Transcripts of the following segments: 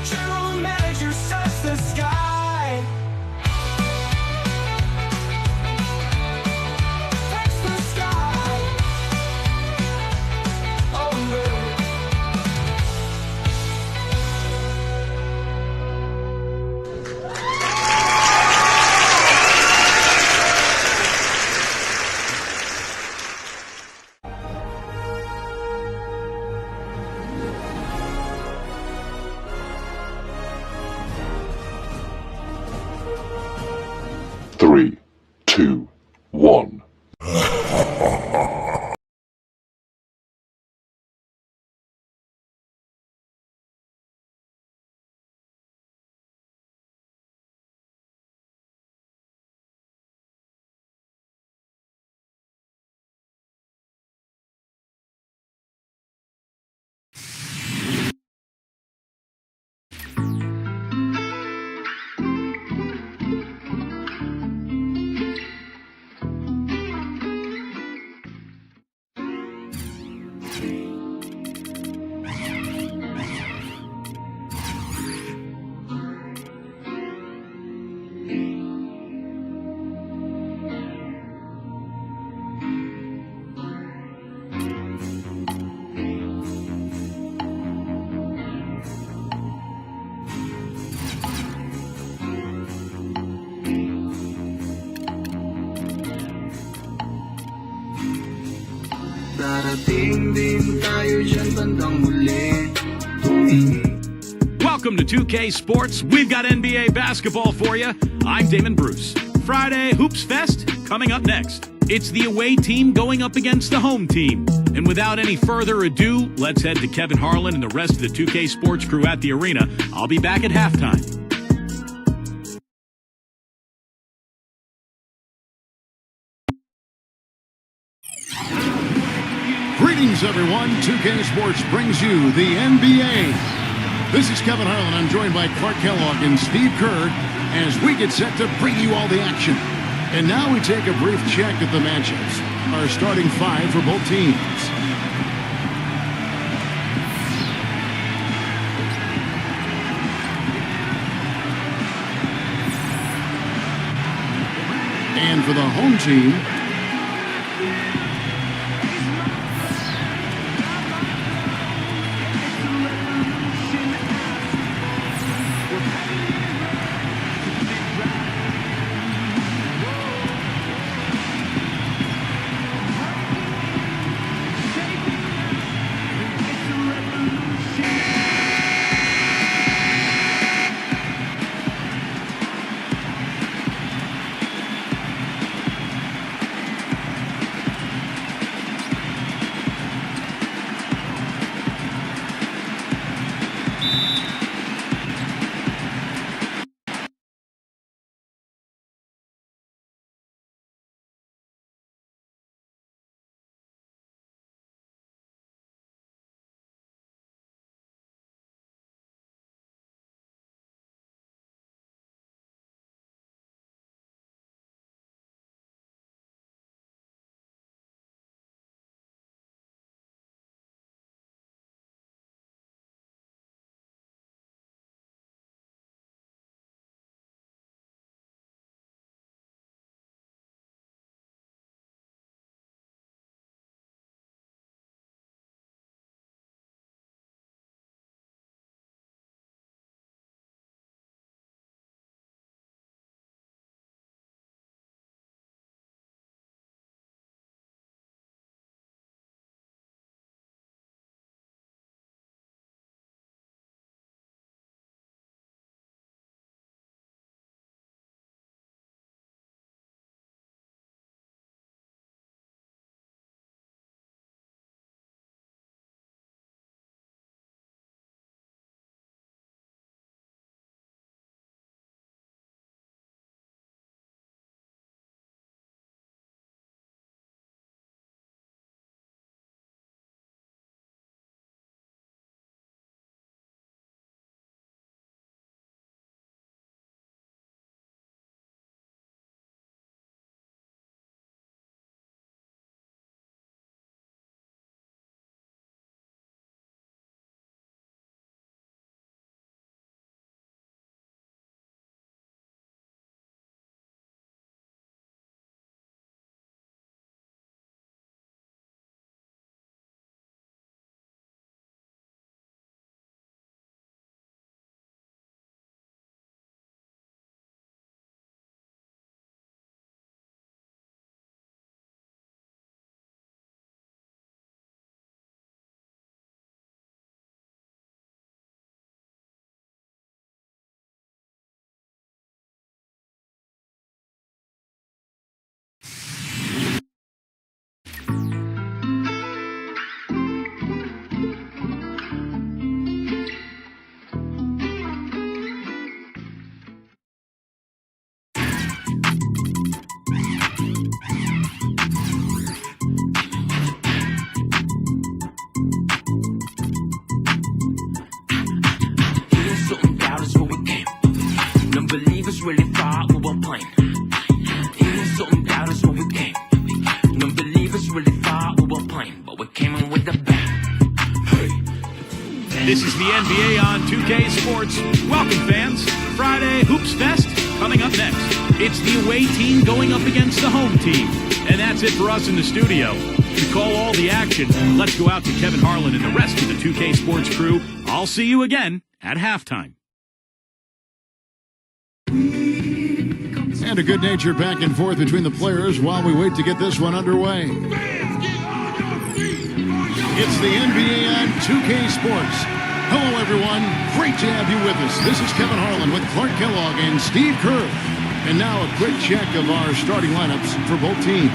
General manager sets the sky. Touch the sky. Oh, no. Three, two, one. Darating din tayo dyan bandang muli. Welcome to 2K Sports. We've got NBA basketball for you. I'm Damon Bruce. Friday Hoops Fest coming up next. It's the away team going up against the home team. And without any further ado, let's head to Kevin Harlan and the rest of the 2K Sports crew at the arena. I'll be back at halftime. Greetings, everyone. 2K Sports brings you the NBA. This is Kevin Harlan. I'm joined by Clark Kellogg and Steve Kerr as we get set to bring you all the action. And now we take a brief check at the matchups. Our starting five for both teams. And for the home team, This is the NBA on 2K Sports. Welcome, fans. Friday Hoops Fest coming up next. It's the away team going up against the home team. And that's it for us in the studio. To call all the action, let's go out to Kevin Harlan and the rest of the 2K Sports crew. I'll see you again at halftime. And a good-natured back and forth between the players while we wait to get this one underway. It's the NBA on 2K Sports. Hello, everyone. Great to have you with us. This is Kevin Harlan with Clark Kellogg and Steve Kerr. And now a quick check of our starting lineups for both teams.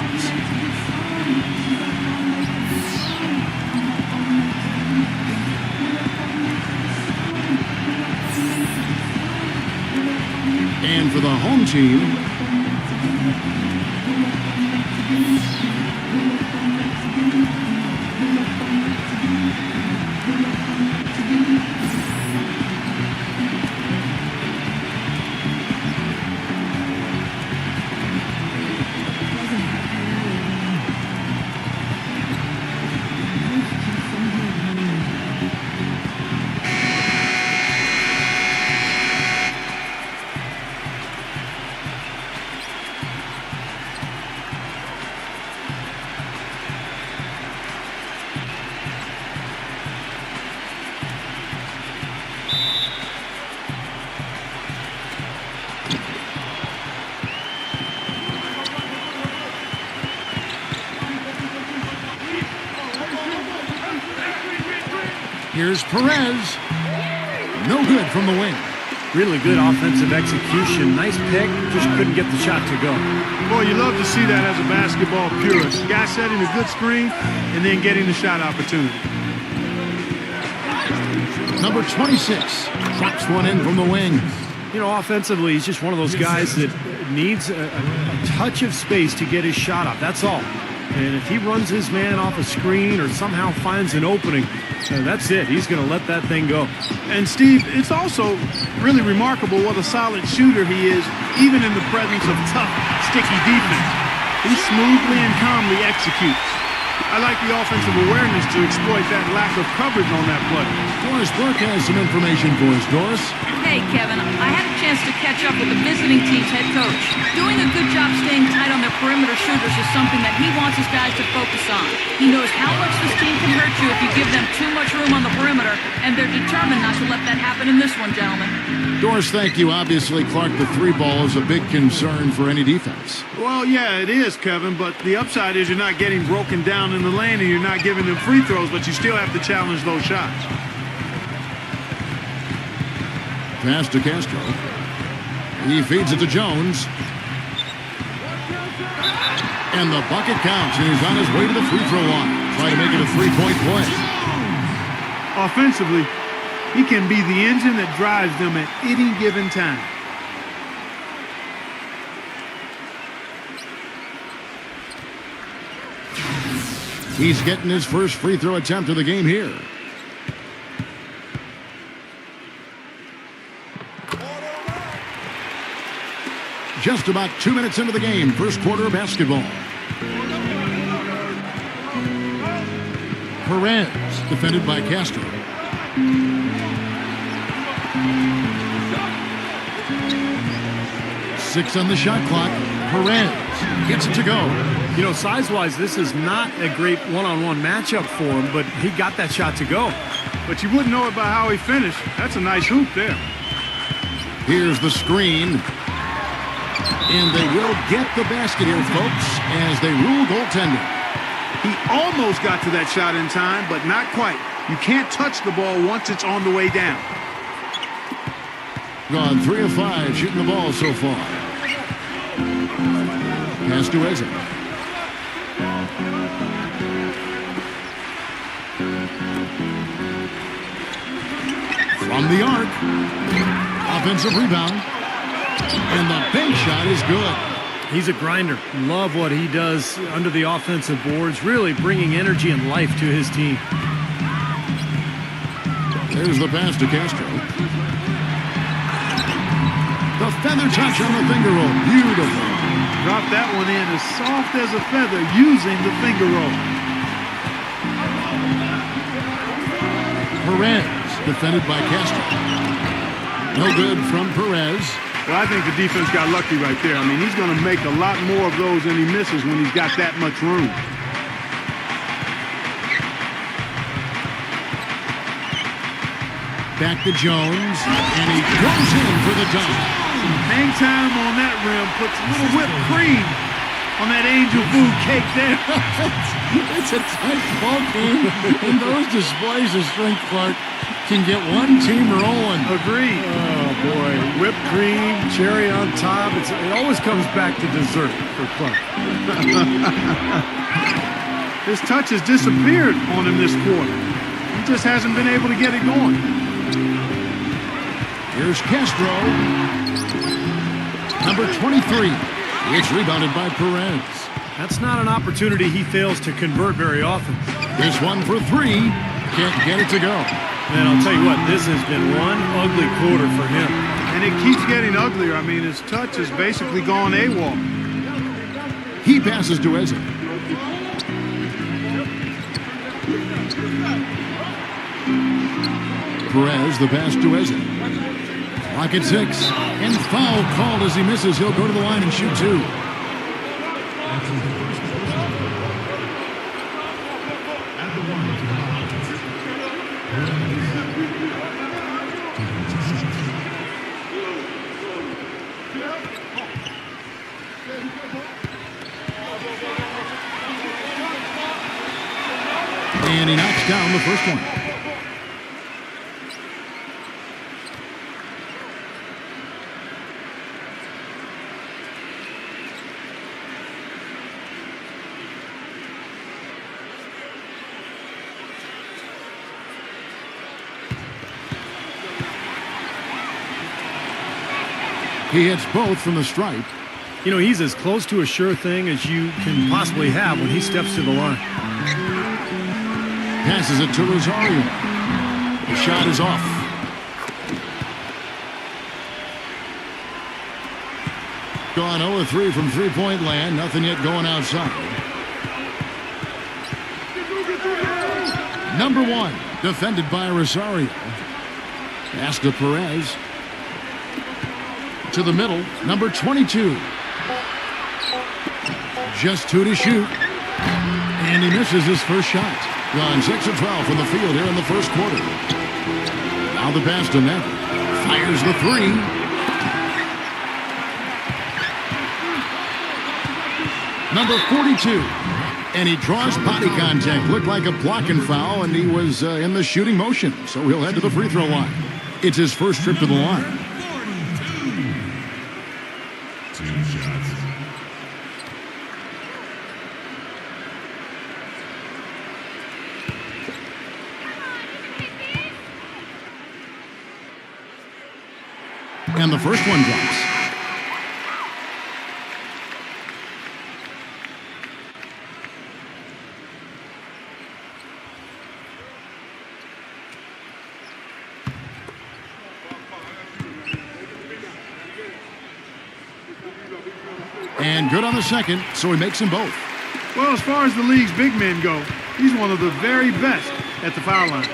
And for the home team, here's Perez. No good from the wing. Really good offensive execution. Nice pick. Just couldn't get the shot to go. Boy, you love to see that as a basketball purist. The guy setting a good screen and then getting the shot opportunity. Number 26 drops one in from the wing. You know, offensively, he's just one of those guys that needs a touch of space to get his shot up. That's all. And if he runs his man off a screen or somehow finds an opening, that's it. He's going to let that thing go. And, Steve, it's also really remarkable what a solid shooter he is, even in the presence of tough, sticky defense. He smoothly and calmly executes. I like the offensive awareness to exploit that lack of coverage on that play. Doris Burke has some information for us. Doris? Hey, Kevin, I had a chance to catch up with the visiting team's head coach. Doing a good job staying tight on their perimeter shooters is something that he wants his guys to focus on. He knows how much this team can hurt you if you give them too much room on the perimeter, and they're determined not to let that happen in this one, gentlemen. Doris, thank you. Obviously, Clark, the three ball is a big concern for any defense. Well, yeah, it is, Kevin, but the upside is you're not getting broken down in the lane and you're not giving them free throws, but you still have to challenge those shots. Pass to Castro. He feeds it to Jones. And the bucket counts, and he's on his way to the free throw line. Try to make it a three-point play. Offensively, he can be the engine that drives them at any given time. He's getting his first free throw attempt of the game here. Just about 2 minutes into the game, first quarter of basketball. Perez, defended by Castro. Six on the shot clock. Perez gets it to go. You know, size-wise, this is not a great one-on-one matchup for him, but he got that shot to go. But you wouldn't know it by how he finished. That's a nice hoop there. Here's the screen. And they will get the basket here, folks, as they rule goaltending. He almost got to that shot in time, but not quite. You can't touch the ball once it's on the way down. Gone 3 of 5 shooting the ball so far. Pass to Icba. From the arc. Offensive rebound. And the bank shot is good. He's a grinder. Love what he does under the offensive boards, really bringing energy and life to his team. There's the pass to Castro. The feather touch on the finger roll. Beautiful. Dropped that one in as soft as a feather using the finger roll. Perez defended by Castro. No good from Perez. Well, I think the defense got lucky right there. I mean, he's going to make a lot more of those than he misses when he's got that much room. Back to Jones, and he goes in for the dunk. Hang time on that rim puts a little whipped cream on that angel food cake there. It's a tight ball game, and those displays of strength, Clark, can get one team rolling. Agreed. Oh, boy. Whipped cream, cherry on top. It always comes back to dessert for Clark. His touch has disappeared on him this quarter. He just hasn't been able to get it going. Here's Castro. Number 23. It's rebounded by Perez. That's not an opportunity he fails to convert very often. This one for three. Can't get it to go. And I'll tell you what, this has been one ugly quarter for him. And it keeps getting uglier. I mean, his touch has basically gone AWOL. He passes to Eze. Perez, the pass to Eze. Clock at 6. And foul called as he misses. He'll go to the line and shoot two. And he knocks down the first one. He hits both from the stripe. You know, he's as close to a sure thing as you can possibly have when he steps to the line. Passes it to Rosario. The shot is off. Gone 0-3 from three-point land. Nothing yet going outside. Number 1, defended by Rosario. Pass to Perez. To the middle, number 22. Just 2 to shoot. And he misses his first shot. Gone 6 of 12 from the field here in the first quarter. Now the pass to net. Fires the 3. Number 42. And he draws body contact. Looked like a blocking foul, and he was in the shooting motion. So he'll head to the free throw line. It's his first trip to the line. And the first one drops. And good on the second, so he makes them both. Well, as far as the league's big men go, he's one of the very best at the foul line.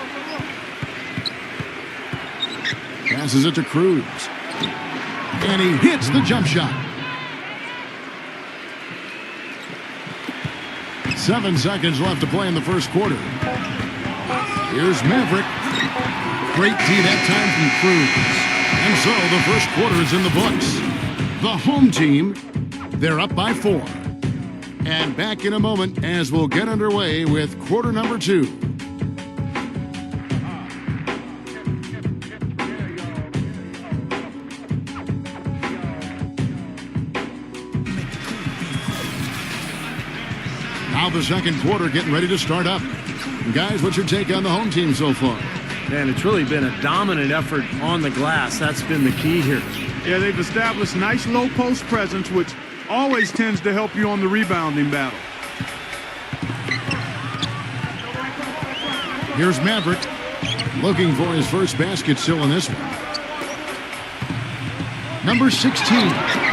Passes it to Cruz. And he hits the jump shot. 7 seconds left to play in the first quarter. Here's Maverick. Great D that time from Cruz. And so the first quarter is in the books. The home team, they're up by 4. And back in a moment as we'll get underway with quarter number 2. Now the second quarter getting ready to start up. Guys, what's your take on the home team so far? Man, it's really been a dominant effort on the glass. That's been the key here. Yeah, they've established nice low post presence, which always tends to help you on the rebounding battle. Here's Maverick looking for his first basket still in this one. Number 16.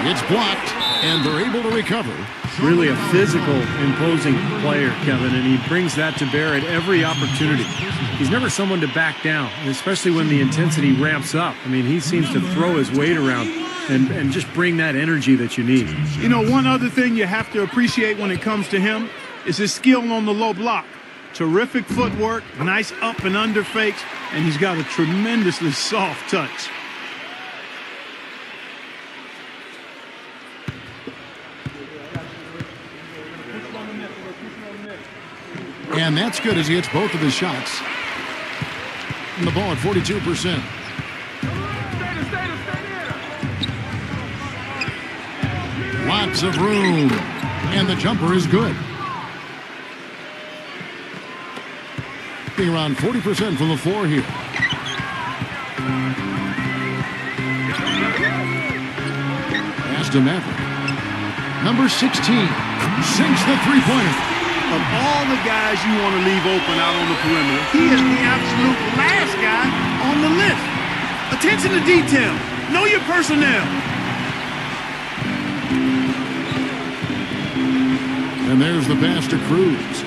It's blocked, and they're able to recover. really a physical, imposing player, Kevin, and he brings that to bear at every opportunity. He's never someone to back down, especially when the intensity ramps up. I mean, he seems to throw his weight around and just bring that energy that you need. You know, one other thing you have to appreciate when it comes to him is his skill on the low block. Terrific footwork, nice up and under fakes, and he's got a tremendously soft touch. And that's good as he hits both of his shots. And the ball at 42%. Lots of room. And the jumper is good. Being around 40% from the floor here. Pass to Maverick. Number 16 sinks the three-pointer. Of all the guys you want to leave open out on the perimeter, he is the absolute last guy on the list. Attention to detail. Know your personnel. And there's the pass to Cruz.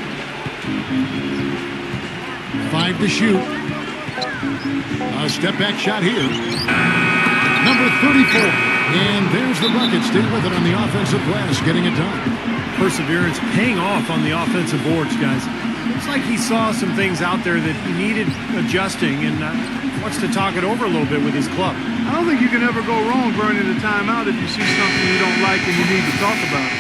5 to shoot. A step-back shot here. Number 34. And there's the bucket. Stay with it on the offensive glass, getting it done. Perseverance paying off on the offensive boards, guys. Looks like he saw some things out there that needed adjusting and wants to talk it over a little bit with his club. I don't think you can ever go wrong burning a timeout if you see something you don't like and you need to talk about it.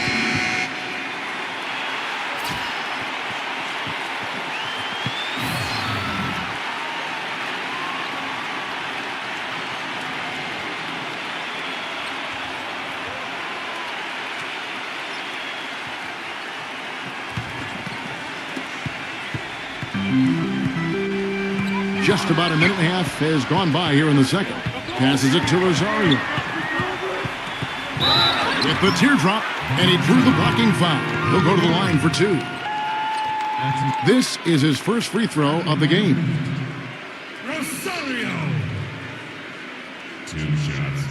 Just about a minute and a half has gone by here in the second. Passes it to Rosario. With the teardrop, and he drew the blocking foul. He'll go to the line for 2. This is his first free throw of the game. Rosario. 2 shots.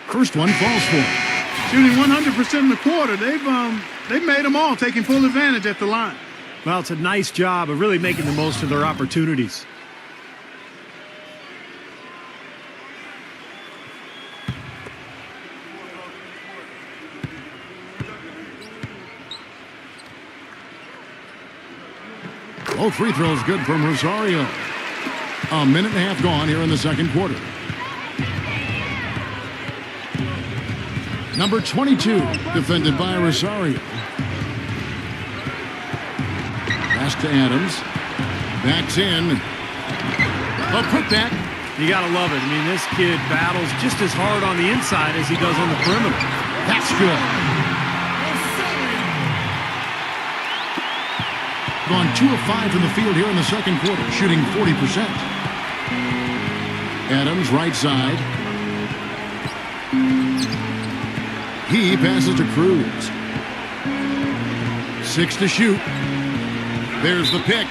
First one falls for him. Shooting 100% in the quarter. They've made them all, taking full advantage at the line. Well, it's a nice job of really making the most of their opportunities. Both free throws good from Rosario. A minute and a half gone here in the second quarter. Number 22, defended by Rosario. Pass to Adams. Backs in. A putback. You got to love it. I mean, this kid battles just as hard on the inside as he does on the perimeter. That's good. Gone 2 of 5 from the field here in the second quarter, shooting 40%. Adams, right side. He passes to Cruz. 6 to shoot. There's the pick.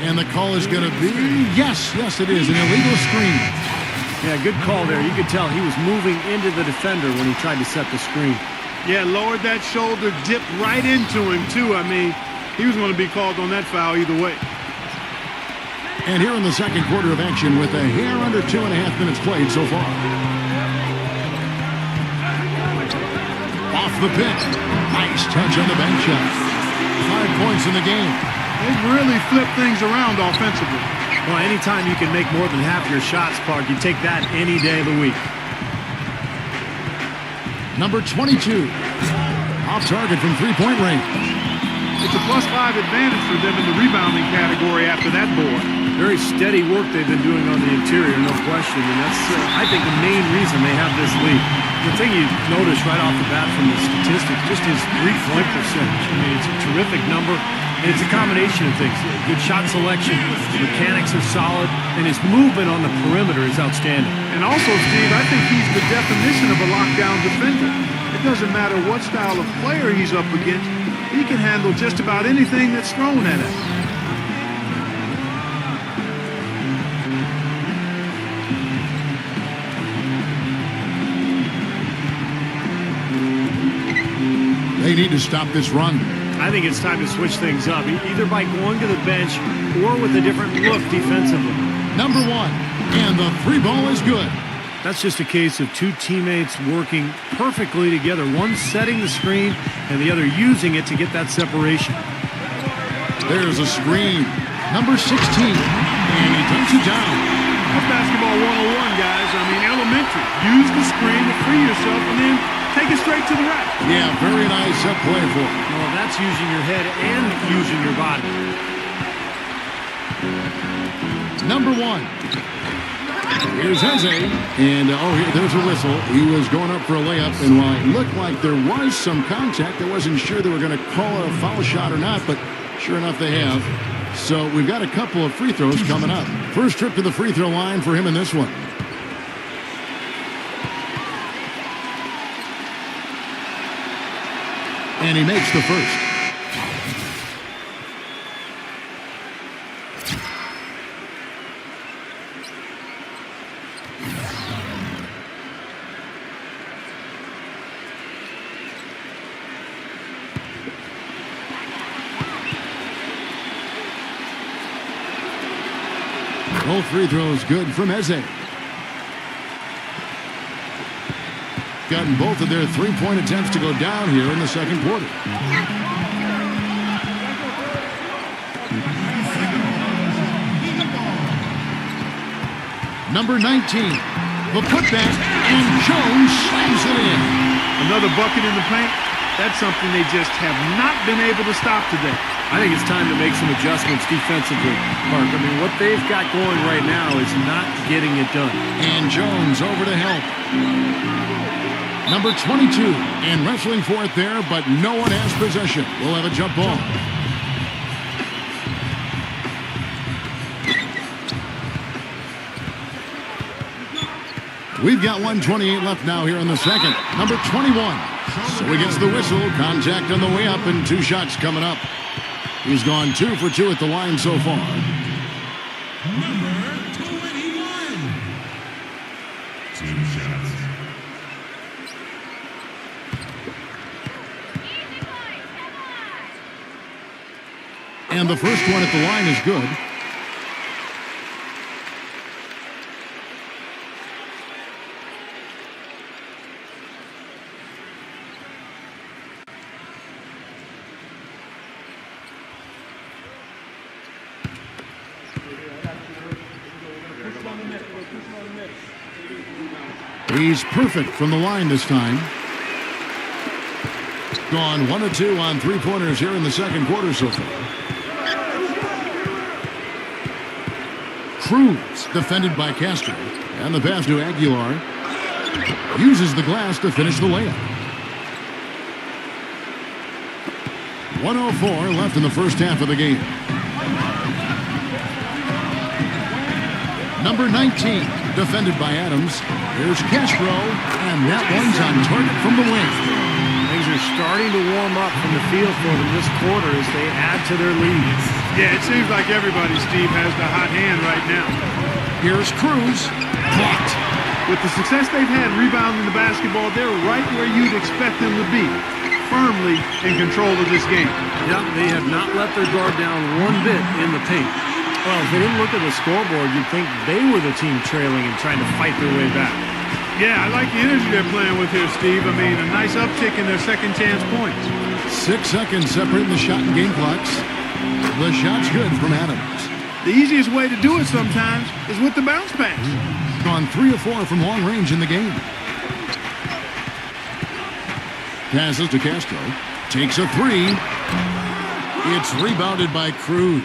And the call is going to be, yes, it is, an illegal screen. Yeah, good call there. You could tell he was moving into the defender when he tried to set the screen. Yeah, lowered that shoulder, dipped right into him, too. I mean, he was going to be called on that foul either way. And here in the second quarter of action with a hair under 2.5 minutes played so far. Off the pick. Nice touch on the bank shot. 5 points in the game. They've really flipped things around offensively. Well, anytime you can make more than half your shots, Clark, you take that any day of the week. Number 22. Off target from three-point range. It's a +5 advantage for them in the rebounding category after that board. Very steady work they've been doing on the interior, no question. And that's, I think, the main reason they have this lead. The thing you notice right off the bat from the statistics, just his three-point percentage. I mean, it's a terrific number, and it's a combination of things. Good shot selection, the mechanics are solid, and his movement on the perimeter is outstanding. And also, Steve, I think he's the definition of a lockdown defender. It doesn't matter what style of player he's up against, He can handle just about anything that's thrown at him. They need to stop this run. I think it's time to switch things up, either by going to the bench or with a different look defensively. Number 1, and the 3 ball is good. That's just a case of two teammates working perfectly together, one setting the screen and the other using it to get that separation. There's a screen. Number 16, and he takes it down. That's basketball 101, guys. I mean, elementary. Use the screen to free yourself and then take it straight to the rack. Yeah, very nice set play for him. Well, that's using your head and using your body. Number 1. Here's Eze, and there's a whistle. He was going up for a layup, and while it looked like there was some contact, I wasn't sure they were going to call it a foul shot or not, but sure enough they have. So we've got a couple of free throws coming up. First trip to the free throw line for him in this one. And he makes the first. Both free throws good from Eze. Gotten both of their three-point attempts to go down here in the second quarter. Number 19, the putback, and Jones slams it in. Another bucket in the paint. That's something they just have not been able to stop today. I think it's time to make some adjustments defensively, Mark. I mean, what they've got going right now is not getting it done. And Jones over to help. Number 22, and wrestling for it there, but no one has possession. We'll have a jump ball. We've got 1:28 left now here in the second. Number 21. So he gets the whistle. Contact on the way up, and 2 shots coming up. He's gone 2 for 2 at the line so far. Number 21. 2 shots. And the first one at the line is good. He's perfect from the line this time. Gone 1 of 2 on three-pointers here in the second quarter so far. Cruz defended by Castro. And the pass to Aguilar. Uses the glass to finish the layup. 1:04 left in the first half of the game. Number 19, defended by Adams. Here's Castro, and that one's on target from the wing. Things are starting to warm up from the field for them this quarter as they add to their lead. Yeah, it seems like everybody, Steve, has the hot hand right now. Here's Cruz. Blocked. With the success they've had rebounding the basketball, they're right where you'd expect them to be, firmly in control of this game. Yeah, they have not let their guard down one bit in the paint. Well, if they didn't look at the scoreboard, you'd think they were the team trailing and trying to fight their way back. Yeah, I like the energy they're playing with here, Steve. I mean, a nice uptick in their second chance points. 6 seconds separating the shot and game clocks. The shot's good from Adams. The easiest way to do it sometimes is with the bounce pass. Gone 3 of 4 from long range in the game. Passes to Castro. Takes a 3. It's rebounded by Cruz.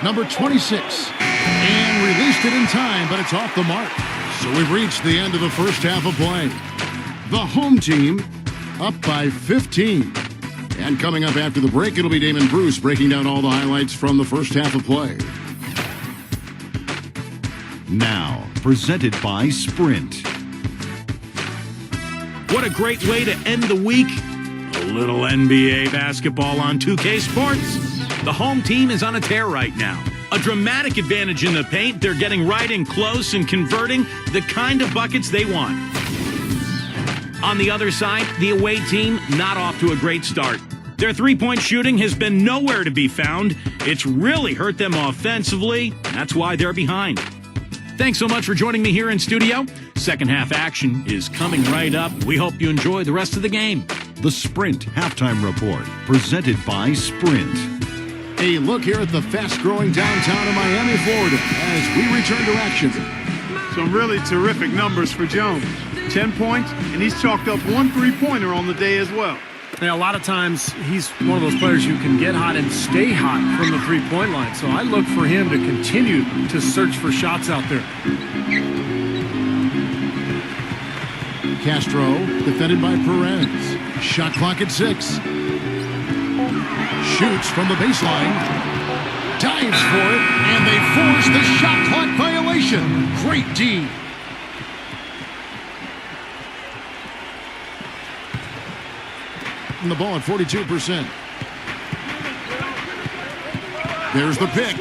Number 26. And released it in time, but it's off the mark. So we've reached the end of the first half of play. The home team up by 15. And coming up after the break, it'll be Damon Bruce breaking down all the highlights from the first half of play. Now, presented by Sprint. What a great way to end the week. A little NBA basketball on 2K Sports. The home team is on a tear right now. A dramatic advantage in the paint. They're getting right in close and converting the kind of buckets they want. On the other side, the away team not off to a great start. Their three-point shooting has been nowhere to be found. It's really hurt them offensively. That's why they're behind. Thanks so much for joining me here in studio. Second half action is coming right up. We hope you enjoy the rest of the game. The Sprint Halftime Report, presented by Sprint. A look here at the fast-growing downtown of Miami, Florida, as we return to action. Some really terrific numbers for Jones. 10 points, and he's chalked up one three-pointer on the day as well. Yeah, a lot of times he's one of those players who can get hot and stay hot from the three-point line. So I look for him to continue to search for shots out there. Castro, defended by Perez. Shot clock at 6. Shoots from the baseline. Dives for it, and they force the shot clock violation. Great D. And the ball at 42%. There's the pick.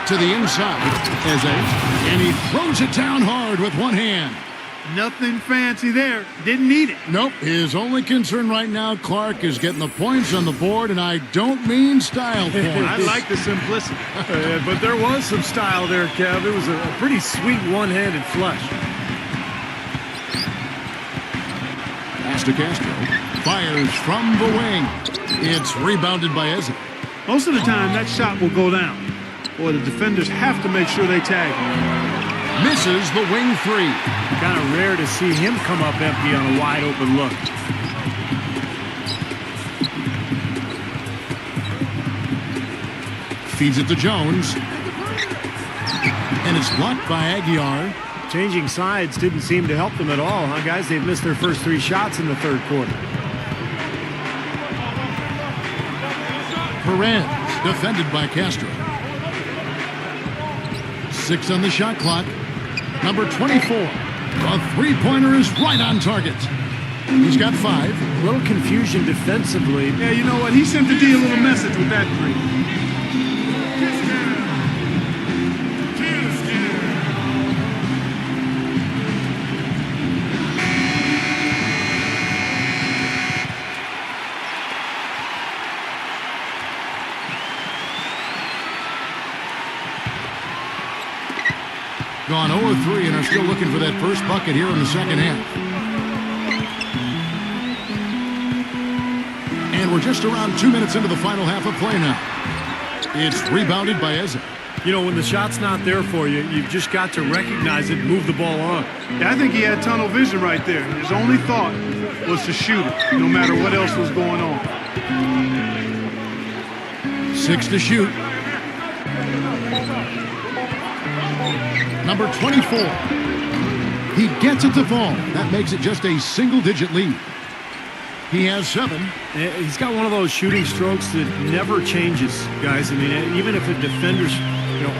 To the inside. And he throws it down hard with one hand. Nothing fancy there. Didn't need it. Nope. His only concern right now, Clark, is getting the points on the board, and I don't mean style points. I like the simplicity. But there was some style there, Kev. It was a pretty sweet one-handed flush. Pass to Castro. Fires from the wing. It's rebounded by Eze. Most of the time, that shot will go down. Boy, the defenders have to make sure they tag him. Misses the wing three. Kind of rare to see him come up empty on a wide-open look. Feeds it to Jones. And it's blocked by Aguiar. Changing sides didn't seem to help them at all, huh, guys? They've missed their first 3 shots in the third quarter. Perez, defended by Castro. 6 on the shot clock. Number 24. A three-pointer is right on target. He's got 5. A little confusion defensively. Yeah, you know what? He sent the D a little message with that three. Gone 0-3 and are still looking for that first bucket here in the second half. And we're just around 2 minutes into the final half of play now. It's rebounded by Eze. You know, when the shot's not there for you, you've just got to recognize it and move the ball on. Yeah, I think he had tunnel vision right there. His only thought was to shoot it, no matter what else was going on. 6 to shoot. Number 24. He gets it to fall. That makes it just a single-digit lead. He has 7. He's got one of those shooting strokes that never changes, guys. I mean, even if a defender's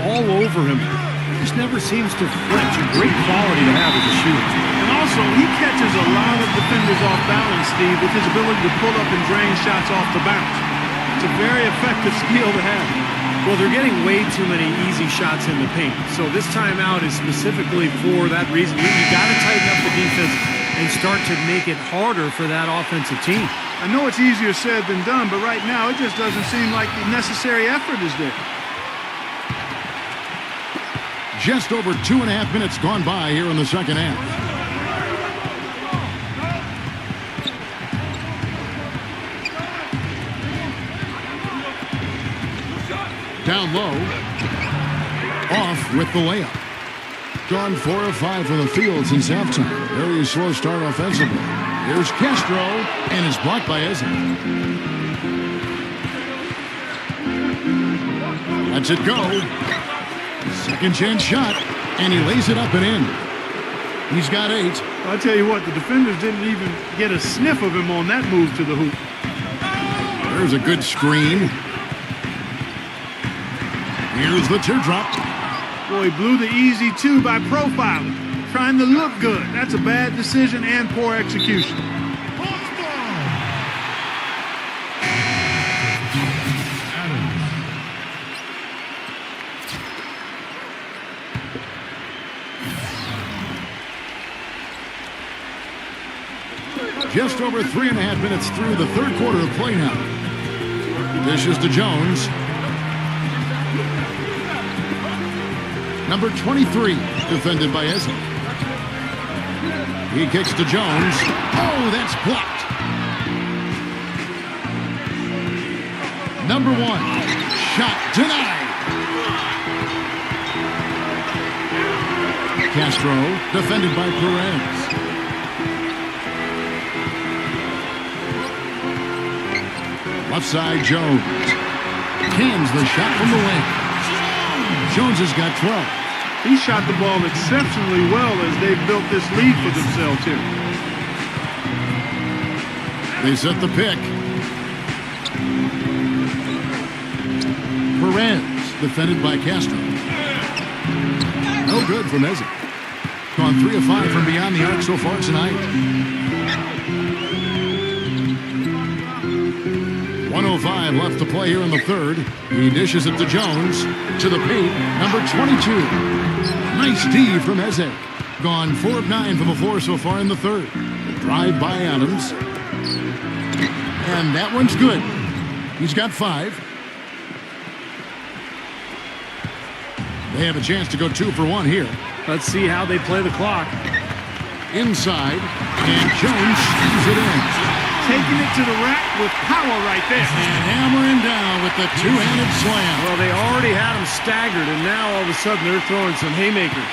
all over him, he just never seems to flinch. A great quality to have as a shooter. And also, he catches a lot of defenders off balance, Steve, with his ability to pull up and drain shots off the bounce. It's a very effective skill to have. Well, they're getting way too many easy shots in the paint. So this timeout is specifically for that reason. You got to tighten up the defense and start to make it harder for that offensive team. I know it's easier said than done, but right now it just doesn't seem like the necessary effort is there. Just over 2.5 minutes gone by here in the second half. Down low. Off with the layup. Gone 4 of 5 from the field since halftime. Very slow start offensively. Here's Castro, and it's blocked by Eze. Lets it go. Second chance shot, and he lays it up and in. He's got 8. I'll tell you what, the defenders didn't even get a sniff of him on that move to the hoop. There's a good screen. Here's the teardrop. Boy, he blew the easy 2 by profiling, trying to look good. That's a bad decision and poor execution. Just over 3.5 minutes through the third quarter of play now. Dishes to Jones. Number 23, defended by Eze. He kicks to Jones. Oh, that's blocked. Number 1, shot denied. Castro, defended by Perez. Left side, Jones. Cans the shot from the wing. Jones has got 12. He shot the ball exceptionally well as they've built this lead for themselves here. They set the pick. Perez, defended by Castro. No good from Eze. Gone 3 of 5 from beyond the arc so far tonight. 1:05 left to play here in the third. He dishes it to Jones. To the paint, number 22. Nice D from Eze. Gone 4 of 9 from the floor so far in the third. Drive by Adams. And that one's good. He's got 5. They have a chance to go 2 for 1 here. Let's see how they play the clock. Inside, and Jones shoots it in. Taking it to the rack with power right there. And hammering down with the two-handed slam. Well, they already had him staggered, and now all of a sudden they're throwing some haymakers.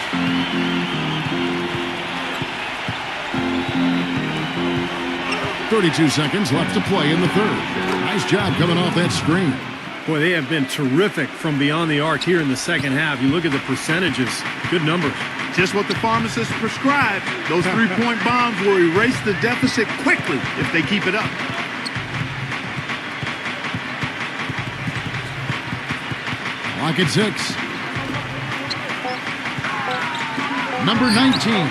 .32 seconds left to play in the third. Nice job coming off that screen. Boy, they have been terrific from beyond the arc here in the second half. You look at the percentages, good numbers. Just what the pharmacist prescribed. Those three-point bombs will erase the deficit quickly if they keep it up. Clock at 6. Number 19.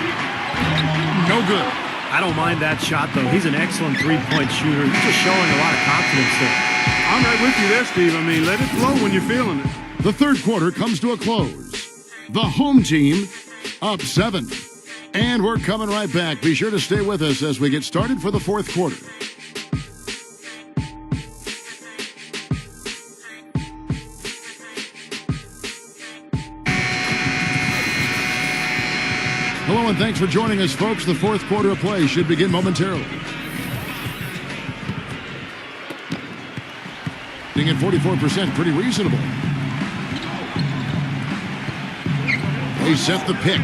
No good. I don't mind that shot, though. He's an excellent three-point shooter. He's just showing a lot of confidence there. I'm right with you there, Steve. I mean, let it flow when you're feeling it. The third quarter comes to a close. The home team up 7. And we're coming right back. Be sure to stay with us as we get started for the fourth quarter. Hello and thanks for joining us, folks. The fourth quarter of play should begin momentarily. At 44%, pretty reasonable. They set the pick.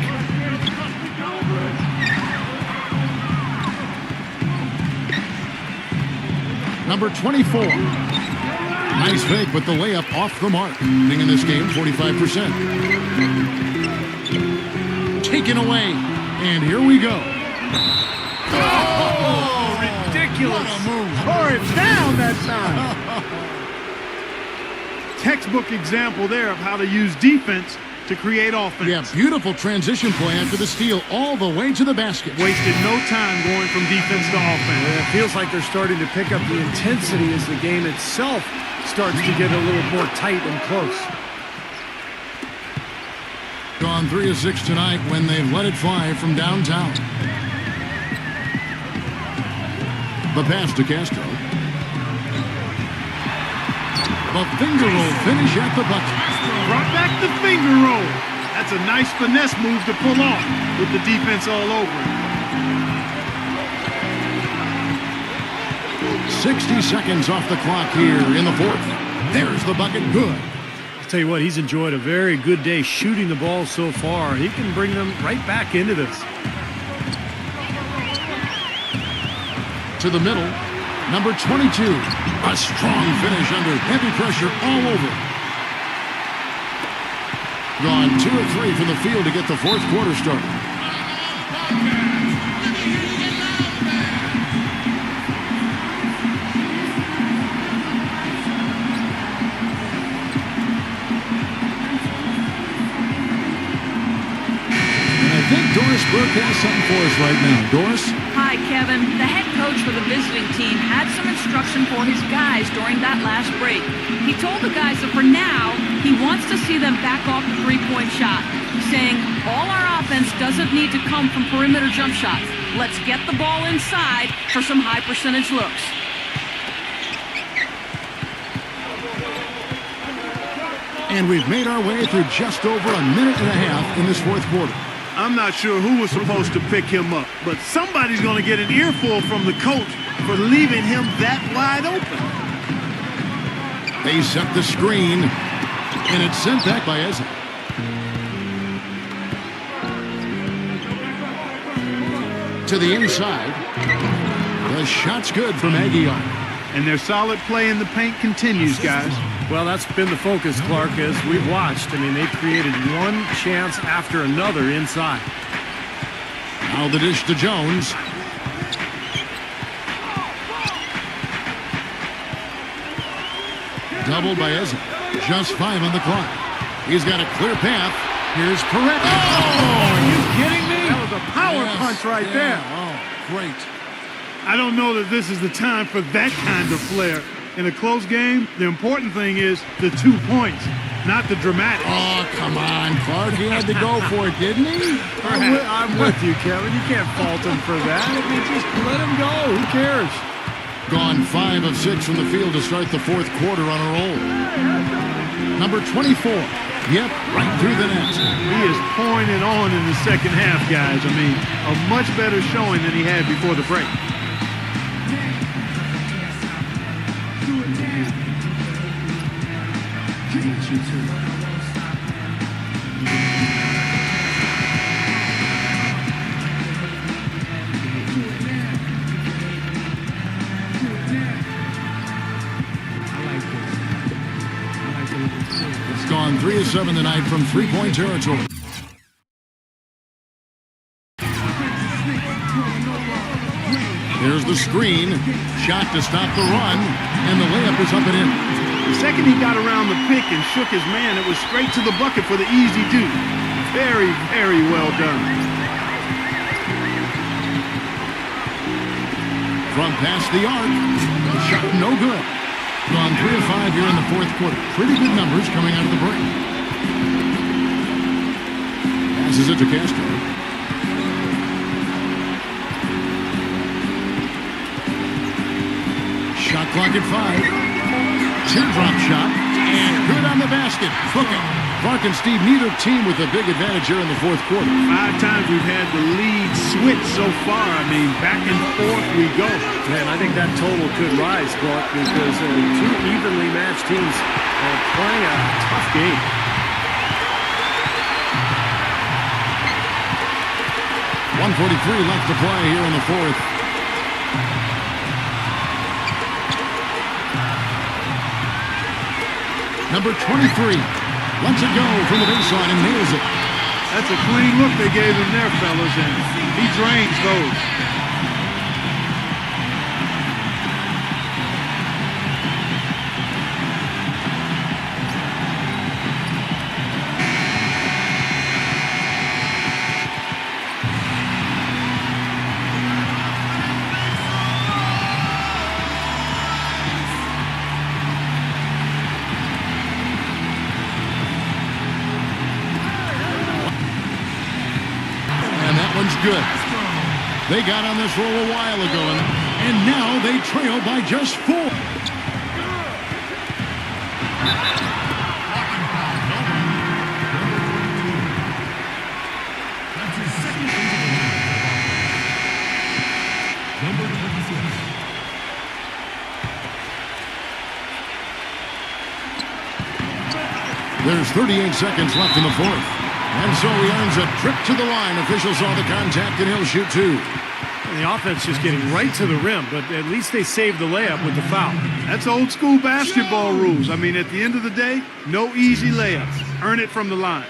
Number 24. Nice fake, but the layup off the mark. Being in this game, 45%. Taken away, and here we go. Oh, ridiculous. Tore it down that time. Textbook example there of how to use defense to create offense. Yeah, beautiful transition play after the steal all the way to the basket. Wasted no time going from defense to offense. Well, it feels like they're starting to pick up the intensity as the game itself starts to get a little more tight and close. Gone 3 of 6 tonight when they've let it fly from downtown. The pass to Castro. The finger roll finish at the bucket. Brought back the finger roll. That's a nice finesse move to pull off with the defense all over it. 60 seconds off the clock here in the fourth. There's the bucket. Good. I'll tell you what, he's enjoyed a very good day shooting the ball so far. He can bring them right back into this. To the middle. Number 22. A strong finish under heavy pressure all over. Gone 2 of 3 from the field to get the fourth quarter started. And I think Doris Burke has something for us right now. Doris? Hi, Kevin. The head coach for the visiting team had some instruction for his guys during that last break. He told the guys that for now, he wants to see them back off the three-point shot, saying all our offense doesn't need to come from perimeter jump shots. Let's get the ball inside for some high percentage looks. And we've made our way through just over a minute and a half in this fourth quarter. I'm not sure who was supposed to pick him up, but somebody's going to get an earful from the coach for leaving him that wide open. They set the screen, and it's sent back by Eze. To the inside. The shot's good from Aguilar. And their solid play in the paint continues, guys. Well, that's been the focus, Clark, as we've watched. I mean, they created one chance after another inside. Now the dish to Jones. Doubled by Eze. Just 5 on the clock. He's got a clear path. Here's Correct. Oh, are you kidding me? That was a power punch right there. Oh, great. I don't know that this is the time for that kind of flair. In a close game, the important thing is the 2 points, not the dramatic. Oh, come on, Clark. He had to go for it, didn't he? I'm with you, Kevin. You can't fault him for that. I mean, just let him go. Who cares? Gone 5 of 6 from the field to start the fourth quarter on a roll. Number 24. Yep, right through the net. He is pouring it on in the second half, guys. I mean, a much better showing than he had before the break. It's gone 3 of 7 tonight from three-point territory. Here's the screen. Shot to stop the run, and the layup is up and in. The second he got around the pick and shook his man, it was straight to the bucket for the easy do. Very, very well done. From past the arc. Shot no good. Gone 3 of 5 here in the fourth quarter. Pretty good numbers coming out of the break. Passes it to Castro. Shot clock at 5. Teardrop shot, and good on the basket. Hook it. Clark and Steve, neither team with a big advantage here in the fourth quarter. 5 times we've had the lead switch so far. I mean, back and forth we go. Man, I think that total could rise, Clark, because two evenly matched teams are playing a tough game. .143 left to play here in the fourth. Number 23 lets it go from the baseline and nails it. That's a clean look they gave him there, fellas, and he drains those. Good. They got on this roll a while ago, and now they trail by just 4. There's 38 seconds left in the fourth. And so he earns a trip to the line. Officials saw the contact, and he'll shoot 2. And the offense just getting right to the rim, but at least they saved the layup with the foul. That's old school basketball rules. I mean, at the end of the day, no easy layups. Earn it from the line.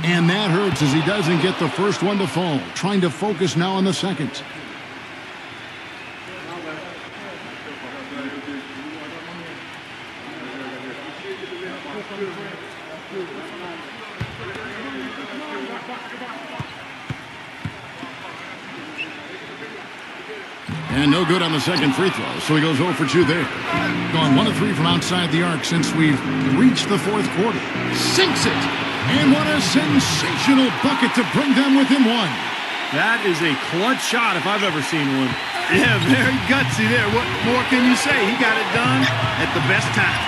And that hurts as he doesn't get the first one to fall. Trying to focus now on the second. And no good on the second free throw, so he goes 0 for 2 there. Gone 1 of 3 from outside the arc since we've reached the fourth quarter. Sinks it! And what a sensational bucket to bring them within 1. That is a clutch shot if I've ever seen one. Yeah, very gutsy there. What more can you say? He got it done at the best time.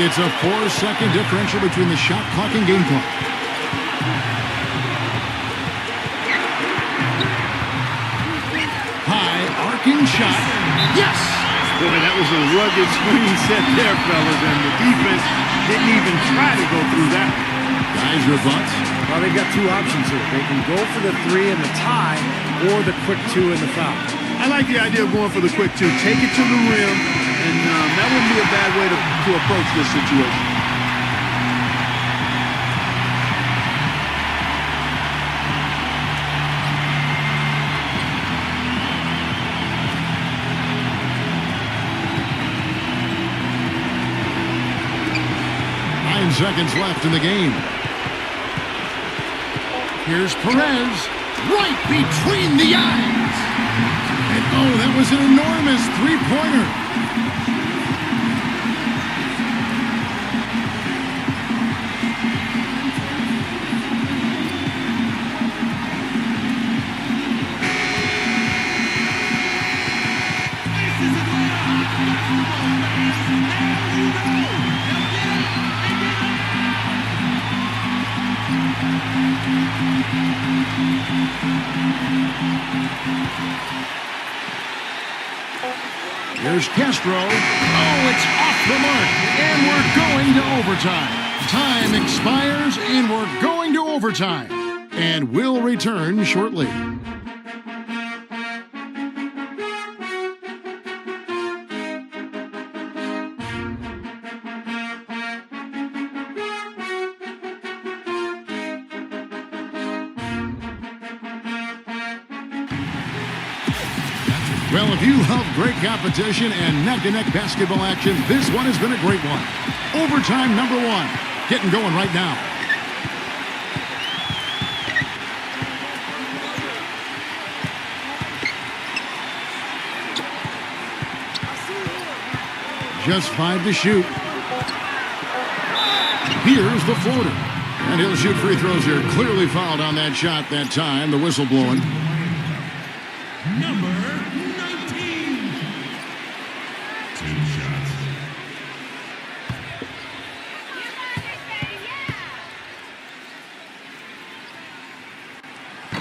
It's a 4-second differential between the shot clock and game clock. High arcing shot. Yes! Boy, that was a rugged screen set there, fellas, and the defense didn't even try to go through that. Guys, your thoughts? Well, they've got 2 options here. They can go for the 3 and the tie, or the quick 2 and the foul. I like the idea of going for the quick 2. Take it to the rim, and that wouldn't be a bad way to approach this situation. Seconds left in the game. Here's Perez, right between the eyes. And oh, that was an enormous three-pointer. Here's Castro. Oh, it's off the mark. And we're going to overtime. Time expires, and we're going to overtime. And we'll return shortly. Well, if you love great competition and neck-to-neck basketball action, this one has been a great one. Overtime number 1. Getting going right now. Just 5 to shoot. Here's the floater. And he'll shoot free throws here. Clearly fouled on that shot that time. The whistle blowing. Number 19. 2 shots.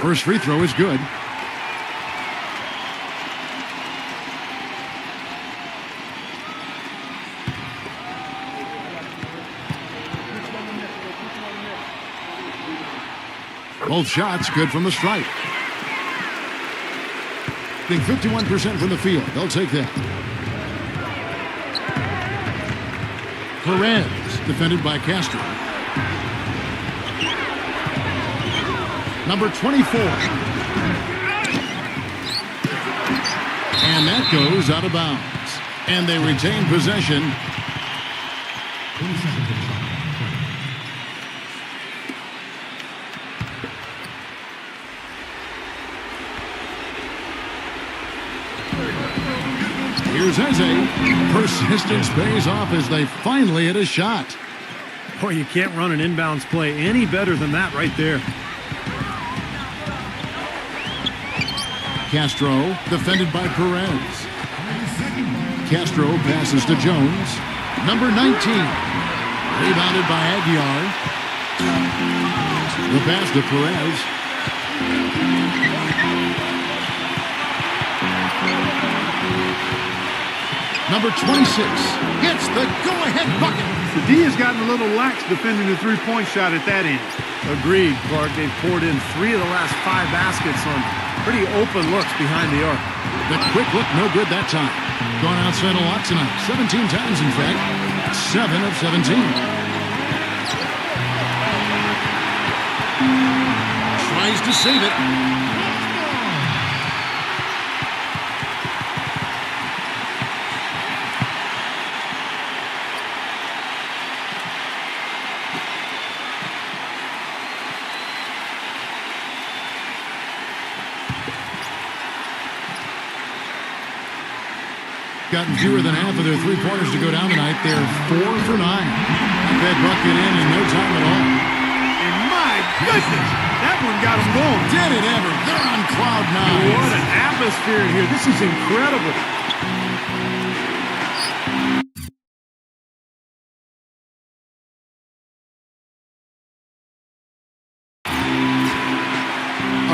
First free throw is good. Both shots good from the stripe. Being 51% from the field. They'll take that. Perez, defended by Castro. Number 24. And that goes out of bounds. And they retain possession. Here's Eze. Persistence pays off as they finally hit a shot. Boy, you can't run an inbounds play any better than that right there. Castro, defended by Perez. Castro passes to Jones. Number 19. Rebounded by Aguiar. The pass to Perez. Number 26 gets the go-ahead bucket. The D has gotten a little lax defending the three-point shot at that end. Agreed, Clark. They've poured in 3 of the last 5 baskets on pretty open looks behind the arc. The quick look, no good that time. Gone outside a lot tonight. 17 times, in fact. 7 of 17. Tries to save it. gotten fewer than half of their three-pointers to go down tonight. They're 4 for 9. Got that bucket in no time at all. And my goodness, that one got them going. Did it ever? They're on cloud 9. What an atmosphere in here. This is incredible.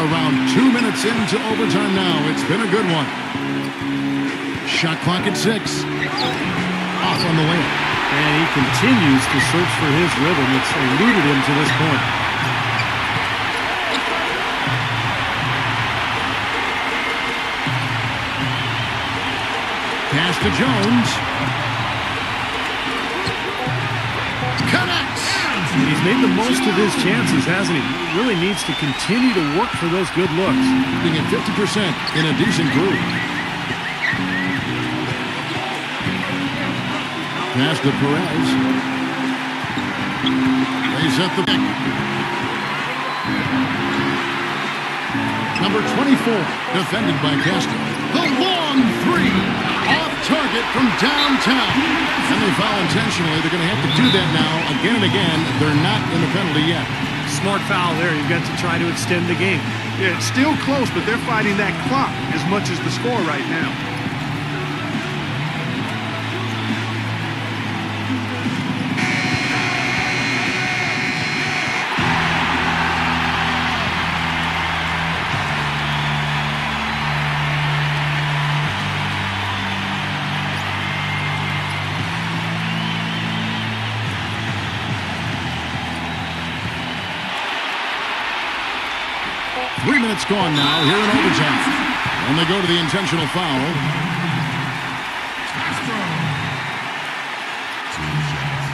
Around 2 minutes into overtime now. It's been a good one. Shot clock at 6. Off on the way. And he continues to search for his rhythm. It's eluded him to this point. Pass to Jones. Connects. He's made the most of his chances, hasn't he? He really needs to continue to work for those good looks. Being at 50% in a decent groove. Pass to Perez. They set the pick. Number 24, defended by Castro. The long three, off target from downtown. And they foul intentionally. They're going to have to do that now again and again. They're not in the penalty yet. Smart foul there. You've got to try to extend the game. Yeah, it's still close, but they're fighting that clock as much as the score right now. Minutes gone now here in overtime. And they go to the intentional foul. Castro. 2 shots.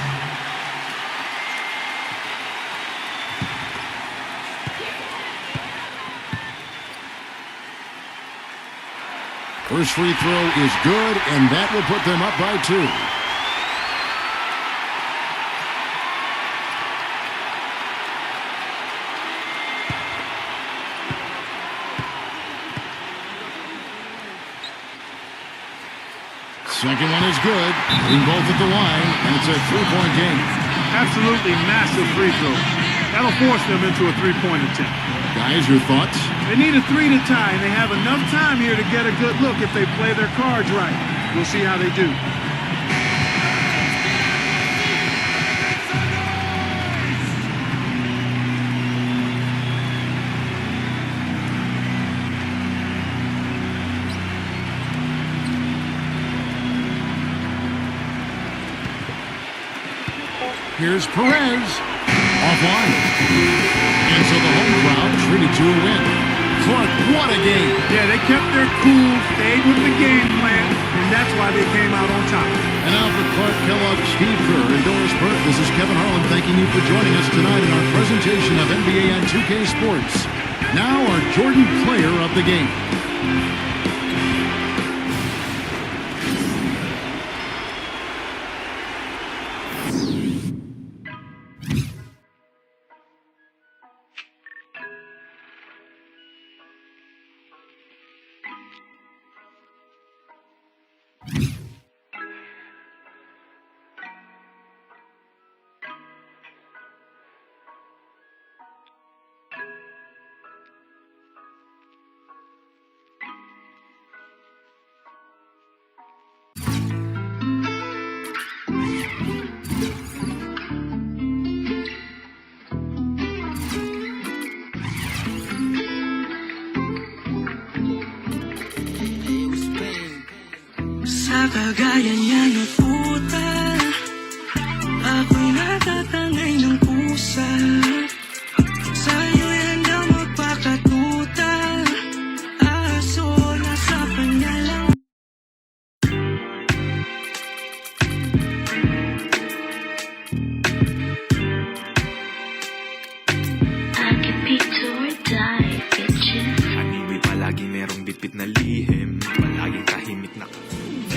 First free throw is good, and that will put them up by 2. Second one is good. Putting both at the line, and it's a 3-point game. Absolutely massive free throw. That'll force them into a 3-point attempt. Guys, your thoughts? They need a 3 to tie, and they have enough time here to get a good look if they play their cards right. We'll see how they do. Here's Perez. Offline. And so the home crowd treated to a win. Clark, what a game. Yeah, they kept their cool, stayed with the game plan, and that's why they came out on top. And now for Clark Kellogg, Steve Kerr, and Doris Burke, this is Kevin Harlan thanking you for joining us tonight in our presentation of NBA on 2K Sports. Now our Jordan player of the game. Kagaya niya naputa, ako'y natatangay ng pusa. Sa'yo yan daw magpakatuta, aso nasa kanya lang. I can be to or die, bitches. Anyway, palagi merong bipit na lihim, palaging tahimik na.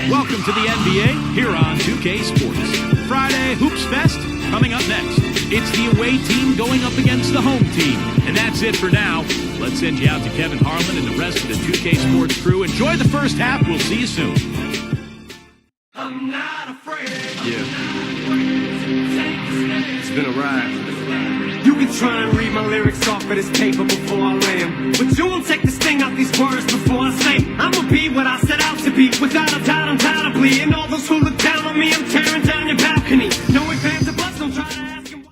Welcome to the NBA here on 2K Sports. Friday Hoops Fest coming up next. It's the away team going up against the home team. And that's it for now. Let's send you out to Kevin Harlan and the rest of the 2K Sports crew. Enjoy the first half. We'll see you soon. could try and read my lyrics off of this paper before I lay 'em, but you won't take the sting out these words before I say I'ma be what I set out to be, without a doubt, undoubtedly. And all those who look down on me, I'm tearing down your balcony. No ifs, or buts, don't try to ask him.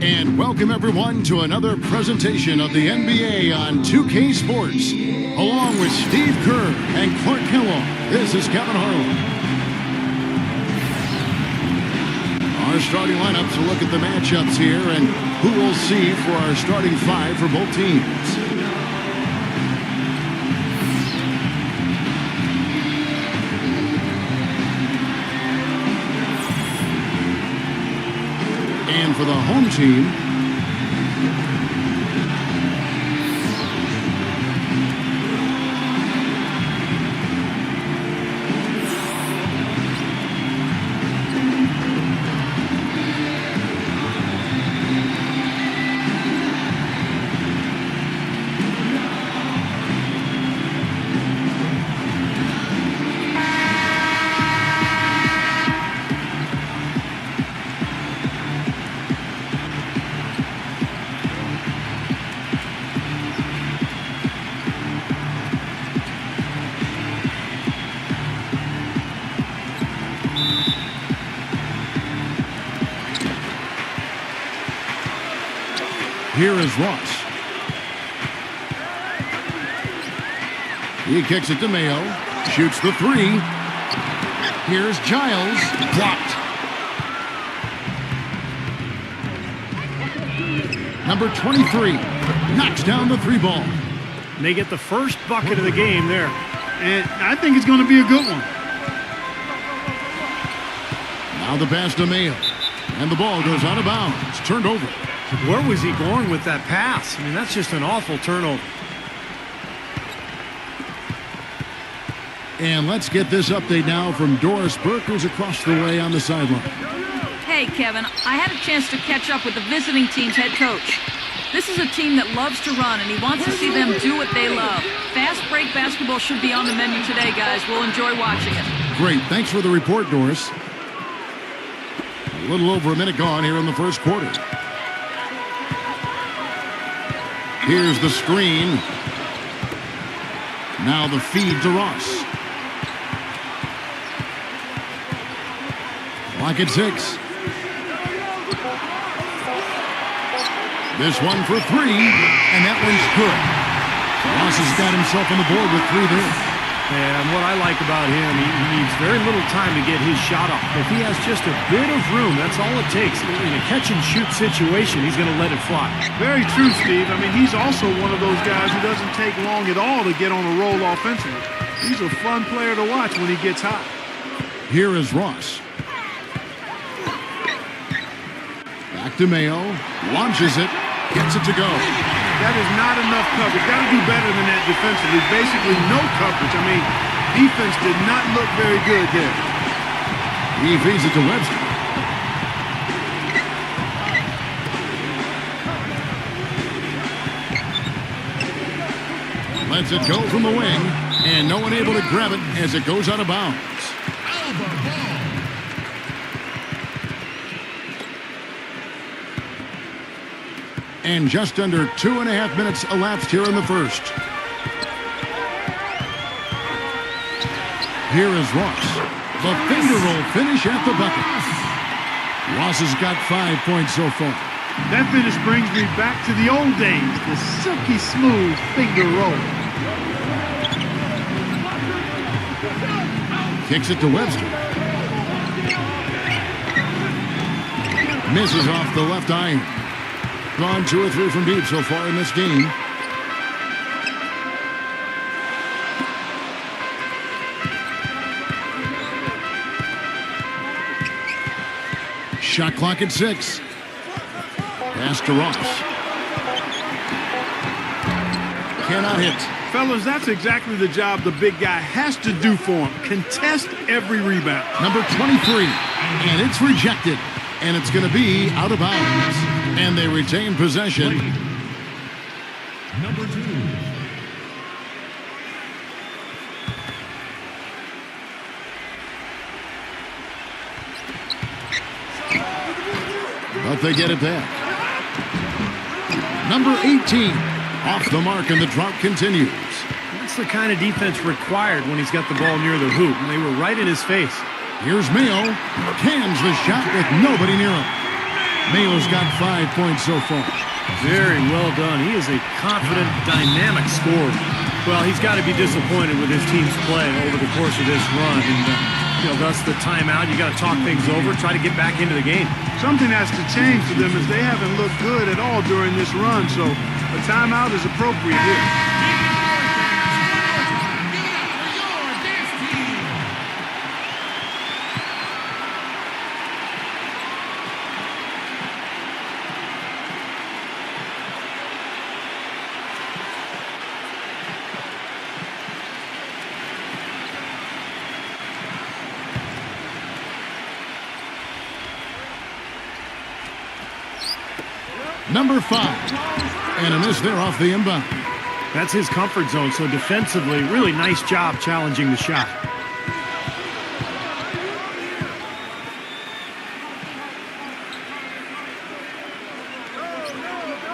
And welcome everyone to another presentation of the NBA on 2K Sports. Along with Steve Kerr and Clark Kellogg, this is Kevin Harlan. Our starting lineups will look at the matchups here and who we'll see for our starting five for both teams. And for the home team, here is Ross. He kicks it to Mayo. Shoots the three. Here's Giles. Blocked. Number 23 knocks down the three ball. And they get the first bucket of the game there. And I think it's going to be a good one. Now the pass to Mayo. And the ball goes out of bounds. It's turned over. Where was he going with that pass? I mean, that's just an awful turnover. And let's get this update now from Doris Burke, who's across the way on the sideline. Hey, Kevin, I had a chance to catch up with the visiting team's head coach. This is a team that loves to run, and he wants to see them do what they love. Fast break basketball should be on the menu today, guys. We'll enjoy watching it. Great. Thanks for the report, Doris. A little over a minute gone here in the first quarter. Here's the screen. Now the feed to Ross. Clock at 6. This one for three, and that one's good. Ross has got himself on the board with three there. And what I like about him, he needs very little time to get his shot off. If he has just a bit of room, that's all it takes. In a catch-and-shoot situation, he's going to let it fly. Very true, Steve. I mean, he's also one of those guys who doesn't take long at all to get on a roll offensively. He's a fun player to watch when he gets hot. Here is Ross. Back to Mayo. Launches it. Gets it to go. That is not enough coverage. Got to do better than that defensively. Basically no coverage. I mean, defense did not look very good there. He feeds it to Webster. Lets it go from the wing, and no one able to grab it as it goes out of bounds. And just under 2.5 minutes elapsed here in the first. Here is Ross. The finger roll finish at the bucket. Ross has got 5 points so far. That finish brings me back to the old days. The silky smooth finger roll. Kicks it to Webster. Misses off the left iron. Gone 2 or 3 from deep so far in this game. Shot clock at 6. Pass to Ross. Cannot hit. Fellas, that's exactly the job the big guy has to do for him. Contest every rebound. Number 23. And it's rejected. And it's going to be out of bounds. And they retain possession. Number 2. but they get it back. Number 18 off the mark, and the drought continues. That's the kind of defense required when he's got the ball near the hoop, and they were right in his face. Here's Mayo. Cans the shot with nobody near him. Mayo's got 5 points so far. Very well done. He is a confident, dynamic scorer. Well, he's got to be disappointed with his team's play over the course of this run. And, thus the timeout. You got to talk things over, try to get back into the game. Something has to change for them as they haven't looked good at all during this run, so a timeout is appropriate here. Number 5. And a miss there off the inbound. That's his comfort zone, so defensively, really nice job challenging the shot.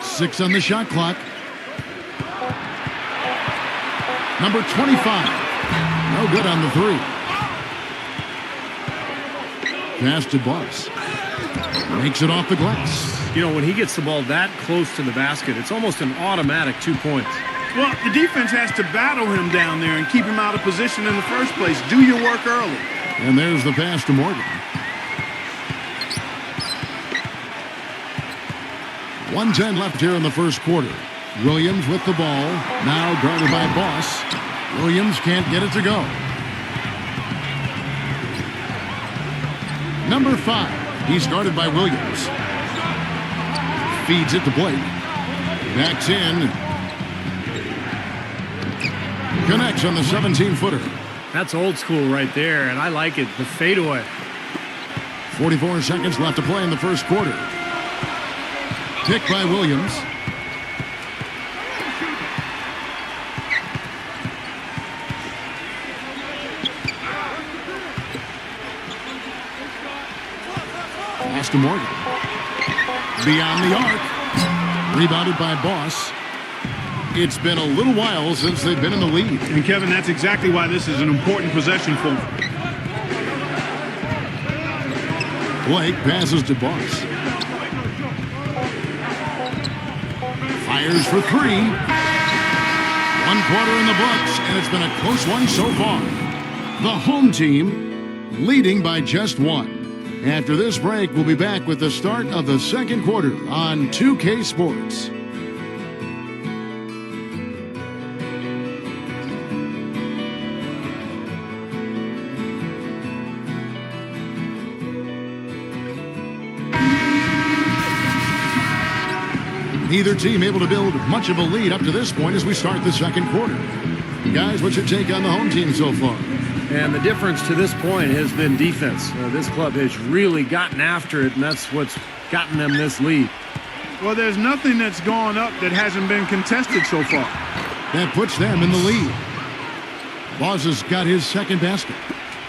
Six on the shot clock. Number 25. No good on the three. Pass to Boss. Makes it off the glass. When he gets the ball that close to the basket, it's almost an automatic 2 points. Well, the defense has to battle him down there and keep him out of position in the first place. Do your work early. And there's the pass to Morgan. 1:10 left here in the first quarter. Williams with the ball. Now guarded by Boss. Williams can't get it to go. Number 5. He's guarded by Williams. Feeds it to Blake. Backs in. Connects on the 17-footer. That's old school right there, and I like it. The fadeaway. 44 seconds left to play in the first quarter. Pick by Williams. Pass to Morgan. Beyond the arc. Rebounded by Boss. It's been a little while since they've been in the lead. And Kevin, that's exactly why this is an important possession for them. Blake passes to Boss. Fires for three. 1 quarter in the books, and it's been a close one so far. The home team leading by just 1. After this break, we'll be back with the start of the second quarter on 2K Sports. Neither team able to build much of a lead up to this point as we start the second quarter. Guys, what's your take on the home team so far? And the difference to this point has been defense. This club has really gotten after it, and that's what's gotten them this lead. Well, there's nothing that's gone up that hasn't been contested so far. That puts them in the lead. Boss has got his second basket.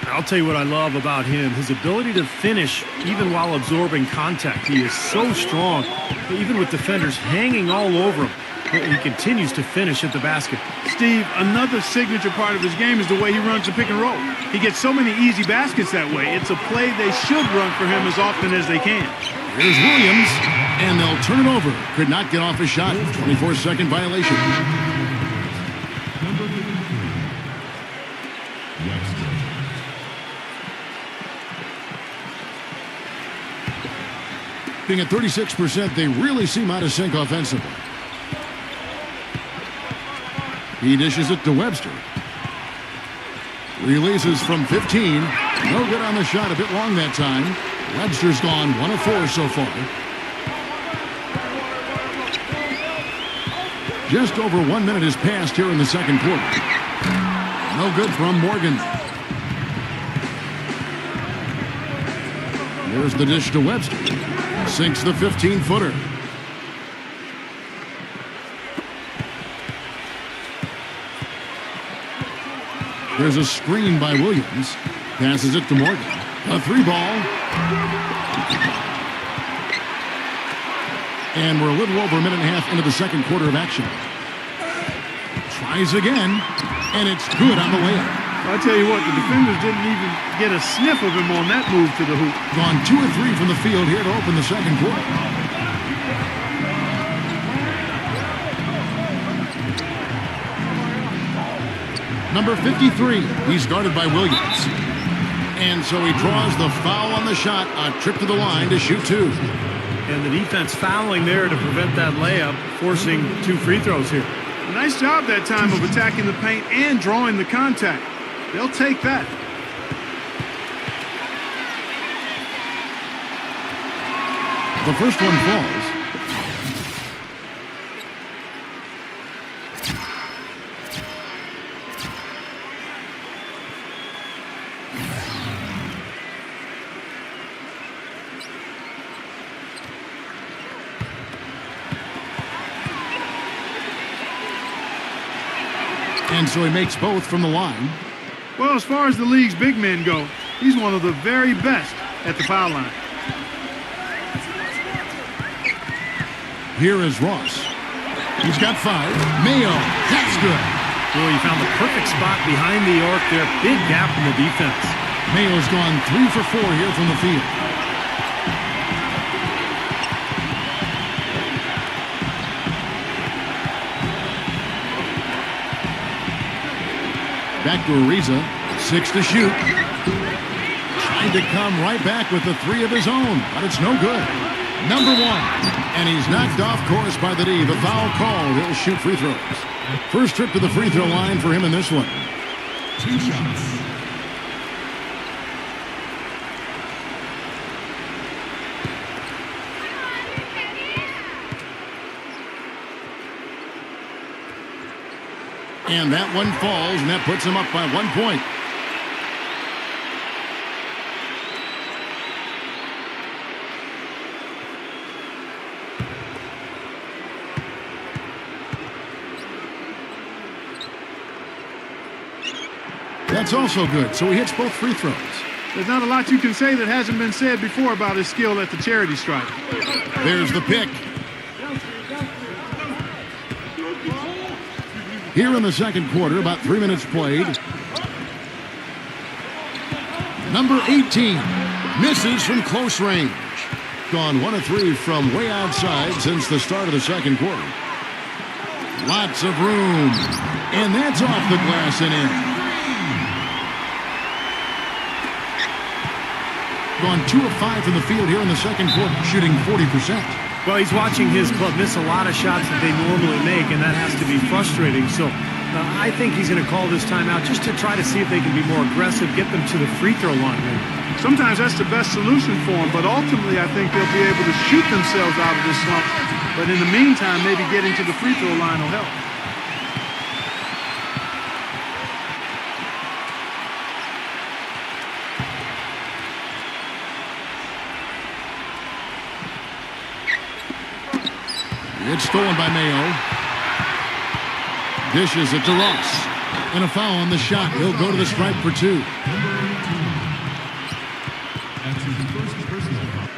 I'll tell you what I love about him, his ability to finish even while absorbing contact. He is so strong, even with defenders hanging all over him. He continues to finish at the basket. Steve, another signature part of his game is the way he runs the pick and roll. He gets so many easy baskets that way. It's a play they should run for him as often as they can. Here's Williams, and they'll turn it over. Could not get off a shot. 24-second violation. Being at 36%, they really seem out of sync offensively. He dishes it to Webster. Releases from 15. No good on the shot, a bit long that time. Webster's gone 1 of 4 so far. Just over 1 minute has passed here in the second quarter. No good from Morgan. There's the dish to Webster. Sinks the 15-footer. There's a screen by Williams. Passes it to Morgan. A 3 ball. And we're a little over a minute and a half into the second quarter of action. Tries again, and it's good on the layup. I tell you what, the defenders didn't even get a sniff of him on that move to the hoop. Gone 2 or 3 from the field here to open the second quarter. Number 53, he's guarded by Williams. And so he draws the foul on the shot, a trip to the line to shoot 2. And the defense fouling there to prevent that layup, forcing 2 free throws here. Nice job that time of attacking the paint and drawing the contact. They'll take that. The first one falls. And so he makes both from the line. Well, as far as the league's big men go, he's one of the very best at the foul line. Here is Ross. He's got 5. Mayo, that's good. Boy, he found the perfect spot behind the arc there. Big gap in the defense. Mayo's gone 3 for 4 here from the field. Back to Ariza, 6 to shoot. Trying to come right back with the 3 of his own, but it's no good. Number 1, and he's knocked off course by the D. The foul called. He'll shoot free throws. First trip to the free throw line for him in this one. 2 shots. And that one falls, and that puts him up by 1 point. That's also good, so he hits both free throws. There's not a lot you can say that hasn't been said before about his skill at the charity stripe. There's the pick. Here in the second quarter, about 3 minutes played. Number 18 misses from close range. Gone 1 of 3 from way outside since the start of the second quarter. Lots of room. And that's off the glass and in. Gone 2 of 5 from the field here in the second quarter, shooting 40%. Well, he's watching his club miss a lot of shots that they normally make, and that has to be frustrating. So I think he's going to call this timeout just to try to see if they can be more aggressive, get them to the free throw line. Sometimes that's the best solution for them, but ultimately I think they'll be able to shoot themselves out of this slump. But in the meantime, maybe getting to the free throw line will help. It's stolen by Mayo. Dishes it to Ross. And a foul on the shot. He'll go to the stripe for 2.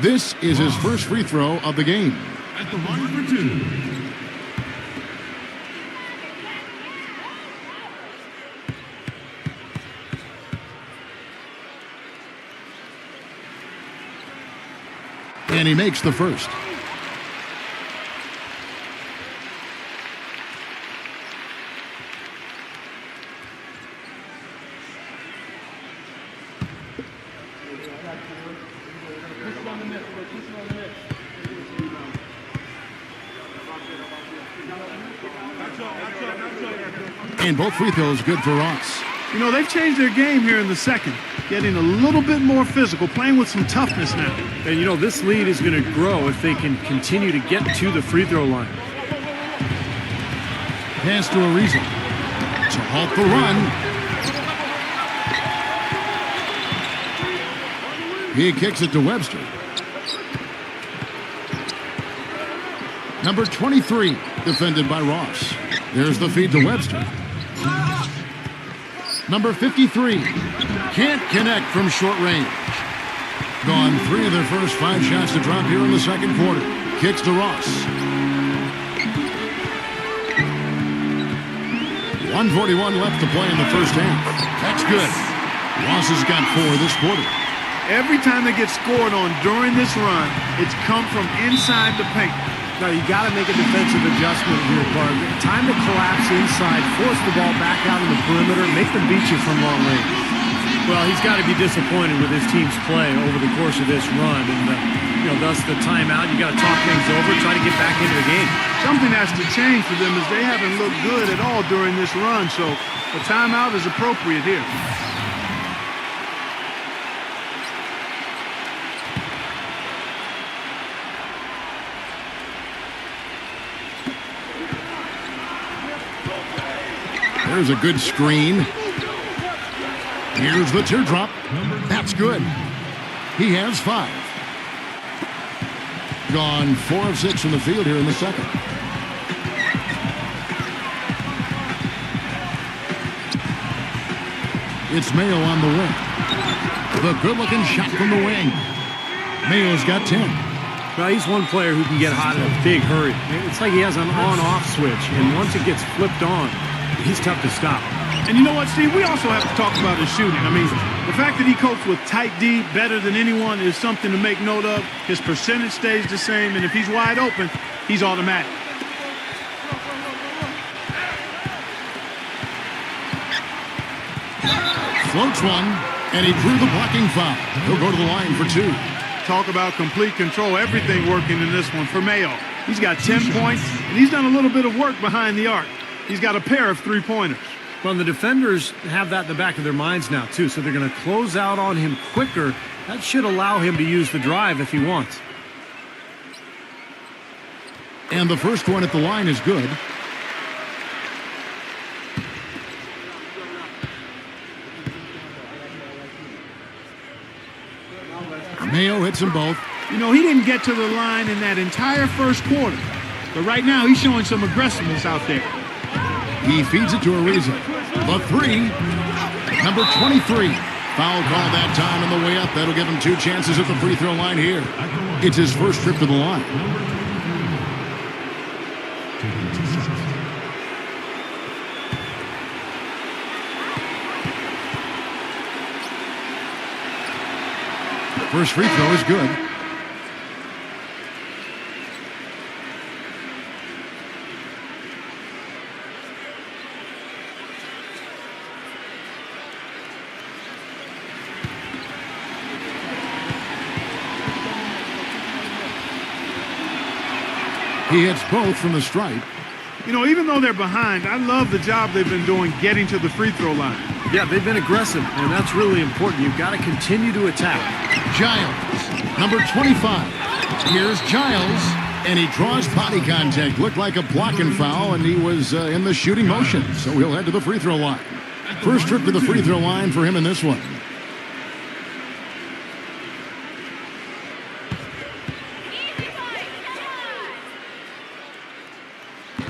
This is his first free throw of the game. At the line for 2. And he makes the first. And both free throws good for Ross. You know, they've changed their game here in the second, getting a little bit more physical, playing with some toughness now. And, you know, this lead is going to grow if they can continue to get to the free throw line. Pass to Ariza to halt the run. He kicks it to Webster. Number 23, defended by Ross. There's the feed to Webster. Number 53, can't connect from short range. Gone 3 of their first 5 shots to drop here in the second quarter. kicks to Ross. 1:41 left to play in the first half. That's good. Ross has got 4 this quarter. Every time they get scored on during this run, it's come from inside the paint. Now, you got to make a defensive adjustment here, Clark. Time to collapse inside, force the ball back out in the perimeter, make them beat you from long range. Well, he's got to be disappointed with his team's play over the course of this run. And, thus the timeout. You got to talk things over, try to get back into the game. Something has to change for them as they haven't looked good at all during this run. So the timeout is appropriate here. There's a good screen. Here's the teardrop. That's good. He has 5. Gone 4 of 6 from the field here in the second. It's Mayo on the wing. The good-looking shot from the wing. Mayo's got 10. Well, he's one player who can get hot in a big hurry. It's like he has an on-off switch, and once it gets flipped on, he's tough to stop. And you know what, Steve? We also have to talk about his shooting. I mean, the fact that he copes with tight D better than anyone is something to make note of. His percentage stays the same, and if he's wide open, he's automatic. Floats one, and he drew the blocking foul. He'll go to the line for 2. Talk about complete control. Everything working in this one for Mayo. He's got 10 points, and he's done a little bit of work behind the arc. He's got a pair of 3-pointers. Well, the defenders have that in the back of their minds now, too, so they're going to close out on him quicker. That should allow him to use the drive if he wants. And the first one at the line is good. Mayo hits them both. You know, he didn't get to the line in that entire first quarter. But right now, he's showing some aggressiveness out there. He feeds it to Ariza. The 3. Number 23. Foul call that time on the way up. That'll give him 2 chances at the free throw line here. It's his first trip to the line. The first free throw is good. He hits both from the stripe. You know, even though they're behind, I love the job they've been doing getting to the free throw line. Yeah, they've been aggressive, and that's really important. You've got to continue to attack. Giles, number 25. Here's Giles, and he draws body contact. Looked like a blocking foul, and he was in the shooting motion, so he'll head to the free throw line. First trip to the free throw line for him in this one.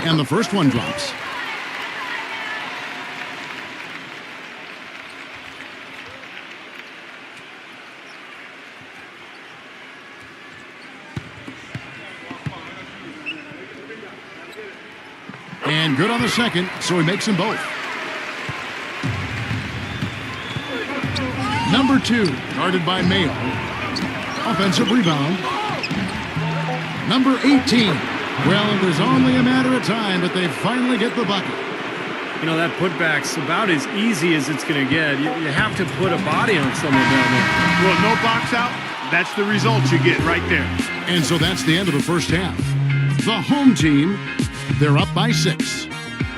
And the first one drops. And good on the second, so he makes them both. Number 2, guarded by Mayo. Offensive rebound. Number 18. Well, it was only a matter of time, but they finally get the bucket. You know, that putback's about as easy as it's going to get. You have to put a body on someone down there. Well, no box out. That's the result you get right there. And so that's the end of the first half. The home team, they're up by 6.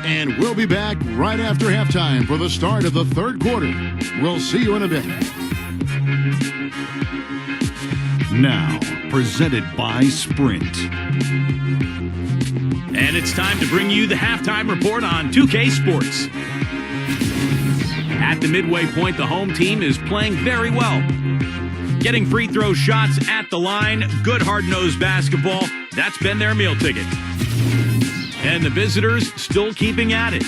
And we'll be back right after halftime for the start of the third quarter. We'll see you in a bit. Now, presented by Sprint. And it's time to bring you the halftime report on 2K Sports. At the midway point, the home team is playing very well. Getting free throw shots at the line, good hard-nosed basketball, that's been their meal ticket. And the visitors still keeping at it.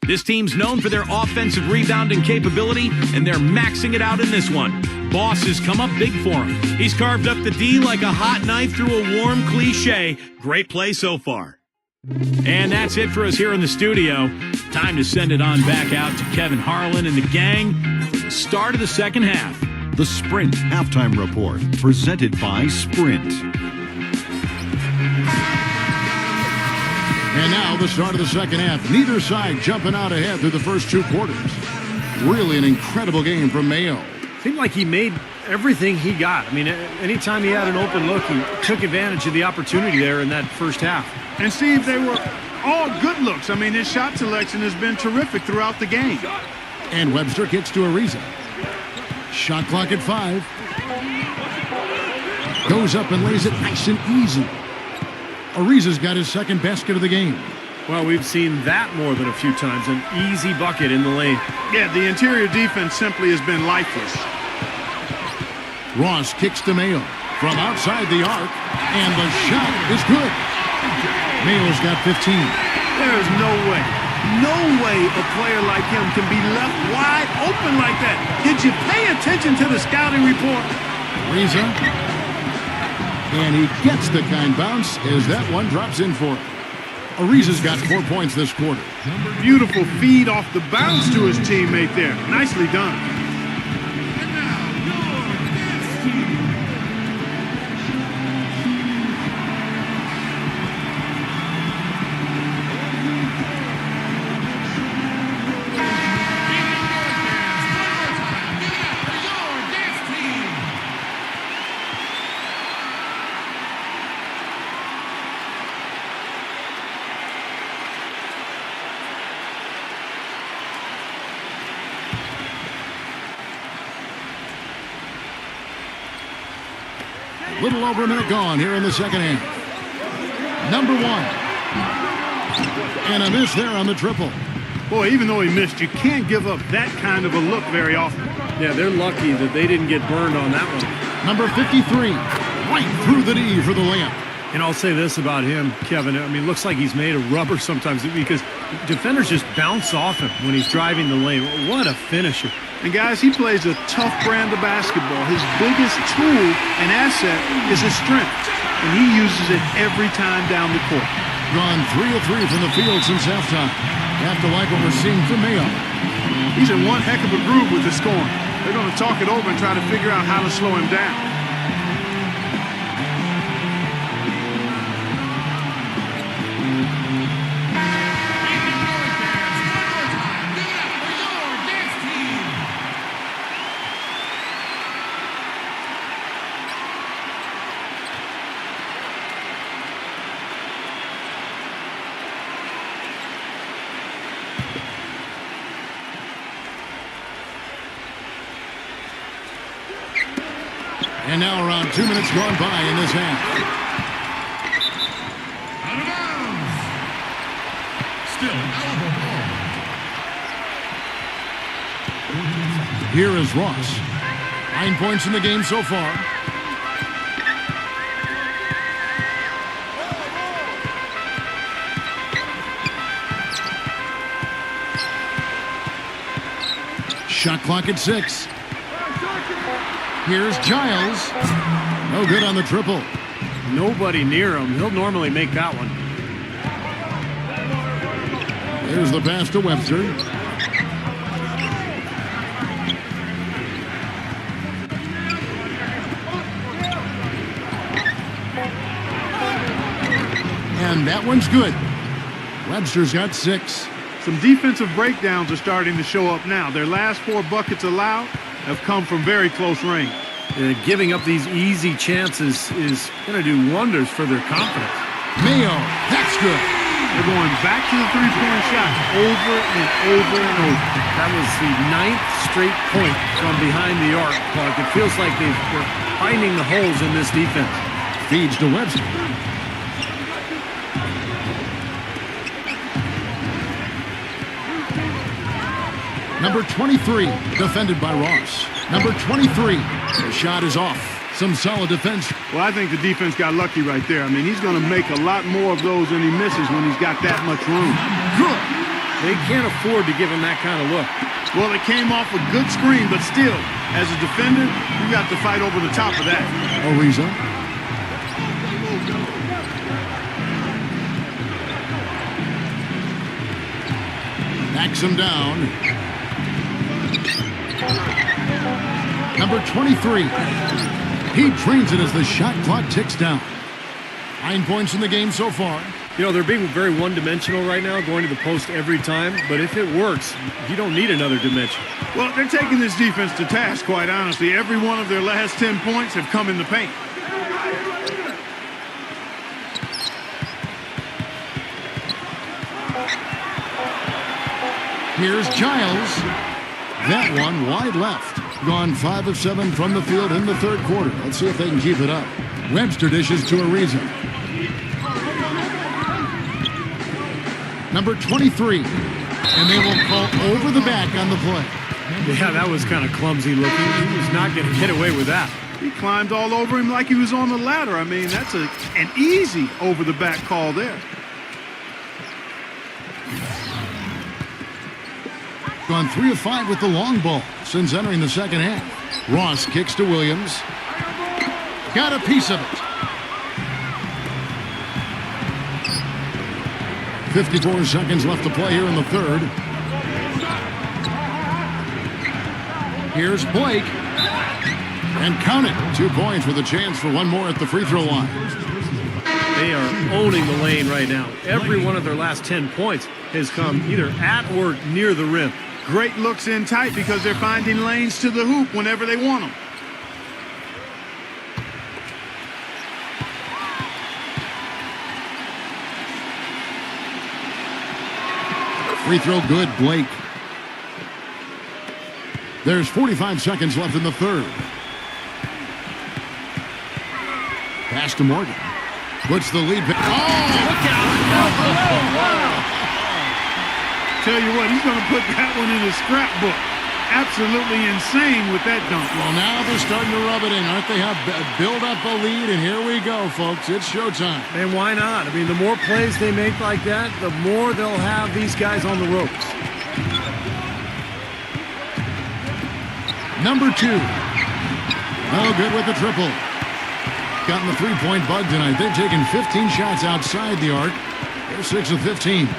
This team's known for their offensive rebounding capability, and they're maxing it out in this one. bosses come up big for him. He's carved up the D like a hot knife through a warm cliche. Great play so far. And that's it for us here in the studio. Time to send it on back out to Kevin Harlan and the gang for the start of the second half. The Sprint Halftime Report, presented by Sprint. And now the start of the second half. Neither side jumping out ahead through the first two quarters. Really an incredible game from Mayo. Seemed like he made everything he got. I mean, anytime he had an open look, he took advantage of the opportunity there in that first half. And Steve, they were all good looks. I mean, his shot selection has been terrific throughout the game. And Webster kicks to Ariza. Shot clock at 5. Goes up and lays it nice and easy. Ariza's got his second basket of the game. Well, we've seen that more than a few times. An easy bucket in the lane. Yeah, the interior defense simply has been lifeless. Ross kicks to Mayo from outside the arc, and the shot is good. Mayo's got 15. There is no way a player like him can be left wide open like that. Did you pay attention to the scouting report? Ariza. And he gets the kind bounce as that one drops in for him. Ariza's got 4 points this quarter. Beautiful feed off the bounce to his teammate there. Nicely done. Little over a minute gone here in the second half. Number 1. And a miss there on the triple. Boy, even though he missed, you can't give up that kind of a look very often. Yeah, they're lucky that they didn't get burned on that one. Number 53. Right through the D for the layup. And I'll say this about him, Kevin. I mean, it looks like he's made of rubber sometimes because defenders just bounce off him when he's driving the lane. What a finisher. And guys, he plays a tough brand of basketball. His biggest tool and asset is his strength, and he uses it every time down the court. Gone 3 of 3 from the field since halftime. Have to like what we're seeing from Mayo. He's in one heck of a groove with the scoring. They're going to talk it over and try to figure out how to slow him down. And now around 2 minutes gone by in this half. Out of bounds. Still elbow ball. Here is Ross. 9 points in the game so far. Shot clock at 6. Here's Giles. No good on the triple. Nobody near him. He'll normally make that one. There's the pass to Webster. And that one's good. Webster's got 6. Some defensive breakdowns are starting to show up now. Their last 4 buckets allowed have come from very close range. Giving up these easy chances is going to do wonders for their confidence. Mayo, that's good. They're going back to the three-point shot over and over and over. That was the 9th straight point from behind the arc, Clark. It feels like they're finding the holes in this defense. Feeds to Webster. Number 23, defended by Ross. Number 23, the shot is off. Some solid defense. Well, I think the defense got lucky right there. I mean, he's going to make a lot more of those than he misses when he's got that much room. Good. They can't afford to give him that kind of look. Well, it came off a good screen, but still, As a defender, you got to fight over the top of that. Ariza. Backs him down. Number 23. He trains it as the shot clock ticks down. 9 points in the game so far. You know, they're being very one-dimensional right now, going to the post every time. But if it works, you don't need another dimension. Well, they're taking this defense to task, quite honestly. Every one of their last 10 points have come in the paint. Here's Giles. That one wide left. Gone 5 of 7 from the field in the third quarter. Let's see if they can keep it up. Webster dishes to Ariza. Number 23. And they will call over the back on the play. Yeah, that was kind of clumsy looking. He was not going to get away with that. He climbed all over him like he was on the ladder. I mean, that's an easy over-the-back call there. Gone 3 of 5 with the long ball since entering the second half. Ross kicks to Williams. Got a piece of it. 54 seconds left to play here in the third. Here's Blake. And count it. 2 points with a chance for one more at the free throw line. They are owning the lane right now. Every one of their last 10 points has come either at or near the rim. Great looks in tight because they're finding lanes to the hoop whenever they want them. Free throw good, Blake. There's 45 seconds left in the third. Pass to Morgan. Puts the lead. Oh, Look out! wow. Tell you what, he's going to put that one in his scrapbook. Absolutely insane with that dunk. Well, now they're starting to rub it in, aren't they? Have build up a lead, and here we go, folks. It's showtime. And why not? I mean, the more plays they make like that, the more they'll have these guys on the ropes. Number 2. Oh, good with the triple. Gotten the three-point bug tonight. They've taken 15 shots outside the arc. They're 6 of 15.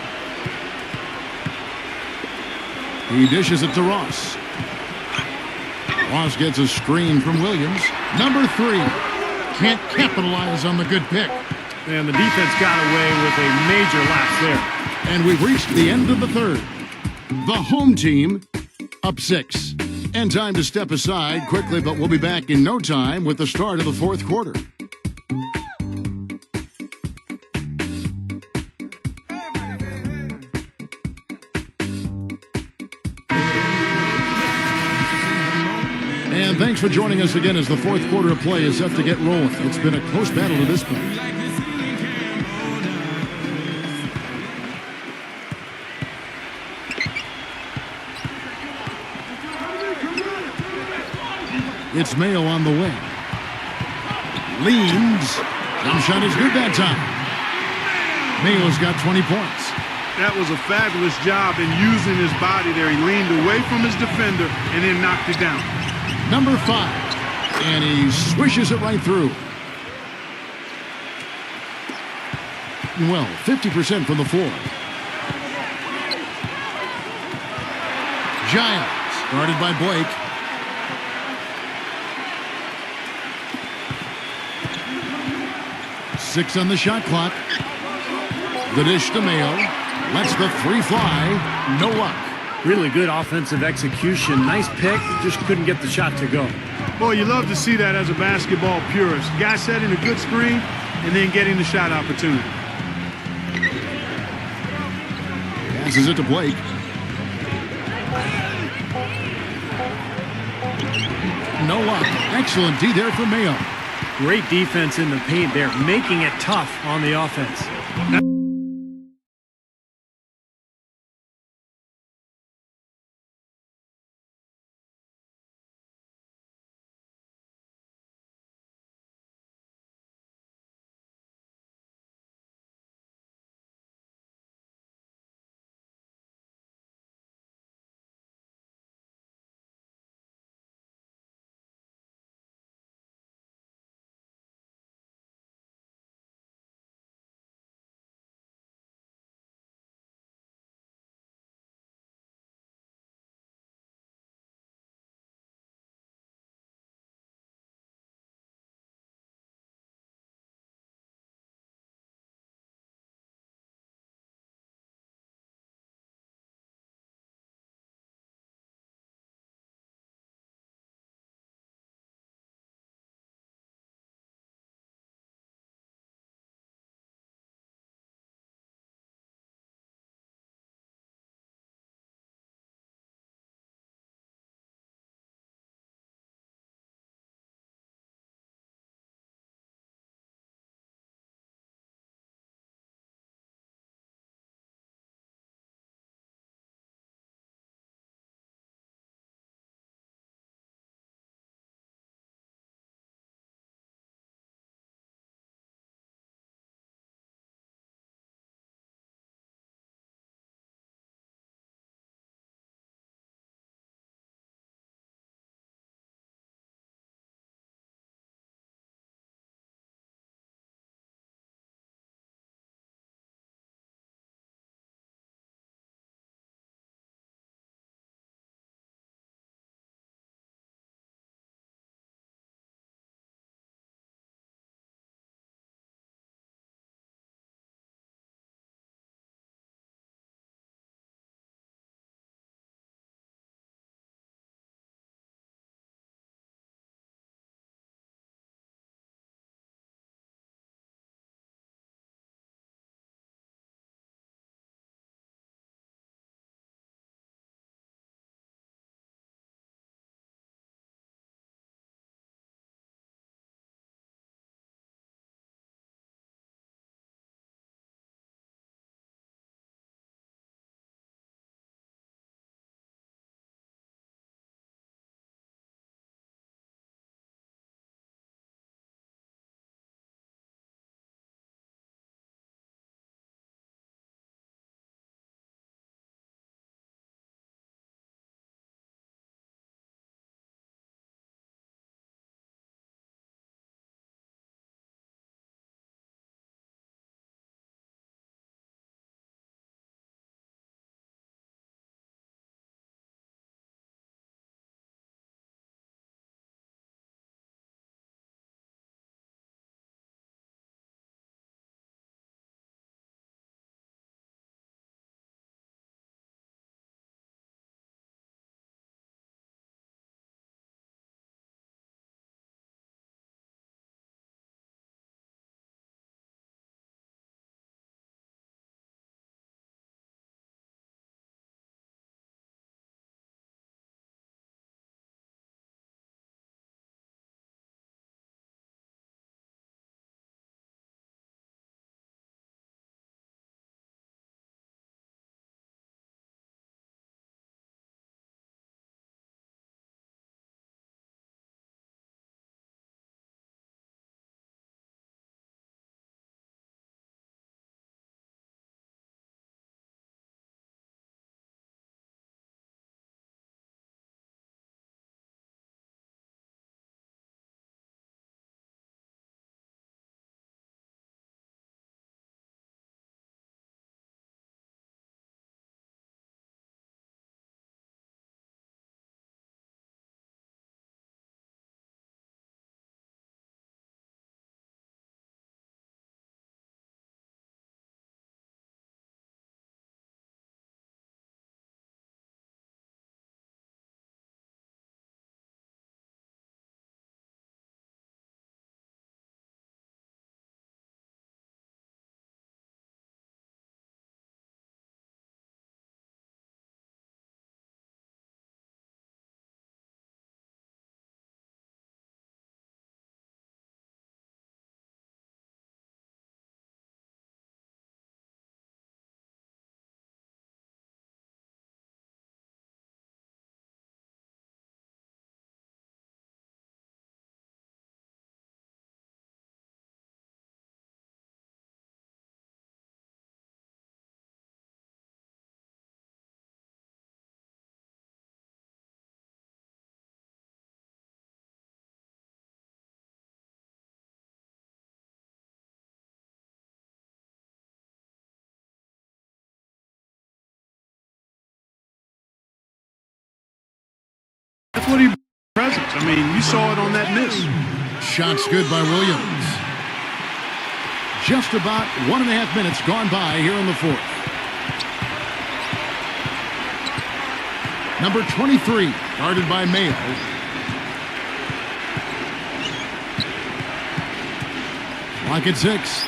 He dishes it to Ross. Ross gets a screen from Williams. Number 3. Can't capitalize on the good pick. And the defense got away with a major lapse there. And we've reached the end of the third. The home team up 6. And time to step aside quickly, but we'll be back in no time with the start of the fourth quarter. And thanks for joining us again as the fourth quarter of play is set to get rolling. It's been a close battle to this point. It's Mayo on the wing. Leans. Jump shot is good that time. Mayo's got 20 points. That was a fabulous job in using his body there. He leaned away from his defender and then knocked it down. Number 5. And he swishes it right through. Well, 50% from the floor. Giles, guarded by Blake. Six on the shot clock. The dish to Mayo. Lets the three fly. No luck. Really good offensive execution. Nice pick. Just couldn't get the shot to go. Boy, you love to see that as a basketball purist. Guy setting a good screen and then getting the shot opportunity. Passes it to Blake. No luck. Excellent D there for Mayo. Great defense in the paint there, making it tough on the offense. that's what he presents. I mean, you saw it on that miss. Shots good by Williams. Just about 1.5 minutes gone by here in the fourth. Number 23, guarded by Mayo. Clock at 6.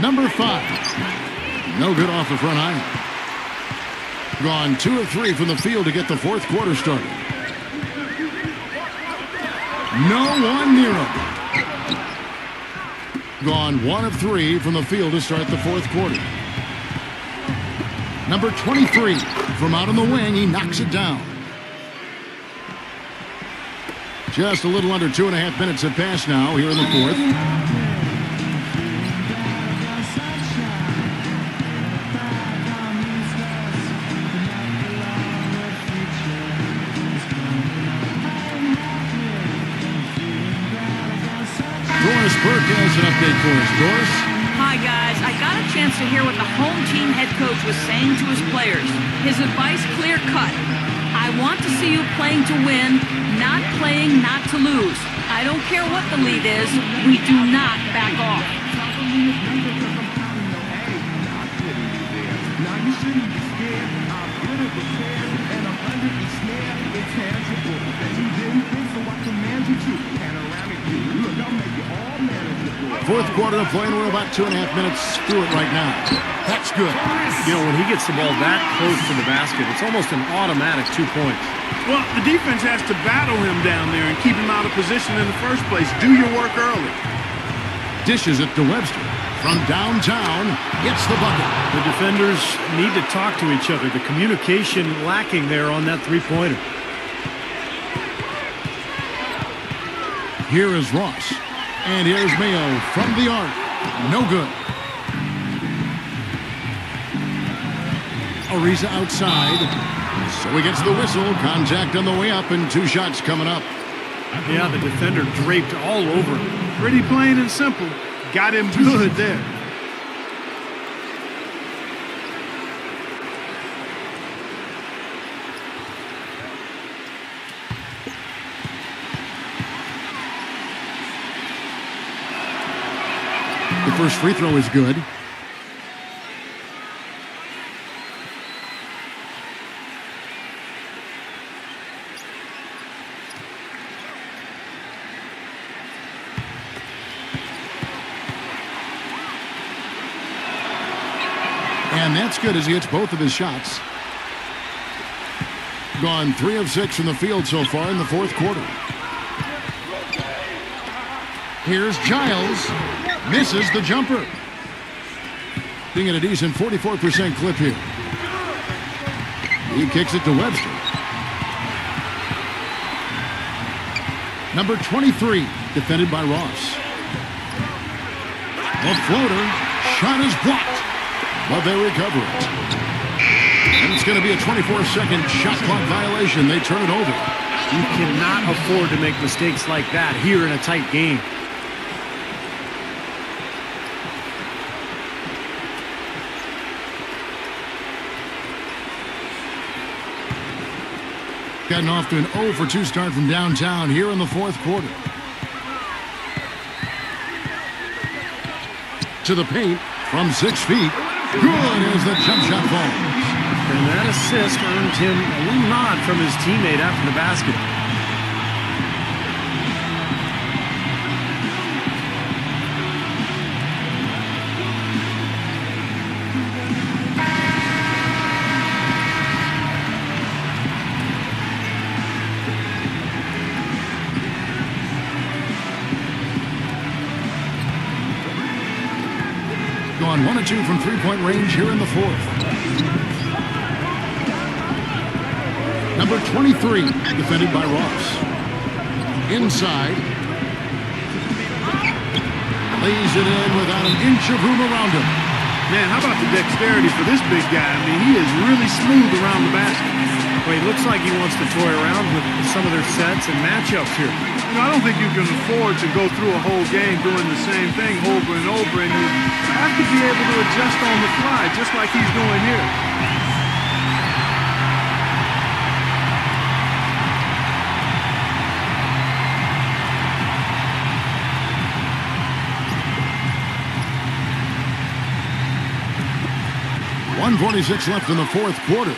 Number 5. No good off the front iron. Gone 2 of 3 from the field to get the fourth quarter started. No one near him. Gone 1 of 3 from the field to start the fourth quarter. Number 23, from out on the wing, he knocks it down. Just a little under 2.5 minutes have passed now here in the fourth. Doris Burke has an update for us. Doris? Hi, guys. I got a chance to hear what the home team head coach was saying to his players. His advice clear-cut. I want to see you playing to win, not playing not to lose. I don't care what the lead is. We do not back off. Fourth quarter of play, and we're about 2.5 minutes through it right now. That's good. You know, when he gets the ball that close to the basket, it's almost an automatic 2 points. Well, the defense has to battle him down there and keep him out of position in the first place. Do your work early. Dishes it to Webster. From downtown, gets the bucket. The defenders need to talk to each other. The communication lacking there on that three-pointer. Here is Ross. And here's Mayo from the arc. No good. Ariza outside. So he gets the whistle. Contact on the way up and 2 shots coming up. Yeah, the defender draped all over him. Pretty plain and simple. Got him good there. The first free throw is good. And that's good as he hits both of his shots. Gone 3 of 6 from the field so far in the fourth quarter. Here's Giles. Misses the jumper. Being at a decent 44% clip here. He kicks it to Webster. Number 23, defended by Ross. A floater. Shot is blocked. But they recover it. And it's going to be a 24-second shot clock violation. They turn it over. You cannot afford to make mistakes like that here in a tight game. Gotten off to an 0 for 2 start from downtown here in the fourth quarter. To the paint from 6 feet. Good as the jump shot falls. And that assist earned him a little nod from his teammate after the basket. Gone 1 of 2 from 3-point range here in the fourth. Number 23, defended by Ross. Inside. Lays it in without an inch of room around him. Man, how about the dexterity for this big guy? I mean, he is really smooth around the basket. Well, he looks like he wants to toy around with some of their sets and matchups here. You know, I don't think you can afford to go through a whole game doing the same thing over and over, and you have to be able to adjust on the fly, just like he's doing here. 1:46 left in the fourth quarter.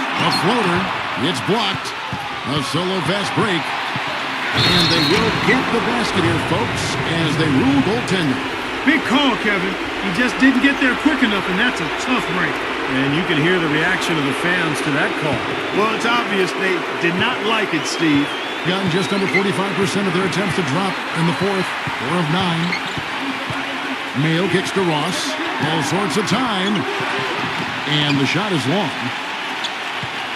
A floater. It's blocked. A solo fast break. And they will get the basket here, folks, as they rule goaltender. Big call, Kevin. He just didn't get there quick enough, and that's a tough break. And you can hear the reaction of the fans to that call. Well, it's obvious they did not like it, Steve. Gotten just under 45% of their attempts to drop in the fourth. 4 of 9. Mayo kicks to Ross. All sorts of time. And the shot is long.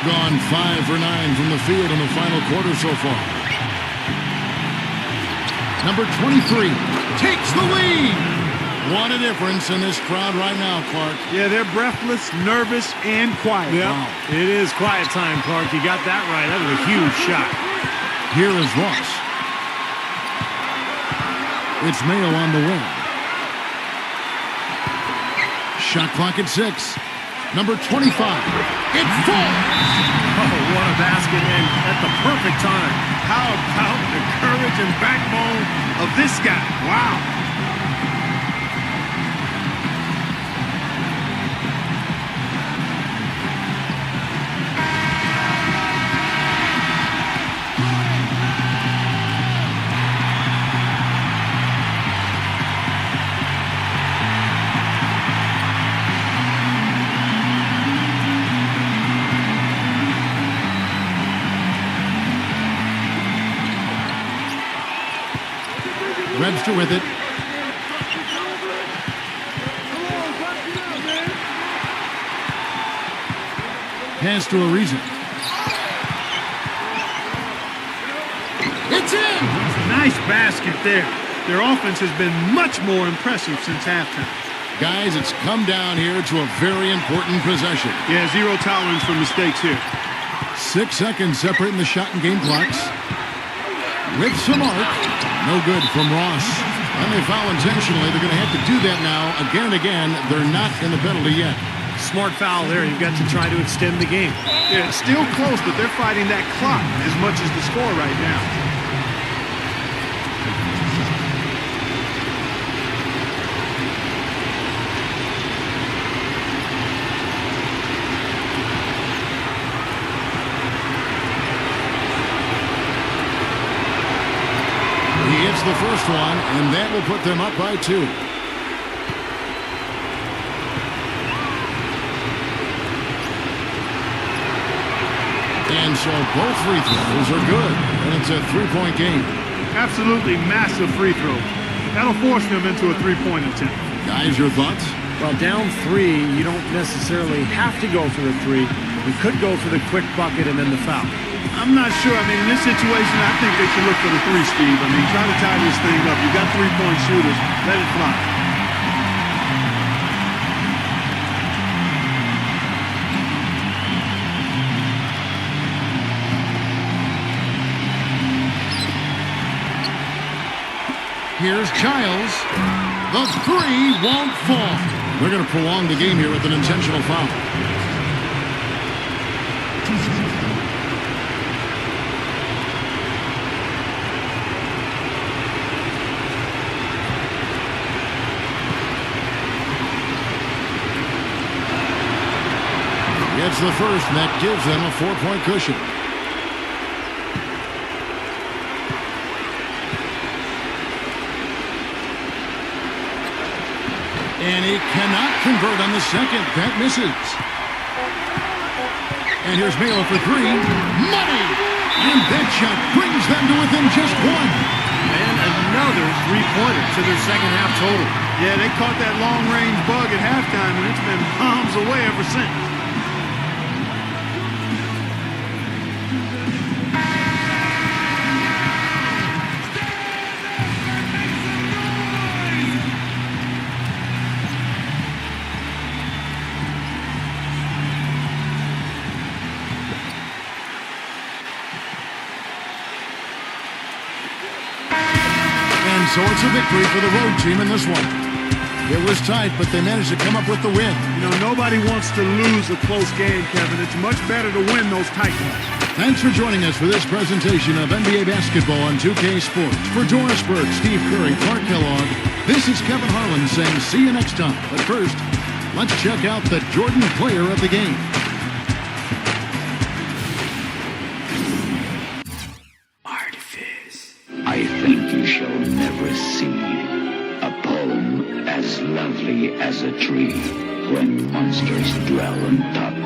Gone 5 for 9 from the field in the final quarter so far. Number 23 takes the lead. What a difference in this crowd right now, Clark. Yeah, they're breathless, nervous, and quiet. Yep. Wow. It is quiet time, Clark. You got that right. That was a huge shot. Here is Ross. It's Mayo on the wing. Shot clock at 6. Number 25. It falls. Oh, what a basket, and at the perfect time. How about the courage and backbone of this guy? Wow. Webster with it. Pass to Ariza. It's in! Nice basket there. Their offense has been much more impressive since halftime. Guys, it's come down here to a very important possession. Yeah, zero tolerance for mistakes here. 6 seconds separating the shot and game clocks. With some arc. No good from Ross. And they foul intentionally. They're going to have to do that now again and again. They're not in the penalty yet. Smart foul there. You've got to try to extend the game. Yeah, it's still close, but they're fighting that clock as much as the score right now. The first one, and that will put them up by 2. And so both free throws are good, and it's a 3-point game. Absolutely massive free throw. That'll force them into a 3-point attempt. Guys, your thoughts? Well, down 3, you don't necessarily have to go for the 3. You could go for the quick bucket and then the foul. I'm not sure. I mean, in this situation, I think they should look for the 3, Steve. I mean, try to tie this thing up. You got 3-point shooters. Let it fly. Here's Childs. The 3 won't fall. They're going to prolong the game here with an intentional foul. It's the first, and that gives them a 4-point cushion. And he cannot convert on the second. That misses. And here's Mayo for 3. Money! And that shot brings them to within just 1. And another 3-pointer to their second half total. Yeah, they caught that long-range bug at halftime, and it's been bombs away ever since. So it's a victory for the road team in this one. It was tight, but they managed to come up with the win. You know, nobody wants to lose a close game, Kevin. It's much better to win those tight ones. Thanks for joining us for this presentation of NBA basketball on 2K Sports. For Doris Burke, Steve Curry, Clark Kellogg, This is Kevin Harlan saying see you next time. But first, let's check out the Jordan player of the game. I think you shall never see a poem as lovely as a tree when monsters dwell on top.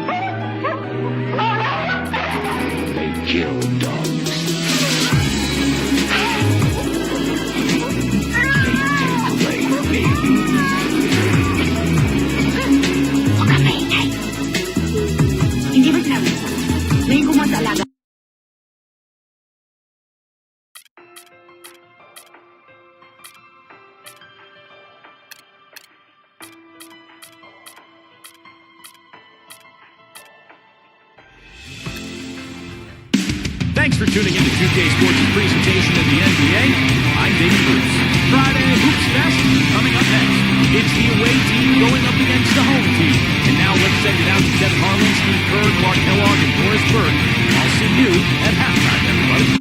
They kill dogs. They take away babies. Huwag ka maingay. Hindi ba sinabi ko? Ngayon ko mag-alaga. Thanks for tuning in to 2K Sports' presentation of the NBA. I'm Damon Bruce. Friday Hoops Fest coming up next. It's the away team going up against the home team. And now let's send it out to Kevin Harlan, Steve Kerr, Clark Kellogg, and Boris Burke. I'll see you at halftime, everybody.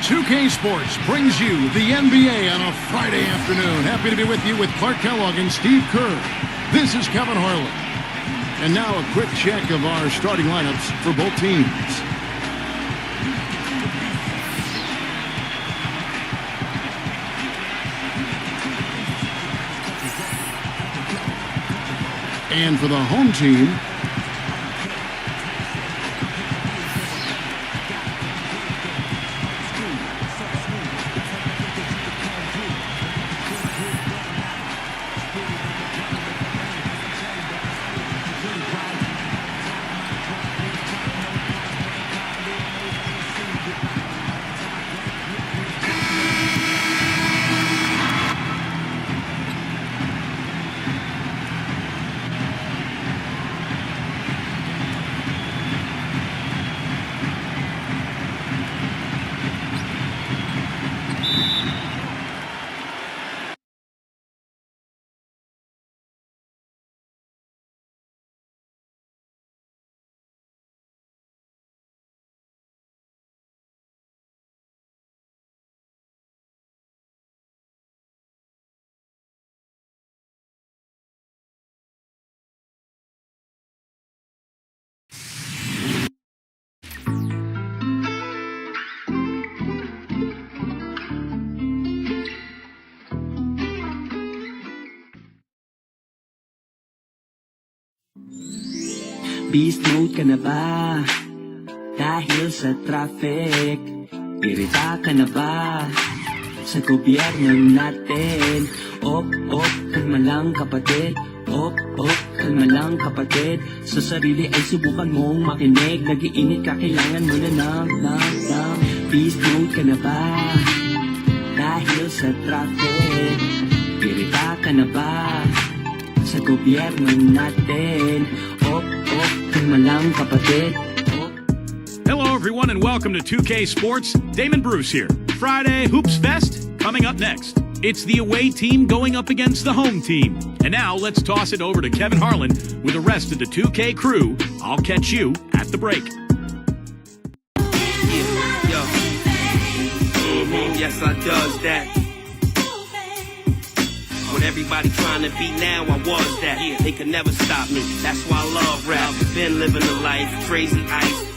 2K Sports brings you the NBA on a Friday afternoon. Happy to be with you with Clark Kellogg and Steve Kerr. This is Kevin Harlan. And now a quick check of our starting lineups for both teams. And for the home team, Beast mode ka na ba? Dahil sa traffic. Irita ka na ba? Sa gobyerno natin. Op, kalma lang kapatid. Op, kalma lang kapatid. Sa sarili ay subukan mong makinig. Nag-iinit ka, kailangan mo na ng Beast mode ka na ba? Dahil sa traffic. Irita ka na ba? Sa gobyerno natin. Op, kalma lang kapatid. Hello, everyone, and welcome to 2K Sports. Damon Bruce here. Friday Hoops Fest coming up next. It's the away team going up against the home team. And now let's toss it over to Kevin Harlan with the rest of the 2K crew. I'll catch you at the break. Yes, I does that. When everybody trying to be now, I was that. They could never stop me. That's why I love rap. Been living the life, crazy ice.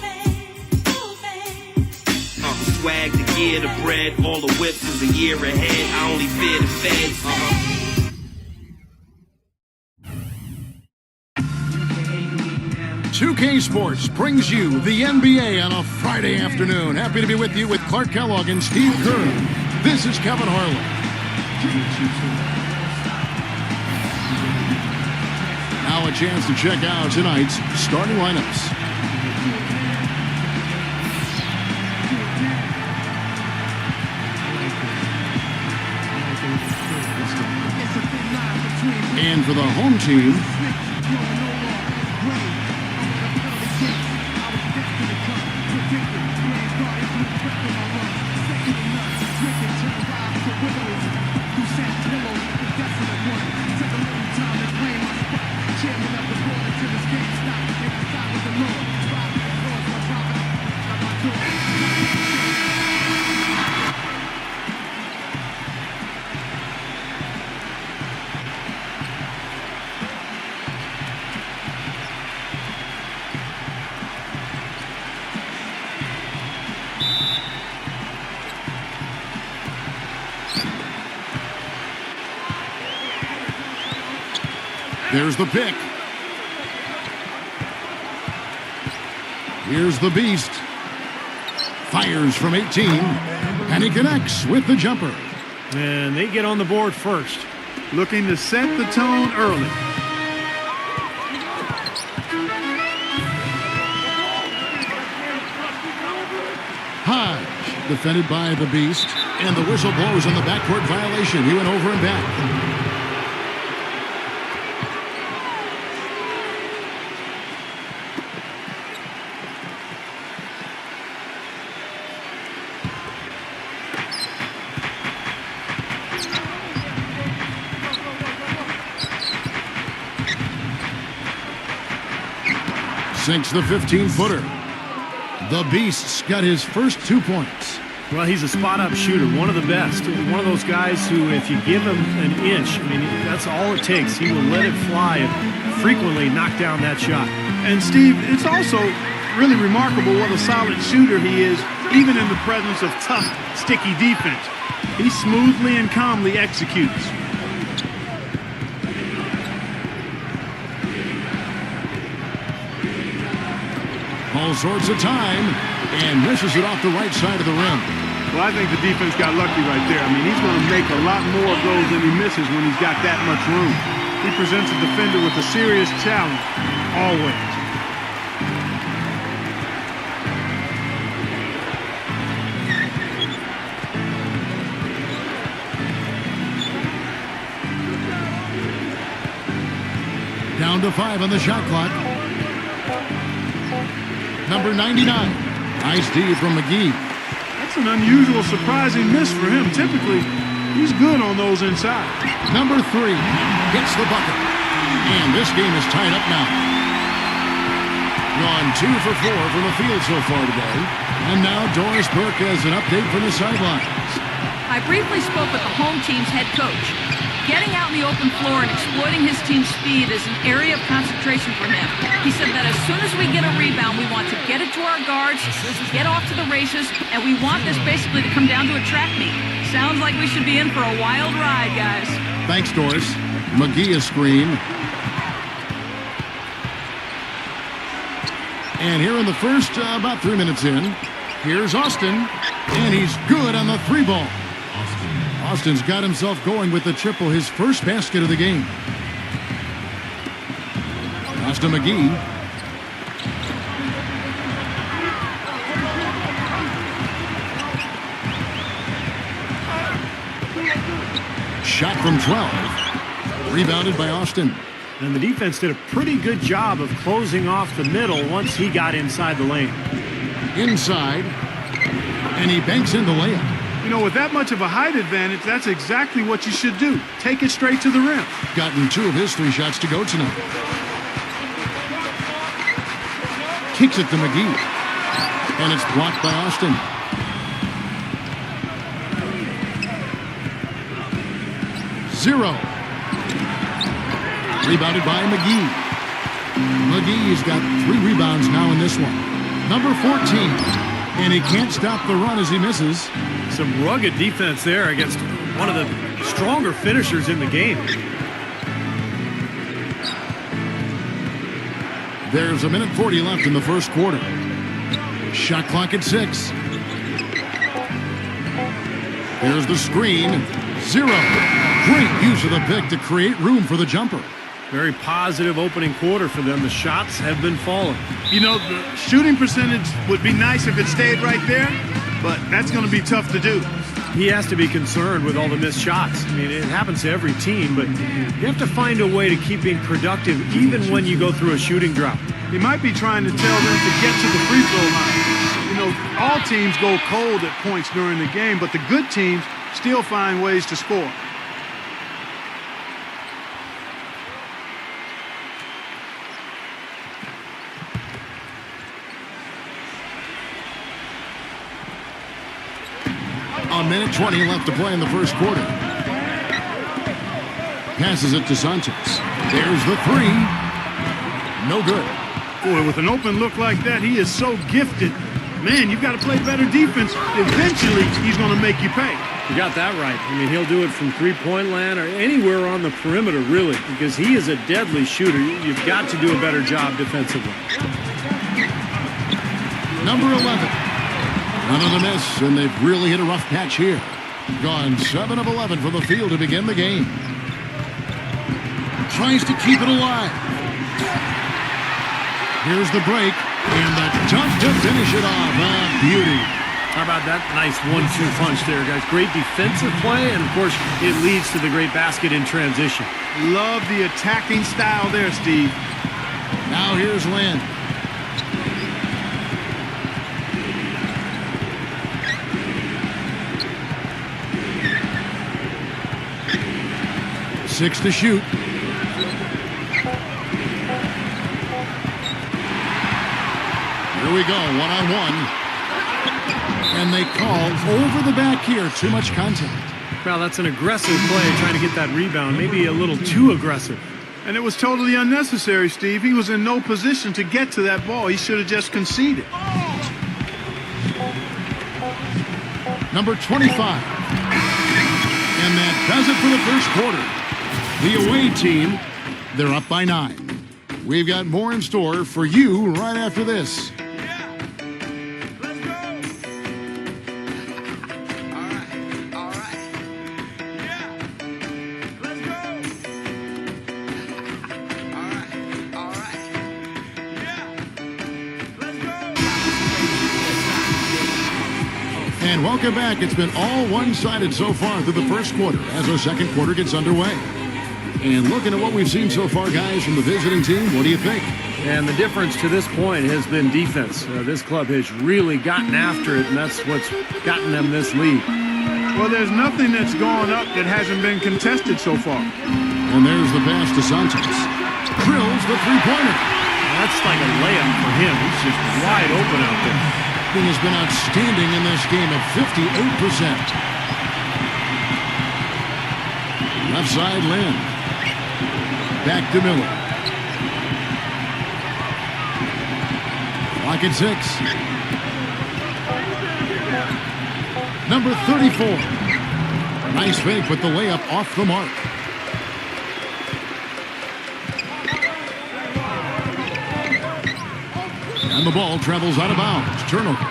Swag, the gear, the bread, all the whips is a year ahead. I only fear the feds. 2K Sports brings you the NBA on a Friday afternoon. Happy to be with you with Clark Kellogg and Steve Kerr. This is Kevin Harlan. Now a chance to check out tonight's starting lineups. And for the home team, There's the pick. Here's the beast. Fires from 18, and he connects with the jumper. And they get on the board first. Looking to set the tone early. Hodge, defended by the beast, and the whistle blows on the backcourt violation. He went over and back. Sinks the 15-footer. The Beast's got his first 2 points. Well, he's a spot-up shooter, one of the best. One of those guys who, if you give him an inch, I mean, that's all it takes. He will let it fly and frequently knock down that shot. And, Steve, it's also really remarkable what a solid shooter he is, even in the presence of tough, sticky defense. He smoothly and calmly executes. All sorts of time, and misses it off the right side of the rim. Well, I think the defense got lucky right there. I mean, he's going to make a lot more of those than he misses when he's got that much room. He presents a defender with a serious challenge, always. Down to 5 on the shot clock. Number 99. Nice D from McGee. That's an unusual, surprising miss for him. Typically, he's good on those inside. Number 3 hits the bucket. And this game is tied up now. Gone 2 for 4 from the field so far today. And now Doris Burke has an update from the sidelines. I briefly spoke with the home team's head coach. Getting out in the open floor and exploiting his team's speed is an area of concentration for him. He said that as soon as we get a rebound, we want to get it to our guards, get off to the races, and we want this basically to come down to a track meet. Sounds like we should be in for a wild ride, guys. Thanks, Doris. McGee a screen. And here in the first, about 3 minutes in, here's Austin, and he's good on the 3-ball. Austin's got himself going with the triple, his first basket of the game. Austin McGee. Shot from 12. Rebounded by Austin. And the defense did a pretty good job of closing off the middle once he got inside the lane. Inside. And he banks in the layup. You know, with that much of a height advantage, that's exactly what you should do. Take it straight to the rim. Gotten 2 of his 3 shots to go tonight. Kicks it to McGee. And it's blocked by Austin. Zero. Rebounded by McGee. McGee's got 3 rebounds now in this one. Number 14. And he can't stop the run as he misses. Some rugged defense there against one of the stronger finishers in the game. There's 1:40 left in the first quarter. Shot clock at 6. There's the screen. 0. Great use of the pick to create room for the jumper. Very positive opening quarter for them. The shots have been falling. You know, the shooting percentage would be nice if it stayed right there, but that's going to be tough to do. He has to be concerned with all the missed shots. I mean, it happens to every team, but you have to find a way to keep being productive even when you go through a shooting drought. He might be trying to tell them to get to the free throw line. You know, all teams go cold at points during the game, but the good teams still find ways to score. A minute 20 left to play in the first quarter. Passes it to Sanchez. There's the 3. No good. Boy, with an open look like that, he is so gifted. Man, you've got to play better defense. Eventually, he's going to make you pay. You got that right. I mean, he'll do it from three-point land or anywhere on the perimeter, really, because he is a deadly shooter. You've got to do a better job defensively. Number 11. Another miss, and they've really hit a rough patch here. Gone 7 of 11 from the field to begin the game. Tries to keep it alive. Here's the break, and the dunk to finish it off. Ah, beauty. How about that nice 1-2 punch there, guys? Great defensive play, and, of course, it leads to the great basket in transition. Love the attacking style there, Steve. Now here's Lynn. Six to shoot. Here we go, one-on-one. And they call over the back here. Too much contact. Well, that's an aggressive play, trying to get that rebound. Maybe a little too aggressive. And it was totally unnecessary, Steve. He was in no position to get to that ball. He should have just conceded. Number 25. And that does it for the first quarter. The away team, they're up by 9. We've got more in store for you right after this. And welcome back. It's been all one-sided so far through the first quarter as our second quarter gets underway. And looking at what we've seen so far, guys, from the visiting team, what do you think? And the difference to this point has been defense. This club has really gotten after it, and that's what's gotten them this lead. Well, there's nothing that's gone up that hasn't been contested so far. And there's the pass to Santos. Drills the three-pointer. That's like a layup for him. He's just wide open out there. He has been outstanding in this game at 58%. Left side, Lynn. Back to Miller. Clock at 6. Number 34. Nice fake, but the layup off the mark. And the ball travels out of bounds. Turnover.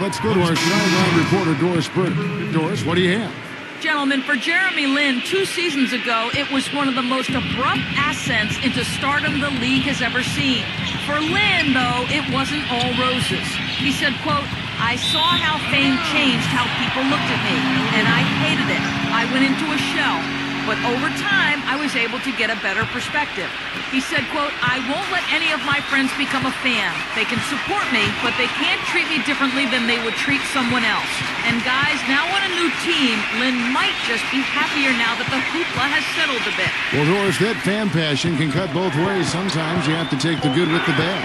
Let's go to our sideline reporter, Doris Burke. Doris, what do you have? Gentlemen, for Jeremy Lin, 2 seasons ago, it was one of the most abrupt ascents into stardom the league has ever seen. For Lin, though, it wasn't all roses. He said, quote, "I saw how fame changed how people looked at me, and I hated it. I went into a shell. But over time, I was able to get a better perspective." He said, quote, "I won't let any of my friends become a fan. They can support me, but they can't treat me differently than they would treat someone else. And guys, now on a new team, Lin might just be happier now that the hoopla has settled a bit." Well, Doris, that fan passion can cut both ways. Sometimes you have to take the good with the bad.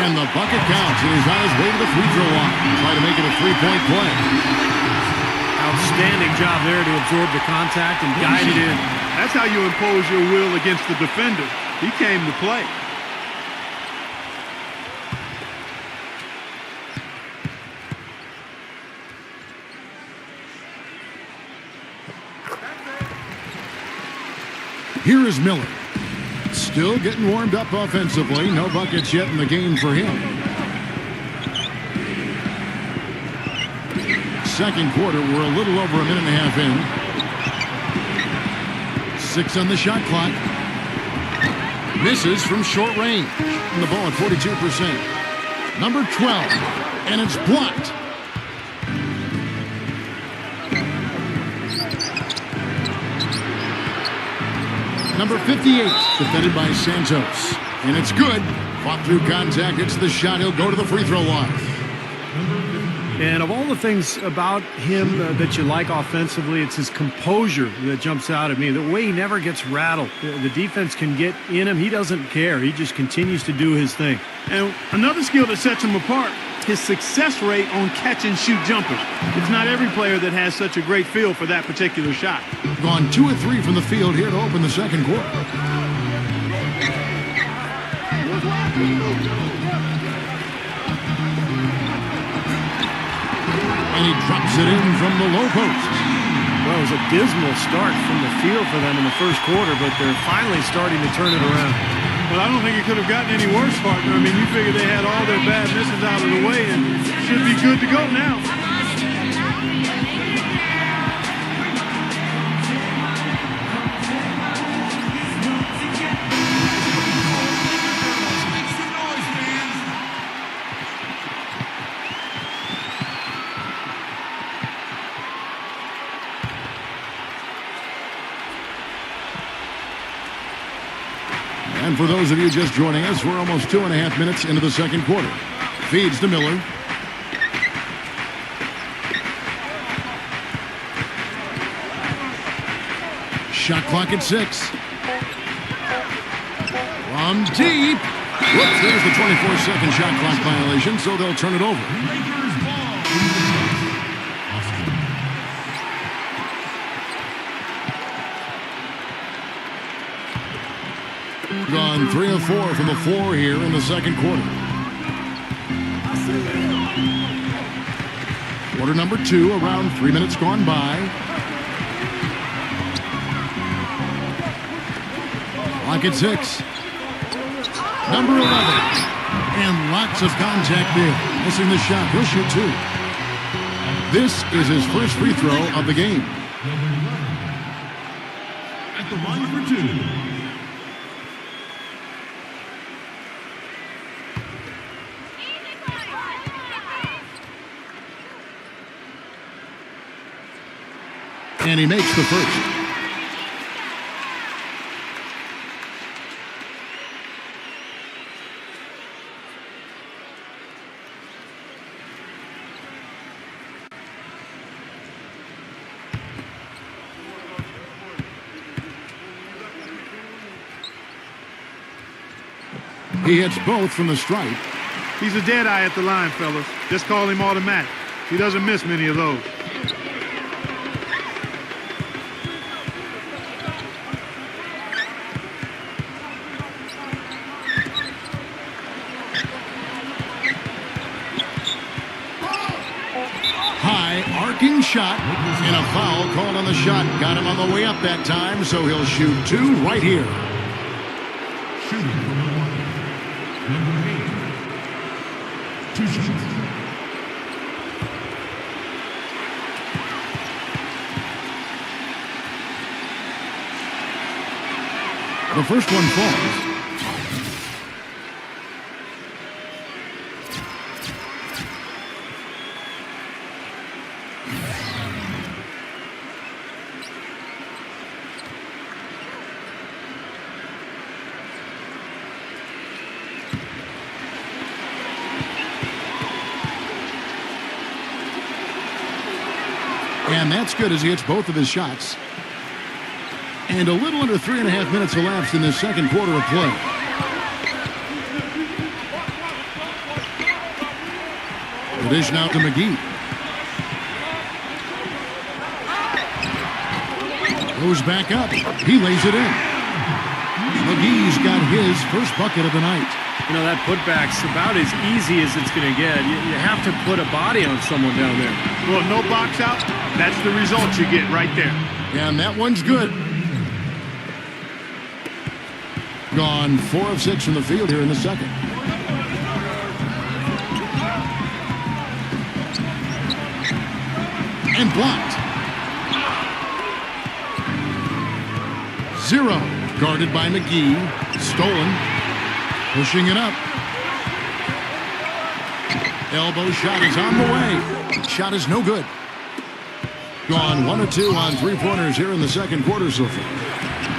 And the bucket counts, and he's on his way to the free throw line. Try to make it a three-point play. Outstanding job there to absorb the contact and guide it in. That's how you impose your will against the defender. He came to play. Here is Miller. Still getting warmed up offensively. No buckets yet in the game for him. Second quarter, we're a little over a minute and a half in. 6 on the shot clock. Misses from short range. And the ball at 42%. Number 12. And it's blocked. Number 58. Defended by Santos. And it's good. Fought through contact. It's the shot. He'll go to the free throw line. And of all the things about him that you like offensively, it's his composure that jumps out at me. The way he never gets rattled. The defense can get in him. He doesn't care. He just continues to do his thing. And another skill that sets him apart, his success rate on catch-and-shoot jumpers. It's not every player that has such a great feel for that particular shot. Gone 2 of 3 from the field here to open the second quarter. And he drops it in from the low post. Well, it was a dismal start from the field for them in the first quarter, but they're finally starting to turn it around. Well, I don't think it could have gotten any worse, partner. I mean, you figure they had all their bad misses out of the way and should be good to go now. And for those of you just joining us, we're almost 2.5 minutes into the second quarter. Feeds to Miller. Shot clock at 6. From deep. Whoops, there's the 24-second shot clock violation, so they'll turn it over. Gone 3 of 4 from the floor here in the second quarter. Quarter number 2, around 3 minutes gone by. Clock at 6. Number 11. And lots of contact there. Missing the shot. He'll shoot 2. This is his first free throw of the game. At the line for 2. And he makes the first. He hits both from the stripe. He's a dead eye at the line, fellas. Just call him automatic. He doesn't miss many of those. Shot and a foul called on the shot. Got him on the way up that time, so he'll shoot 2 right here. Shooting from the line. Number 8. 2 shots. The first one falls. And that's good as he hits both of his shots. And a little under 3.5 minutes elapsed in the second quarter of play. The dish now to McGee. Goes back up. He lays it in. McGee's got his first bucket of the night. You know, that putback's about as easy as it's going to get. You have to put a body on someone down there. Well, no box out. That's the result you get right there. And that one's good. Gone 4 of 6 from the field here in the second. And blocked. 0. Guarded by McGee. Stolen. Pushing it up. Elbow shot is on the way. Shot is no good. Gone 1 of 2 on 3-pointers here in the second quarter so far.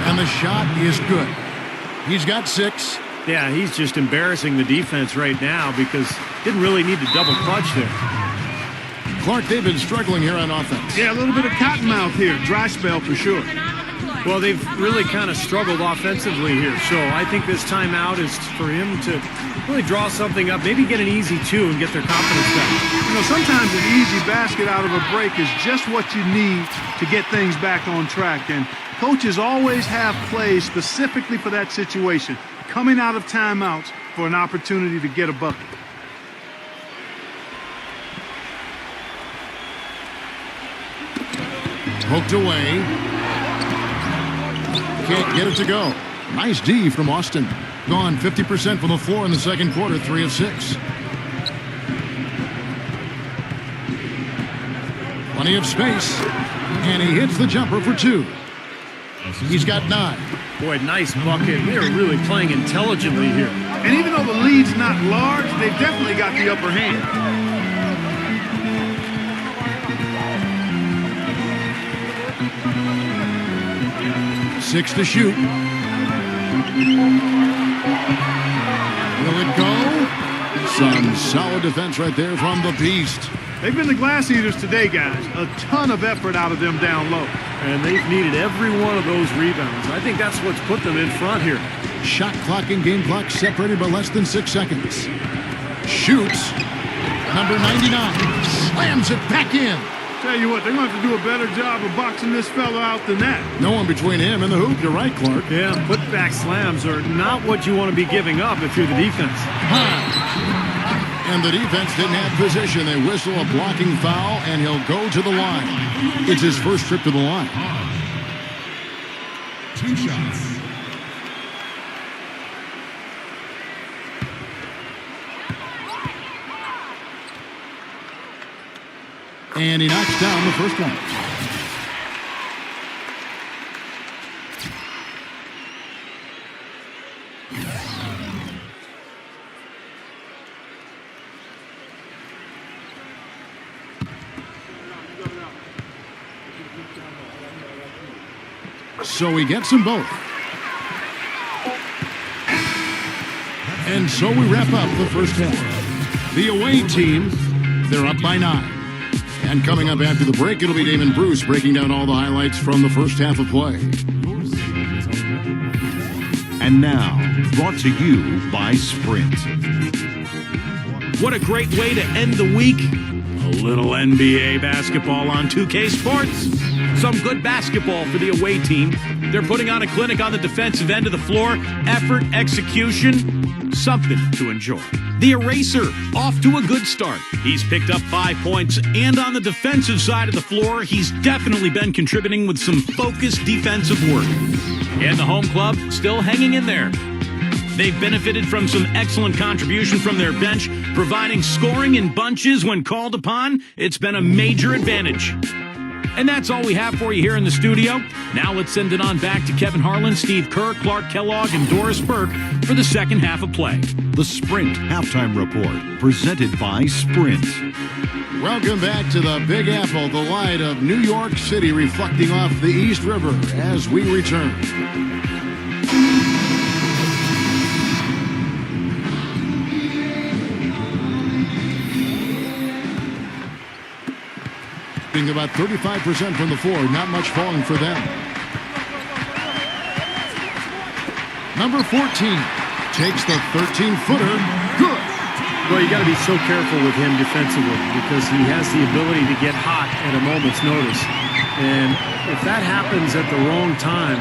And the shot is good. He's got 6. Yeah, he's just embarrassing the defense right now because didn't really need to double clutch there. Clark, they've been struggling here on offense. Yeah, a little bit of cottonmouth here. Dry spell for sure. Well, they've really kind of struggled offensively here. So I think this timeout is for him to really draw something up, maybe get an easy 2 and get their confidence back. You know, sometimes an easy basket out of a break is just what you need to get things back on track. And coaches always have plays specifically for that situation, coming out of timeouts for an opportunity to get a bucket. Poked away. Can't get it to go. Nice D from Austin. Gone 50% from the floor in the second quarter, 3 of 6. Plenty of space. And he hits the jumper for 2. He's got 9. Boy, nice bucket. They are really playing intelligently here. And even though the lead's not large, they've definitely got the upper hand. 6 to shoot. Will it go? Some solid defense right there from the Beast. They've been the glass eaters today, guys. A ton of effort out of them down low. And they've needed every one of those rebounds. I think that's what's put them in front here. Shot clock and game clock separated by less than 6 seconds. Shoots. Number 99 slams it back in. Tell you what, they're going to have to do a better job of boxing this fella out than that. No one between him and the hoop. You're right, Clark. Yeah, putback slams are not what you want to be giving up if you're the defense. And the defense didn't have position. They whistle a blocking foul, and he'll go to the line. It's his first trip to the line. 2 shots. And he knocks down the first one. So he gets them both. And so we wrap up the first half. The away team, they're up by 9. And coming up after the break, it'll be Damon Bruce breaking down all the highlights from the first half of play. And now, brought to you by Sprint. What a great way to end the week. A little NBA basketball on 2K Sports. Some good basketball for the away team. They're putting on a clinic on the defensive end of the floor. Effort, execution, something to enjoy. The Eraser, off to a good start. He's picked up 5 points, and on the defensive side of the floor, he's definitely been contributing with some focused defensive work. And the home club still hanging in there. They've benefited from some excellent contribution from their bench, providing scoring in bunches when called upon. It's been a major advantage. And that's all we have for you here in the studio. Now let's send it on back to Kevin Harlan, Steve Kerr, Clark Kellogg, and Doris Burke for the second half of play. The Sprint Halftime Report, presented by Sprint. Welcome back to the Big Apple, the light of New York City reflecting off the East River as we return. Being about 35% from the floor, not much falling for them. Number 14 takes the 13-footer. Good. Well, you got to be so careful with him defensively because he has the ability to get hot at a moment's notice. And if that happens at the wrong time,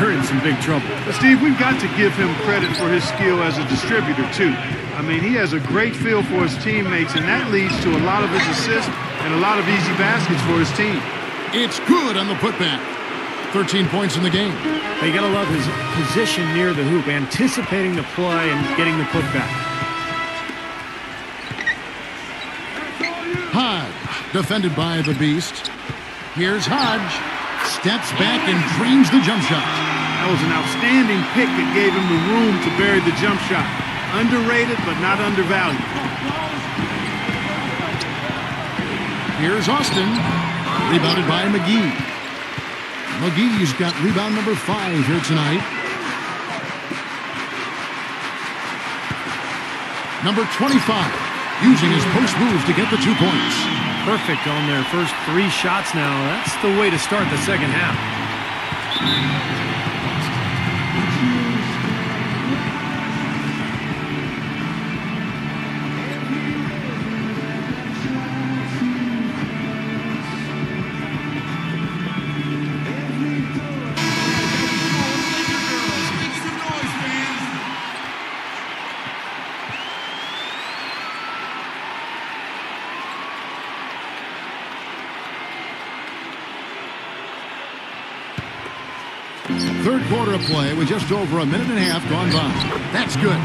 you're in some big trouble. But Steve, we've got to give him credit for his skill as a distributor, too. I mean, he has a great feel for his teammates, and that leads to a lot of his assists and a lot of easy baskets for his team. It's good on the putback. 13 points in the game. You got to love his position near the hoop, anticipating the play and getting the putback. Hodge, defended by the Beast. Here's Hodge. Steps back and drains the jump shot. That was an outstanding pick that gave him the room to bury the jump shot. Underrated, but not undervalued. Here's Austin, rebounded by McGee. McGee's got rebound number 5 here tonight. Number 25, using his post move to get the 2 points. Perfect on their first 3 shots now. That's the way to start the second half. Third quarter of play with just over a minute and a half gone by. That's good.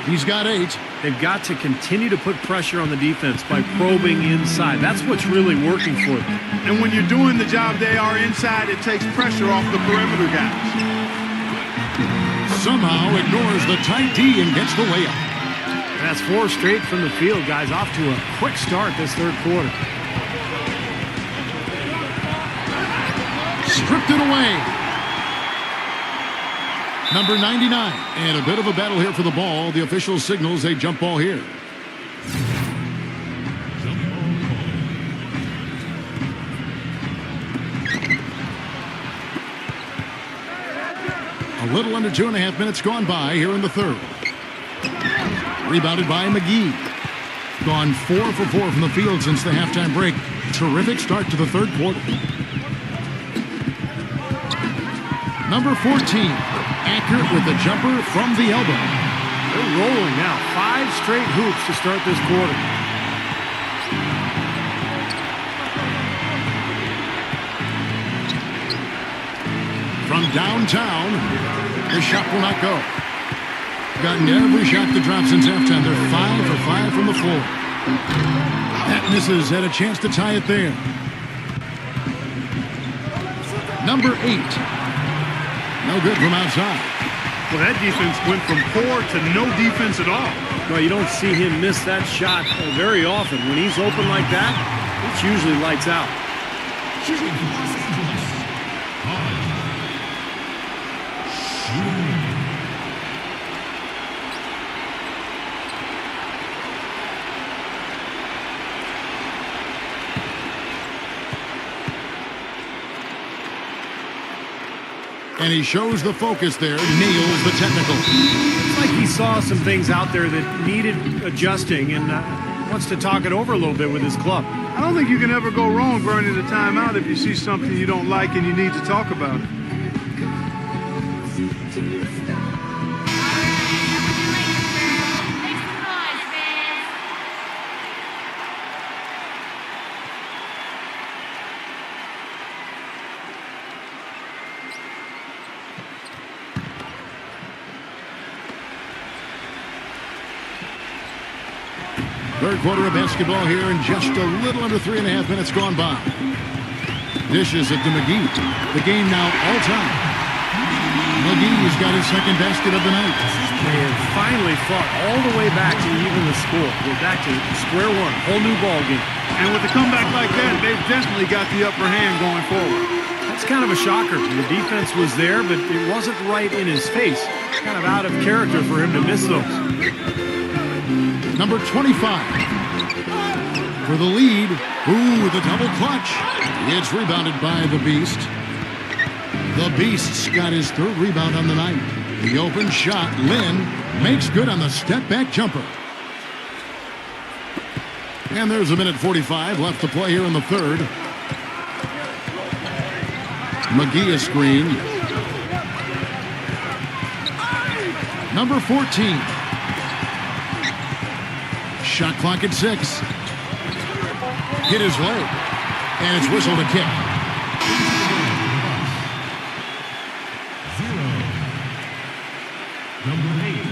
He's got 8. They've got to continue to put pressure on the defense by probing inside. That's what's really working for them. And when you're doing the job they are inside, it takes pressure off the perimeter guys. Somehow ignores the tight D and gets the layup. That's 4 straight from the field, guys. Off to a quick start this third quarter. Stripped it away. Number 99. And a bit of a battle here for the ball. The official signals a jump ball here. A little under 2.5 minutes gone by here in the third. Rebounded by McGee. Gone 4 for 4 from the field since the halftime break. Terrific start to the third quarter. Number 14. Accurate with the jumper from the elbow. They're rolling now. 5 straight hoops to start this quarter. From downtown, the shot will not go. Gotten every shot to drop since halftime. They're 5 for 5 from the floor. That misses. Had a chance to tie it there. Number 8. No good from outside. Well, that defense went from poor to no defense at all. Well, you don't see him miss that shot very often. When he's open like that, it's usually lights out. And he shows the focus there, nails the technical. It's like he saw some things out there that needed adjusting and wants to talk it over a little bit with his club. I don't think you can ever go wrong burning a timeout if you see something you don't like and you need to talk about it. Third quarter of basketball here in just a little under 3.5 minutes gone by. Dishes it to McGee. The game now all time. McGee's got his second basket of the night. They have finally fought all the way back to even the score. We're back to square one. Whole new ball game. And with a comeback like that, they've definitely got the upper hand going forward. That's kind of a shocker. The defense was there, but it wasn't right in his face. Kind of out of character for him to miss those. Number 25 for the lead. Ooh, the double clutch. It's rebounded by the Beast. The Beast's got his third rebound on the night. The open shot, Lynn makes good on the step-back jumper. And there's a minute 45 left to play here in the third. McGee a screen. Number 14. Shot clock at 6. Hit his leg. And it's whistled a kick. 0. Number 8.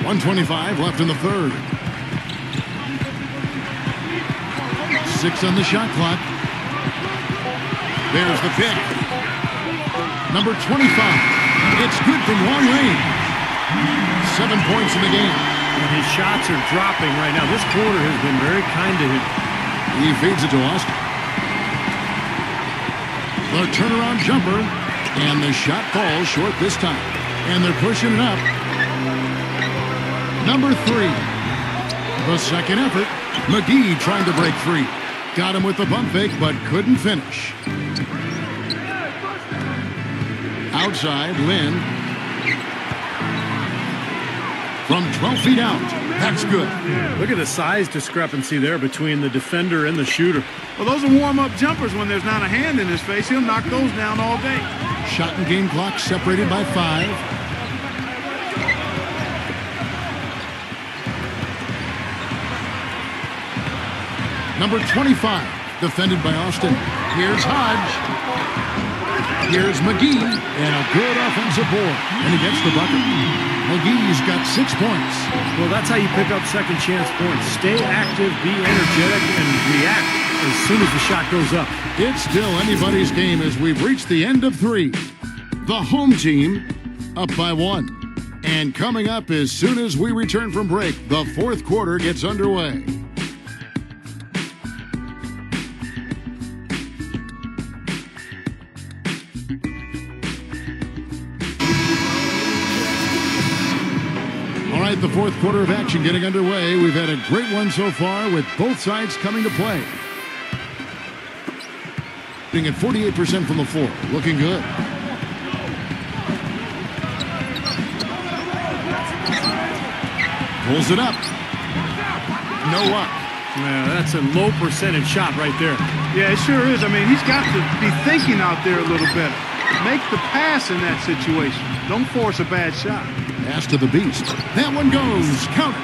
1:25 left in the third. 6 on the shot clock. There's the pick. Number 25. It's good from long range. 7 points in the game. And his shots are dropping right now. This quarter has been very kind to him. He feeds it to Austin. The turnaround jumper. And the shot falls short this time. And they're pushing it up. Number 3. The second effort. McGee trying to break free. Got him with the pump fake, but couldn't finish. Outside, Lynn. From 12 feet out. That's good. Look at the size discrepancy there between the defender and the shooter. Well, those are warm-up jumpers. When there's not a hand in his face, he'll knock those down all day. Shot and game clock separated by 5. Number 25, defended by Austin. Here's Hodge. Here's McGee. And a good offensive board. And he gets the bucket. McGee's got 6 points. Well, that's how you pick up second chance points. Stay active, be energetic, and react as soon as the shot goes up. It's still anybody's game as we've reached the end of 3. The home team up by 1. And coming up as soon as we return from break, the fourth quarter gets underway. All right, the fourth quarter of action getting underway. We've had a great one so far with both sides coming to play. Being at 48% from the floor. Looking good. Pulls it up. No luck. Yeah, that's a low percentage shot right there. Yeah, it sure is. I mean, he's got to be thinking out there a little better. Make the pass in that situation. Don't force a bad shot. Pass to the beast. That one goes. Count it.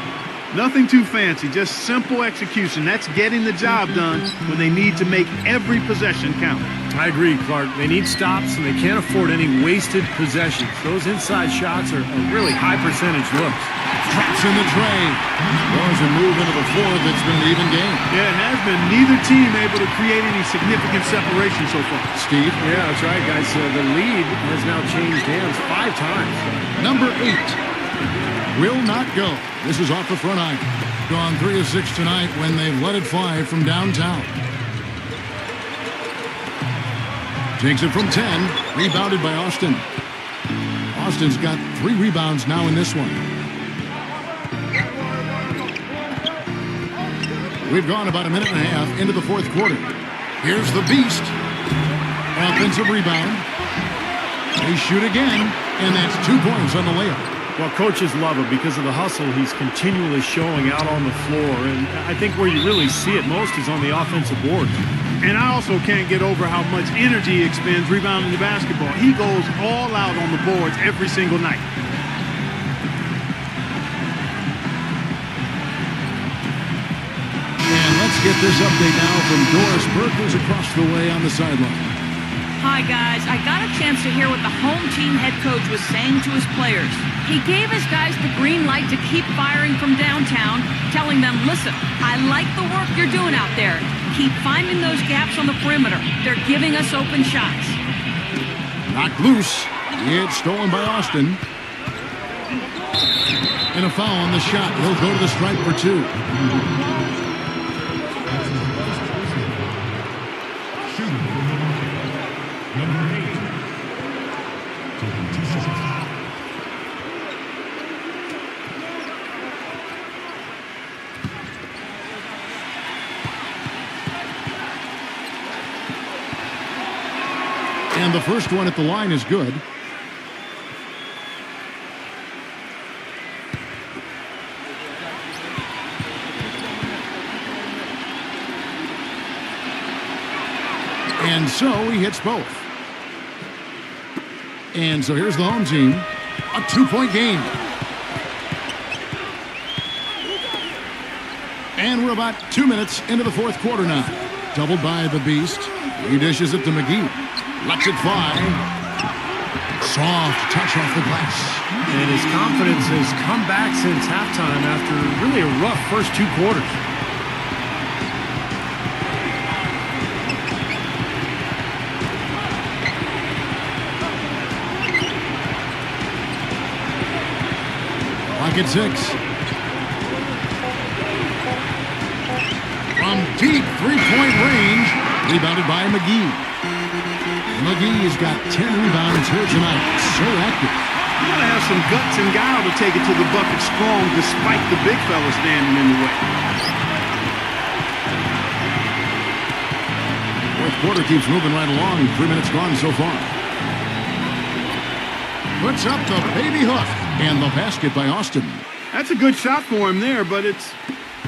Nothing too fancy, just simple execution. That's getting the job done when they need to make every possession count. I agree, Clark. They need stops, and they can't afford any wasted possessions. Those inside shots are really high percentage looks. Drops in the tray. Does a move into the fourth. It's been an even game. Yeah, it has been. Neither team able to create any significant separation so far. Steve? Yeah, that's right, guys. The lead has now changed hands 5 times. Number 8 will not go. This is off the front iron. Gone 3 of 6 tonight when they've let it fly from downtown. Takes it from 10. Rebounded by Austin. Austin's got 3 rebounds now in this one. We've gone about a minute and a half into the fourth quarter. Here's the beast. Offensive rebound. They shoot again, and that's 2 points on the layup. Well, coaches love him because of the hustle he's continually showing out on the floor. And I think where you really see it most is on the offensive board. And I also can't get over how much energy he expends rebounding the basketball. He goes all out on the boards every single night. And let's get this update now from Doris Burke, who's across the way on the sideline. Hi, guys. I got a chance to hear what the home team head coach was saying to his players. He gave his guys the green light to keep firing from downtown, telling them, listen, I like the work you're doing out there. Keep finding those gaps on the perimeter. They're giving us open shots. Knocked loose. It's stolen by Austin. And a foul on the shot. He'll go to the stripe for 2. And the first one at the line is good. And so he hits both. And so here's the home team. A 2-point game. And we're about 2 minutes into the fourth quarter now. Doubled by the beast. He dishes it to McGee. Lets it fly. Soft touch off the glass. And his confidence has come back since halftime after really a rough first 2 quarters. Pocket 6. From deep 3-point range. Rebounded by McGee. McGee's got 10 rebounds here tonight. So active. You gotta have some guts and guile to take it to the bucket strong despite the big fella standing in the way. Fourth quarter keeps moving right along. 3 minutes gone so far. Puts up the baby hook. And the basket by Austin. That's a good shot for him there, but it's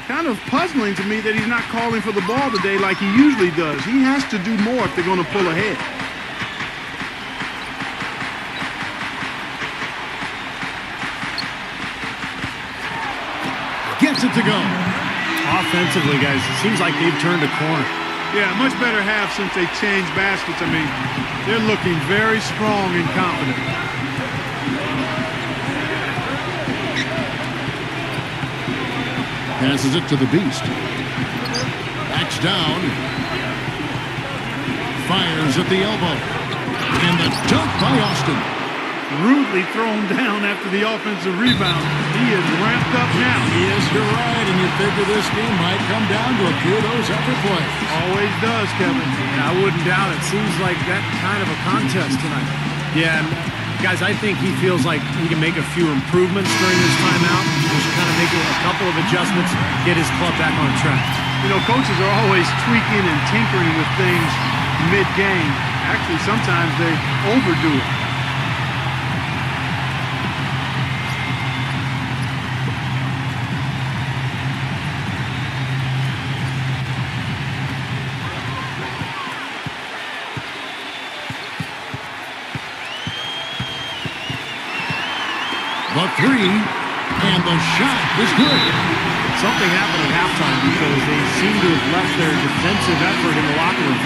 kind of puzzling to me that he's not calling for the ball today like he usually does. He has to do more if they're going to pull ahead. Gets it to go. Offensively, guys, it seems like they've turned a corner. Yeah, much better half since they changed baskets. I mean, they're looking very strong and confident. Passes it to the Beast. Backs down. Fires at the elbow. And the dunk by Austin. Rudely thrown down after the offensive rebound. He is ramped up now. Yes, you're right, and you figure this game might come down to a few of those effort plays. Always does, Kevin. I wouldn't doubt it. Seems like that kind of a contest tonight. Yeah, guys, I think he feels like he can make a few improvements during this timeout. Just kind of make a couple of adjustments, get his club back on track. You know, coaches are always tweaking and tinkering with things mid-game. Actually, sometimes they overdo it. The three, and the shot is good. Something happened at halftime because they seem to have left their defensive effort in the locker room.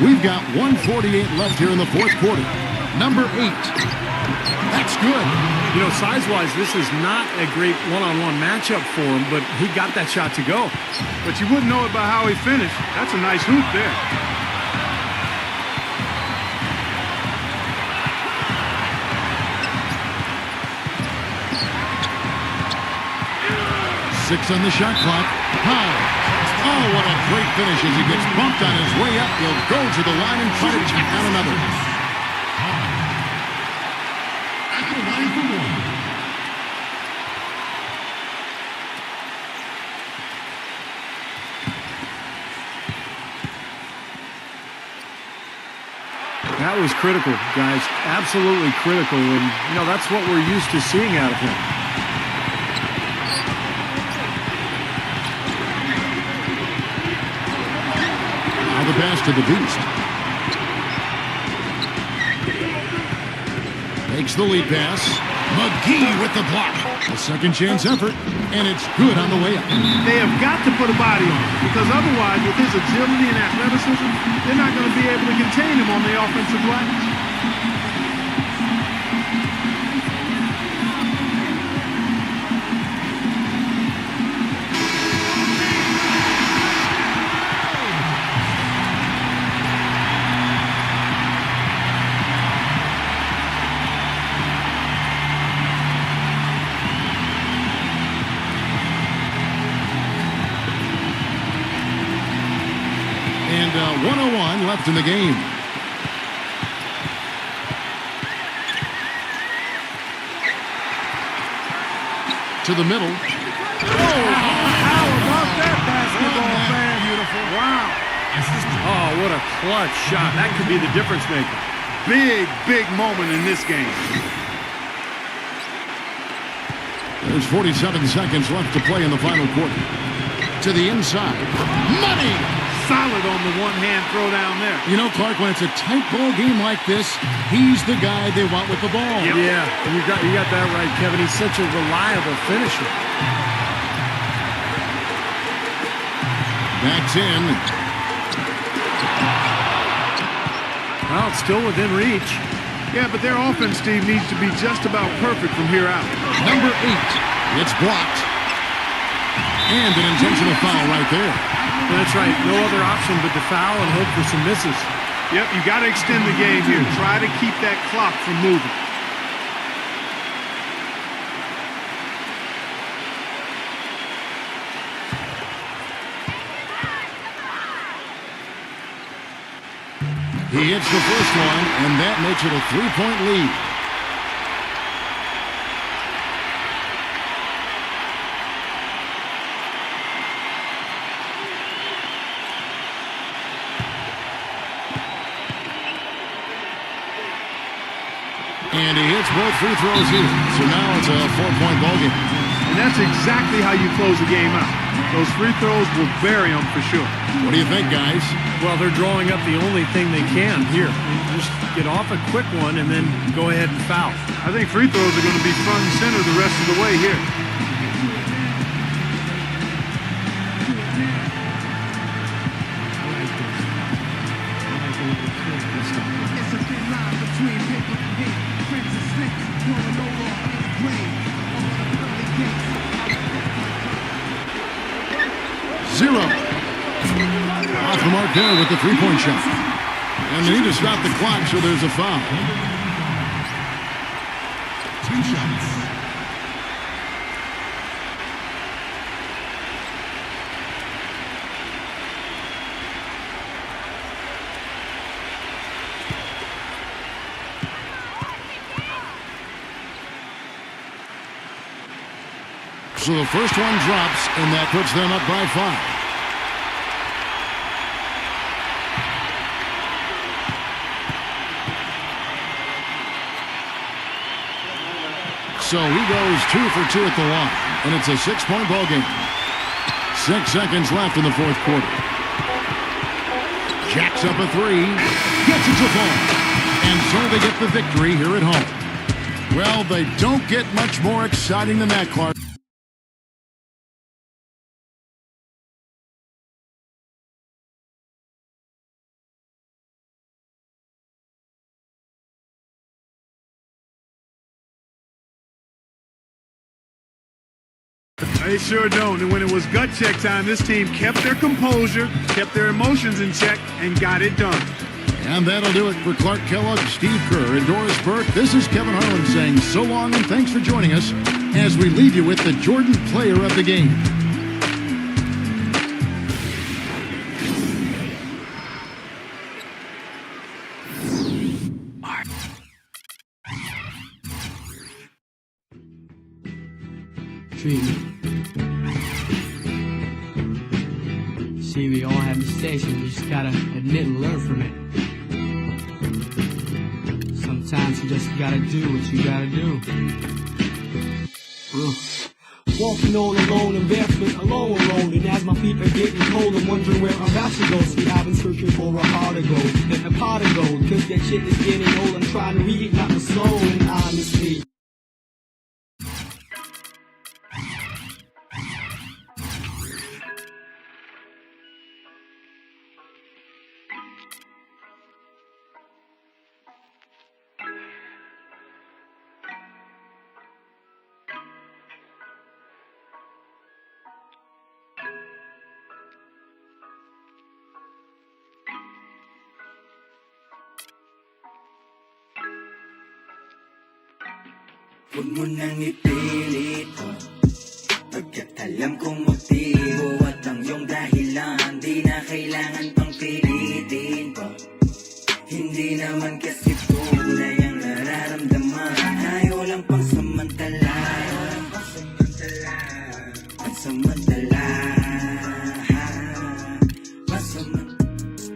We've got 1:48 left here in the fourth quarter. Number 8. That's good. You know, size-wise, this is not a great one-on-one matchup for him, but he got that shot to go. But you wouldn't know it by how he finished. That's a nice hoop there. Six on the shot clock. High. Oh, what a great finish as he gets bumped on his way up. He'll go to the line and try to check out another. At the line for one. That was critical, guys. Absolutely critical. And, you know, that's what we're used to seeing out of him. Now the pass to the Beast. Makes the lead pass. McGee with the block. A second chance effort, and it's good on the way up. They have got to put a body on him, because otherwise, with his agility and athleticism, they're not going to be able to contain him on the offensive glass. And 1:01 left in the game. To the middle. How about that basketball fan? Beautiful. Wow. Oh, what a clutch shot. That could be the difference maker. Big, big moment in this game. There's 47 seconds left to play in the final quarter. To the inside. Money! Solid on the one-hand throw down there. You know, Clark, when it's a tight ball game like this, he's the guy they want with the ball. Yep. Yeah, you got that right, Kevin. He's such a reliable finisher. Backs in. Well, it's still within reach. Yeah, but their offense, Steve, needs to be just about perfect from here out. Number 8. It's blocked. And an intentional foul right there. That's right. No other option but to foul and hope for some misses. Yep, you got to extend the game here. Try to keep that clock from moving. He hits the first one, and that makes it a 3-point lead. And he hits both free throws here. So now it's a 4-point ball game. And that's exactly how you close a game out. Those free throws will bury them for sure. What do you think, guys? Well, they're drawing up the only thing they can here. Just get off a quick one and then go ahead and foul. I think free throws are going to be front and center the rest of the way here. Zero. Off the mark there with the three-point shot. And they need to stop the clock, so there's a foul. 2 shots. So the first one drops, and that puts them up by 5. So he goes 2 for 2 at the line, and it's a 6-point ball game. 6 seconds left in the fourth quarter. Jacks up a 3, gets it to fall, and so they get the victory here at home. Well, they don't get much more exciting than that, Clark. They sure don't. And when it was gut check time, this team kept their composure, kept their emotions in check, and got it done. And that'll do it for Clark Kellogg, Steve Kerr, and Doris Burke. This is Kevin Harlan saying so long and thanks for joining us as we leave you with the Jordan Player of the Game. See, we all have mistakes and you just gotta admit and learn from it. Sometimes you just gotta do what you gotta do. Walking all alone and barefoot, alone. And as my feet are getting cold, I'm wondering where I'm about to go. See, I've been searching for a heart of gold and a pot of gold. Cause that shit is getting old, I'm trying to reignite my soul. And honestly, huwag mo nang ipilit pagkat alam kong motibo at ang iyong dahilan di na kailangan pang pilitin pa. Hindi naman kasi tunay ang nararamdaman, ayaw lang pang samantala.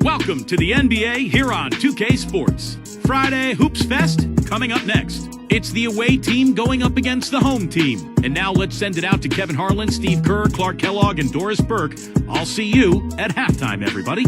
Welcome to the NBA here on 2K Sports. Friday Hoops Fest coming up next. It's the away team going up against the home team. And now let's send it out to Kevin Harlan, Steve Kerr, Clark Kellogg, and Doris Burke. I'll see you at halftime, everybody.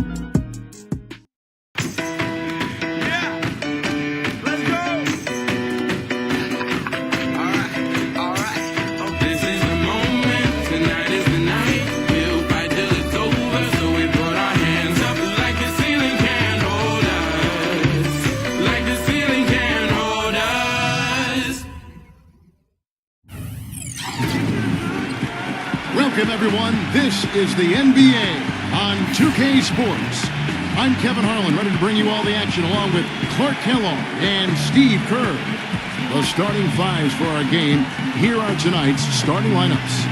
Welcome, everyone. This is the NBA on 2K Sports. I'm Kevin Harlan, ready to bring you all the action along with Clark Kellogg and Steve Kerr. The starting fives for our game. Here are tonight's starting lineups.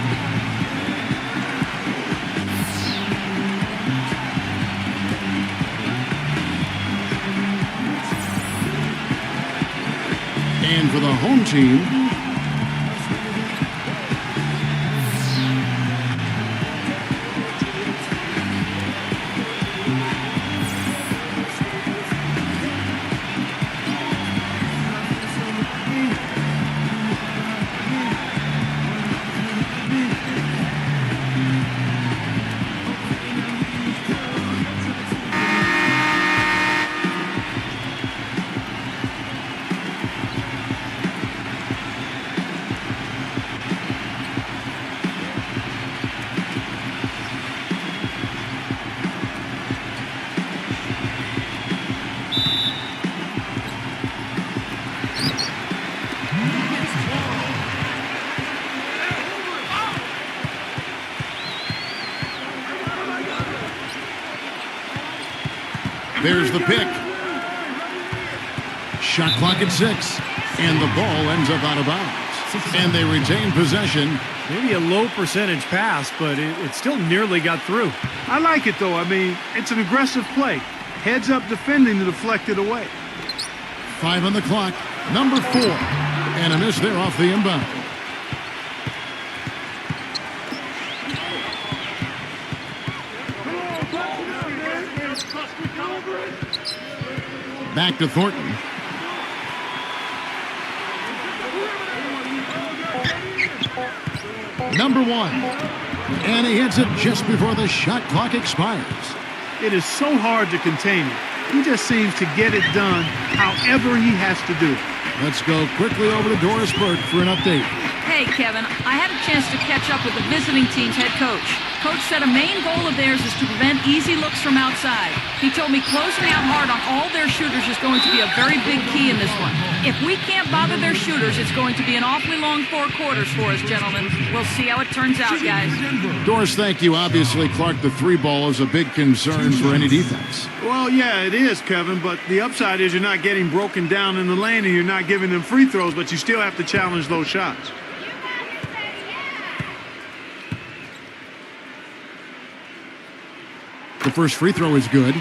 And for the home team, There's the pick. Shot clock at 6. And the ball ends up out of bounds. And they retain possession. Maybe a low percentage pass, but it still nearly got through. I like it, though. I mean, it's an aggressive play. Heads up defending to deflect it away. 5 on the clock. Number 4. And a miss there off the inbound. Back to Thornton. Number 1. And he hits it just before the shot clock expires. It is so hard to contain him. He just seems to get it done however he has to do it. Let's go quickly over to Doris Burke for an update. Hey, Kevin, I had a chance to catch up with the visiting team's head coach. Coach said a main goal of theirs is to prevent easy looks from outside. He told me closing out hard on all their shooters is going to be a very big key in this one. If we can't bother their shooters, it's going to be an awfully long 4 quarters for us, gentlemen. We'll see how it turns out, guys. Doris, thank you. Obviously, Clark, the 3 ball is a big concern for any defense. Well, yeah, it is, Kevin, but the upside is you're not getting broken down in the lane and you're not giving them free throws, but you still have to challenge those shots. The first free throw is good.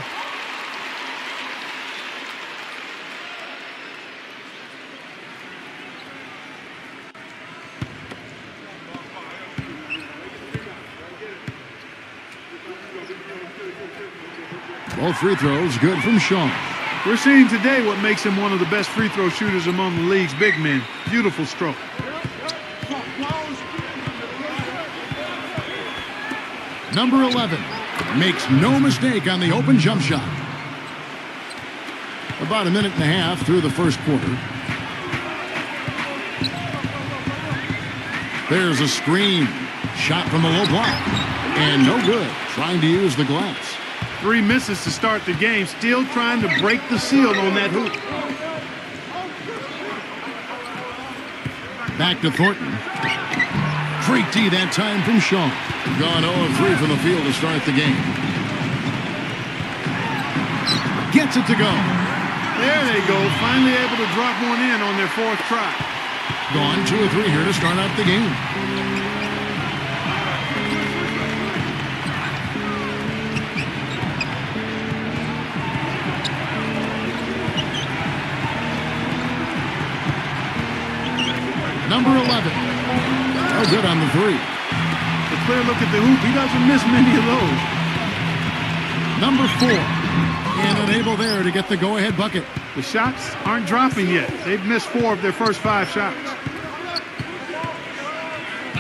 Both free throws good from Sean. We're seeing today what makes him one of the best free throw shooters among the league's big men. Beautiful stroke. Number 11 makes no mistake on the open jump shot. About a minute and a half through the first quarter. There's a screen. Shot from the low block. And no good. Trying to use the glass. 3 misses to start the game. Still trying to break the seal on that hoop. Back to Thornton. Great D that time from Sean. Gone 0-3 from the field to start the game. Gets it to go. There they go. Finally able to drop one in on their 4th try. Gone 2 or 3 here to start out the game. Number 11. Oh, good on the 3. A clear look at the hoop. He doesn't miss many of those. Number 4. And unable there to get the go-ahead bucket. The shots aren't dropping yet. They've missed 4 of their first 5 shots.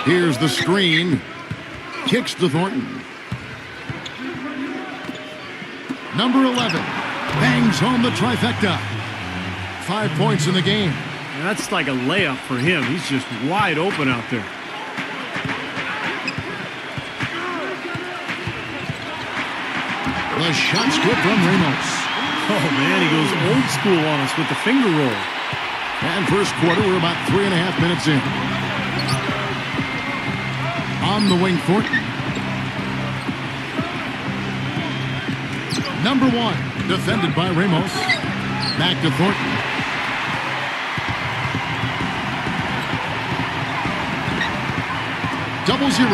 Here's the screen. Kicks to Thornton. Number 11. Bangs home the trifecta. 5 points in the game. And that's like a layup for him. He's just wide open out there. The shot's good from Ramos. Oh, man, he goes old school on us with the finger roll. And first quarter, we're about 3.5 minutes in. On the wing, Thornton. Number 1, defended by Ramos. Back to Thornton. Double 0.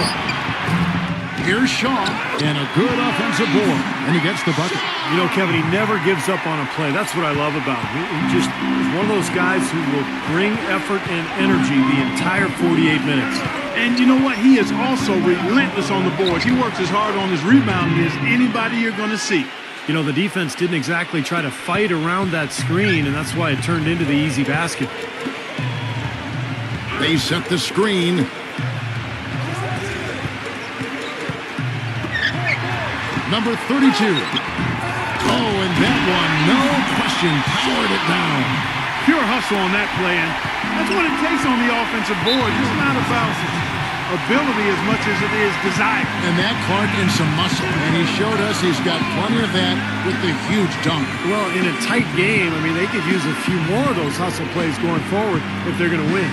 Here's Shaw, and a good offensive board, and he gets the bucket. You know, Kevin, he never gives up on a play. That's what I love about him. He just is one of those guys who will bring effort and energy the entire 48 minutes. And you know what? He is also relentless on the boards. He works as hard on his rebounding as anybody you're going to see. You know, the defense didn't exactly try to fight around that screen, and that's why it turned into the easy basket. They set the screen. Number 32. Oh, and that one, no question, powered it down. Pure hustle on that play, and that's what it takes on the offensive board. It's not about ability as much as it is desire. And that Clark in some muscle, and he showed us he's got plenty of that with the huge dunk. Well, in a tight game, I mean, they could use a few more of those hustle plays going forward if they're going to win.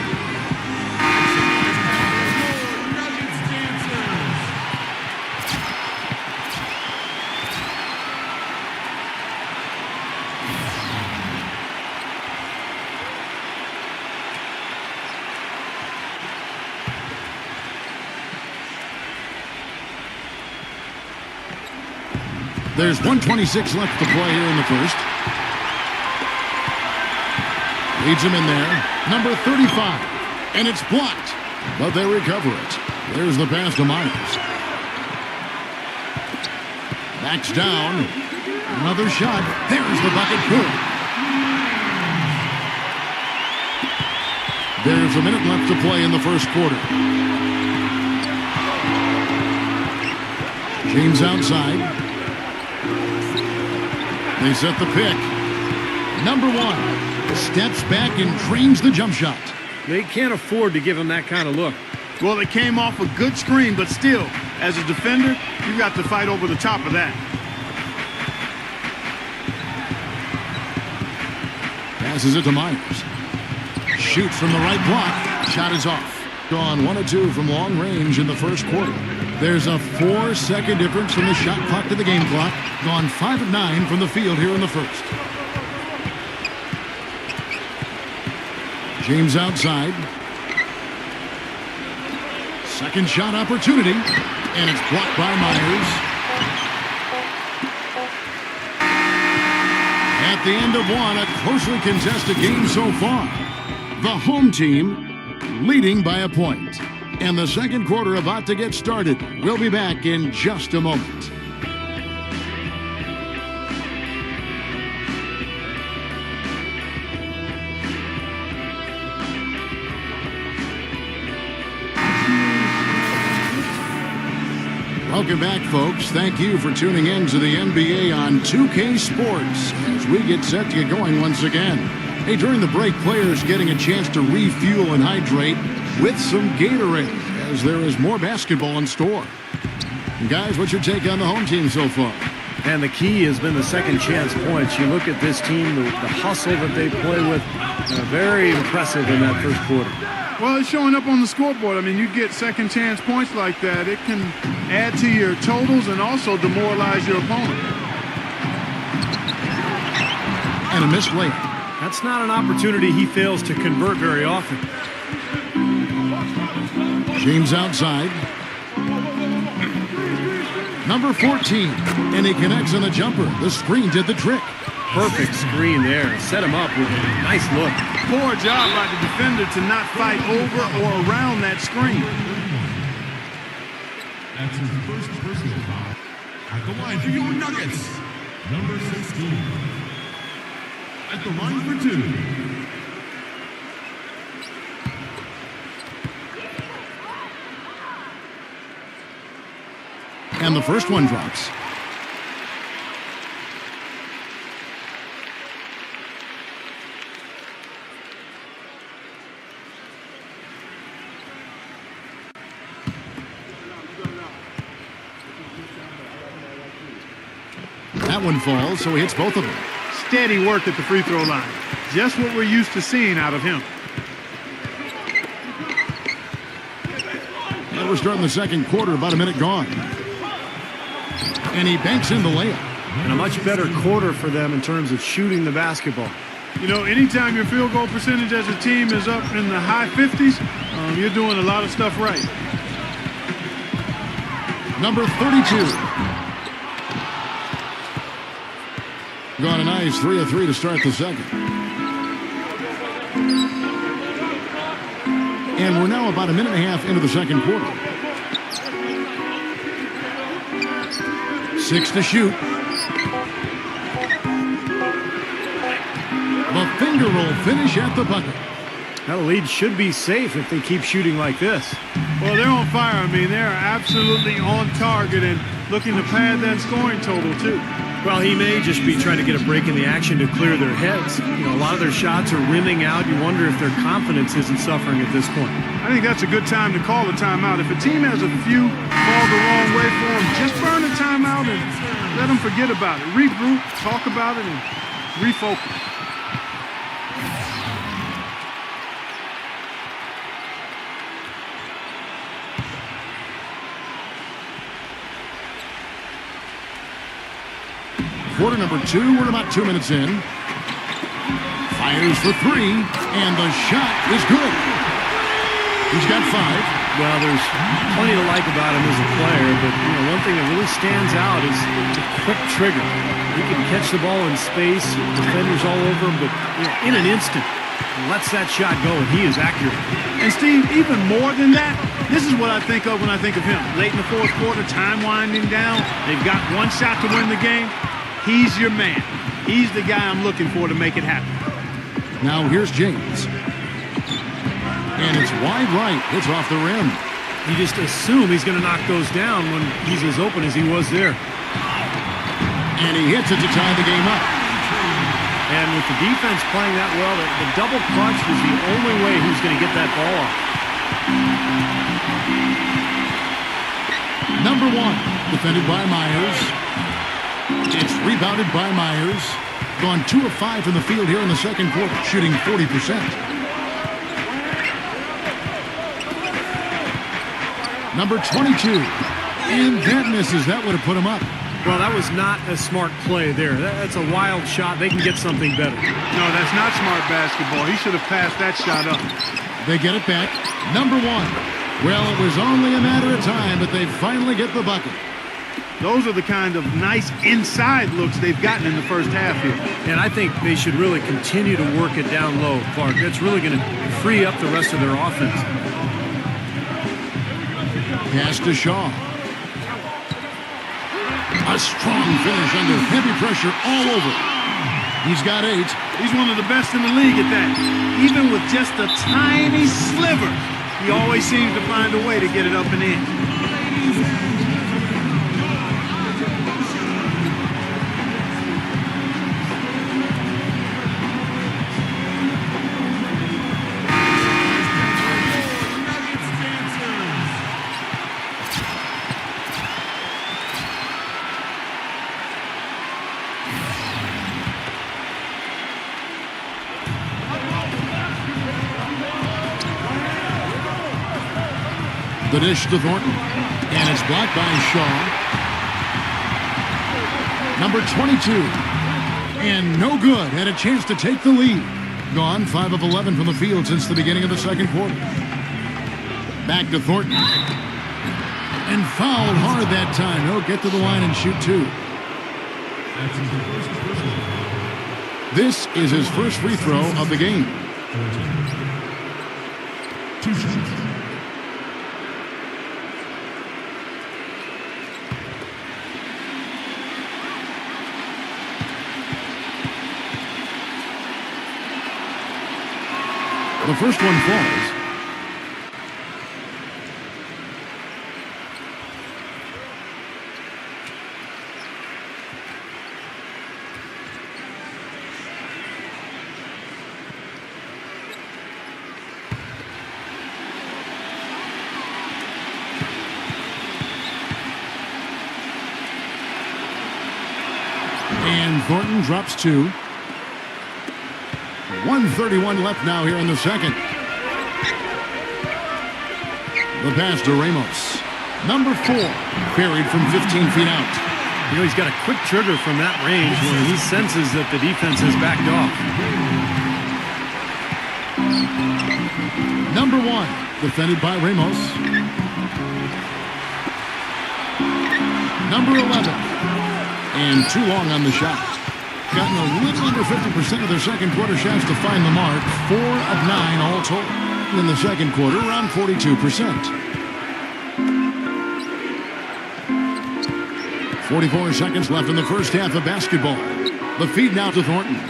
There's 1:26 left to play here in the first. Leads him in there. Number 35. And it's blocked. But they recover it. There's the pass to Myers. Backs down. Another shot. There's the bucket good. There's a minute left to play in the first quarter. James outside. They set the pick. Number 1 steps back and trains the jump shot. They can't afford to give him that kind of look. Well, it came off a good screen, but still, as a defender, you got to fight over the top of that. Passes it to Myers. Shoots from the right block. Shot is off. Gone 1 of 2 from long range in the first quarter. There's a 4-second difference from the shot clock to the game clock. Gone 5 of 9 from the field here in the first. James outside. Second shot opportunity. And it's blocked by Myers. At the end of one, a closely contested game so far. The home team leading by a point. And the second quarter about to get started. We'll be back in just a moment. Welcome back, folks. Thank you for tuning in to the NBA on 2K Sports as we get set to get going once again. Hey, during the break, players getting a chance to refuel and hydrate with some Gatorade as there is more basketball in store. And guys, what's your take on the home team so far? And the key has been the second chance points. You look at this team, the hustle that they play with, very impressive in that first quarter. Well, it's showing up on the scoreboard. I mean, you get second chance points like that. It can add to your totals and also demoralize your opponent. And a missed layup. That's not an opportunity he fails to convert very often. James outside. Number 14. And he connects on the jumper. The screen did the trick. Perfect screen there. Set him up with a nice look. Poor job by the defender to not fight over or around that screen. That's his first personal foul. At the line for your Nuggets, number 16. At the line for 2. And the first one drops. That one falls, so he hits both of them. Steady work at the free throw line. Just what we're used to seeing out of him. And we're starting the second quarter, about a minute gone. And he banks in the layup. And a much better quarter for them in terms of shooting the basketball. You know, anytime your field goal percentage as a team is up in the high 50s, you're doing a lot of stuff right. Number 32. Gone a nice 3 of 3 to start the second. And we're now about a minute and a half into the second quarter. 6 to shoot. The finger roll finish at the bucket. That lead should be safe if they keep shooting like this. Well, they're on fire. I mean, they're absolutely on target and looking to pad that scoring total, too. Well, he may just be trying to get a break in the action to clear their heads. You know, a lot of their shots are rimming out. You wonder if their confidence isn't suffering at this point. I think that's a good time to call a timeout. If a team has a few fall the wrong way for them, just burn a timeout and let them forget about it. Regroup, talk about it, and refocus. Quarter number 2, we're about 2 minutes in. Fires for 3, and the shot is good. He's got 5. Well, there's plenty to like about him as a player, but one thing that really stands out is the quick trigger. He can catch the ball in space, defenders all over him, but in an instant, lets that shot go, and he is accurate. And Steve, even more than that, this is what I think of when I think of him. Late in the fourth quarter, time winding down. They've got one shot to win the game. He's your man. He's the guy I'm looking for to make it happen. Now here's James. And it's wide right. It's off the rim. You just assume he's going to knock those down when he's as open as he was there. And he hits it to tie the game up. And with the defense playing that well, the double clutch was the only way he was going to get that ball off. Number 1, defended by Myers. It's rebounded by Myers. Gone 2 of 5 from the field here in the second quarter, shooting 40%. Number 22. And that misses. That would have put him up. Well, that was not a smart play there. That's a wild shot. They can get something better. No, that's not smart basketball. He should have passed that shot up. They get it back. Number 1. Well, it was only a matter of time, but they finally get the bucket. Those are the kind of nice inside looks they've gotten in the first half here. And I think they should really continue to work it down low, Clark. That's really going to free up the rest of their offense. Pass to Shaw. A strong finish under heavy pressure all over. He's got 8. He's one of the best in the league at that. Even with just a tiny sliver, he always seems to find a way to get it up and in. The dish to Thornton. And it's blocked by Shaw. Number 22. And no good. Had a chance to take the lead. Gone 5 of 11 from the field since the beginning of the second quarter. Back to Thornton. And fouled hard that time. He'll get to the line and shoot 2. This is his first free throw of the game. 2 shots. The first one falls. And Thornton drops 2. 1:31 left now here in the second. The pass to Ramos. Number 4, buried from 15 feet out. He's got a quick trigger from that range when he senses that the defense has backed off. Number 1, defended by Ramos. Number 11. And too long on the shot. Gotten a little under 50% of their second quarter shots to find the mark. 4 of 9 all told. In the second quarter, around 42%. 44 seconds left in the first half of basketball. The feed now to Thornton.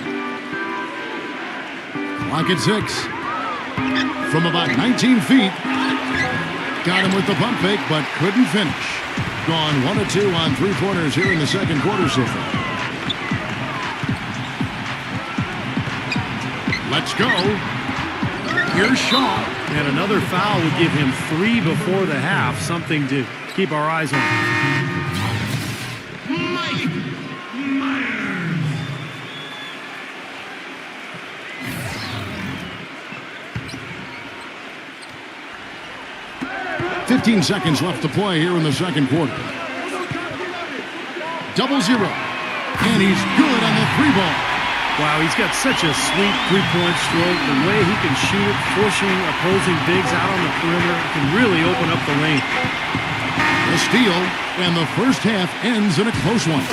Clock at 6. From about 19 feet. Got him with the pump fake, but couldn't finish. Gone 1 of 2 on 3 quarters here in the second quarter so far. Let's go. Here's Shaw. And another foul would give him 3 before the half. Something to keep our eyes on. Mike Myers. 15 seconds left to play here in the second quarter. 0-0. And he's good on the 3 ball. Wow, he's got such a sweet three-point stroke. The way he can shoot it, forcing opposing bigs out on the perimeter, can really open up the lane. A steal, and the first half ends in a close one.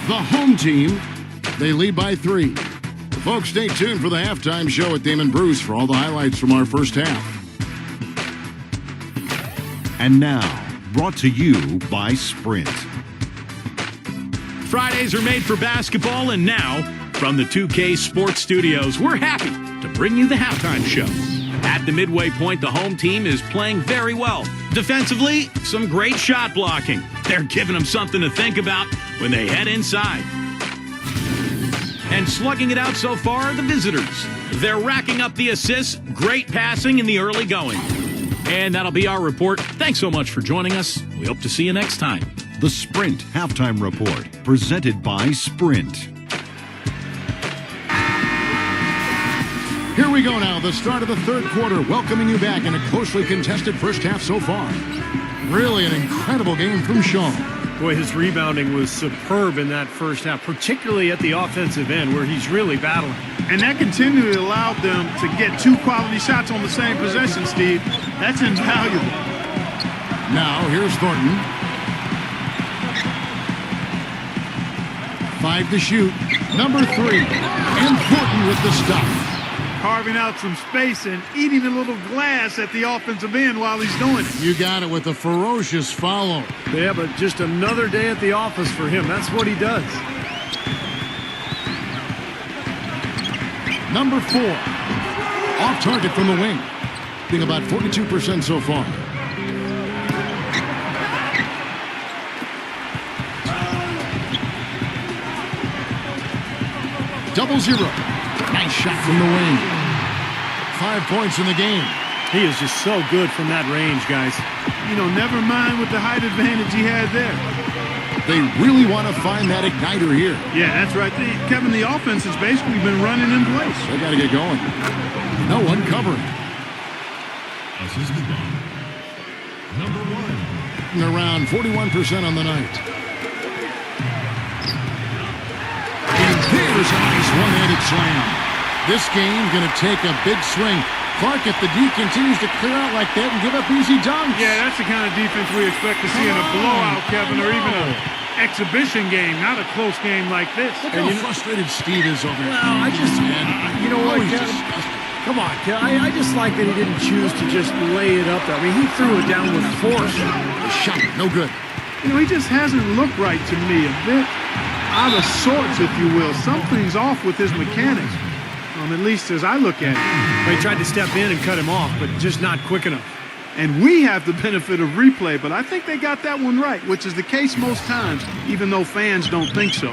The home team, they lead by 3. Folks, stay tuned for the halftime show with Damon Bruce for all the highlights from our first half. And now, brought to you by Sprint. Fridays are made for basketball, and now, from the 2K Sports Studios, we're happy to bring you the halftime show. At the midway point, the home team is playing very well. Defensively, some great shot blocking. They're giving them something to think about when they head inside. And slugging it out so far are the visitors. They're racking up the assists, great passing in the early going. And that'll be our report. Thanks so much for joining us. We hope to see you next time. The Sprint Halftime Report, presented by Sprint. Here we go now, the start of the third quarter, welcoming you back in a closely contested first half so far. Really an incredible game from Shaw. Boy, his rebounding was superb in that first half, particularly at the offensive end where he's really battling. And that continually allowed them to get 2 quality shots on the same possession, Steve. That's invaluable. Now, here's Thornton. 5 to shoot. Number 3. And Thornton with the stop. Carving out some space and eating a little glass at the offensive end while he's doing it. You got it with a ferocious follow. Yeah, but just another day at the office for him. That's what he does. Number 4. Off target from the wing. Being about 42% so far. Double zero. Nice shot from the wing. 5 points in the game. He is just so good from that range, guys. You know, never mind with the height advantage he had there. They really want to find that igniter here. Yeah, that's right. Kevin, the offense has basically been running in place. They got to get going. No one covering. Assisted by number 1. And around 41% on the night. And there's a nice one-handed slam. This game's going to take a big swing. Clark, if the D continues to clear out like that and give up easy dunks. Yeah, that's the kind of defense we expect to see in a blowout, Kevin, or even an exhibition game, not a close game like this. Look how frustrated Steve is over here. Well, I just, you know what, Kevin? Come on, Kevin. I just like that he didn't choose to just lay it up there. I mean, he threw it down with force. The shot, no good. You know, he just hasn't looked right to me. A bit out of sorts, if you will. Something's off with his mechanics. At least as I look at it. They tried to step in and cut him off, but just not quick enough. And we have the benefit of replay, but I think they got that one right, which is the case most times, even though fans don't think so.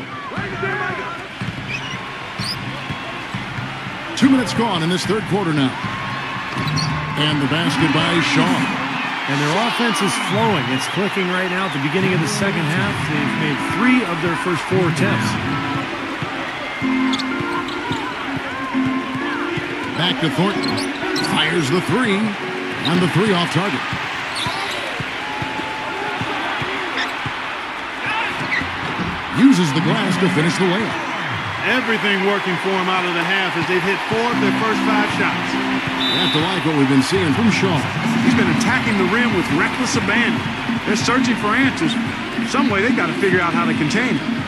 2 minutes gone in this third quarter now. And the basket by Shaw. And their offense is flowing. It's clicking right now at the beginning of the second half. They've made 3 of their first 4 attempts. Back to Thornton. Fires the 3. And the 3 off target. Uses the glass to finish the layup. Everything working for him out of the half as they've hit 4 of their first 5 shots. You have to like what we've been seeing from Shaw. He's been attacking the rim with reckless abandon. They're searching for answers. Some way they got to figure out how to contain him.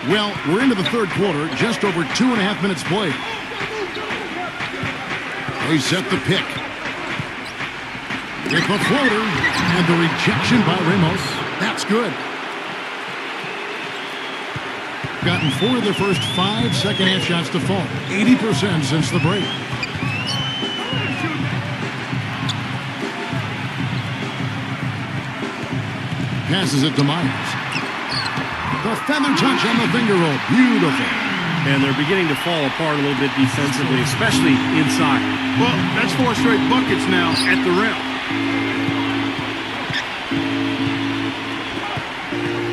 Well, we're into the third quarter, just over 2.5 minutes played. They set the pick. With the floater, and the rejection by Ramos. That's good. Gotten 4 of their first 5 second-half shots to fall. 80% since the break. Passes it to Myers. The feather touch on the finger roll. Beautiful. and they're beginning to fall apart a little bit defensively, especially inside. Well, that's 4 straight buckets now at the rim.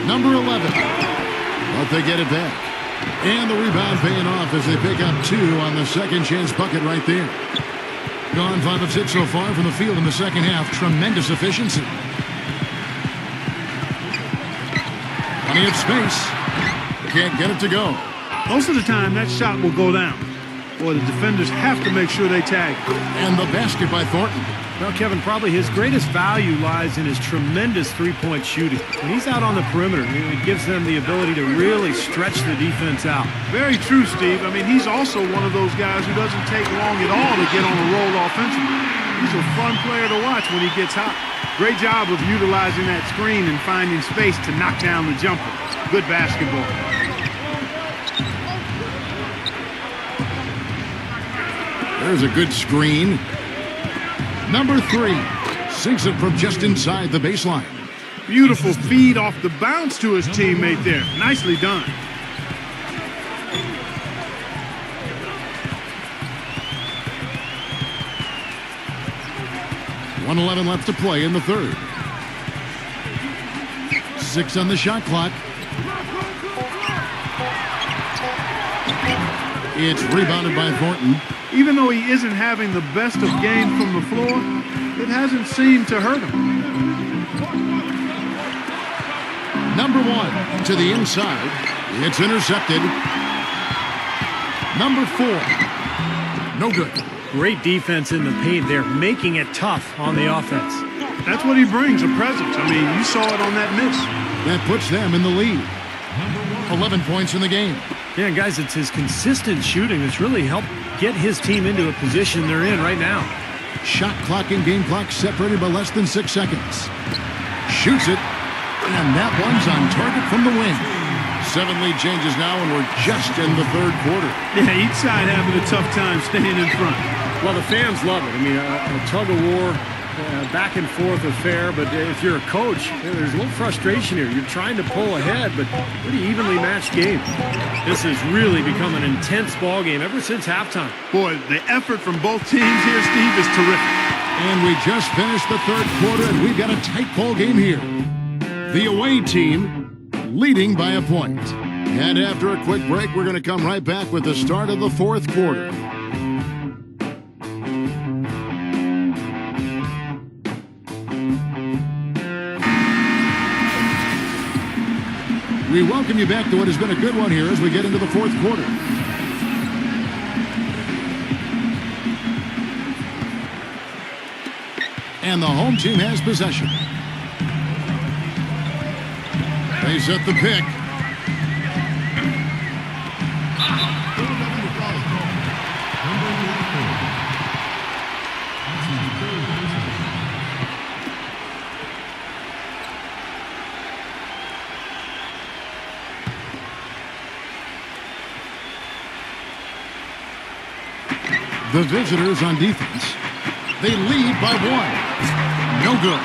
Number 11. But they get it back. And the rebound paying off as they pick up 2 on the second chance bucket right there. Gone 5 of 6 so far from the field in the second half. Tremendous efficiency. Plenty of space. Can't get it to go. Most of the time, that shot will go down. Boy, the defenders have to make sure they tag. And the basket by Thornton. Well, Kevin, probably his greatest value lies in his tremendous three-point shooting. When he's out on the perimeter, it gives them the ability to really stretch the defense out. Very true, Steve. I mean, he's also one of those guys who doesn't take long at all to get on a roll offensively. He's a fun player to watch when he gets hot. Great job of utilizing that screen and finding space to knock down the jumper. Good basketball. There's a good screen. Number 3 sinks it from just inside the baseline. Beautiful feed off the bounce to his teammate there. Nicely done. .111 left to play in the third. 6 on the shot clock. It's rebounded by Thornton. Even though he isn't having the best of games from the floor, it hasn't seemed to hurt him. Number 1 to the inside. It's intercepted. Number 4. No good. Great defense in the paint there, making it tough on the offense. That's what he brings, a presence. I mean, you saw it on that miss. That puts them in the lead. 11 points in the game. Yeah, guys, it's his consistent shooting that's really helped get his team into the position they're in right now. Shot clock and game clock separated by less than 6 seconds. Shoots it, and that one's on target from the wing. 7 lead changes now, and we're just in the third quarter. Yeah, each side having a tough time staying in front. Well, the fans love it. I mean, a tug-of-war, back and forth affair, but if you're a coach, there's a little frustration here. You're trying to pull ahead, but pretty evenly matched game. This has really become an intense ball game ever since halftime. Boy, the effort from both teams here, Steve, is terrific. And we just finished the third quarter, and we've got a tight ball game here. The away team leading by a point. And after a quick break, we're going to come right back with the start of the fourth quarter. We welcome you back to what has been a good one here as we get into the fourth quarter. And the home team has possession. They set the pick. The visitors on defense. They lead by 1. No good.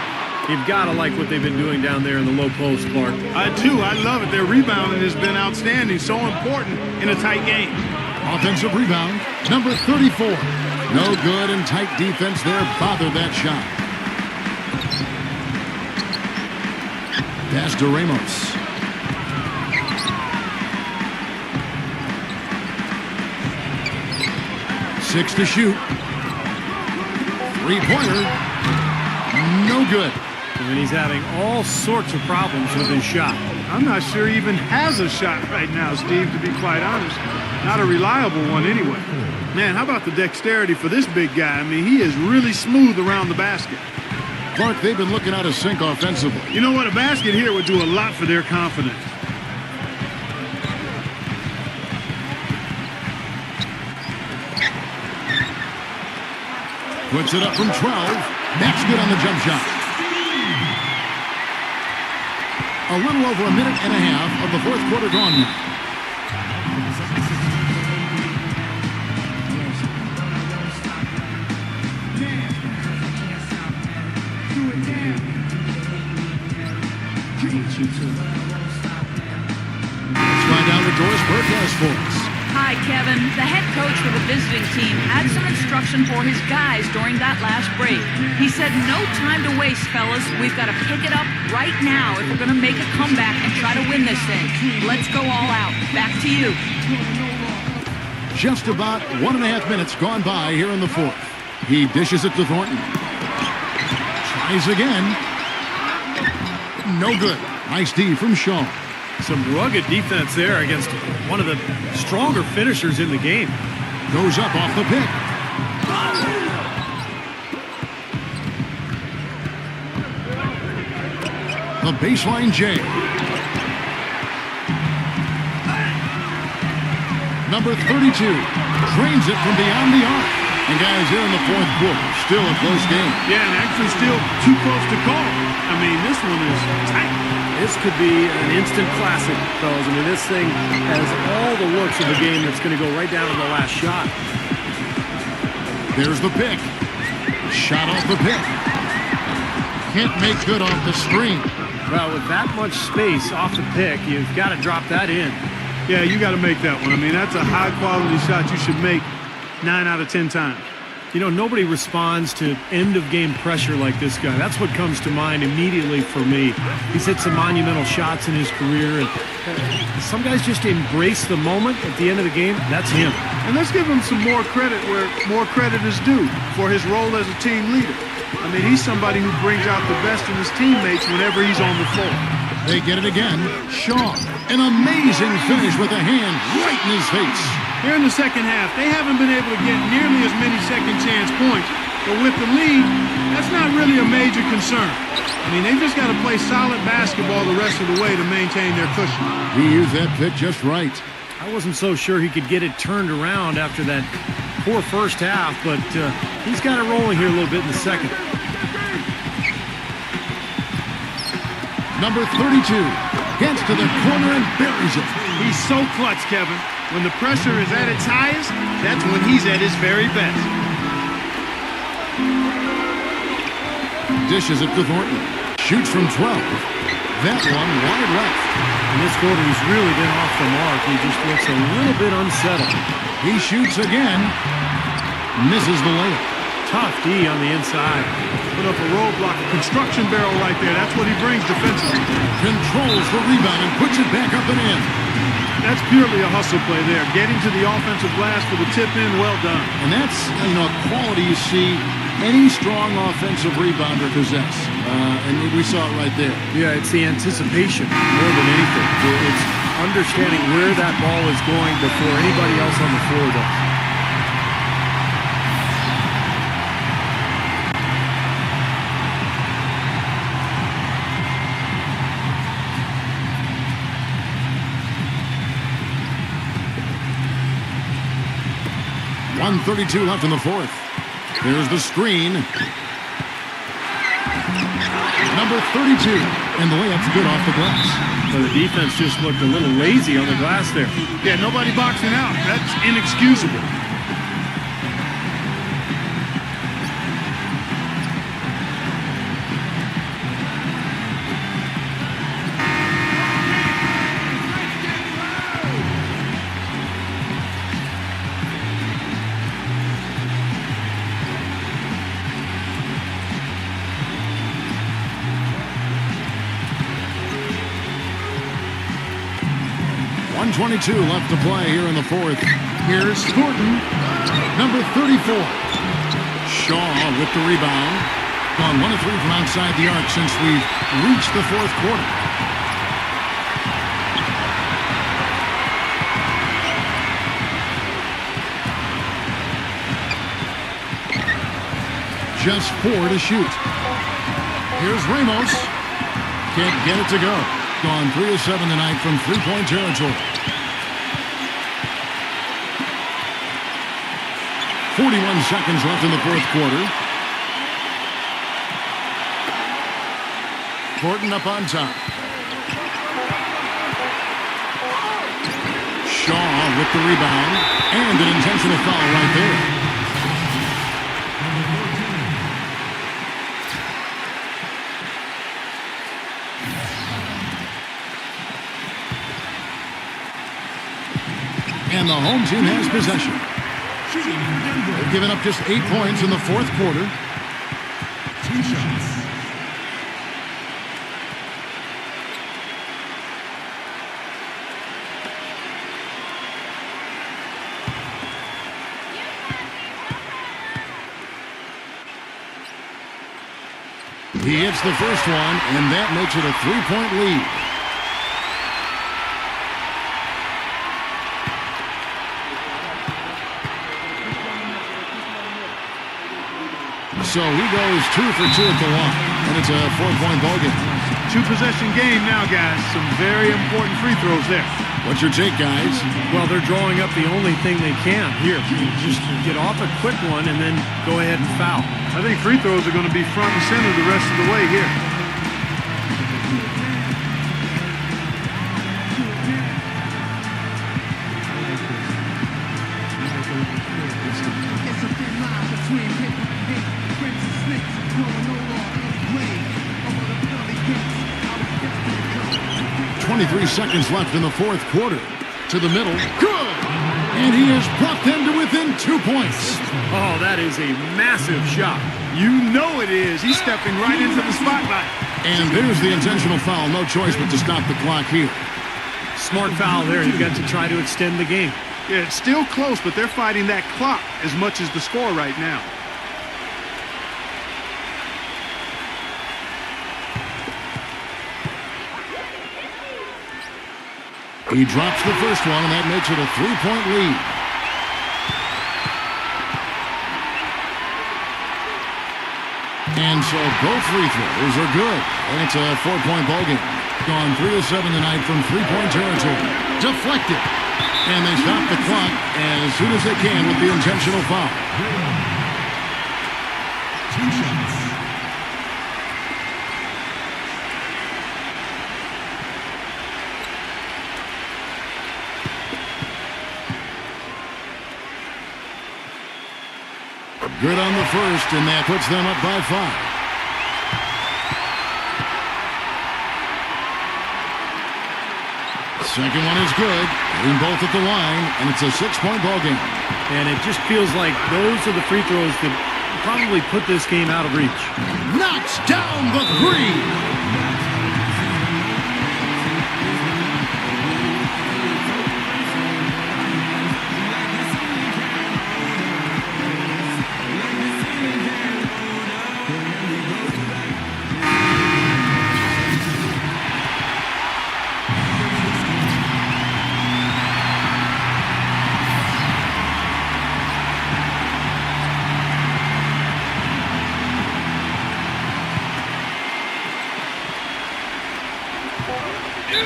You've got to like what they've been doing down there in the low post, Clark. I do. I love it. Their rebounding has been outstanding. So important in a tight game. Offensive rebound. Number 34. No good, and tight defense there bothered that shot. Pass to Ramos. Six to shoot. Three-pointer. No good. And he's having all sorts of problems with his shot. I'm not sure he even has a shot right now, Steve, to be quite honest. Not a reliable one anyway. Man, how about the dexterity for this big guy? I mean, he is really smooth around the basket. Clark, they've been looking out of sync offensively. You know what? A basket here would do a lot for their confidence. Puts it up from 12. That's good on the jump shot. A little over a minute and a half of the fourth quarter gone now. Let's find out what Doris Burke has for us. right, Kevin. The head coach for the visiting team had some instruction for his guys during that last break. He said, no time to waste, fellas. We've got to pick it up right now if we're going to make a comeback and try to win this thing. Let's go all out. Back to you. Just about 1.5 minutes gone by here in the fourth. He dishes it to Thornton. Tries again. No good. Nice D from Shaw. Some rugged defense there against one of the stronger finishers in the game. Goes up off the pick. The baseline J. Number 32 drains it from beyond the arc. And guys, here in the fourth quarter, still a close game. Yeah, and actually still too close to call. I mean, this one is tight. This could be an instant classic, fellas. I mean, this thing has all the looks of a game that's going to go right down to the last shot. There's the pick. Shot off the pick. Can't make good off the screen. Well, with that much space off the pick, you've got to drop that in. Yeah, you got to make that one. I mean, that's a high-quality shot you should make 9 out of 10 times. You know, nobody responds to end-of-game pressure like this guy. That's what comes to mind immediately for me. He's hit some monumental shots in his career, and some guys just embrace the moment at the end of the game. That's him. And let's give him some more credit where more credit is due for his role as a team leader. I mean, he's somebody who brings out the best in his teammates whenever he's on the floor. They get it again. Shaw, an amazing finish with a hand right in his face. Here in the second half, they haven't been able to get nearly as many second chance points. But with the lead, that's not really a major concern. I mean, they've just got to play solid basketball the rest of the way to maintain their cushion. He used that pick just right. I wasn't so sure he could get it turned around after that poor first half, but he's got it rolling here a little bit in the second. Number 32 gets to the corner and buries it. He's so clutch, Kevin. When the pressure is at its highest, that's when he's at his very best. Dishes it to Thornton. Shoots from 12. That one wide left. In this quarter, he's really been off the mark. He just looks a little bit unsettled. He shoots again. Misses the layup. Tough D on the inside. Put up a roadblock, a construction barrel right there. That's what he brings defensively. Controls the rebound and puts it back up and in. That's purely a hustle play there. Getting to the offensive glass for the tip in, well done. And that's, a quality you see any strong offensive rebounder possess. And we saw it right there. Yeah, it's the anticipation more than anything. It's understanding where that ball is going before anybody else on the floor does. .132 left in the fourth. There's the screen. Number 32. And the layup's good off the glass. So the defense just looked a little lazy on the glass there. Yeah, nobody boxing out. That's inexcusable. .122 left to play here in the fourth. Here's Thornton, number 34. Shaw with the rebound. Gone 1 of 3 from outside the arc since we've reached the fourth quarter. Just 4 to shoot. Here's Ramos. Can't get it to go. Gone 3 of 7 tonight from three-point territory. 41 seconds left in the fourth quarter. Thornton up on top. Shaw with the rebound. And an intentional foul right there. and the home team has possession. They've given up just 8 points in the fourth quarter. 2 shots. He hits the first one, and that makes it a 3-point lead. So he goes 2 for 2 at the line, and it's a 4-point ball game. 2-possession game now, guys. Some very important free throws there. What's your take, guys? Well, they're drawing up the only thing they can. Here, just get off a quick one and then go ahead and foul. I think free throws are going to be front and center the rest of the way here. It's a thin line between hip and hip. Friends and snakes, growing over any way. Over the pearly gates, I was destined to come. 23 seconds left in the fourth quarter. To the middle. Good! And he has brought them to within 2 points. Oh, that is a massive shot. You know it is. He's stepping right into the spotlight. And there's the intentional foul. No choice but to stop the clock here. Smart foul there. You've got to try to extend the game. Yeah, it's still close, but they're fighting that clock as much as the score right now. He drops the first one, and that makes it a 3-point lead. And so both free throws are good. And it's a 4-point ball game. Gone 3 of 7 tonight from 3-point territory. Deflected. And they stop the clock as soon as they can with the intentional foul. 2 shots. Good on the first, and that puts them up by 5. Second one is good. Hitting both at the line, and it's a 6-point ball game. And it just feels like those are the free throws that probably put this game out of reach. Knocks down the 3.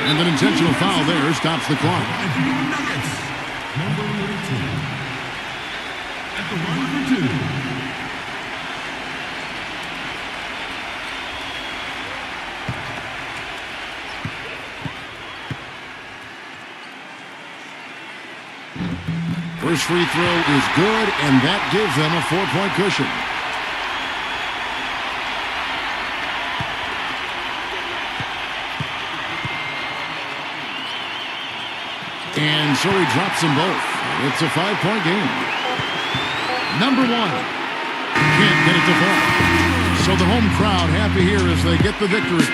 And an intentional foul there stops the clock. And for your Nuggets, number 32. At the line for 2. First free throw is good, and that gives them a 4-point cushion. And so he drops them both. It's a 5-point game. Number 1. Can't get it to fall. So the home crowd happy here as they get the victory.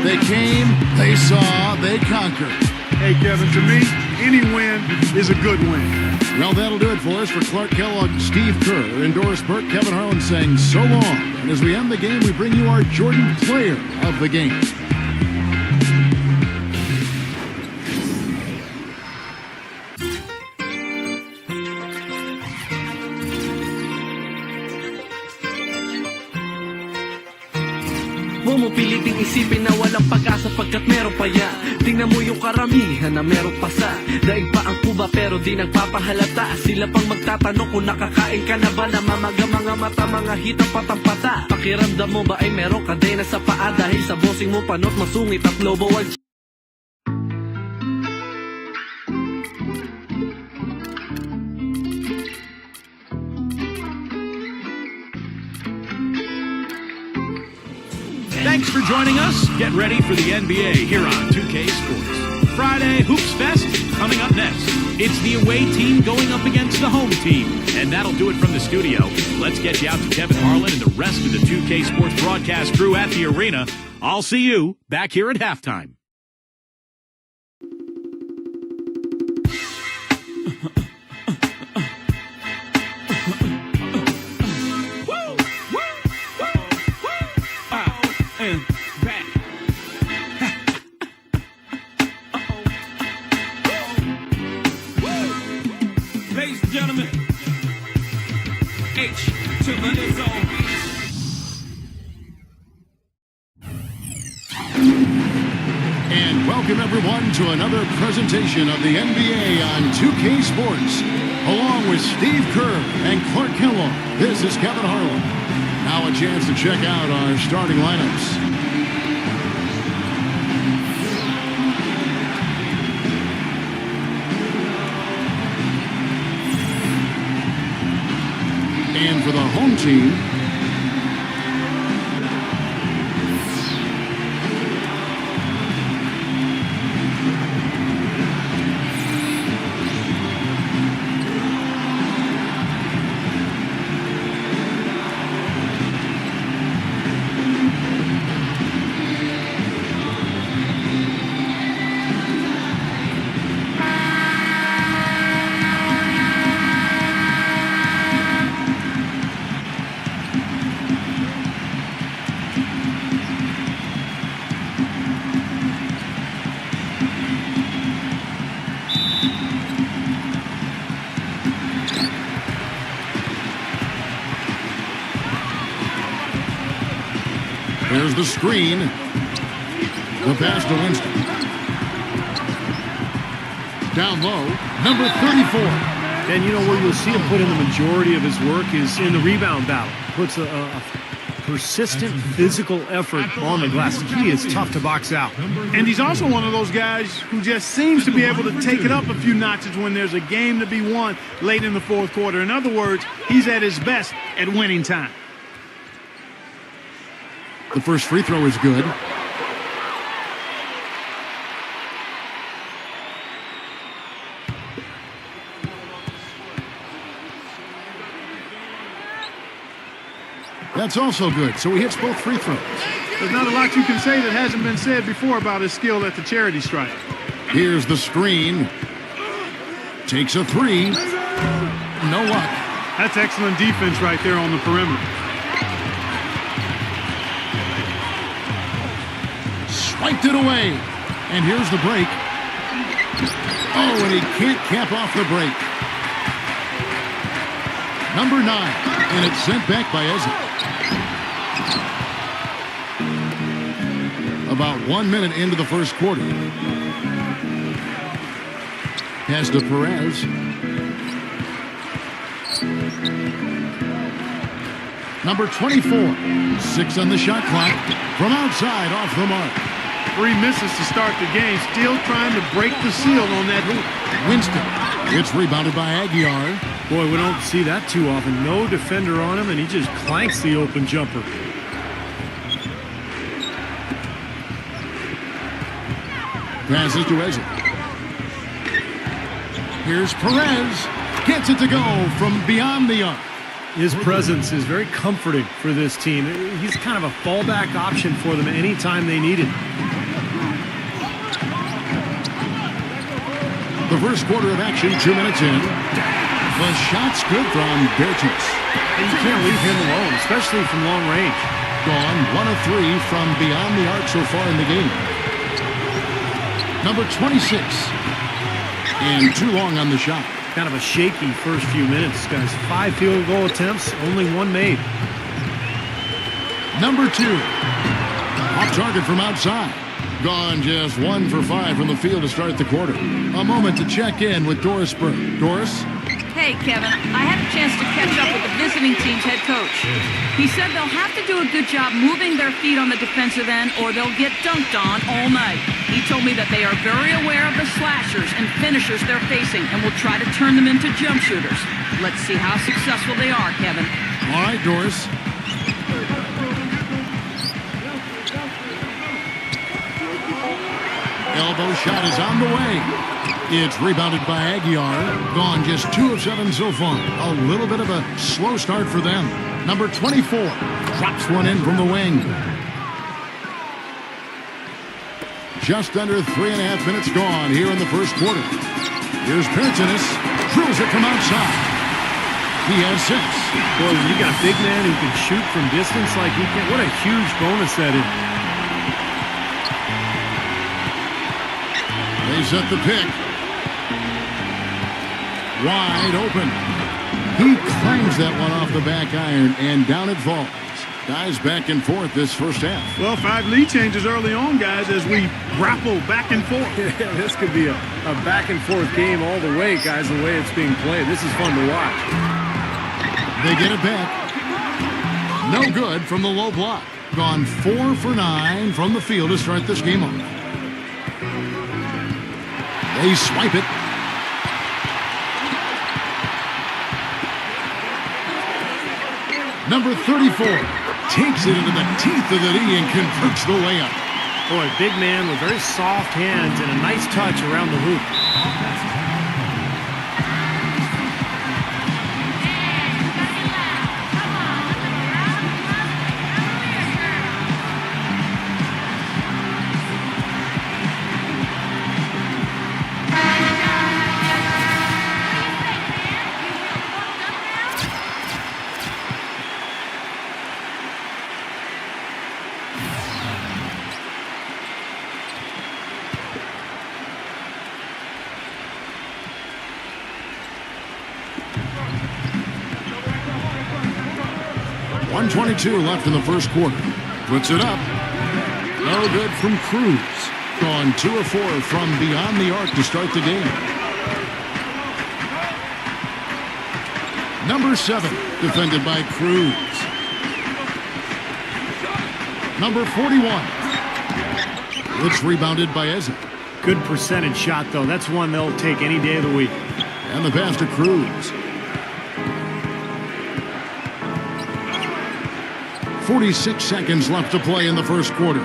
They came, they saw, they conquered. Hey, Kevin, to me, any win is a good win. Well, that'll do it for us. For Clark Kellogg, Steve Kerr, and Doris Burke, Kevin Harlan saying so long. And as we end the game, we bring you our Jordan Player of the Game. Huwag mo piliting isipin na walang pag-asa pagkat meron pa yan. Tingnan mo yung karamihan na meron pa sa daig pa ang kuba pero di nagpapahalata. Sila pang magtatanong kung nakakain ka na ba. Namamaga mga mata, mga hitang patampata. Pakiramdam mo ba ay meron kadena sa paa dahil sa bossing mo panot masungit at lobo wag. Thanks for joining us. Get ready for the NBA here on 2K Sports. Friday Hoops Fest coming up next. It's the away team going up against the home team. And that'll do it from the studio. Let's get you out to Kevin Harlan and the rest of the 2K Sports broadcast crew at the arena. I'll see you back here at halftime. Ladies and gentlemen, H to the Izzo. And welcome everyone to another presentation of the NBA on 2K Sports. Along with Steve Kerr and Clark Kellogg, this is Kevin Harlan. Now a chance to check out our starting lineups. And for the home team, here's the screen. The pass to Winston. Down low, number 34. And you know where you'll see him put in the majority of his work is in the rebound battle. Puts a persistent physical effort on the glass. He is tough to box out. And he's also one of those guys who just seems to be able to take it up a few notches when there's a game to be won late in the fourth quarter. In other words, he's at his best at winning time. The first free throw is good. That's also good, so he hits both free throws. There's not a lot you can say that hasn't been said before about his skill at the charity stripe. Here's the screen. Takes a three. No luck. That's excellent defense right there on the perimeter. Swiped it away. And here's the break. Oh, and he can't cap off the break. Number 9. And it's sent back by Icba. About 1 minute into the first quarter. Pass to Perez. Number 24. 6 on the shot clock. From outside, off the mark. 3 misses to start the game. Still trying to break the seal on that hoop. Winston. It's rebounded by Aguiar. Boy, we don't see that too often. No defender on him, and he just clanks the open jumper. Passes to Icba. Here's Perez. Gets it to go from beyond the arc. His presence is very comforting for this team. He's kind of a fallback option for them anytime they need it. The first quarter of action, 2 minutes in. The shot's good from Bertens. And you can't leave him alone, especially from long range. Gone 1 of 3 from beyond the arc so far in the game. Number 26. And too long on the shot. Kind of a shaky first few minutes, guys. 5 field goal attempts, only 1 made. Number 2. Off target from outside. Gone just 1 for 5 from the field to start the quarter. A moment to check in with Doris Burke. Doris? Hey, Kevin, I had a chance to catch up with the visiting team's head coach. He said they'll have to do a good job moving their feet on the defensive end or they'll get dunked on all night. He told me that they are very aware of the slashers and finishers they're facing and will try to turn them into jump shooters. Let's see how successful they are, Kevin. All right, Doris. Elbow shot is on the way. It's rebounded by Aguiar. Gone just 2 of 7 so far. A little bit of a slow start for them. Number 24 drops one in from the wing. Just under 3.5 minutes gone here in the first quarter. Here's Piritinis. Drills it from outside. He has 6. Boy, when you got a big man who can shoot from distance like he can, what a huge bonus that is. They set the pick. Wide open. He climbs that one off the back iron, and down it falls. Guys back and forth this first half. Well, 5 lead changes early on, guys, as we grapple back and forth. Yeah, this could be a back and forth game all the way, guys, the way it's being played. This is fun to watch. They get it back. No good from the low block. Gone 4 for 9 from the field to start this game off. They swipe it. Number 34 takes it into the teeth of the knee and converts the layup. Boy, big man with very soft hands and a nice touch around the hoop. .22 left in the first quarter. Puts it up. No good from Cruz. Gone 2 of 4 from beyond the arc to start the game. Number 7, defended by Cruz. Number 41. It's rebounded by Icba. Good percentage shot, though. That's one they'll take any day of the week. And the pass to Cruz. 46 seconds left to play in the first quarter.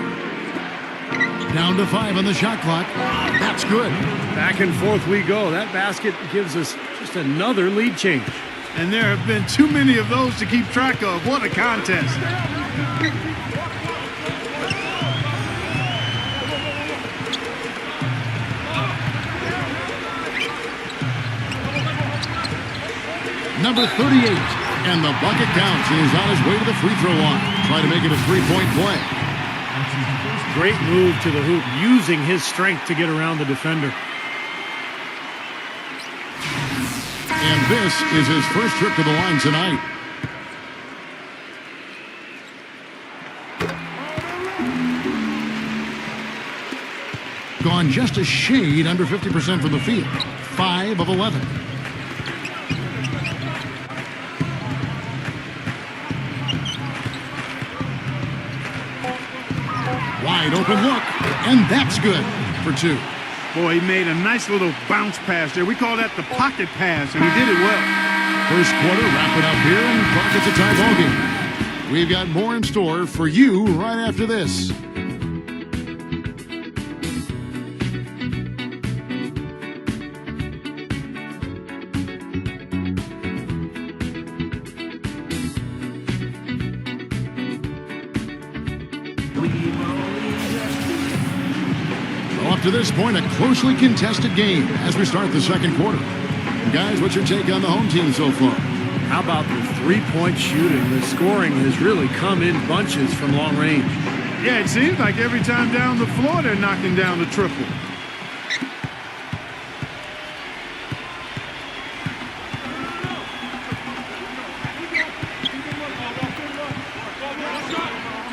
Down to 5 on the shot clock. That's good. Back and forth we go. That basket gives us just another lead change. And there have been too many of those to keep track of. What a contest. Number 38. And the bucket counts. He is on his way to the free throw line. Trying to make it a 3-point play. Great move to the hoop, using his strength to get around the defender. And this is his first trip to the line tonight. Gone just a shade under 50% from the field. 5 of 11. Wide open look, and that's good for 2. Boy, he made a nice little bounce pass there. We call that the pocket pass, and he did it well. First quarter, wrap it up here, and clock it's a tie ball game. We've got more in store for you right after this. Up to this point, a closely contested game as we start the second quarter. Guys, what's your take on the home team so far? How about the three-point shooting? The scoring has really come in bunches from long range. Yeah, it seems like every time down the floor, they're knocking down the triple.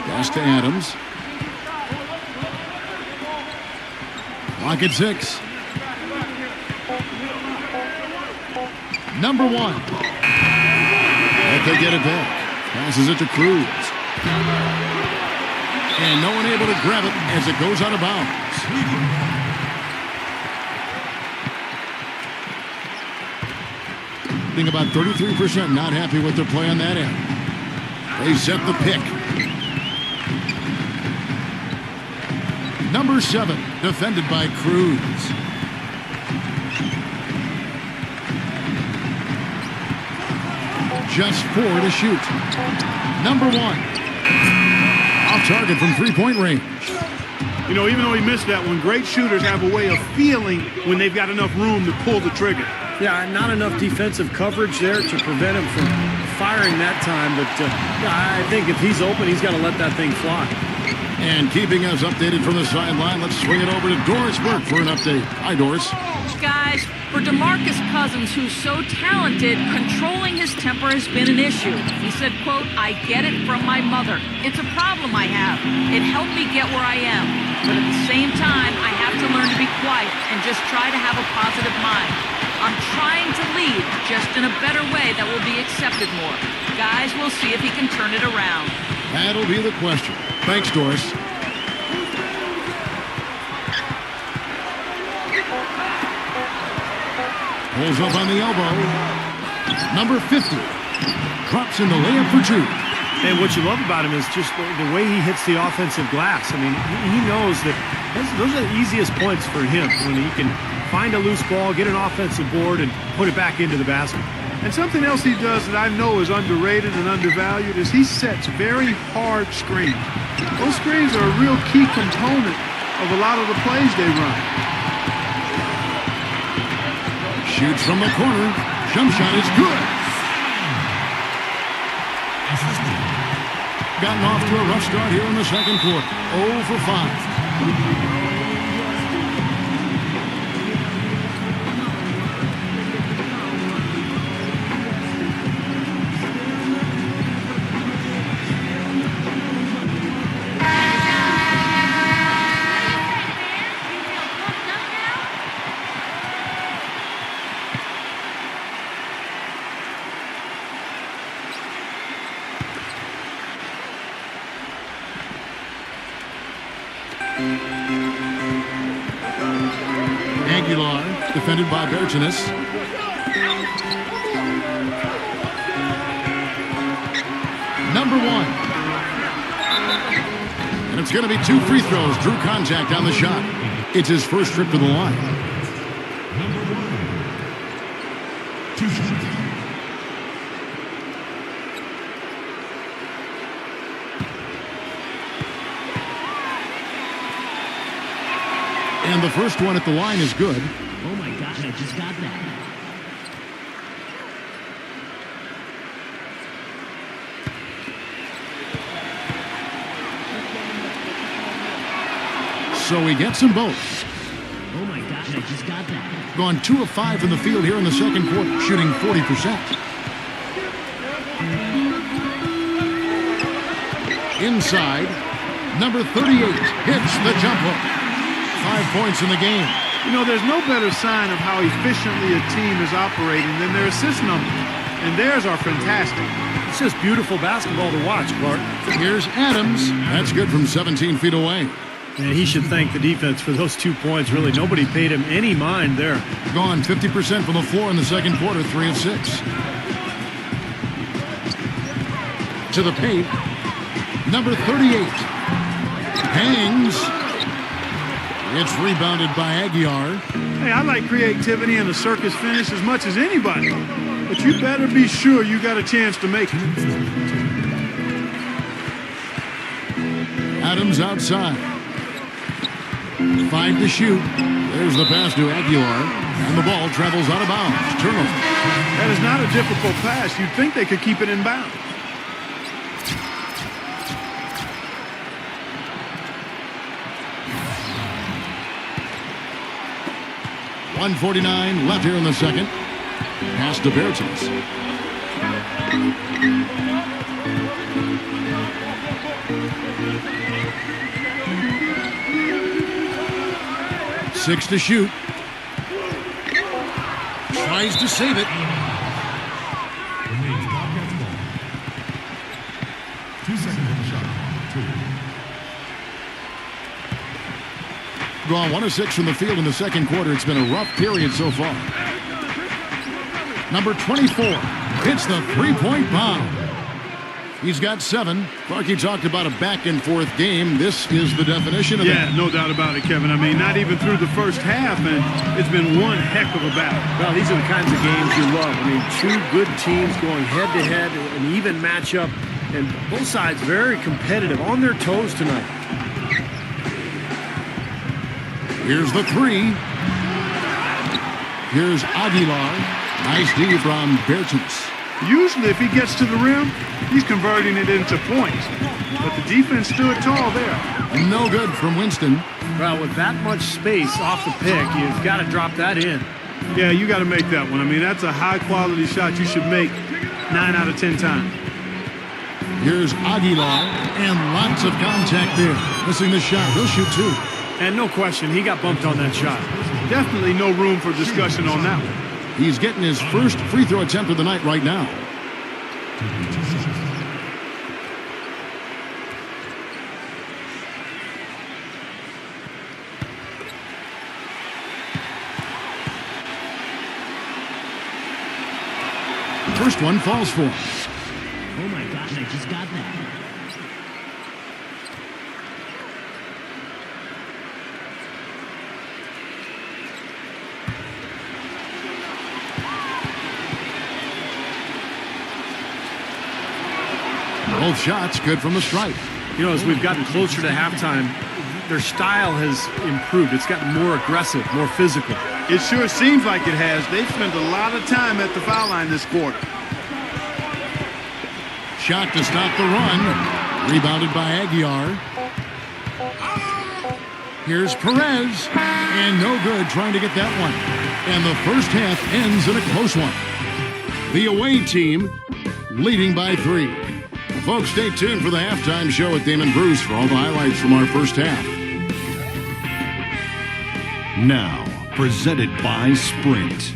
Pass to Adams. Clock at 6. Number 1. If they get it back. Passes it to Cruz. And no one able to grab it as it goes out of bounds. Think about 33% not happy with their play on that end. They set the pick. Number 7, defended by Cruz. Just 4 to shoot. Number 1. Off target from three-point range. You know, even though he missed that one, great shooters have a way of feeling when they've got enough room to pull the trigger. Yeah, not enough defensive coverage there to prevent him from firing that time. But I think if he's open, he's got to let that thing fly. And keeping us updated from the sideline, let's swing it over to Doris Burke for an update. Hi, Doris. Guys, for DeMarcus Cousins, who's so talented, controlling his temper has been an issue. He said, quote, "I get it from my mother. It's a problem I have. It helped me get where I am. But at the same time, I have to learn to be quiet and just try to have a positive mind. I'm trying to lead, just in a better way that will be accepted more. Guys, we'll see if he can turn it around." That'll be the question. Thanks, Doris. Pulls up on the elbow. Number 50. Drops in the layup for 2. And what you love about him is just the way he hits the offensive glass. I mean, he knows that those are the easiest points for him, when he can find a loose ball, get an offensive board, and put it back into the basket. And something else he does that I know is underrated and undervalued is he sets very hard screens. Those screens are a real key component of a lot of the plays they run. Shoots from the corner. Jump shot is good. Gotten off to a rough start here in the second quarter. 0 for 5. Aguilar, defended by Bertinas. Number 1. And it's going to be 2 free throws. Drew contact on the shot. It's his first trip to the line. Number 1. 2 shots. And the first one at the line is good. Oh my gosh, I just got that. So he gets them both. Oh my gosh, I just got that. Gone 2 of 5 from the field here in the second quarter, shooting 40%. Inside, number 38 hits the jump hook. 5 points in the game. You know, there's no better sign of how efficiently a team is operating than their assist numbers. And theirs are fantastic. It's just beautiful basketball to watch, Clark. Here's Adams. That's good from 17 feet away. And he should thank the defense for those 2 points. Really, nobody paid him any mind there. Gone 50% from the floor in the second quarter, 3 of 6. To the paint. Number 38. Hangs. It's rebounded by Aguilar. Hey, I like creativity and a circus finish as much as anybody. But you better be sure you got a chance to make it. Adams outside. 5 to shoot. There's the pass to Aguilar. And the ball travels out of bounds. Turnover. That is not a difficult pass. You'd think they could keep it in bounds. .149 left here in the second. Pass to Bertens. Six to shoot. Tries to save it. Remains Bobcats ball. 2 seconds on the shot. 2. Gone 1 of 6 from the field in the second quarter. It's been a rough period so far. Number 24 hits the three-point bomb. He's got 7. Clarkie talked about a back-and-forth game. This is the definition of that. Yeah, no doubt about it, Kevin. I mean, not even through the first half, and it's been one heck of a battle. Well, these are the kinds of games you love. I mean, two good teams going head-to-head, an even matchup, and both sides very competitive, on their toes tonight. Here's the 3. Here's Aguilar. Nice D from Bertens. Usually, if he gets to the rim, he's converting it into points. But the defense stood tall there. No good from Winston. Well, with that much space off the pick, you've got to drop that in. Yeah, you got to make that one. I mean, that's a high-quality shot you should make 9 out of 10 times. Here's Aguilar, and lots of contact there. Missing the shot. He'll shoot 2. And no question, he got bumped on that shot. Definitely no room for discussion on that one. He's getting his first free throw attempt of the night right now. First one falls for him. Oh my gosh, I just got that. Both shots good from the stripe. You know, as we've gotten closer to halftime, their style has improved. It's gotten more aggressive, more physical. It sure seems like it has. They've spent a lot of time at the foul line this quarter. Shot to stop the run. Rebounded by Aguilar. Here's Perez. And no good trying to get that one. And the first half ends in a close one. The away team leading by 3. Folks, stay tuned for the halftime show with Damon Bruce for all the highlights from our first half. Now, presented by Sprint.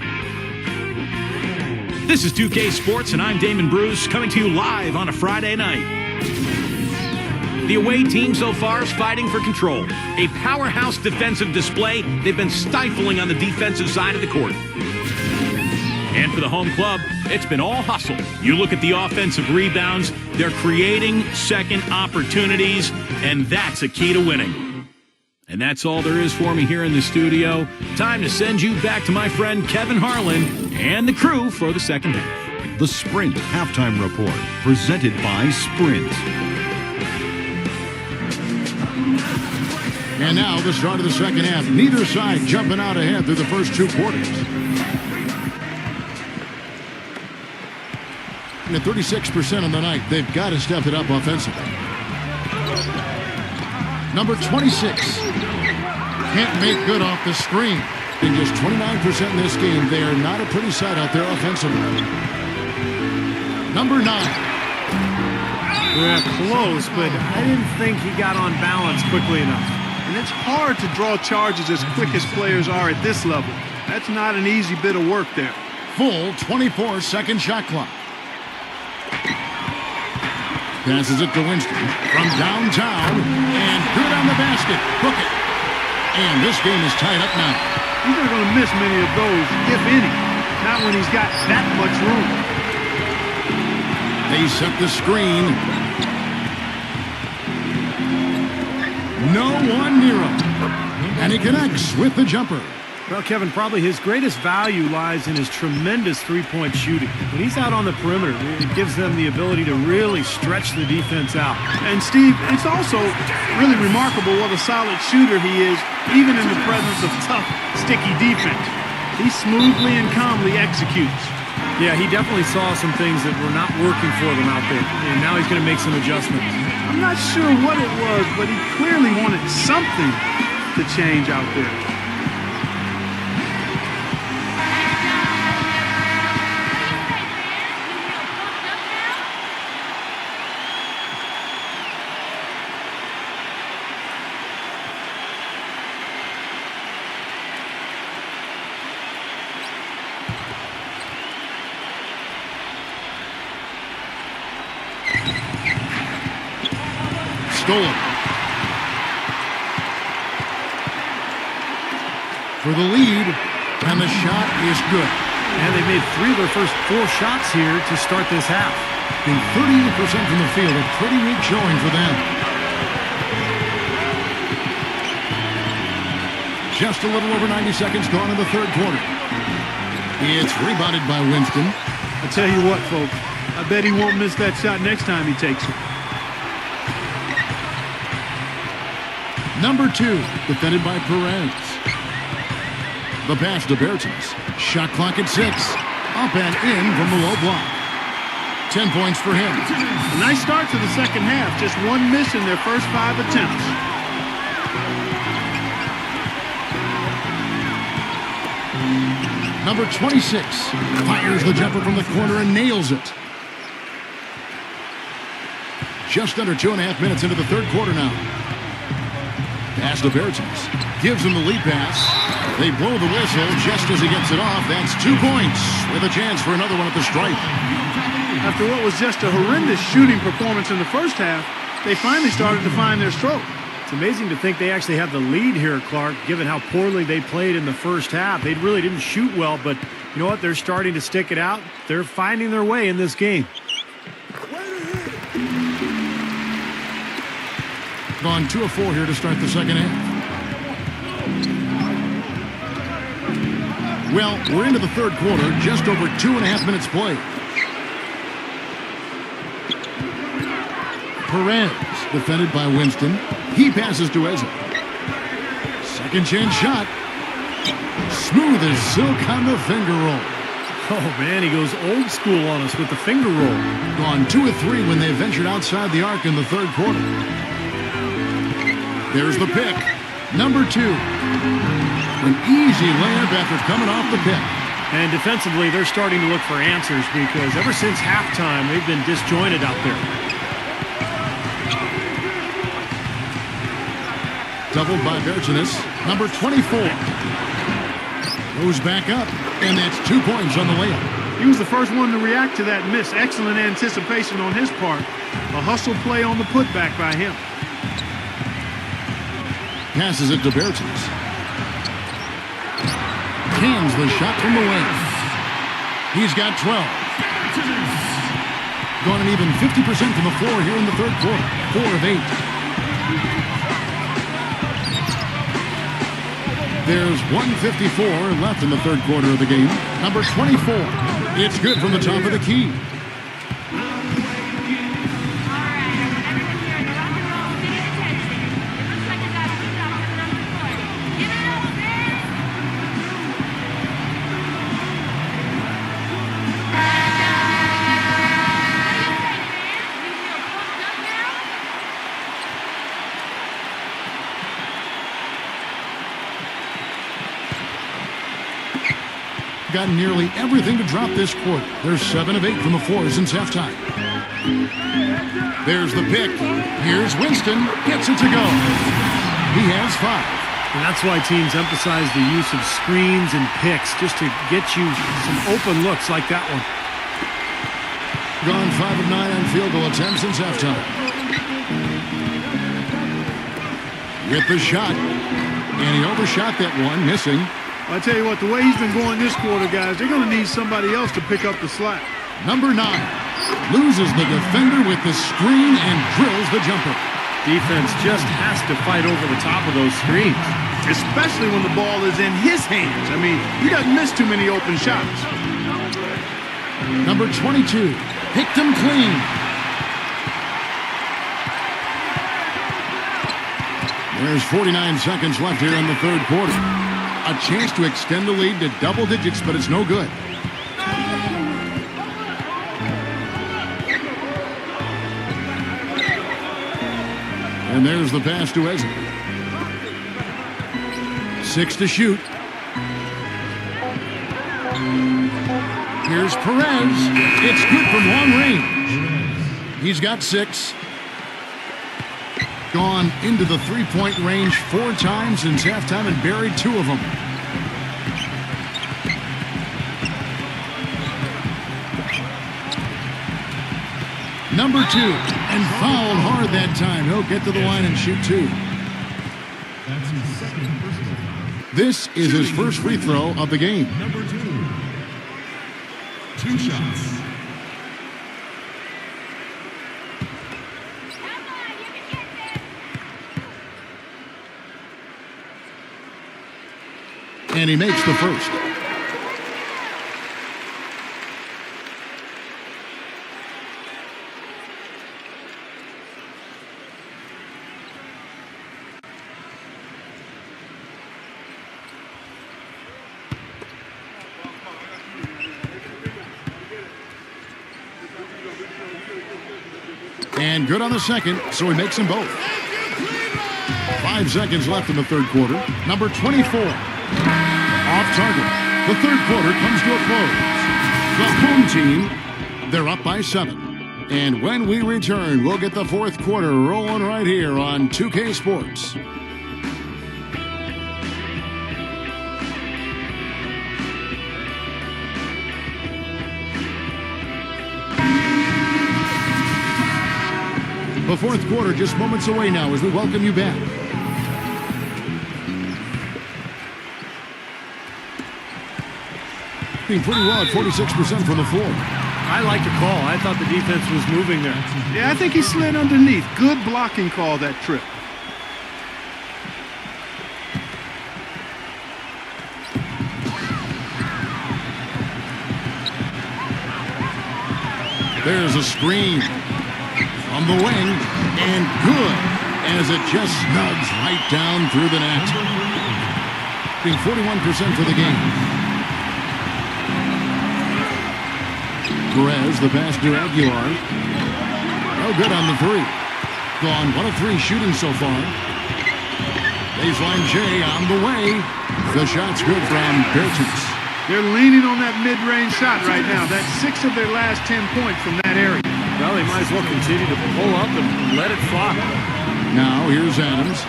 This is 2K Sports, and I'm Damon Bruce, coming to you live on a Friday night. The away team so far is fighting for control. A powerhouse defensive display. They've been stifling on the defensive side of the court. And for the home club, it's been all hustle. You look at the offensive rebounds, they're creating second opportunities, and that's a key to winning. And that's all there is for me here in the studio. Time to send you back to my friend Kevin Harlan and the crew for the second half. The Sprint Halftime Report, presented by Sprint. And now the start of the second half. Neither side jumping out ahead through the first 2 quarters. And at 36% on the night, they've got to step it up offensively. Number 26 can't make good off the screen. In just 29% in this game, they are not a pretty sight out there offensively. Number 9. Yeah, close, but I didn't think he got on balance quickly enough. And it's hard to draw charges as quick as players are at this level. That's not an easy bit of work there. Full 24-second shot clock. Passes it to Winston from downtown, and good on the basket. Book it. And this game is tied up now. He's not going to miss many of those, if any. Not when he's got that much room. They set the screen. No one near him. And he connects with the jumper. Well, Kevin, probably his greatest value lies in his tremendous three-point shooting. When he's out on the perimeter, it gives them the ability to really stretch the defense out. And, Steve, it's also really remarkable what a solid shooter he is, even in the presence of tough, sticky defense. He smoothly and calmly executes. Yeah, he definitely saw some things that were not working for them out there, and now he's going to make some adjustments. I'm not sure what it was, but he clearly wanted something to change out there. Stolen. For the lead, and the shot is good. And they made 3 of their first 4 shots here to start this half. shooting 38% from the field. A pretty weak showing for them. Just a little over 90 seconds gone in the third quarter. It's rebounded by Winston. I tell you what, folks, I bet he won't miss that shot next time he takes it. Number 2, defended by Perez. The pass to Bertens. Shot clock at 6. Up and in from the low block. 10 points for him. A nice start to the second half. Just one miss in their first 5 attempts. Number 26 fires the jumper from the corner and nails it. Just under 2.5 minutes into the third quarter now. Pass to Bertens. Gives him the lead pass. They blow the whistle just as he gets it off. That's 2 points with a chance for another one at the stripe. After what was just a horrendous shooting performance in the first half, they finally started to find their stroke. It's amazing to think they actually have the lead here, Clark, given how poorly they played in the first half. They really didn't shoot well, but you know what? They're starting to stick it out. They're finding their way in this game. Gone 2 of 4 here to start the second half. Well, we're into the third quarter, just over 2.5 minutes played. Perez, defended by Winston. He passes to Icba. Second chance shot. Smooth as silk on the finger roll. Oh, man, he goes old school on us with the finger roll. Gone 2 of 3 when they ventured outside the arc in the third quarter. There's the pick. Number 2. An easy layup after coming off the pick. And defensively, they're starting to look for answers because ever since halftime, they've been disjointed out there. Doubled by Bertens. Number 24. Goes back up, and that's 2 points on the layup. He was the first one to react to that miss. Excellent anticipation on his part. A hustle play on the putback by him. Passes it to Bertens. Cans the shot from the wing. He's got 12. Gone an even 50% from the floor here in the third quarter. 4 of 8. There's 1:54 left in the third quarter of the game. Number 24. It's good from the top of the key. Got nearly everything to drop this quarter. They're 7 of 8 from the floor since halftime. There's the pick. Here's Winston. Gets it to go. He has 5. And that's why teams emphasize the use of screens and picks just to get you some open looks like that one. Gone 5 of 9 on field goal attempts since halftime. With the shot. And he overshot that one, missing. I tell you what, the way he's been going this quarter, guys, they're going to need somebody else to pick up the slack. Number 9 loses the defender with the screen and drills the jumper. Defense just has to fight over the top of those screens. Especially when the ball is in his hands. I mean, he doesn't miss too many open shots. Number 22 picked him clean. There's 49 seconds left here in the third quarter. A chance to extend the lead to double digits, but it's no good. And there's the pass to Icba. 6 to shoot. Here's Perez. It's good from long range. He's got 6. Gone into the three-point range 4 times since halftime and buried 2 of them. Number 2, and fouled hard that time. He'll get to the line and shoot 2. That's his second personal foul. This is his first free throw of the game. Number 2. 2 shots. And he makes the first. And good on the second, so he makes them both. 5 seconds left in the third quarter. Number 24. Off target. The third quarter comes to a close. The home team, they're up by 7. And when we return, we'll get the fourth quarter rolling right here on 2K Sports. The fourth quarter just moments away now as we welcome you back. Being pretty well at 46% from the floor. I like the call. I thought the defense was moving there. Yeah, I think he slid underneath. Good blocking call that trip. There's a screen on the wing, and good, as it just snugs right down through the net. Being 41% for the game. Perez, the pass to Aguilar. No good on the three. Gone 1 of 3 shooting so far. Baseline J on the way. The shot's good from Bertens. They're leaning on that mid-range shot right now. That's 6 of their last 10 points from that area. Well, they might as well continue to pull up and let it fly. Now, here's Adams.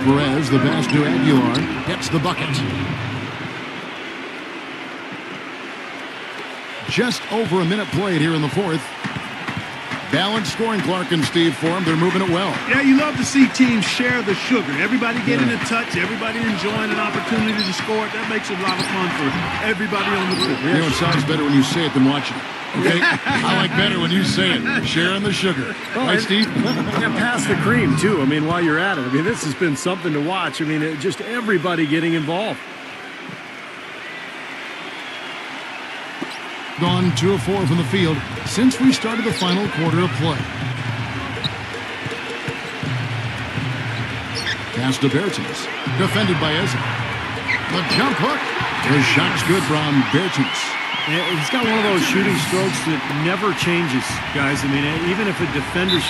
Perez, the pass to Aguilar, gets the bucket. Just over a minute played here in the fourth. Balanced scoring, Clark and Steve, for them. They're moving it well. Yeah, you love to see teams share the sugar. Everybody getting a touch, everybody enjoying an opportunity to score. That makes it a lot of fun for everybody on the court. You know, it sounds better when you say it than watching it. Okay? I like better when you say it. Sharing the sugar. Well, right, Steve? And pass the cream, too. I mean, while you're at it. I mean, this has been something to watch. I mean, just everybody getting involved. Gone 2 of 4 from the field since we started the final quarter of play. Pass to Bertens. Defended by Eze. The jump hook. His shot's good from Bertens. Yeah, he's got one of those shooting strokes that never changes, guys. I mean, even if a defender's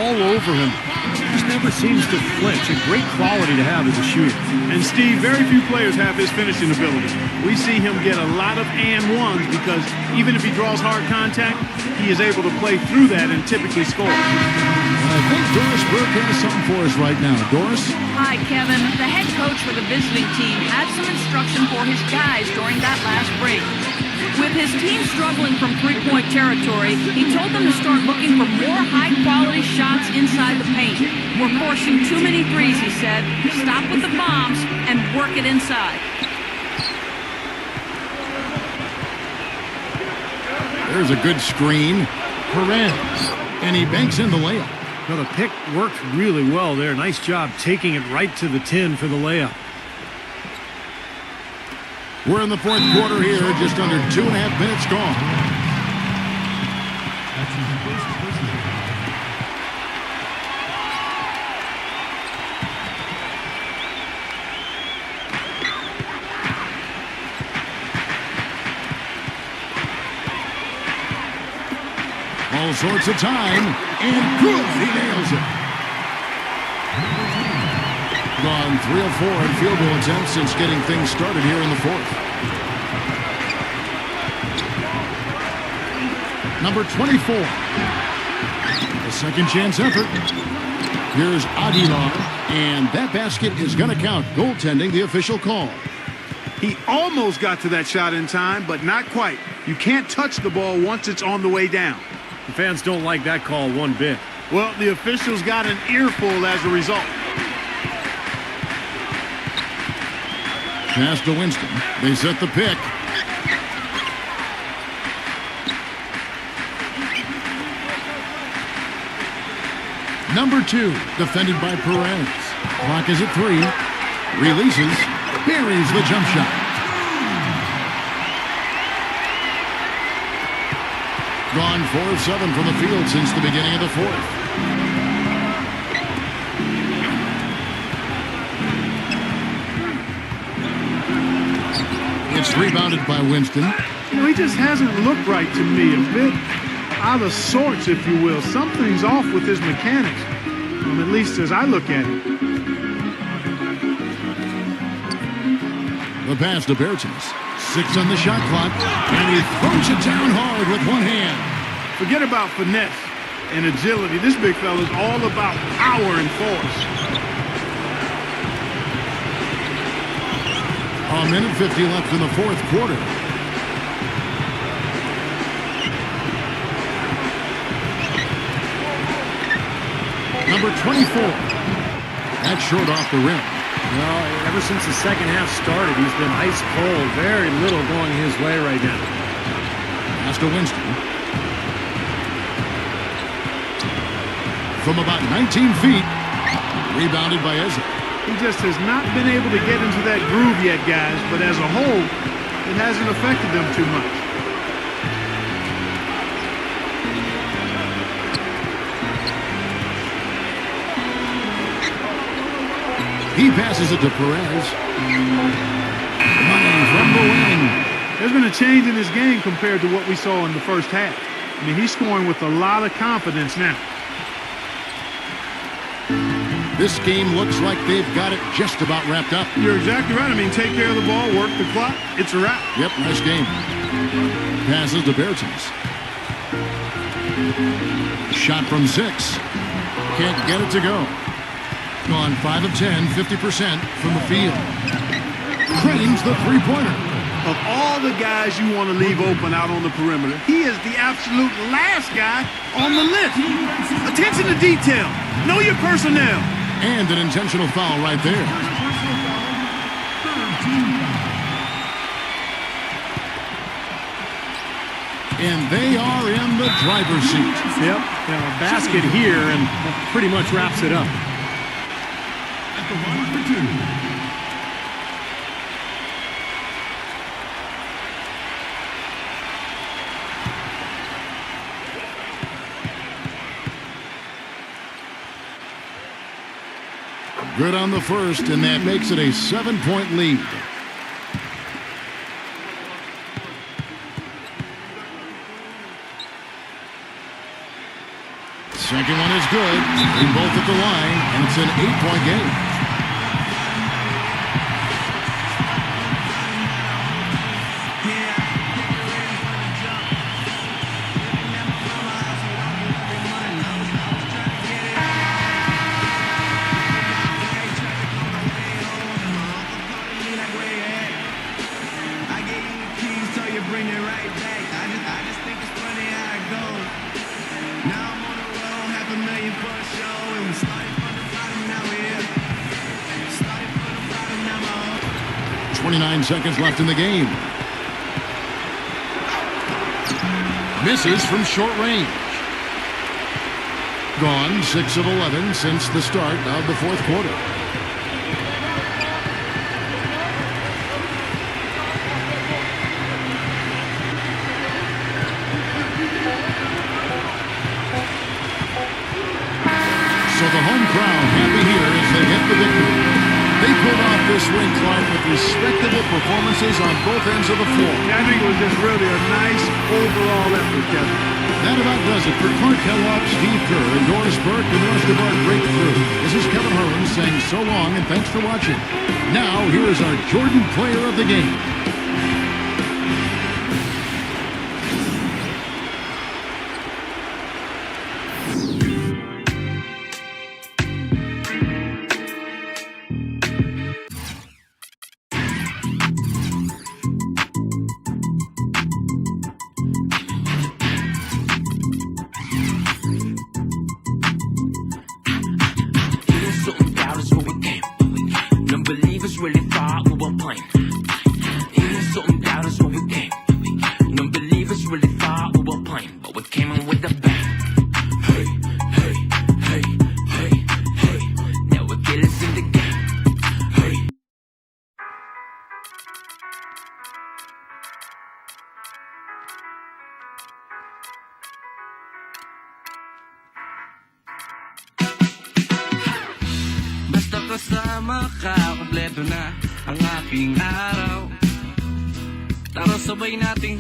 all over him, he just never seems to flinch. A great quality to have as a shooter. And Steve, very few players have his finishing ability. We see him get a lot of and ones because even if he draws hard contact, he is able to play through that and typically score. I think Doris Burke has something for us right now. Doris? Hi, Kevin. The head coach for the visiting team had some instruction for his guys during that last break. With his team struggling from three-point territory, he told them to start looking for more high-quality shots inside the paint. We're forcing too many threes, he said. Stop with the bombs and work it inside. There's a good screen. Perez. And he banks in the layup. Now, the pick worked really well there. Nice job taking it right to the 10 for the layup. We're in the fourth quarter here, just under 2.5 minutes gone. All sorts of time, and good, he nails it. Gone 3 of 4 in field goal attempts since getting things started here in the fourth. Number 24. A second chance effort. Here's Aguilar, and that basket is going to count. Goaltending, the official call. He almost got to that shot in time, but not quite. You can't touch the ball once it's on the way down. The fans don't like that call one bit. Well, the officials got an earful as a result. Pass to Winston. They set the pick. Number 2, defended by Perez. Clock is at 3. Releases. Buries the jump shot. Gone 4 of 7 from the field since the beginning of the fourth. It's rebounded by Winston. You know, he just hasn't looked right to me. A bit out of sorts, if you will. Something's off with his mechanics, at least as I look at it. The pass to Bertens. 6 on the shot clock, and he throws it down hard with one hand. Forget about finesse and agility. This big fella is all about power and force. A minute 50 left in the fourth quarter. Number 24. That's short off the rim. Well, ever since the second half started, he's been ice cold. Very little going his way right now. Pass to Winston. From about 19 feet, rebounded by Icba. He just has not been able to get into that groove yet, guys, but as a whole, it hasn't affected them too much. He passes it to Perez. Money from the wing. There's been a change in his game compared to what we saw in the first half. I mean, he's scoring with a lot of confidence now. This game looks like they've got it just about wrapped up. You're exactly right. I mean, take care of the ball, work the clock. It's a wrap. Yep, nice game. Passes to Bertens. Shot from 6. Can't get it to go. Gone 5 of 10, 50% from the field. Cranes the three-pointer. Of all the guys you want to leave open out on the perimeter, he is the absolute last guy on the list. Attention to detail. Know your personnel. And an intentional foul right there. And they are in the driver's seat. Yep, a basket here and that pretty much wraps it up. At the line for 2. Good on the first, and that makes it a 7-point lead. Second one is good. They both at the line, and it's an 8-point game. Seconds left in the game. Misses from short range. Gone 6 of 11 since the start of the fourth quarter. So the home crowd happy here as they get the victory. They pulled off this win, Clark, with respectable performances on both ends of the floor. Yeah, I think it was just really a nice overall effort, Kevin. That about does it for Clark Kellogg, Steve Kerr, and Doris Burke, and the rest of our great crew. This is Kevin Harlan saying so long and thanks for watching. Now, here is our Jordan Player of the Game. kasama ka, kompleto na ang aking araw. Tara sabay nating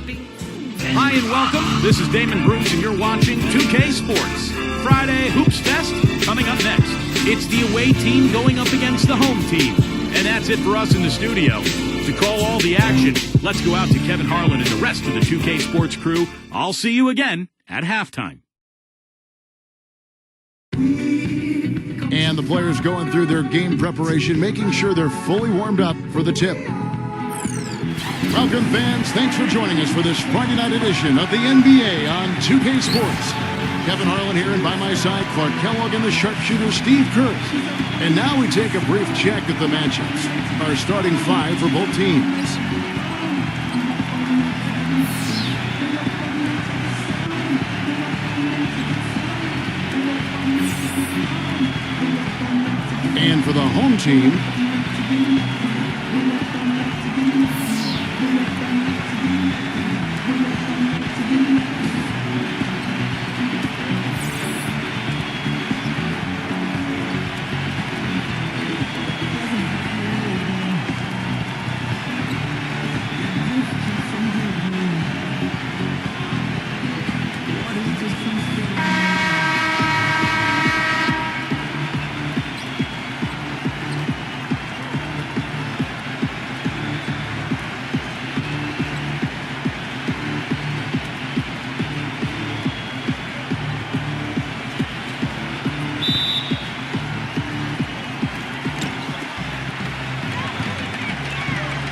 Hi and welcome. This is Damon Bruce and you're watching 2K Sports. Friday Hoops Fest coming up next. It's the away team going up against the home team. And that's it for us in the studio. To call all the action, let's go out to Kevin Harlan and the rest of the 2K Sports crew. I'll see you again at halftime. And the players going through their game preparation, making sure they're fully warmed up for the tip. Welcome, fans. Thanks for joining us for this Friday night edition of the NBA on 2K Sports. Kevin Harlan here, and by my side, Clark Kellogg and the sharpshooter Steve Kerr. And now we take a brief check at the matchups. Our starting five for both teams. And for the home team,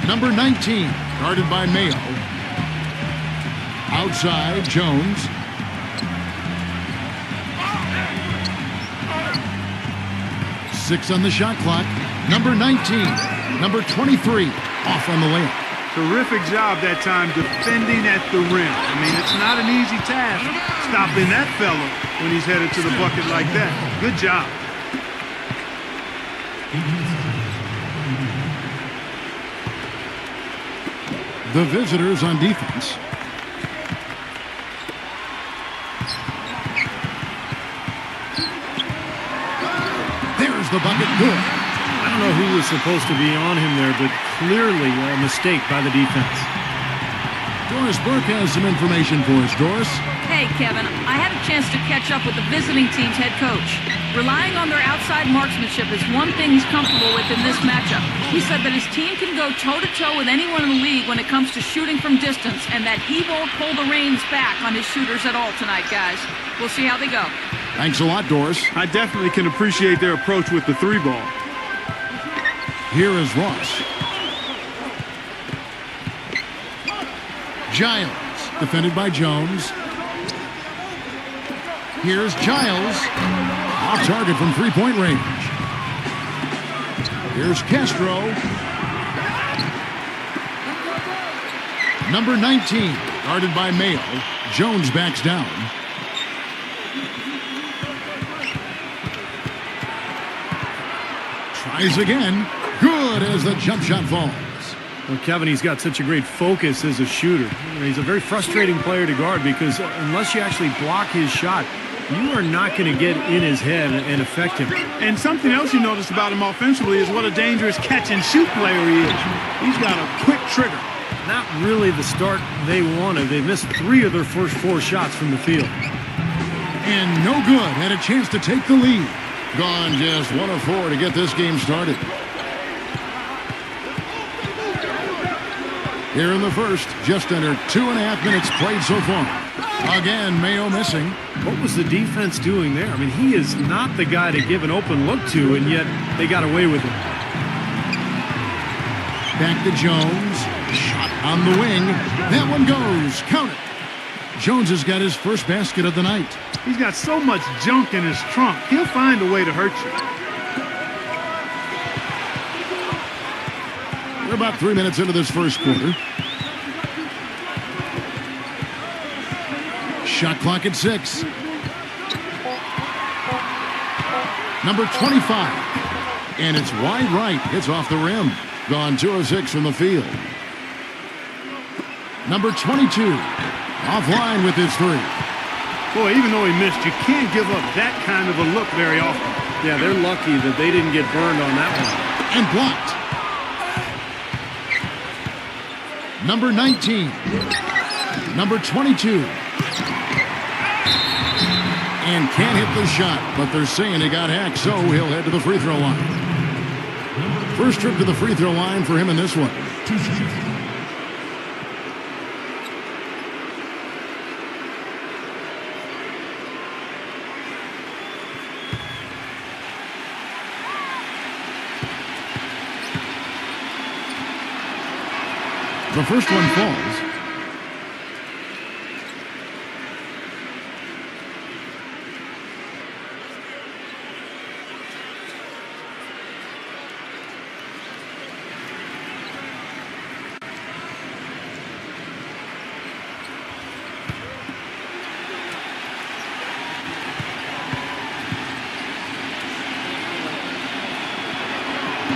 number 19, guarded by Mayo. Outside, Jones. Six on the shot clock. Number 19, number 23, off on the layup. Terrific job that time defending at the rim. I mean, it's not an easy task stopping that fella when he's headed to the bucket like that. Good job. The visitors on defense. There's the bucket. Good. I don't know who was supposed to be on him there, but clearly a mistake by the defense. Doris Burke has some information for us. Doris? Hey, Kevin, I had a chance to catch up with the visiting team's head coach. Relying on their outside marksmanship is one thing he's comfortable with in this matchup. He said that his team can go toe-to-toe with anyone in the league when it comes to shooting from distance, and that he won't pull the reins back on his shooters at all tonight, guys. We'll see how they go. Thanks a lot, Doris. I definitely can appreciate their approach with the three ball. Here is Ross. Giles, defended by Jones. Here's Giles. Off target from three-point range. Here's Castro. Number 19, guarded by Mayo. Jones backs down. Tries again. Good as the jump shot falls. Well, Kevin, he's got such a great focus as a shooter. He's a very frustrating player to guard because unless you actually block his shot, you are not going to get in his head and affect him. And something else you notice about him offensively is what a dangerous catch-and-shoot player he is. He's got a quick trigger. Not really the start they wanted. They missed 3 of their first 4 shots from the field. And no good. Had a chance to take the lead. Gone just 1 of 4 to get this game started. Here in the first, just under 2.5 minutes played so far. Again, Mayo missing. What was the defense doing there? I mean, he is not the guy to give an open look to, and yet they got away with it. Back to Jones. Shot on the wing. That one goes. Count it. Jones has got his first basket of the night. He's got so much junk in his trunk. He'll find a way to hurt you. We're about 3 minutes into this first quarter. Shot clock at 6. Number 25. And it's wide right. It's off the rim. Gone 2 of 6 from the field. Number 22. Offline with his 3. Boy, even though he missed, you can't give up that kind of a look very often. Yeah, they're lucky that they didn't get burned on that one. And blocked. Number 19. Number 22. And can't hit the shot, but they're saying he got hacked, so he'll head to the free throw line. First trip to the free throw line for him in this one. The first one falls.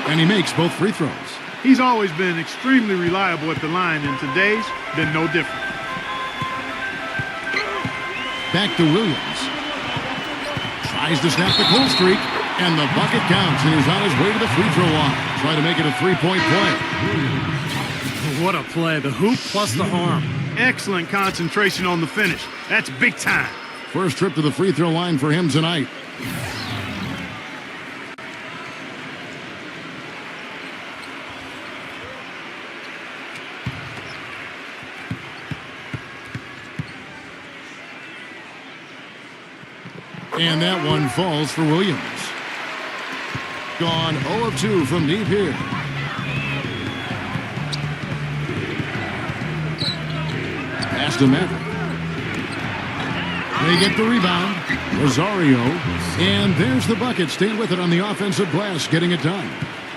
And he makes both free throws. He's always been extremely reliable at the line, and today's been no different. Back to Williams. Tries to snap the cold streak, and the bucket counts, and he's on his way to the free throw line. Trying to make it a three-point play. What a play. The hoop plus the arm. Excellent concentration on the finish. That's big time. First trip to the free throw line for him tonight. And that one falls for Williams. Gone 0 of 2 from deep here. Pass to Maverick. They get the rebound. Rosario. And there's the bucket. Staying with it on the offensive glass, getting it done.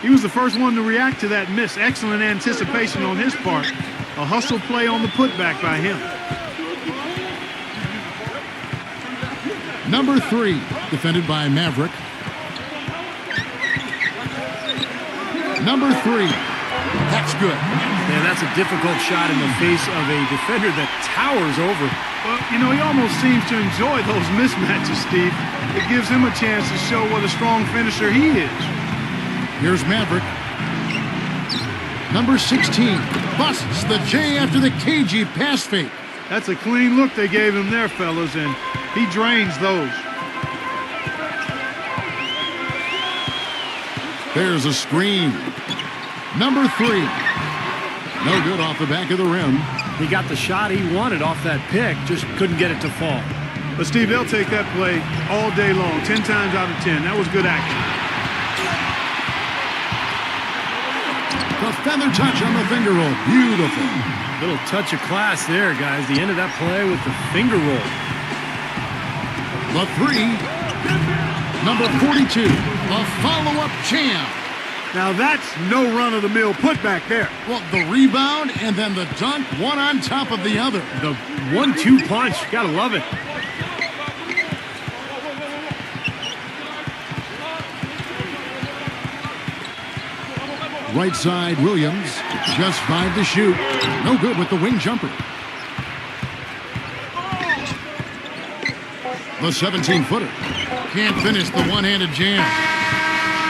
He was the first one to react to that miss. Excellent anticipation on his part. A hustle play on the putback by him. Number 3, defended by Maverick. Number 3. That's good. Yeah, that's a difficult shot in the face of a defender that towers over. Well, you know, he almost seems to enjoy those mismatches, Steve. It gives him a chance to show what a strong finisher he is. Here's Maverick. Number 16. Busts the J after the cagey pass fake. That's a clean look they gave him there, fellas, and he drains those. There's a screen. Number 3. No good off the back of the rim. He got the shot he wanted off that pick, just couldn't get it to fall. But, Steve, they'll take that play all day long, 10 times out of 10. That was good action. The feather touch on the finger roll. Beautiful. Little touch of class there, guys. The end of that play with the finger roll. The 3. Number 42. A follow-up jam. Now that's no run-of-the-mill putback there. Well, the rebound and then the dunk, one on top of the other. The 1-2 punch. Gotta love it. Right side, Williams. Just 5 to shoot. No good with the wing jumper. The 17-footer. Can't finish the one-handed jam.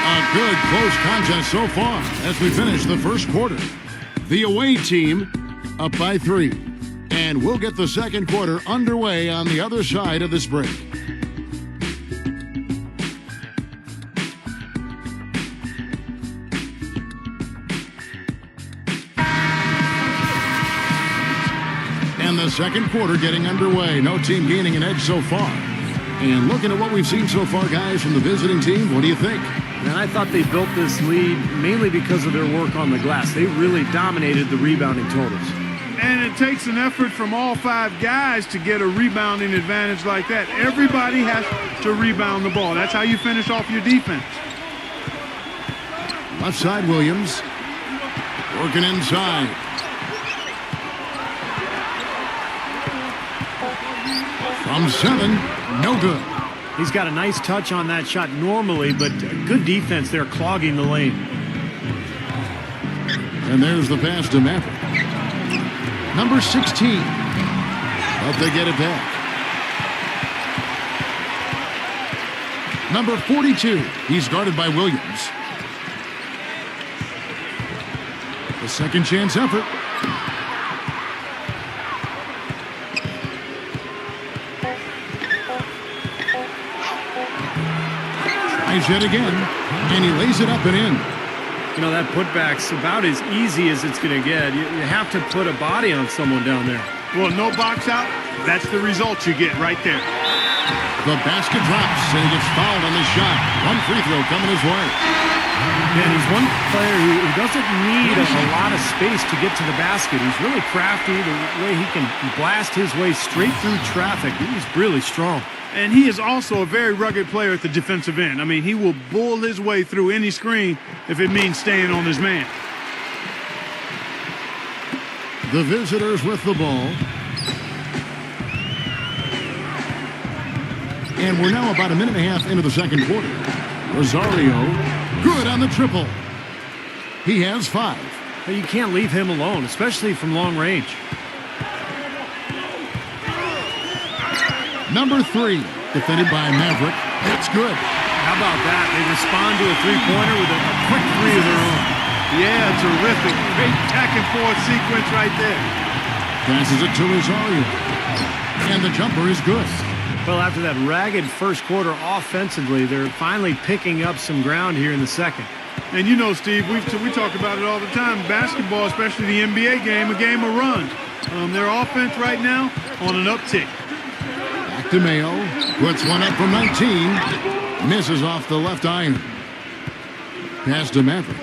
A good close contest so far as we finish the first quarter. The away team up by 3. And we'll get the second quarter underway on the other side of this break. And the second quarter getting underway. No team gaining an edge so far. And looking at what we've seen so far, guys, from the visiting team, what do you think? And I thought they built this lead mainly because of their work on the glass. They really dominated the rebounding totals. And it takes an effort from all 5 guys to get a rebounding advantage like that. Everybody has to rebound the ball. That's how you finish off your defense. Left side, Williams. Working inside. From 7, no good. He's got a nice touch on that shot normally, but good defense there clogging the lane. And there's the pass to Maverick. Number 16. But they get it back. Number 42. He's guarded by Williams. The second chance effort. Tries yet again, and he lays it up and in. You know, that putback's about as easy as it's going to get. You have to put a body on someone down there. Well, no box out. That's the result you get right there. The basket drops, and he gets fouled on the shot. One free throw coming his way. And he's one player who doesn't need a lot of space to get to the basket. He's really crafty, the way he can blast his way straight through traffic. He's really strong. And he is also a very rugged player at the defensive end. I mean, he will bull his way through any screen if it means staying on his man. The visitors with the ball. And we're now about a minute and a half into the second quarter. Rosario, good on the triple. He has 5. But you can't leave him alone, especially from long range. Number 3, defended by Maverick. That's good. How about that? They respond to a three-pointer with a quick three of their own. Yeah, terrific. Great back-and-forth sequence right there. Passes it to Rosario. And the jumper is good. Well, after that ragged first quarter offensively, they're finally picking up some ground here in the second. And you know, Steve, we talk about it all the time. Basketball, especially the NBA game, a game of runs. Their offense right now on an uptick. Back to Mayo. Puts one up from 19. Misses off the left iron. Pass to Maverick.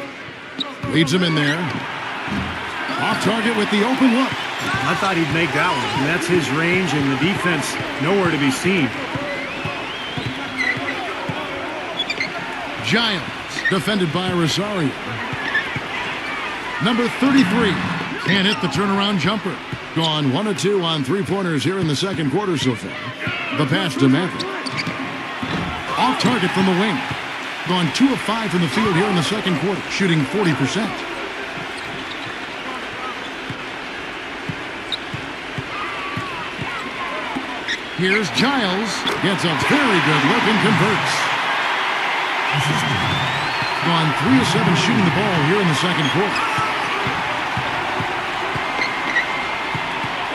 Leads him in there. Off target with the open look. I thought he'd make that one. And that's his range, and the defense nowhere to be seen. Giles, defended by Rosario. Number 33, can't hit the turnaround jumper. Gone 1 of 2 on three-pointers here in the second quarter so far. The pass to Maverick. Off target from the wing. Gone 2 of 5 from the field here in the second quarter, shooting 40%. Here's Giles. Gets a very good look and converts. Gone 3 of 7 shooting the ball here in the second quarter.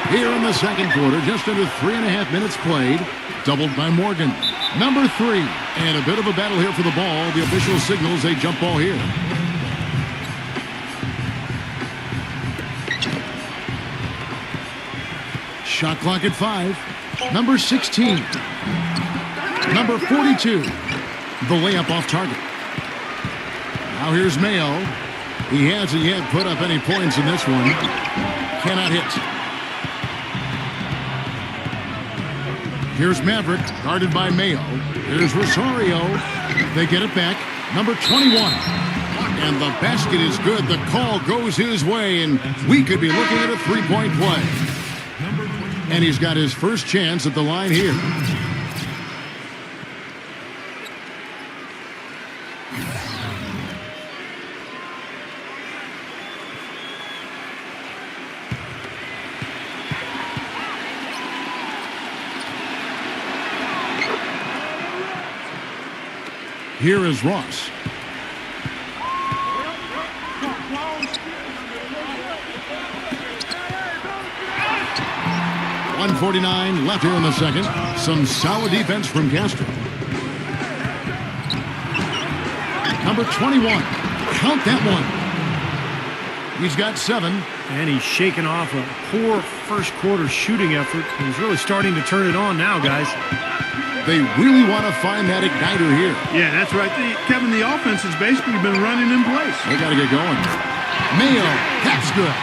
Here in the second quarter, just under 3.5 minutes played. Doubled by Morgan. Number 3. And a bit of a battle here for the ball. The official signals a jump ball here. Shot clock at 5. Number 16. Number 42. The layup off target. Now here's Mayo. He hasn't yet put up any points in this one. Cannot hit. Here's Maverick, guarded by Mayo. Here's Rosario. They get it back. Number 21. And the basket is good. The call goes his way, and we could be looking at a three-point play. And he's got his first chance at the line here. Here is Ross. .149 left here in the second. Some solid defense from Castro. Number 21. Count that one. He's got 7. And he's shaking off a poor first quarter shooting effort. He's really starting to turn it on now, guys. They really want to find that igniter here. Yeah, that's right. Kevin, the offense has basically been running in place. They got to get going. Mayo, that's good.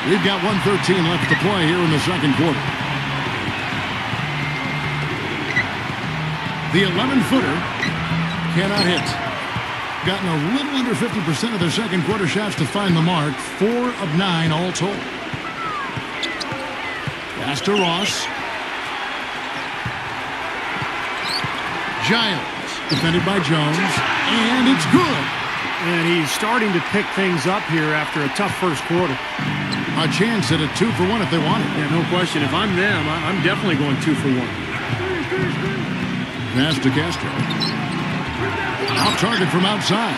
We've got 1:13 left to play here in the second quarter. The 11-footer cannot hit. Gotten a little under 50% of their second quarter shots to find the mark. 4 of 9 all told. Pass to Ross. Giles, defended by Jones, and it's good. And he's starting to pick things up here after a tough first quarter. A chance at a 2-for-1 if they want it. Yeah, no question. If I'm them, I'm definitely going 2-for-1. Pass to Castro. Off target from outside.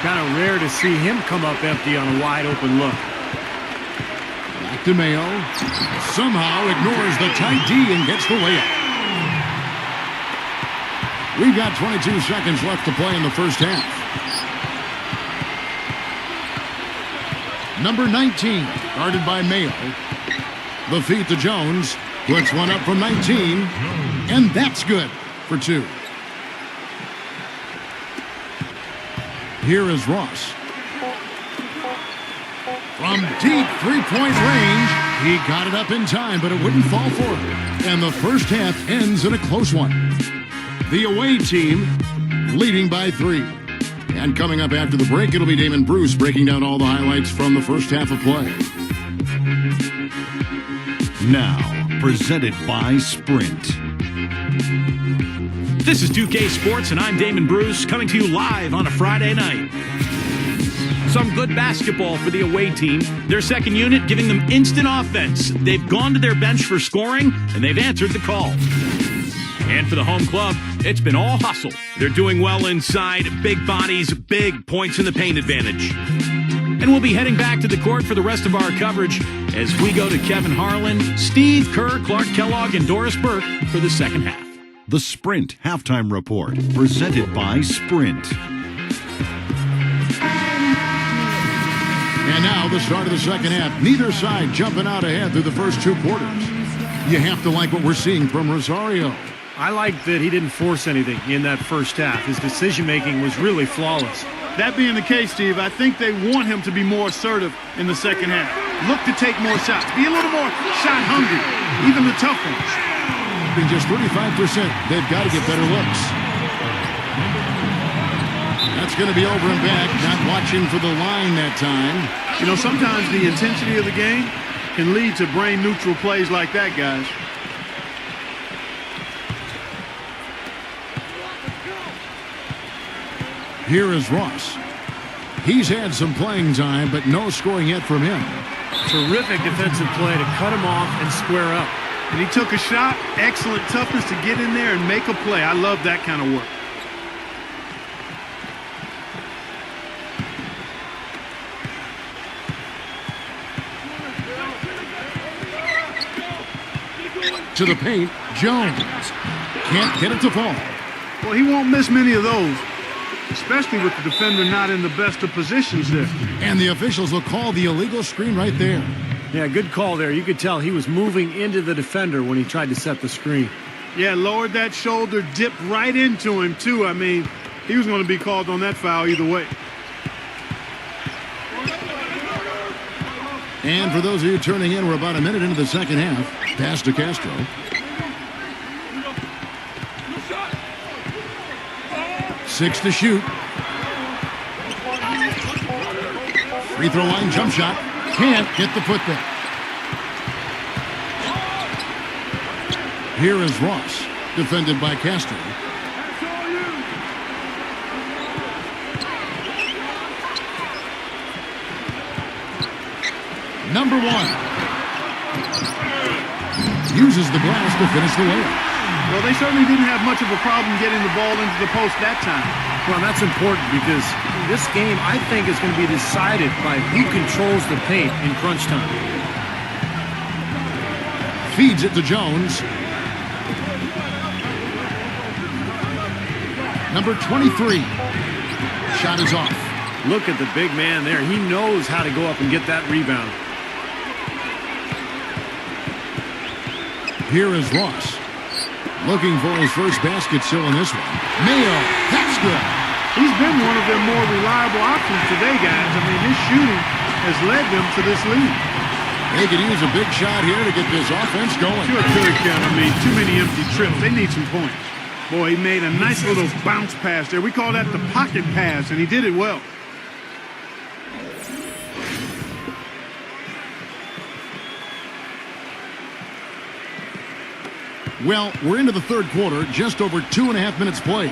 Kind of rare to see him come up empty on a wide open look. Back to Mayo. Somehow ignores the tight D and gets the layup. We've got 22 seconds left to play in the first half. Number 19, guarded by Mayo. The feed to Jones. Puts one up from 19. And that's good for 2. Here is Ross. From deep three-point range, he got it up in time, but it wouldn't fall for him. And the first half ends in a close one. The away team leading by 3. And coming up after the break, it'll be Damon Bruce breaking down all the highlights from the first half of play. Now, presented by Sprint. This is 2K Sports, and I'm Damon Bruce, coming to you live on a Friday night. Some good basketball for the away team. Their second unit giving them instant offense. They've gone to their bench for scoring, and they've answered the call. And for the home club, it's been all hustle. They're doing well inside, big bodies, big points in the paint advantage. And we'll be heading back to the court for the rest of our coverage as we go to Kevin Harlan, Steve Kerr, Clark Kellogg, and Doris Burke for the second half. The Sprint Halftime Report, presented by Sprint. And now the start of the second half. Neither side jumping out ahead through the first 2 quarters. You have to like what we're seeing from Rosario. I like that he didn't force anything in that first half. His decision-making was really flawless. That being the case, Steve, I think they want him to be more assertive in the second half. Look to take more shots. Be a little more shot hungry, even the tough ones. Being just 35%, they've got to get better looks. That's going to be over and back, not watching for the line that time. You know, sometimes the intensity of the game can lead to brain-neutral plays like that, guys. Here is Ross. He's had some playing time, but no scoring yet from him. Terrific defensive play to cut him off and square up. And he took a shot. Excellent toughness to get in there and make a play. I love that kind of work. To the paint, Jones. Can't get it to fall. Well, he won't miss many of those, especially with the defender not in the best of positions there. And the officials will call the illegal screen right there. Yeah, good call there. You could tell he was moving into the defender when he tried to set the screen. Yeah, lowered that shoulder, dipped right into him, too. I mean, he was going to be called on that foul either way. And for those of you turning in, we're about a minute into the second half. Pass to Castro. Six to shoot. Free throw line jump shot. Can't get the putback. Here is Ross, defended by Castro. Number 1. Uses the glass to finish the layup. Well, they certainly didn't have much of a problem getting the ball into the post that time. Well, that's important because this game, I think, is going to be decided by who controls the paint in crunch time. Feeds it to Jones. Number 23. Shot is off. Look at the big man there. He knows how to go up and get that rebound. Here is Ross. Looking for his first basket still in this one. Mayo, that's good. He's been one of their more reliable options today, guys. I mean, his shooting has led them to this lead. They could use a big shot here to get this offense going. Sure could, Kevin. I mean, too many empty trips. They need some points. Boy, he made a nice little bounce pass there. We call that the pocket pass, and he did it well. Well, we're into the third quarter, just over 2.5 minutes played.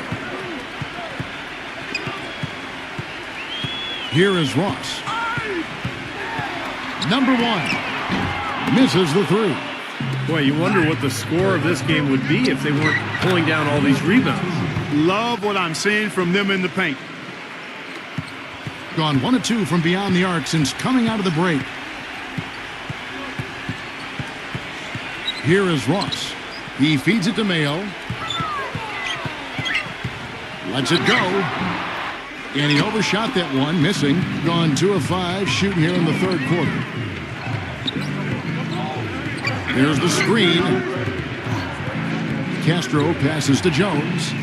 Here is Ross. Number 1. Misses the 3. Boy, you wonder what the score of this game would be if they weren't pulling down all these rebounds. Love what I'm seeing from them in the paint. Gone 1 of 2 from beyond the arc since coming out of the break. Here is Ross. He feeds it to Mayo. Lets it go. And he overshot that one, missing. Gone 2 of 5, shooting here in the third quarter. There's the screen. Castro passes to Jones.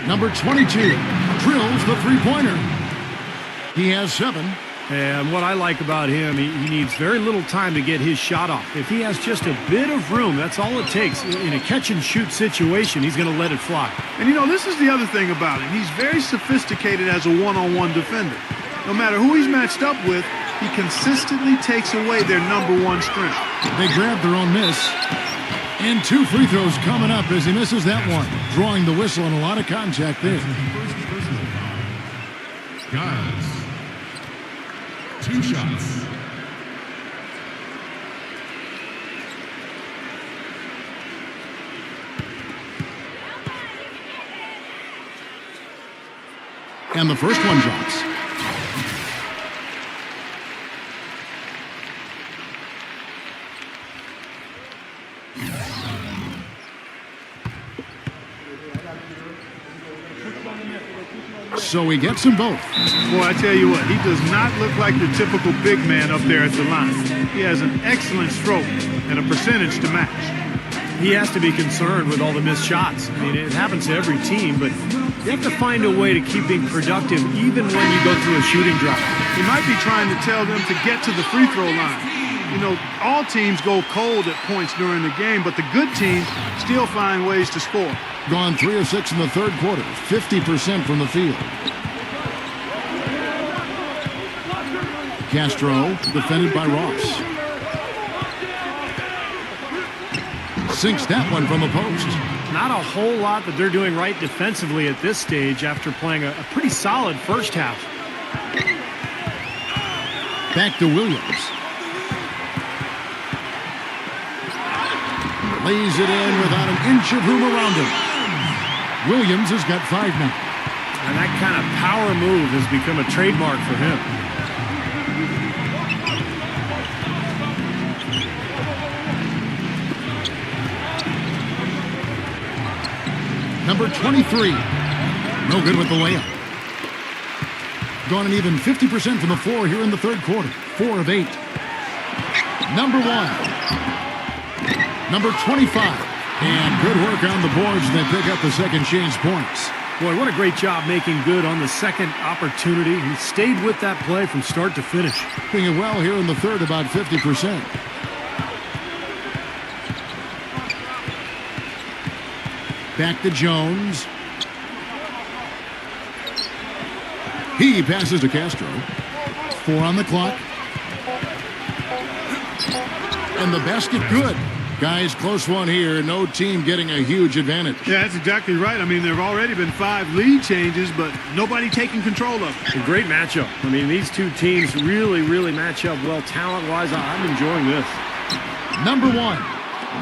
Number 22 drills the three-pointer. He has 7. And what I like about him, he needs very little time to get his shot off. If he has just a bit of room, that's all it takes. In a catch-and-shoot situation, he's going to let it fly. And, you know, this is the other thing about him. He's very sophisticated as a one-on-one defender. No matter who he's matched up with, he consistently takes away their number one strength. They grab their own miss. And 2 free throws coming up as he misses that one. Drawing the whistle and a lot of contact there. Guys, 2 shots. And the first one drops. So he gets them both. Boy, I tell you what, he does not look like your typical big man up there at the line. He has an excellent stroke and a percentage to match. He has to be concerned with all the missed shots. I mean, it happens to every team, but you have to find a way to keep being productive even when you go through a shooting drought. He might be trying to tell them to get to the free throw line. You know, all teams go cold at points during the game, but the good teams still find ways to score. Gone 3 of 6 in the third quarter, 50% from the field. Castro, defended by Ross. Sinks that one from the post. Not a whole lot that they're doing right defensively at this stage after playing a pretty solid first half. Back to Williams. Lays it in without an inch of room around him. Williams has got 5 now. And that kind of power move has become a trademark for him. Number 23. No good with the layup. Gone an even 50% from the floor here in the third quarter. 4 of 8. Number 1. Number 25. And good work on the boards, and they pick up the second change points. Boy, what a great job making good on the second opportunity. He stayed with that play from start to finish. Doing it well here in the third, about 50%. Back to Jones. He passes to Castro. 4 on the clock. And the basket good. Guys, close one here. No team getting a huge advantage. Yeah, that's exactly right. I mean, there have already been 5 lead changes, but nobody taking control of it. A great matchup. I mean, these two teams really match up well talent-wise. I'm enjoying this. Number 1.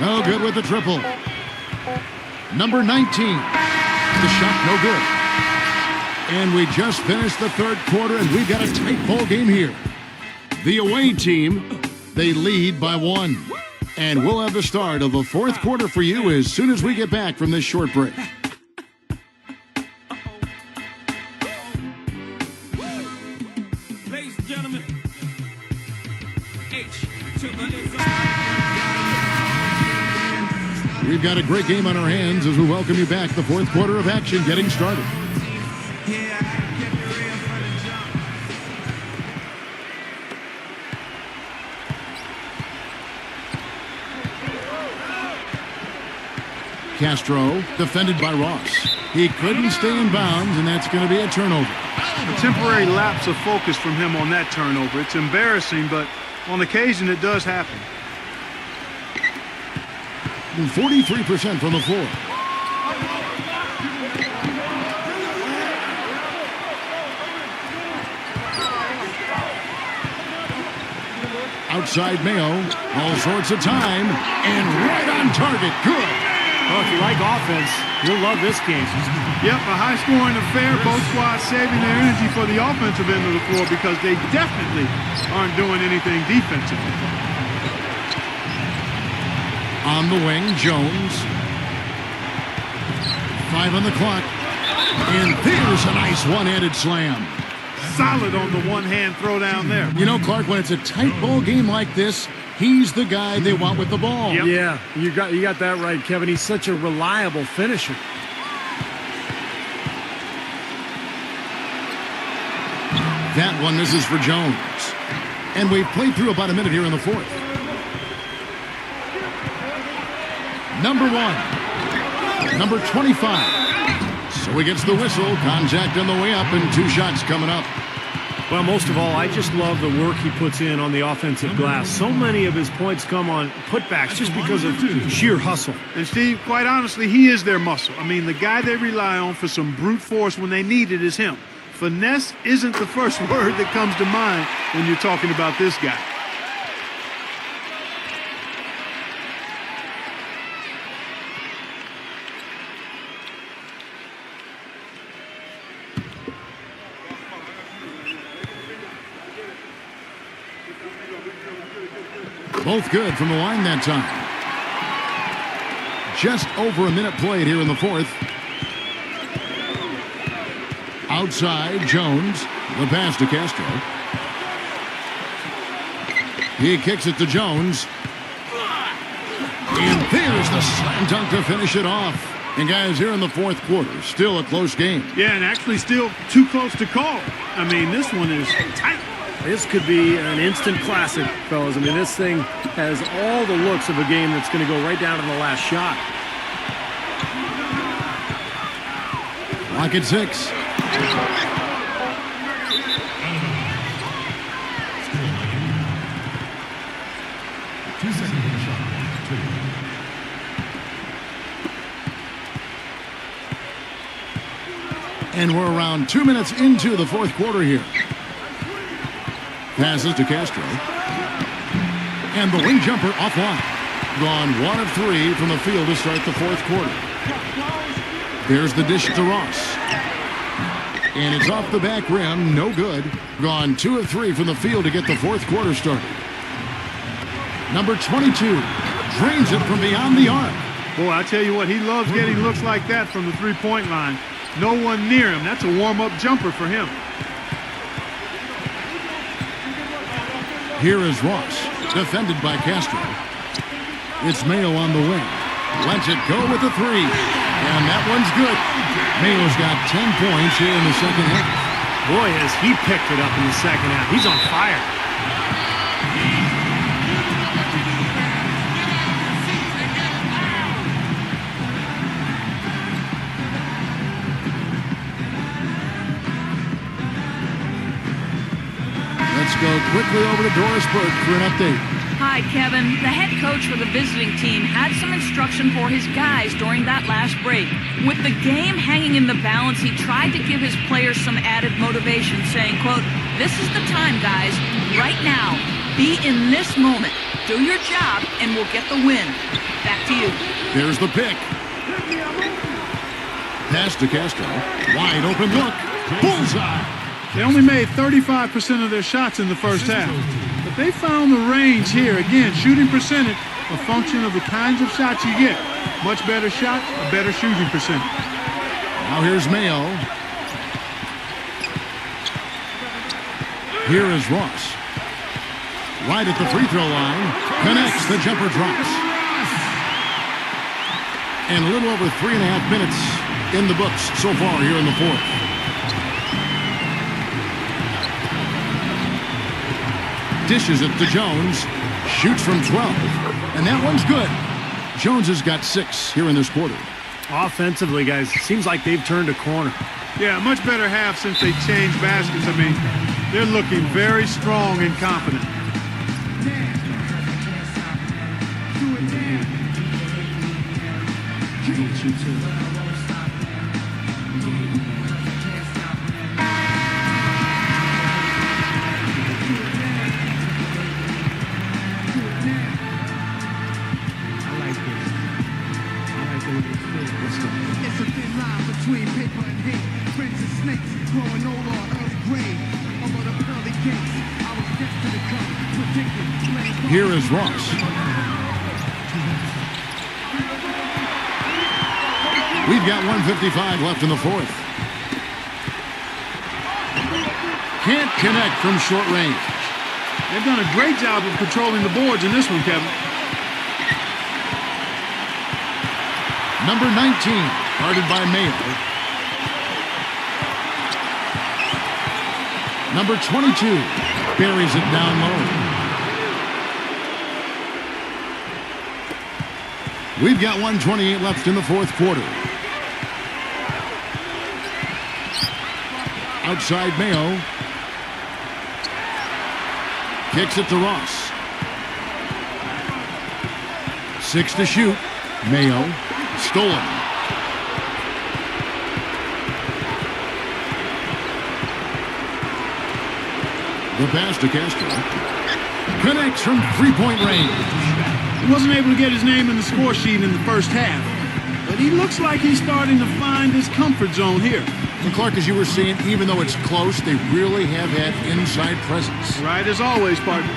No good with the triple. Number 19. The shot no good. And we just finished the third quarter, and we've got a tight ball game here. The away team, they lead by 1. And we'll have the start of the fourth quarter for you as soon as we get back from this short break. Ladies and gentlemen, We've got a great game on our hands as we welcome you back. The fourth quarter of action getting started. Castro, defended by Ross. He couldn't stay in bounds, and that's going to be a turnover. A temporary lapse of focus from him on that turnover. It's embarrassing, but on occasion it does happen. 43% from the floor. Outside Mayo. All sorts of time. And right on target. Good. Well, if you like offense, you'll love this game. Yep, a high-scoring affair. Both squads saving their energy for the offensive end of the floor because they definitely aren't doing anything defensively. On the wing, Jones. 5 on the clock. And there's a nice one-handed slam. Solid on the one-hand throw down there. You know, Clark, when it's a tight ball game like this, he's the guy they want with the ball. Yep. Yeah, you got that right, Kevin. He's such a reliable finisher. That one misses for Jones. And we've played through about a minute here in the fourth. Number 1. Number 25. So he gets the whistle. Contact on the way up and 2 shots coming up. Well, most of all, I just love the work he puts in on the offensive glass. So many of his points come on putbacks just because of sheer hustle. And Steve, quite honestly, he is their muscle. I mean, the guy they rely on for some brute force when they need it is him. Finesse isn't the first word that comes to mind when you're talking about this guy. Both good from the line that time. Just over a minute played here in the fourth. Outside, Jones. The pass to Castro. He kicks it to Jones. And there's the slam dunk to finish it off. And guys, here in the fourth quarter, still a close game. Yeah, and actually still too close to call. I mean, this one is tight. This could be an instant classic, fellas. I mean, this thing has all the looks of a game that's going to go right down to the last shot. Lock at 6. And we're around 2 minutes into the fourth quarter here. Passes to Castro. And the wing jumper offline. Gone 1 of 3 from the field to start the fourth quarter. There's the dish to Ross. And it's off the back rim. No good. Gone 2 of 3 from the field to get the fourth quarter started. Number 22 drains it from beyond the arc. Boy, I tell you what, he loves getting looks like that from the three-point line. No one near him. That's a warm-up jumper for him. Here is Ross, defended by Castro. It's Mayo on the wing. Lets it go with the 3. And that one's good. Mayo's got 10 points here in the second half. Boy, has he picked it up in the second half. He's on fire. Let's go quickly over to Doris Burke for an update. Hi, Kevin. The head coach for the visiting team had some instruction for his guys during that last break. With the game hanging in the balance, he tried to give his players some added motivation, saying, quote, "This is the time, guys. Right now. Be in this moment. Do your job, and we'll get the win." Back to you. There's the pick. Pass to Castro. Wide open look. Bullseye. They only made 35% of their shots in the first half. But they found the range here. Again, shooting percentage, a function of the kinds of shots you get. Much better shot, a better shooting percentage. Now here's Mayo. Here is Ross. Right at the free throw line. Connects. The jumper drops. And a little over 3.5 minutes in the books so far here in the fourth. Dishes it to Jones. Shoots from 12. And that one's good. Jones has got 6 here in this quarter. Offensively, guys, it seems like they've turned a corner. Yeah, much better half since they changed baskets. I mean, they're looking very strong and confident. between paper and hate. Friends and snakes, growing older, Earl Grey. Over the pearly gates, I was destined to come, predicted. Here is Ross. We've got 1:55 left in the fourth. Can't connect from short range. They've done a great job of controlling the boards in this one, Kevin. Number 19, guarded by Mayo. Number 22, buries it down low. We've got 1:28 left in the fourth quarter. Outside Mayo. Kicks it to Ross. 6 to shoot. Mayo. Stolen. The pass to Castro. Connects from three-point range. He wasn't able to get his name in the score sheet in the first half, but he looks like he's starting to find his comfort zone here. And Clark, as you were saying, even though it's close, they really have had inside presence. Right as always, partner.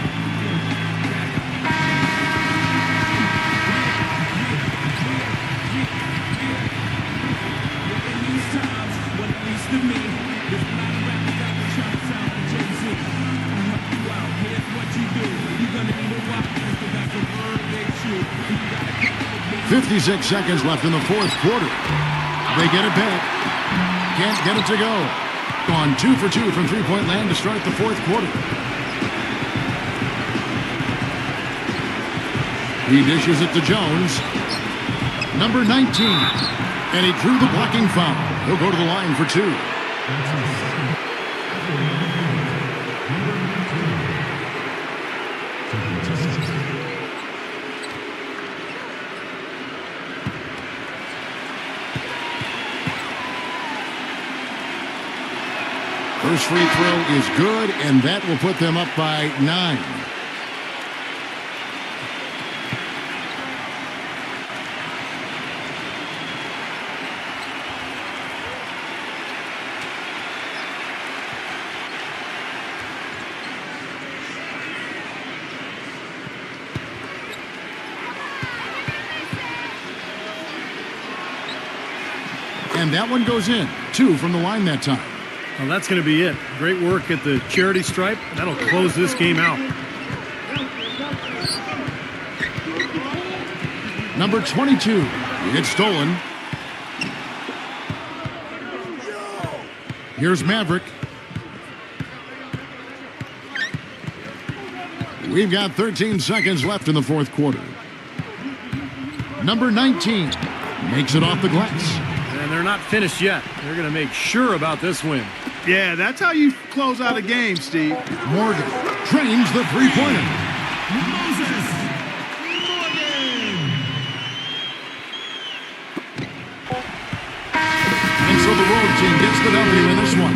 .56 seconds left in the fourth quarter. They get it back. Can't get it to go. Gone 2 for 2 from three-point land to start the fourth quarter. He dishes it to Jones. Number 19. And he drew the blocking foul. He'll go to the line for 2. First free throw is good, and that will put them up by 9. And that one goes in. 2 from the line that time. Well, that's going to be it. Great work at the charity stripe. That'll close this game out. Number 22. It's stolen. Here's Maverick. We've got 13 seconds left in the fourth quarter. Number 19 makes it off the glass. And they're not finished yet. They're going to make sure about this win. Yeah, that's how you close out a game, Steve. Morgan drains the three-pointer. Moses Morgan. And so the road team gets the W in this one.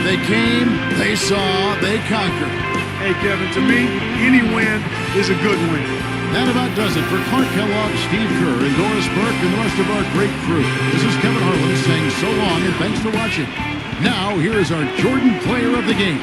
They came, they saw, they conquered. Hey, Kevin, to me, any win is a good win. That about does it for Clark Kellogg, Steve Kerr, and Doris Burke, and the rest of our great crew. This is Kevin Harlan saying so long and thanks for watching. Now, here is our Jordan Player of the Game.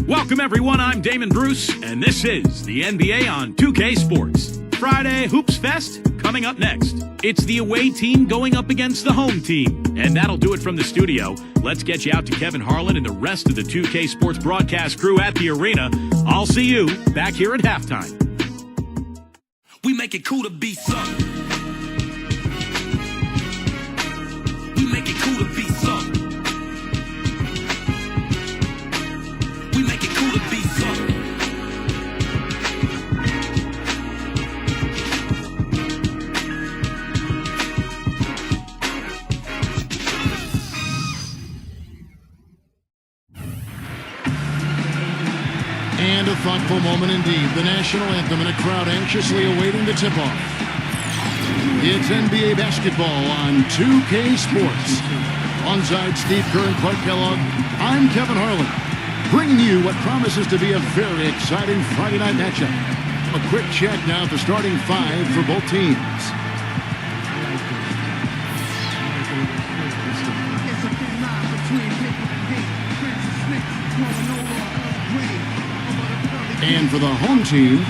Welcome, everyone. I'm Damon Bruce, and this is the NBA on 2K Sports. Friday Hoops Fest coming up next. It's the away team going up against the home team. And that'll do it from the studio. Let's get you out to Kevin Harlan and the rest of the 2K Sports broadcast crew at the arena. I'll see you back here at halftime. We make it cool to be something. thoughtful moment indeed. The national anthem and a crowd anxiously awaiting the tip-off. It's NBA basketball on 2K Sports. Alongside Steve Kerr and Clark Kellogg, I'm Kevin Harlan, bringing you what promises to be a very exciting Friday night matchup. A quick check now at the starting five for both teams. And for the home team,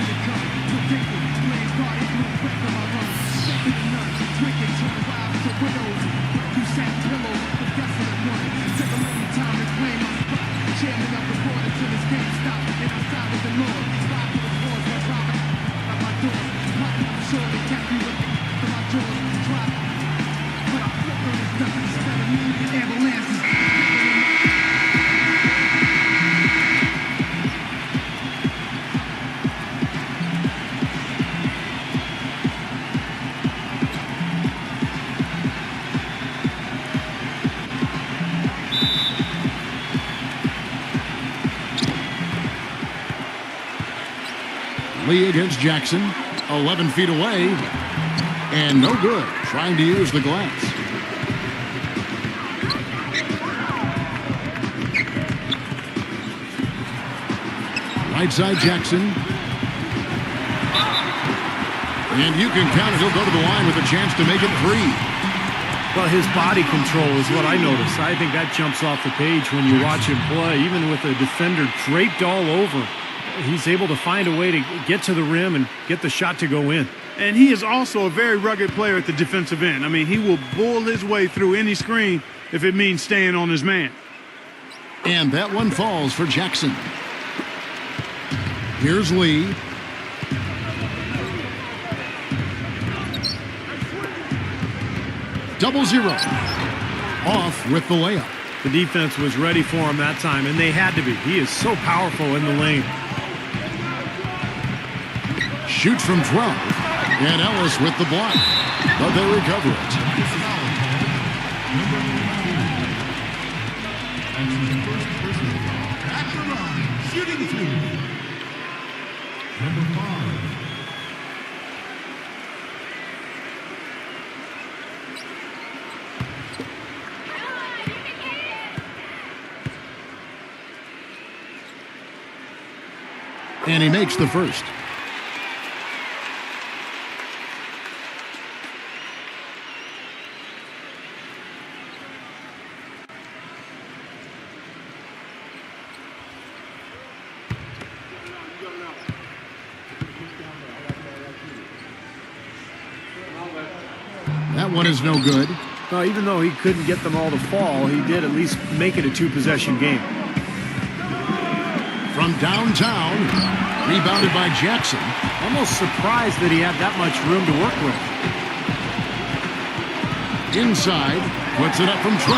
Lee against Jackson, 11 feet away, and no good, trying to use the glass. Right side Jackson. And you can count it, he'll go to the line with a chance to make it three. Well, his body control is what I notice. I think that jumps off the page when you watch him play, even with the defender draped all over. He's able to find a way to get to the rim and get the shot to go in. And he is also a very rugged player at the defensive end. I mean, he will bull his way through any screen if it means staying on his man. And that one falls for Jackson. Here's Lee. Double zero. Off with the layup. The defense was ready for him that time, and they had to be. He is so powerful in the lane. Shoots from 12. And Ellis with the block. But they recover it. Shooting two. Number 5. And he makes the first. That one is no good. Well, even though he couldn't get them all to fall, he did at least make it a two-possession game. From downtown, rebounded by Jackson. Almost surprised that he had that much room to work with. Inside, puts it up from 12.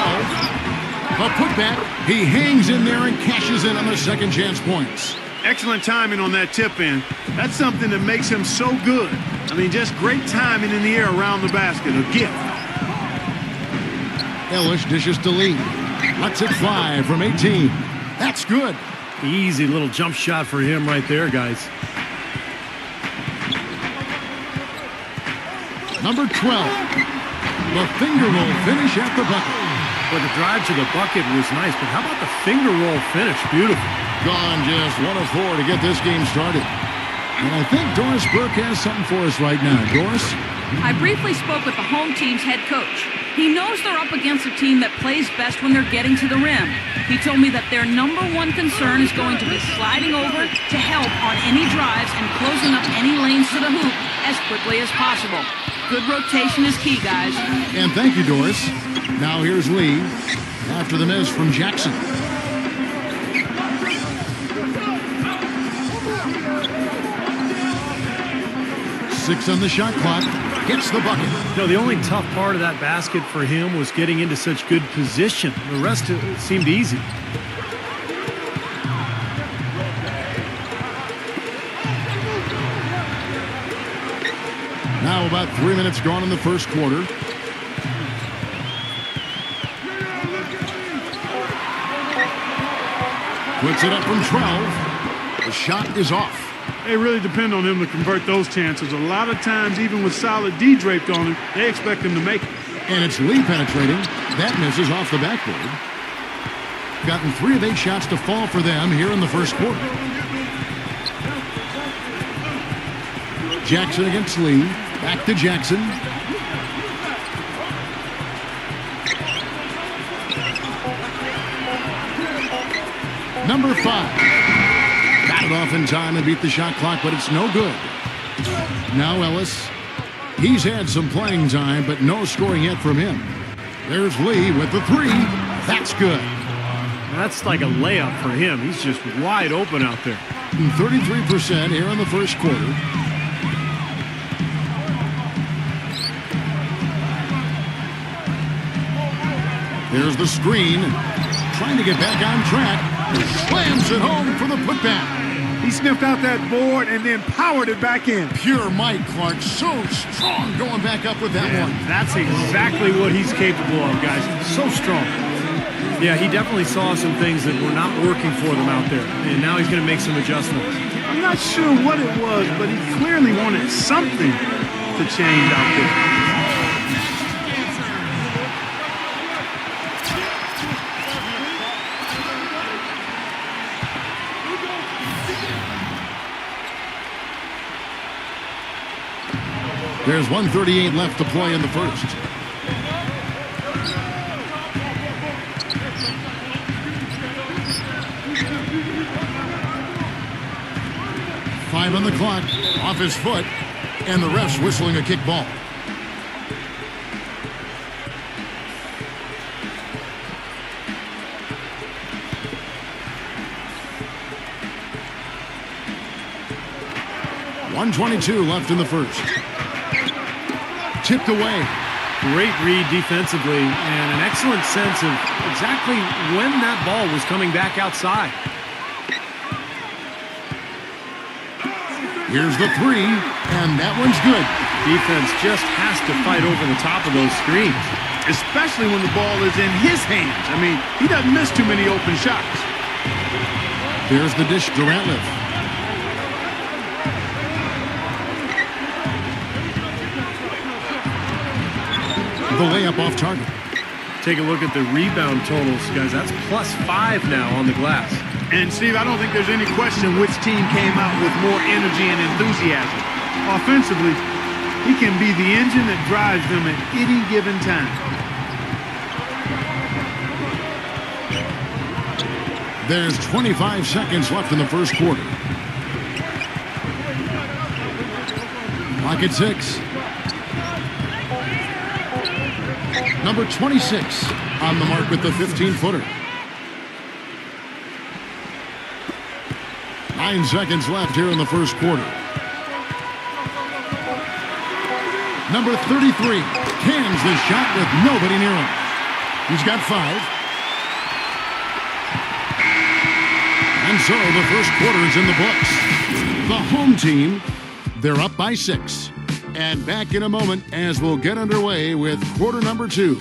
A putback, he hangs in there and cashes in on the second chance points. Excellent timing on that tip in. That's something that makes him so good. I mean, just great timing in the air around the basket. A gift. Ellis dishes to Lee. Lets it fly from 18. That's good. Easy little jump shot for him right there, guys. Number 12. The finger roll finish at the bucket. Well, the drive to the bucket was nice, but how about the finger roll finish? Beautiful. Gone just 1 of 4 to get this game started. And I think Doris Burke has something for us right now. Doris? I briefly spoke with the home team's head coach. He knows they're up against a team that plays best when they're getting to the rim. He told me that their number one concern is going to be sliding over to help on any drives and closing up any lanes to the hoop as quickly as possible. Good rotation is key, guys. And thank you, Doris. Now here's Lee after the miss from Jackson. Six on the shot clock. Gets the bucket. No, the only tough part of that basket for him was getting into such good position. The rest seemed easy. Now about 3 minutes gone in the first quarter. Puts it up from 12. The shot is off. They really depend on him to convert those chances. A lot of times, even with solid D draped on him, they expect him to make it. And it's Lee penetrating. That misses off the backboard. Gotten 3 of 8 shots to fall for them here in the first quarter. Jackson against Lee. Back to Jackson. Number 5. Got it off in time and beat the shot clock, but it's no good. Now Ellis. He's had some playing time, but no scoring yet from him. There's Lee with the 3. That's good. That's like a layup for him. He's just wide open out there. 33% here in the first quarter. There's the screen. Trying to get back on track. Slams it home for the putback. He sniffed out that board and then powered it back in. Pure Mike Clark, so strong going back up with that one. That's exactly what he's capable of, guys. So strong. Yeah, he definitely saw some things that were not working for them out there, and now he's going to make some adjustments. I'm not sure what it was, but he clearly wanted something to change out there. There's 1:38 left to play in the first. Five on the clock, off his foot, and the ref's whistling a kick ball. .122 left in the first. Tipped away. Great read defensively and an excellent sense of exactly when that ball was coming back outside. Here's the 3, and that one's good. Defense just has to fight over the top of those screens. Especially when the ball is in his hands. I mean, he doesn't miss too many open shots. There's the dish to Ratliff. The layup off target. Take a look at the rebound totals, guys. That's +5 now on the glass. And, Steve, I don't think there's any question which team came out with more energy and enthusiasm. Offensively, he can be the engine that drives them at any given time. There's 25 seconds left in the first quarter. Clock at 6. Number 26 on the mark with the 15-footer. 9 seconds left here in the first quarter. Number 33 cans the shot with nobody near him. He's got 5. And so the first quarter is in the books. The home team, they're up by 6. And back in a moment as we'll get underway with quarter number 2.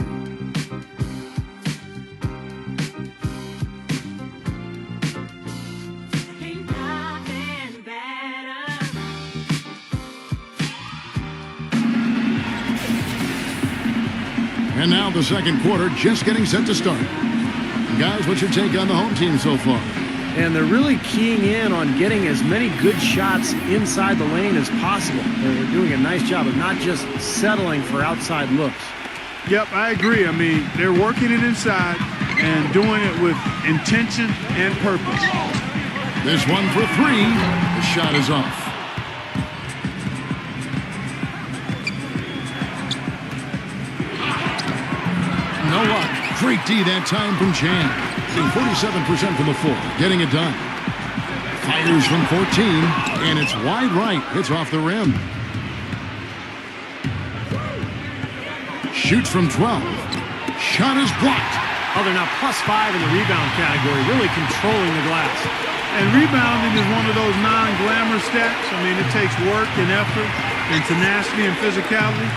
And now the second quarter just getting set to start. Guys, what's your take on the home team so far? And they're really keying in on getting as many good shots inside the lane as possible. They're doing a nice job of not just settling for outside looks. Yep, I agree. I mean, they're working it inside and doing it with intention and purpose. This one for 3. The shot is off. No luck. Great D that time from Chan. 47% from the floor, getting it done. Fires from 14, and it's wide right. It's off the rim. Shoots from 12. Shot is blocked. Oh, they're now +5 in the rebound category, really controlling the glass. And rebounding is one of those non-glamour stats. I mean, it takes work and effort and tenacity and physicality.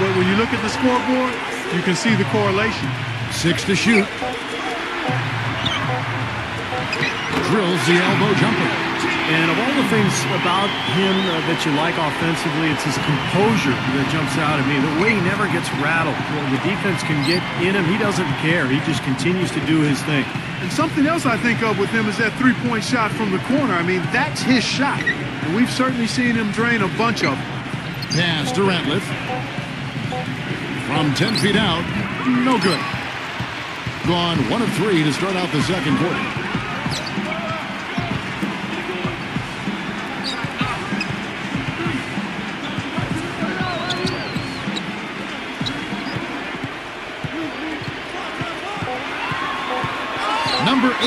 But when you look at the scoreboard, you can see the correlation. 6 to shoot. drills the elbow jumper. And of all the things about him that you like offensively, it's his composure that jumps out at me. The way he never gets rattled. The defense can get in him. He doesn't care. He just continues to do his thing. And something else I think of with him is that three-point shot from the corner. I mean, that's his shot. And we've certainly seen him drain a bunch of them. Pass to Ratliff. From 10 feet out, no good. Gone 1 of 3 to start out the second quarter. Number 8.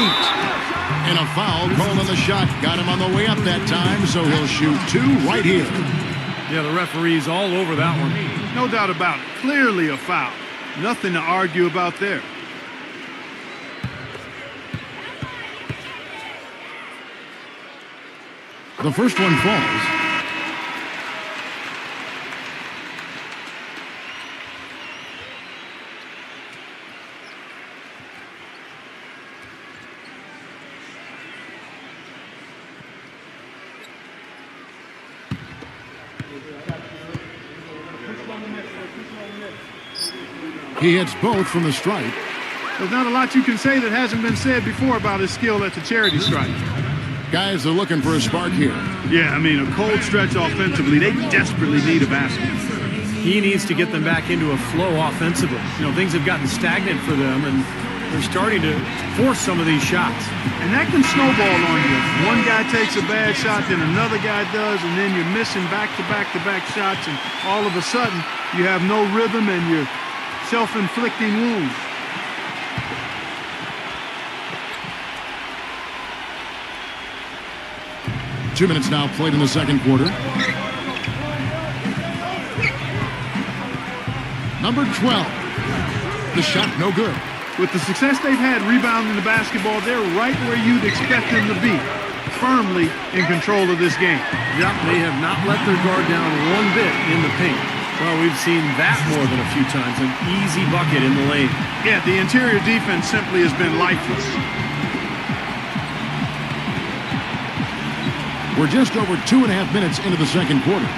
And a foul called on the shot. Got him on the way up that time, so he'll shoot 2 right here. Yeah, the referee's all over that one. No doubt about it. Clearly a foul. Nothing to argue about there. The first one falls. He hits both from the stripe. There's not a lot you can say that hasn't been said before about his skill at the charity stripe. Guys are looking for a spark here. Yeah, I mean, a cold stretch offensively. They desperately need a basket. He needs to get them back into a flow offensively. You know, things have gotten stagnant for them, and they're starting to force some of these shots. And that can snowball on you. One guy takes a bad shot, then another guy does, and then you're missing back-to-back-to-back shots, and all of a sudden, you have no rhythm and you're self-inflicting wounds. Two minutes now played in the second quarter. Number 12. The shot no good. With the success they've had rebounding the basketball, they're right where you'd expect them to be. Firmly in control of this game. Yep, they have not let their guard down one bit in the paint. Well, we've seen that more than a few times. An easy bucket in the lane. Yeah, the interior defense simply has been lifeless. We're just over 2.5 minutes into the second quarter.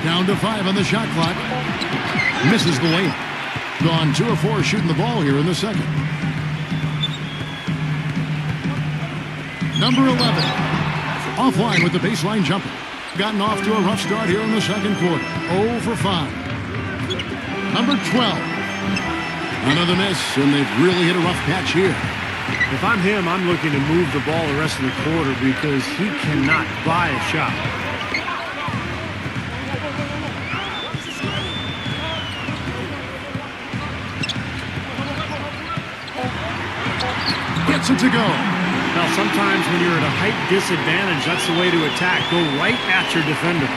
Down to 5 on the shot clock. Misses the layup. Gone 2 of 4 shooting the ball here in the second. Number 11. Offline with the baseline jumper. Gotten off to a rough start here in the second quarter. 0 for 5. Number 12. Another miss, and they've really hit a rough patch here. If I'm him, I'm looking to move the ball the rest of the quarter because he cannot buy a shot. Gets it to go. Now, sometimes when you're at a height disadvantage, that's the way to attack. Go right at your defender.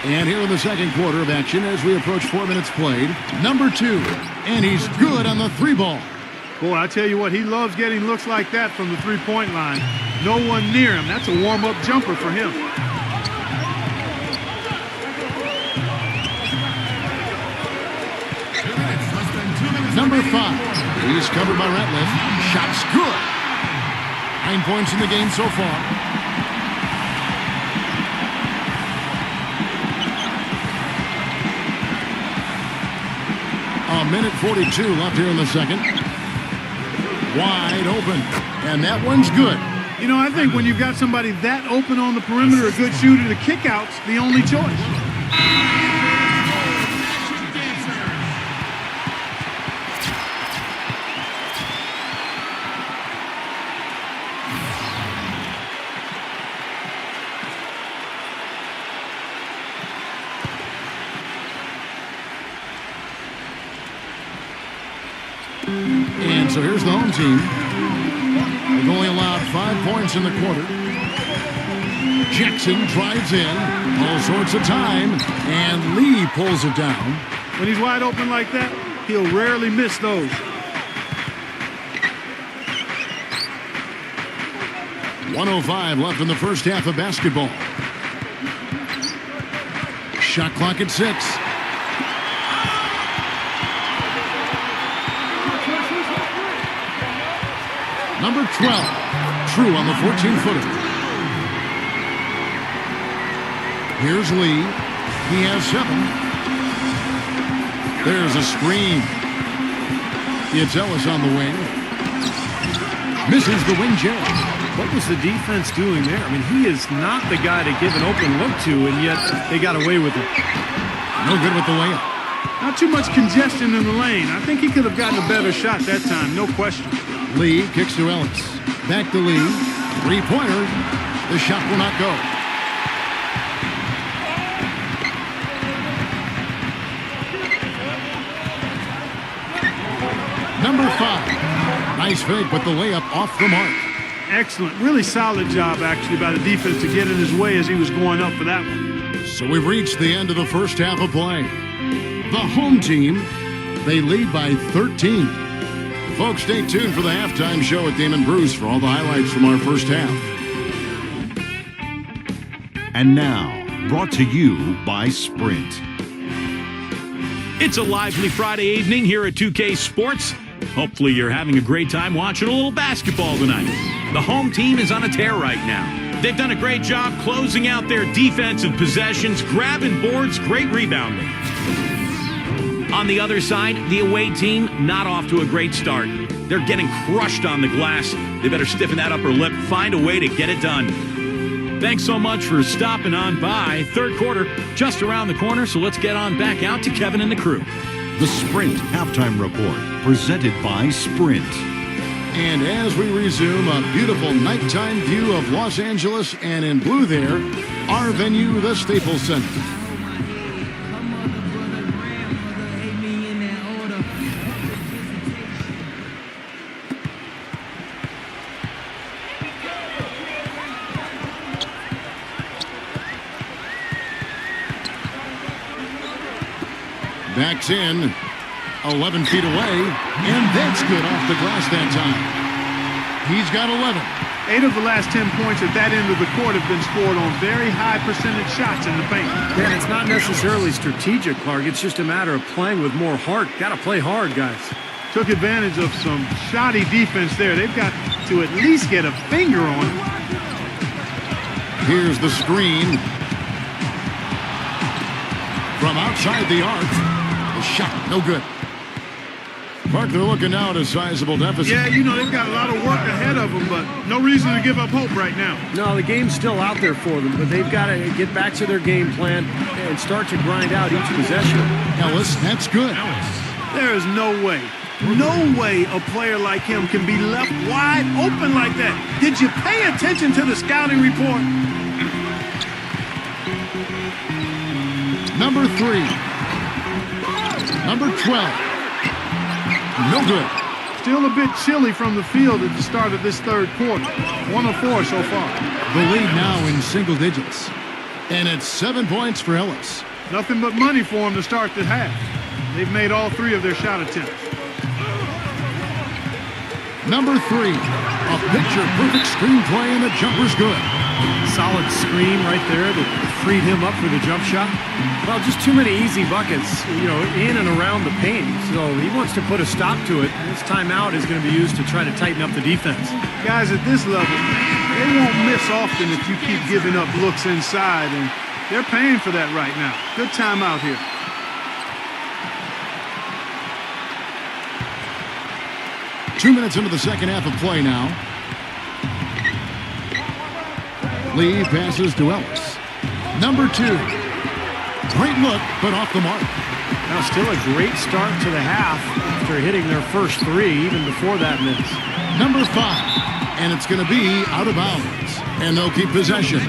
And here in the second quarter of action as we approach 4 minutes played, number 2. And he's good on the 3-ball. Boy, I tell you what, he loves getting looks like that from the three-point line. No one near him. That's a warm-up jumper for him. Number 5. He's covered by Ratliff. Shot's good. 9 points in the game so far. A minute 42 left here in the second. Wide open. And that one's good. You know, I think when you've got somebody that open on the perimeter, a good shooter, the kick-out's the only choice. And so here's the home team. They've only allowed 5 points in the quarter. Jackson drives in. All sorts of time. And Lee pulls it down. When he's wide open like that, he'll rarely miss those. .105 left in the first half of basketball. Shot clock at 6. Number 12, True on the 14-footer. Here's Lee. He has 7. There's a screen. It's Ellis on the wing. Misses the wing jab. What was the defense doing there? I mean, he is not the guy to give an open look to, and yet they got away with it. No good with the layup. Not too much congestion in the lane. I think he could have gotten a better shot that time, no question. Lee kicks to Ellis. Back to Lee. Three-pointer. The shot will not go. Number 5. Nice fake, but the layup off the mark. Excellent. Really solid job, actually, by the defense to get in his way as he was going up for that one. So we've reached the end of the first half of play. The home team, they lead by 13. Folks, stay tuned for the halftime show at Damon Bruce for all the highlights from our first half. And now, brought to you by Sprint. It's a lively Friday evening here at 2K Sports. Hopefully you're having a great time watching a little basketball tonight. The home team is on a tear right now. They've done a great job closing out their defensive possessions, grabbing boards, great rebounding. On the other side, the away team not off to a great start. They're getting crushed on the glass. They better stiffen that upper lip, find a way to get it done. Thanks so much for stopping on by. Third quarter just around the corner, so let's get on back out to Kevin and the crew. The Sprint Halftime Report, presented by Sprint. And as we resume a beautiful nighttime view of Los Angeles, and in blue there, our venue, the Staples Center. Backs in, 11 feet away, and that's good off the glass that time. He's got 11. 8 of the last 10 points at that end of the court have been scored on very high percentage shots in the paint. Yeah, it's not necessarily strategic, Clark. It's just a matter of playing with more heart. Got to play hard, guys. Took advantage of some shoddy defense there. They've got to at least get a finger on it. Here's the screen. From outside the arc. The shot, no good. Clark, they're looking now at a sizable deficit. Yeah, you know, they've got a lot of work ahead of them, but no reason to give up hope right now. No, the game's still out there for them, but they've got to get back to their game plan and start to grind out each possession. Ellis, that's good. There is no way a player like him can be left wide open like that. Did you pay attention to the scouting report? Number 3. Number 12. No good. Still a bit chilly from the field at the start of this third quarter. 1 of 4 so far. The lead now in single digits. And it's 7 points for Ellis. Nothing but money for him to start the half. They've made all 3 of their shot attempts. Number 3. A picture-perfect screenplay, and the jumper's good. Solid screen right there that freed him up for the jump shot. Well, just too many easy buckets, you know, in and around the paint. So he wants to put a stop to it. This timeout is going to be used to try to tighten up the defense. Guys, at this level, they won't miss often if you keep giving up looks inside, and they're paying for that right now. Good timeout here. Two minutes into the second half of play now. Lee passes to Ellis. Number 2. Great look, but off the mark. Now still a great start to the half after hitting their first 3, even before that miss. Number 5. And it's going to be out of bounds. And they'll keep possession.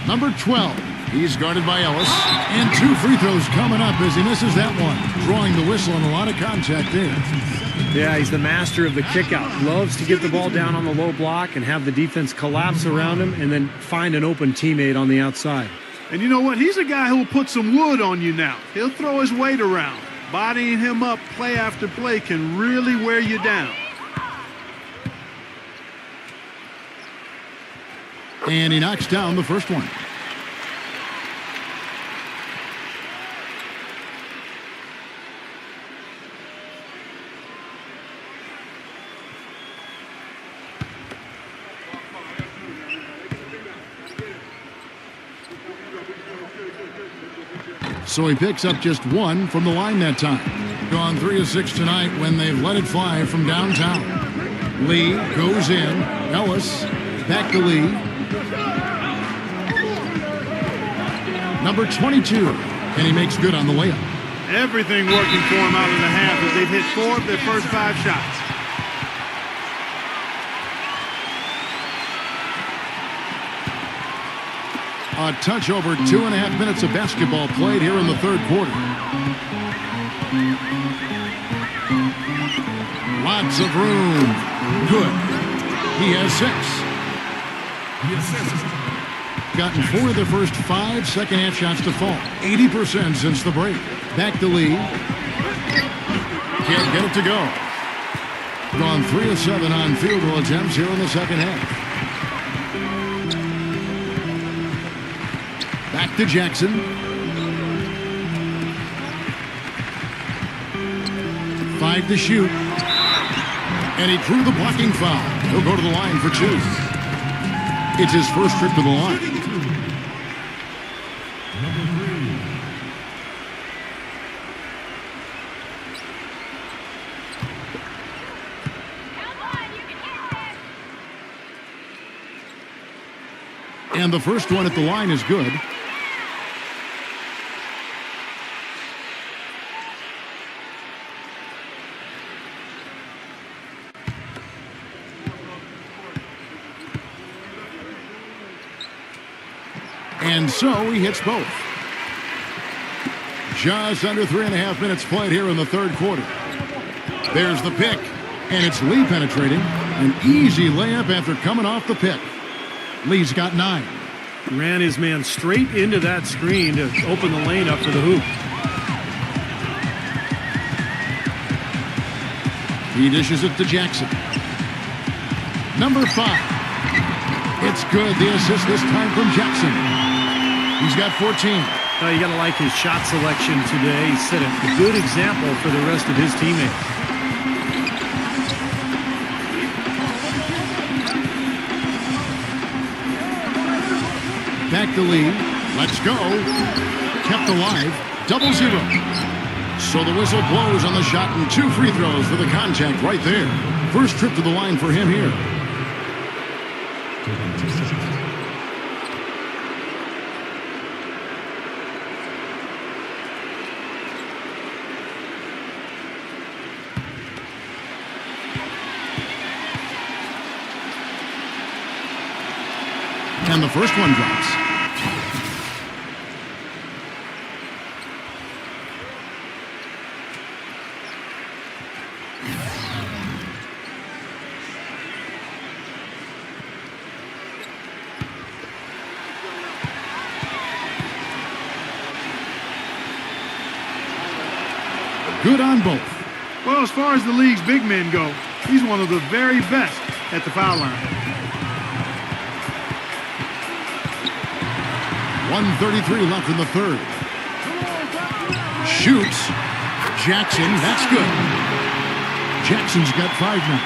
Number 12. He's guarded by Ellis. And 2 free throws coming up as he misses that one. Drawing the whistle and a lot of contact there. Yeah, he's the master of the kickout. Loves to get the ball down on the low block and have the defense collapse around him and then find an open teammate on the outside. And you know what? He's a guy who will put some wood on you now. He'll throw his weight around. Bodying him up play after play can really wear you down. And he knocks down the first one. So he picks up just one from the line that time. Gone 3 of 6 tonight when they've let it fly from downtown. Lee goes in. Ellis back to Lee. Number 22. And he makes good on the layup. Everything working for him out of the half as they've hit 4 of their first 5 shots. A touch over 2.5 minutes of basketball played here in the third quarter. Lots of room. Good. He has 6. Gotten 4 of the first 5 second-half shots to fall. 80% since the break. Back to Lee. Can't get it to go. Gone 3 of 7 on field goal attempts here in the second half. Back to Jackson. Five to shoot. And he drew the blocking foul. He'll go to the line for 2. It's his first trip to the line. And the first one at the line is good. And so he hits both. Just under 3.5 minutes played here in the third quarter. There's the pick, and it's Lee penetrating. An easy layup after coming off the pick. Lee's got 9. Ran his man straight into that screen to open the lane up for the hoop. He dishes it to Jackson. Number 5. It's good. The assist this time from Jackson. He's got 14. You got to like his shot selection today. He set a good example for the rest of his teammates. Back to Lee. Let's go. Kept alive. 0-0. So the whistle blows on the shot and 2 free throws for the contact right there. First trip to the line for him here. And the first one drops. Good on both. Well, as far as the league's big men go, he's one of the very best at the foul line. 1:33 left in the third. Shoots. Jackson, that's good. Jackson's got 5 now.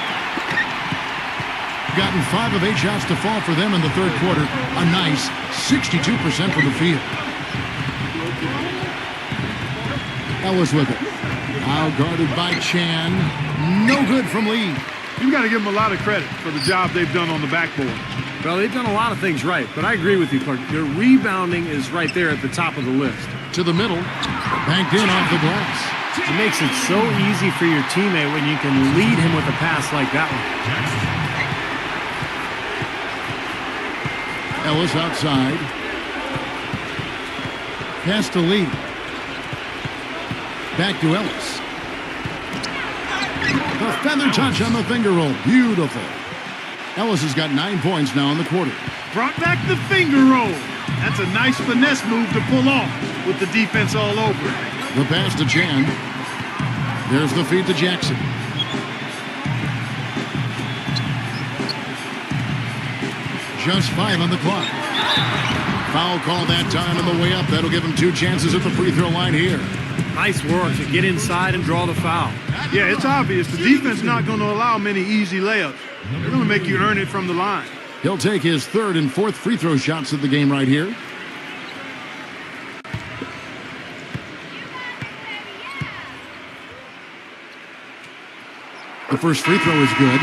Gotten 5 of 8 shots to fall for them in the third quarter. A nice 62% from the field. Ellis with it. Out guarded by Chan. No good from Lee. You've got to give them a lot of credit for the job they've done on the backboard. Well, they've done a lot of things right, but I agree with you, Clark. Their rebounding is right there at the top of the list. To the middle. Banked in off the glass. It makes it so easy for your teammate when you can lead him with a pass like that one. Ellis outside. Pass to Lee. Back to Ellis. The feather touch on the finger roll. Beautiful. Ellis has got 9 points now in the quarter. Brought back the finger roll. That's a nice finesse move to pull off with the defense all over. The pass to Chan. There's the feed to Jackson. Just 5 on the clock. Foul call that time on the way up. That'll give him 2 chances at the free throw line here. Nice work to get inside and draw the foul. Yeah, it's obvious. The defense not going to allow many easy layups. They're going to make you earn it from the line. He'll take his 3rd and 4th free throw shots of the game right here. The first free throw is good.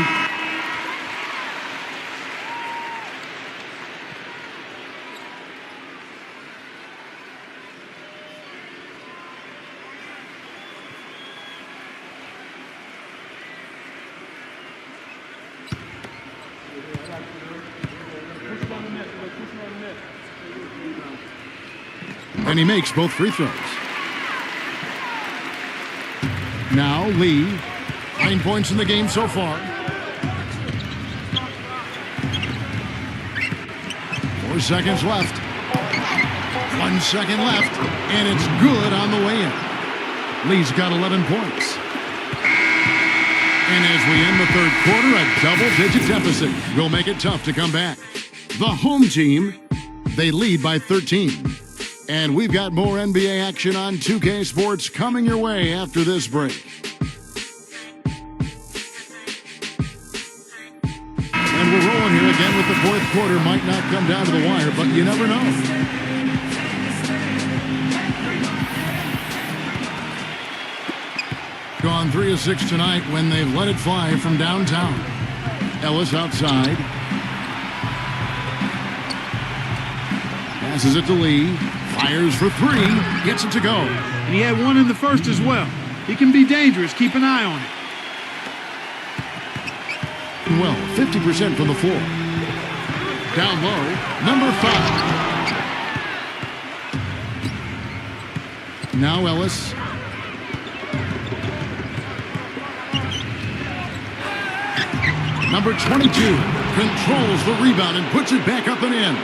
And he makes both free throws. Now Lee, 9 points in the game so far. 4 seconds left. 1 second left, and it's good on the way in. Lee's got 11 points. And as we end the third quarter, a double-digit deficit will make it tough to come back. The home team, they lead by 13. And we've got more NBA action on 2K Sports coming your way after this break. And we're rolling here again with the fourth quarter. Might not come down to the wire, but you never know. Gone 3 of 6 tonight when they've let it fly from downtown. Ellis outside. Passes it to Lee. Fires for 3. Gets it to go. And he had one in the first as well. He can be dangerous. Keep an eye on it. Well, 50% from the floor. Down low, number 5. Now Ellis. Number 22 controls the rebound and puts it back up and in.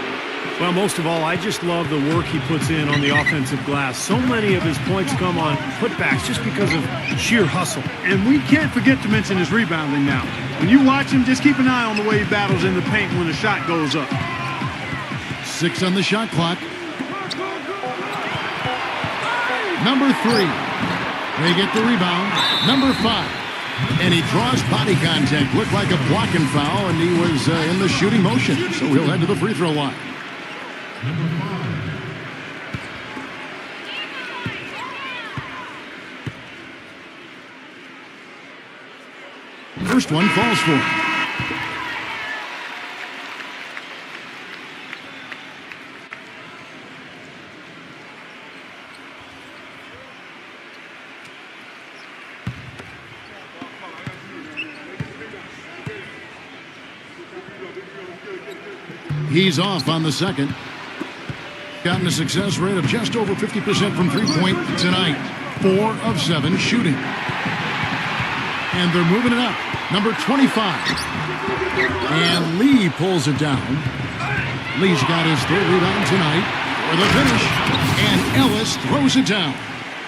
Well, most of all, I just love the work he puts in on the offensive glass. So many of his points come on putbacks just because of sheer hustle. And we can't forget to mention his rebounding now. When you watch him, just keep an eye on the way he battles in the paint when the shot goes up. 6 on the shot clock. Number 3. They get the rebound. Number 5. And he draws body contact. Looked like a blocking foul, and he was in the shooting motion. So he'll head to the free throw line. First one falls for him. He's off on the second. Gotten a success rate of just over 50% from three-point tonight. 4 of 7 shooting. And they're moving it up. Number 25. And Lee pulls it down. Lee's got his third rebound tonight for the finish. And Ellis throws it down.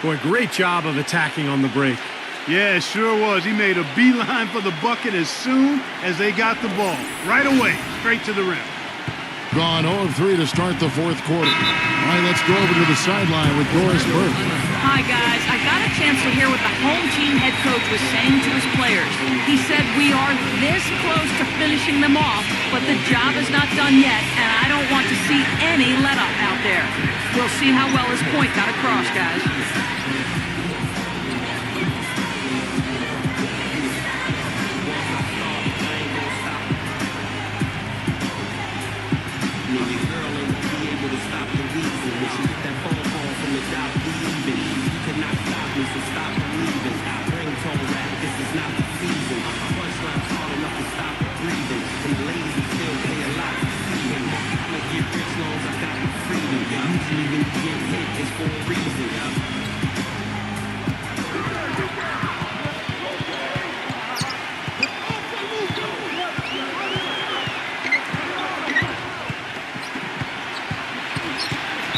Boy, great job of attacking on the break. Yeah, it sure was. He made a beeline for the bucket as soon as they got the ball. Right away, straight to the rim. Gone 0 of 3 to start the fourth quarter. All right, let's go over to the sideline with Doris Burke. Hi, guys. I got a chance to hear what the home team head coach was saying to his players. He said, we are this close to finishing them off, but the job is not done yet, and I don't want to see any let-up out there. We'll see how well his point got across, guys.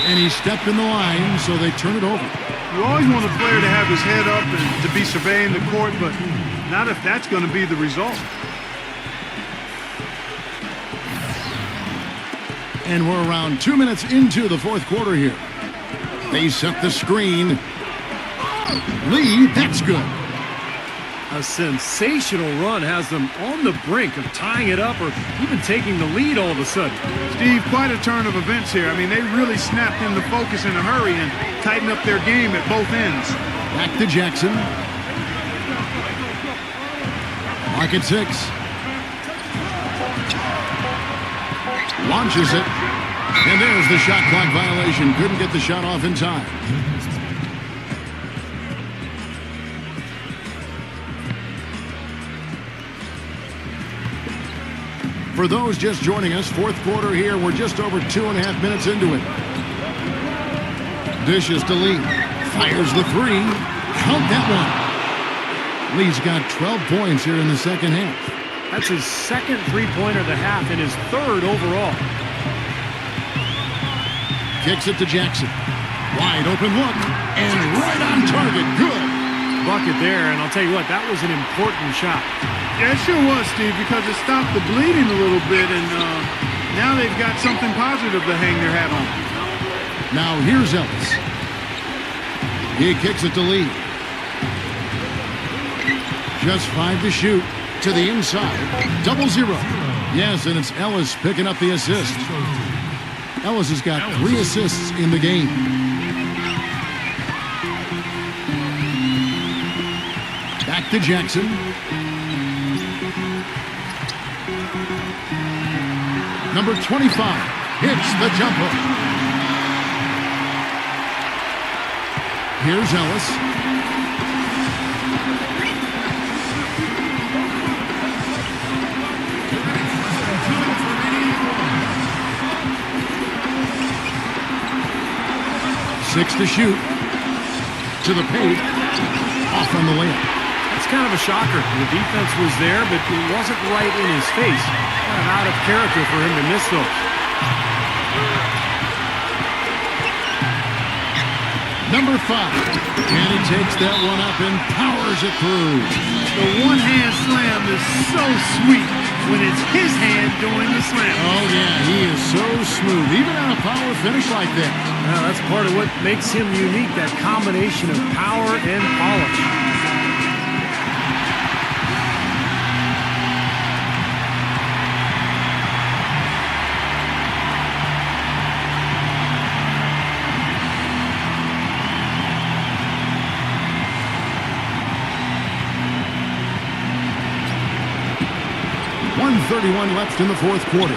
And he stepped in the line, so they turn it over. You always want a player to have his head up and to be surveying the court, but not if that's going to be the result. And we're around 2 minutes into the fourth quarter here. They set the screen. Lee, that's good. A sensational run has them on the brink of tying it up or even taking the lead all of a sudden. Steve, quite a turn of events here. I mean, they really snapped into focus in a hurry and tightened up their game at both ends. Back to Jackson. Clock at 6. Launches it. And there's the shot clock violation. Couldn't get the shot off in time. For those just joining us, fourth quarter here. We're just over 2.5 minutes into it. Dishes to Lee. Fires the three. Count that one. Lee's got 12 points here in the second half. That's his second three-pointer of the half and his third overall. Kicks it to Jackson. Wide open look. And right on target. Good. Bucket there, and I'll tell you what, that was an important shot. Yeah, it sure was, Steve, because it stopped the bleeding a little bit, and now they've got something positive to hang their hat on. Now here's Ellis. He kicks it to Lee. Just 5 to shoot. To the inside. 0-0. Yes, and it's Ellis picking up the assist. Ellis has got 3 assists in the game. Back to Jackson. Number 25 hits the jumper. Here's Ellis. Six to shoot. To the paint. Off on the layup. That's kind of a shocker. The defense was there, but it wasn't right in his face. Kind of out of character for him to miss those. Number 5. And he takes that one up and powers it through. The one-hand slam is so sweet when it's his hand doing the slam. Oh, yeah, he is so smooth, even on a power finish like that. Well, that's part of what makes him unique, that combination of power and polish. .31 left in the fourth quarter.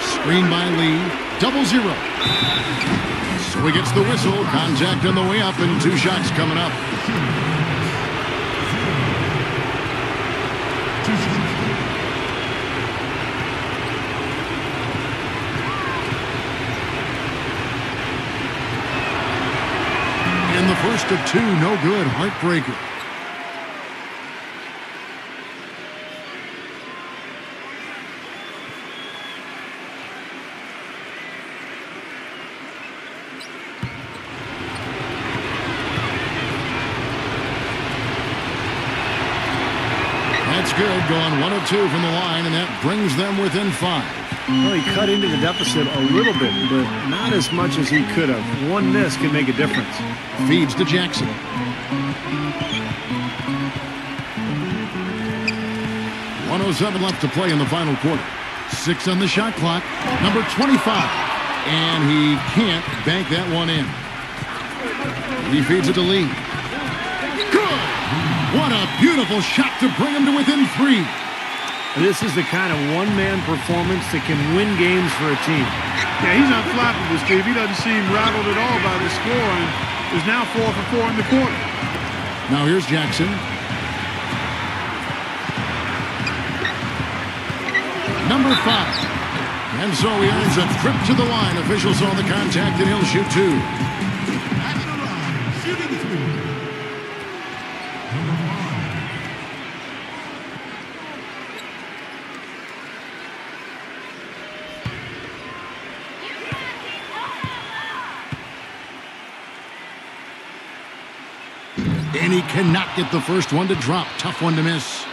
Screen by Lee. 0-0. So he gets the whistle. Contact on the way up and 2 shots coming up. And the first of 2, no good. Heartbreaker. That's good, going 1 of 2 from the line, and that brings them within 5. Well, he cut into the deficit a little bit, but not as much as he could have. One miss can make a difference. Feeds to Jackson. .107 left to play in the final quarter. 6 on the shot clock. Number 25. And he can't bank that one in. He feeds it to Lee. Good! What a beautiful shot to bring him to within 3. This is the kind of one-man performance that can win games for a team. Yeah, he's unflappable, Steve. He doesn't seem rattled at all by the score, and is now 4 for 4 in the quarter. Now here's Jackson. Number 5. And so he earns a trip to the line. Officials saw the contact, and he'll shoot 2. At the line, shooting 2. Number 5. And he cannot get the first one to drop. Tough one to miss.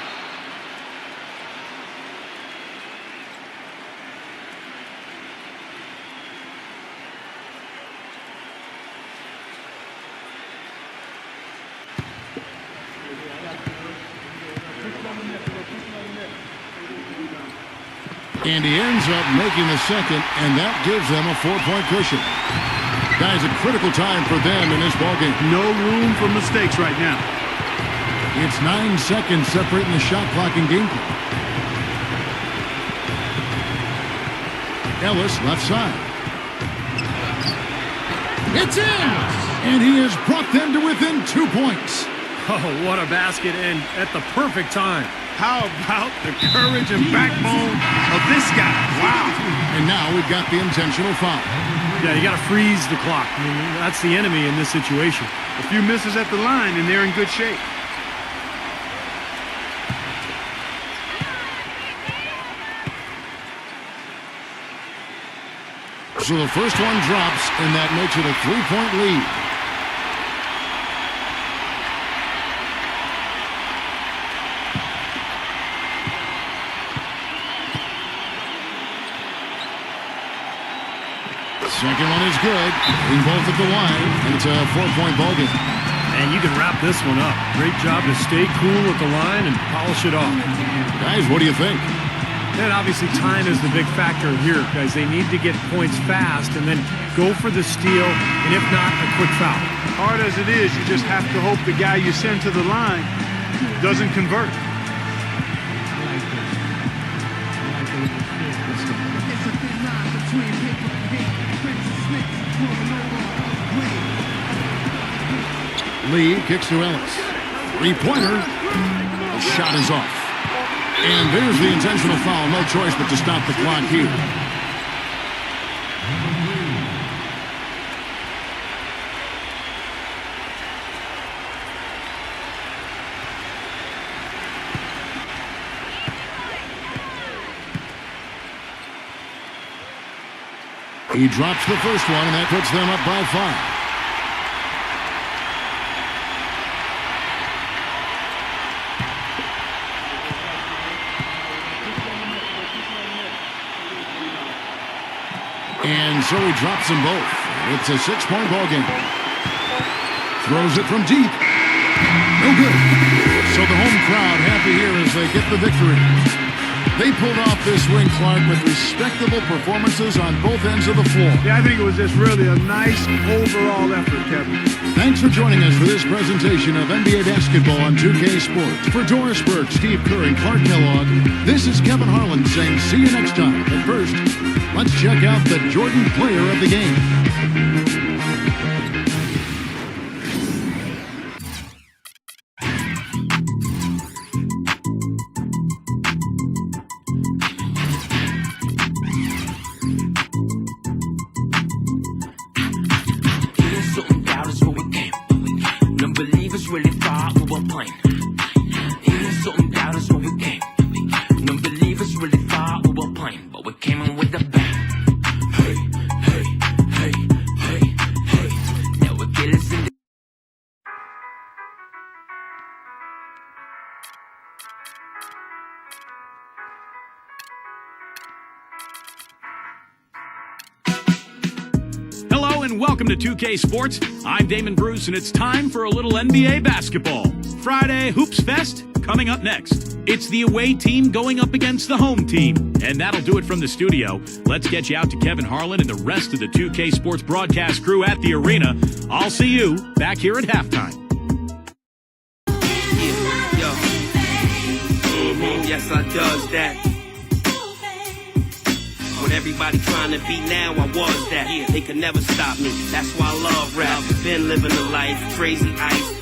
And he ends up making the second, and that gives them a 4-point cushion. Guys, a critical time for them in this ballgame. No room for mistakes right now. It's 9 seconds separating the shot clock and game clock. Ellis, left side. It's in! And he has brought them to within 2 points. Oh, what a basket, and at the perfect time. How about the courage and backbone of this guy? Wow. And now we've got the intentional foul. Yeah, you got to freeze the clock. I mean, that's the enemy in this situation. A few misses at the line, and they're in good shape. So the first one drops, and that makes it a 3-point lead. Second one is good. Hitting both at the line, and it's a 4-point ball game. And you can wrap this one up. Great job to stay cool at the line and polish it off. Guys, what do you think? And obviously time is the big factor here, guys. They need to get points fast and then go for the steal, and if not, a quick foul. Hard as it is, you just have to hope the guy you send to the line doesn't convert. Lee kicks to Ellis. Three-pointer. The shot is off. And there's the intentional foul. No choice but to stop the clock here. He drops the first one, and that puts them up by 5. And so he drops them both. It's a 6-point ball game. Throws it from deep. No good. So the home crowd happy here as they get the victory. They pulled off this win, Clark, with respectable performances on both ends of the floor. Yeah, I think it was just really a nice overall effort, Kevin. Thanks for joining us for this presentation of NBA basketball on 2K Sports. For Doris Burke, Steve Kerr, and Clark Kellogg, this is Kevin Harlan saying see you next time. But first, let's check out the Jordan player of the game. Welcome to 2K Sports. I'm Damon Bruce, and it's time for a little NBA basketball. Friday Hoops Fest coming up next. It's the away team going up against the home team. And that'll do it from the studio. Let's get you out to Kevin Harlan and the rest of the 2K Sports broadcast crew at the arena. I'll see you back here at halftime. Yes, I does that. When everybody trying to be now, I was that. They could never stop me. That's why I love rap. Been living the life, crazy ice.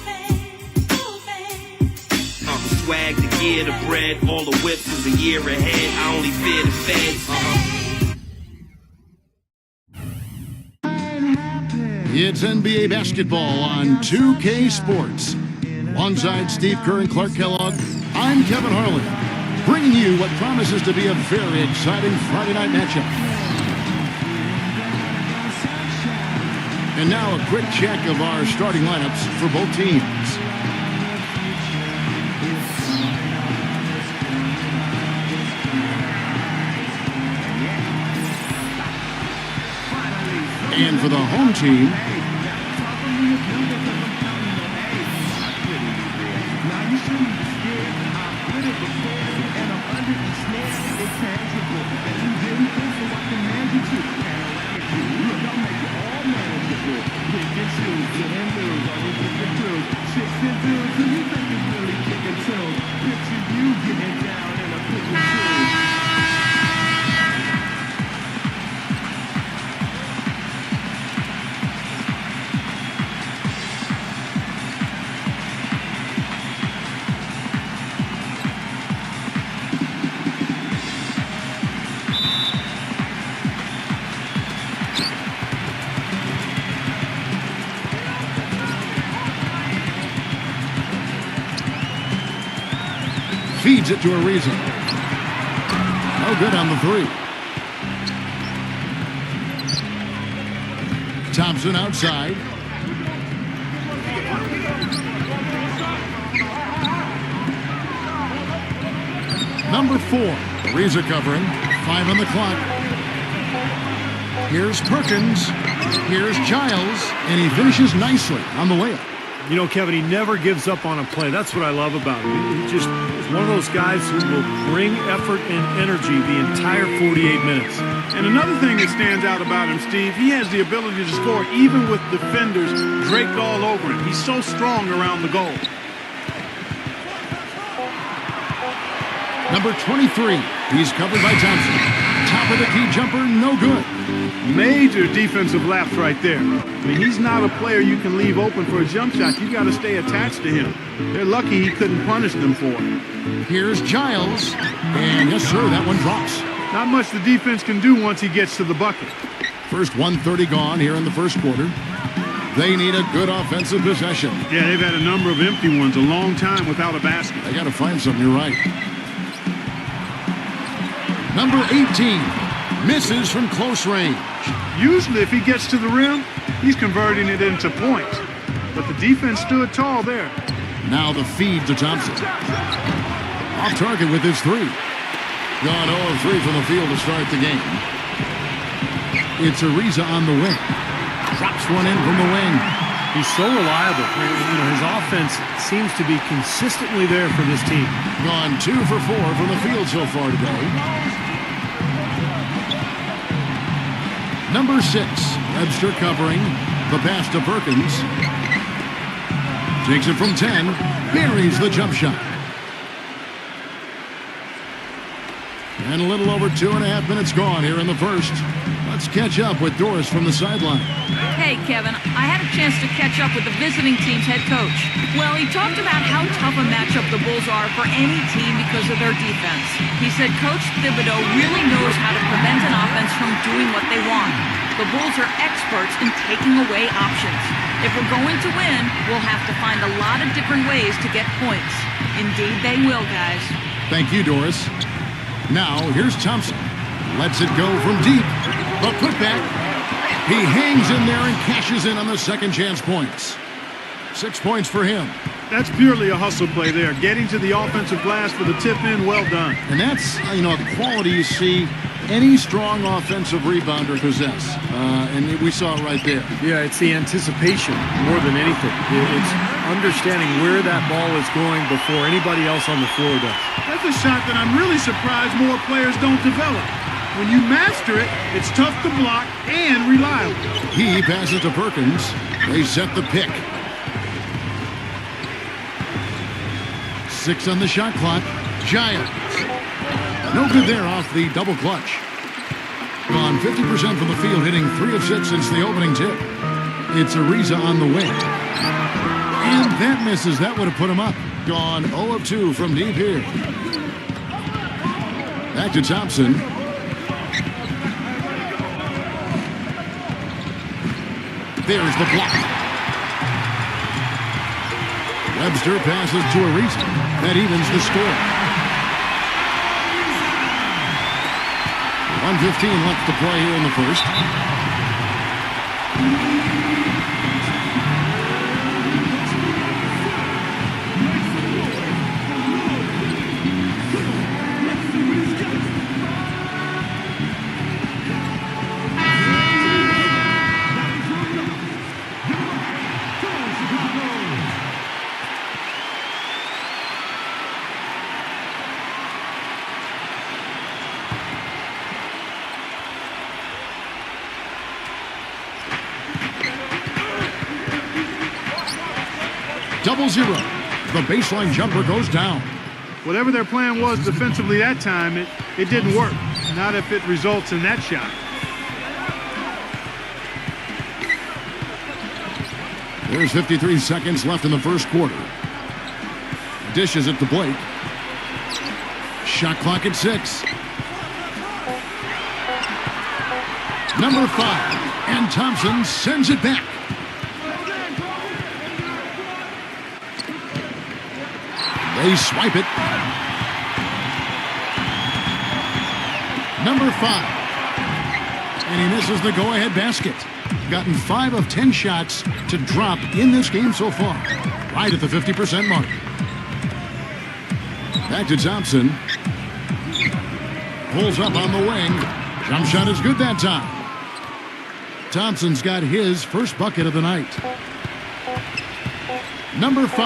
Swag, the gear, the bread, all the whips is a year ahead. I only fear the feds. It's NBA basketball on 2K Sports. Alongside Steve Kerr and Clark Kellogg, I'm Kevin Harlan, bringing you what promises to be a very exciting Friday night matchup. And now a quick check of our starting lineups for both teams. And for the home team, feeds it to Ariza. No good on the three. Thompson outside. Number 4. Ariza covering. 5 on the clock. Here's Perkins. Here's Giles. And he finishes nicely on the layup. You know, Kevin, he never gives up on a play. That's what I love about him. He just is one of those guys who will bring effort and energy the entire 48 minutes. And another thing that stands out about him, Steve, he has the ability to score even with defenders draped all over him. He's so strong around the goal. Number 23. He's covered by Thompson. Top of the key jumper, no good. Major defensive lapse right there. I mean, he's not a player you can leave open for a jump shot. You got to stay attached to him. They're lucky he couldn't punish them for it. Here's Giles. And yes, sir, that one drops. Not much the defense can do once he gets to the bucket. First 1:30 gone here in the first quarter. They need a good offensive possession. Yeah, they've had a number of empty ones, a long time without a basket. They got to find something, you're right. Number 18 misses from close range. Usually if he gets to the rim, he's converting it into points. But the defense stood tall there. Now the feed to Thompson. Off target with his three. Gone 0 of 3 from the field to start the game. It's Ariza on the wing. Drops one in from the wing. He's so reliable. You know, his offense seems to be consistently there for this team. Gone 2 for 4 from the field so far today. Number 6, Webster covering. The pass to Perkins. Takes it from 10. Buries the jump shot. And a little over 2.5 minutes gone here in the first. Let's catch up with Doris from the sideline. Hey, Kevin, I had a chance to catch up with the visiting team's head coach. Well, he talked about how tough a matchup the Bulls are for any team because of their defense. He said Coach Thibodeau really knows how to prevent an offense from doing what they want. The Bulls are experts in taking away options. If we're going to win, we'll have to find a lot of different ways to get points. Indeed, they will, guys. Thank you, Doris. Now, here's Thompson. Lets it go from deep. The putback. He hangs in there and cashes in on the second chance points. 6 points for him. That's purely a hustle play there. Getting to the offensive glass for the tip in, well done. And that's, a quality you see any strong offensive rebounder possess. And we saw it right there. Yeah, it's the anticipation more than anything. It's understanding where that ball is going before anybody else on the floor does. That's a shot that I'm really surprised more players don't develop. When you master it, it's tough to block and reliable. He passes to Perkins. They set the pick. 6 on the shot clock. Giles. No good there off the double clutch. Gone 50% from the field, hitting 3 of 6 since the opening tip. It's Ariza on the wing. And that misses. That would have put him up. Gone 0 of 2 from deep here. Back to Thompson. There's the block. Webster passes to Ariza. That evens the score. 1:15 left to play here in the first. Double zero. The baseline jumper goes down. Whatever their plan was defensively that time, it didn't work. Not if it results in that shot. There's 53 seconds left in the first quarter. Dishes it to Blake. Shot clock at 6. Number 5. And Thompson sends it back. They swipe it. Number 5. And he misses the go-ahead basket. Gotten 5 of 10 shots to drop in this game so far. Right at the 50% mark. Back to Thompson. Pulls up on the wing. Jump shot is good that time. Thompson's got his first bucket of the night. Number 5.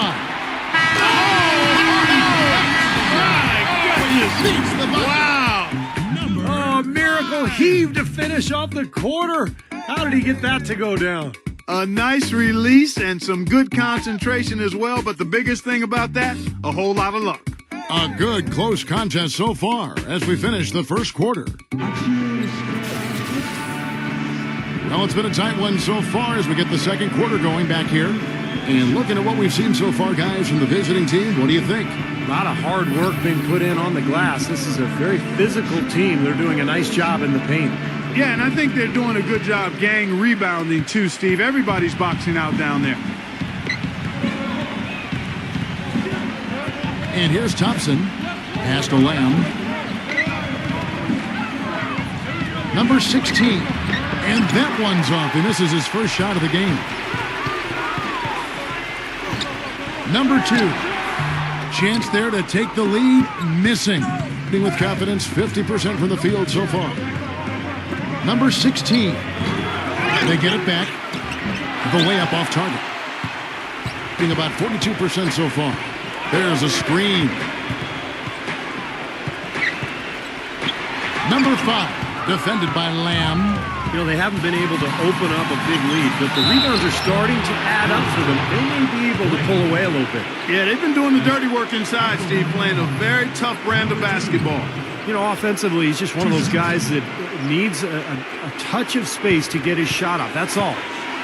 Wow! Oh, miracle heave to finish off the quarter. How did he get that to go down? A nice release and some good concentration as well, but the biggest thing about that, a whole lot of luck. A good close contest so far as we finish the first quarter. Well, it's been a tight one so far as we get the second quarter going back here. And looking at what we've seen so far, guys, from the visiting team, what do you think? A lot of hard work being put in on the glass. This is a very physical team. They're doing a nice job in the paint. Yeah, and I think they're doing a good job gang rebounding too, Steve. Everybody's boxing out down there. And here's Thompson. Pass to Lamb. Number 16. And that one's off. And this is his first shot of the game. Number 2. Chance there to take the lead. Missing. With confidence, 50% from the field so far. Number 16. They get it back. The layup off target. Being about 42% so far. There's a screen. Number 5. Defended by Lamb. You know, they haven't been able to open up a big lead, but the rebounds are starting to add up for them. They may be able to pull away a little bit. Yeah, they've been doing the dirty work inside, Steve, playing a very tough brand of basketball. You know, offensively, he's just one of those guys that needs a touch of space to get his shot off. That's all.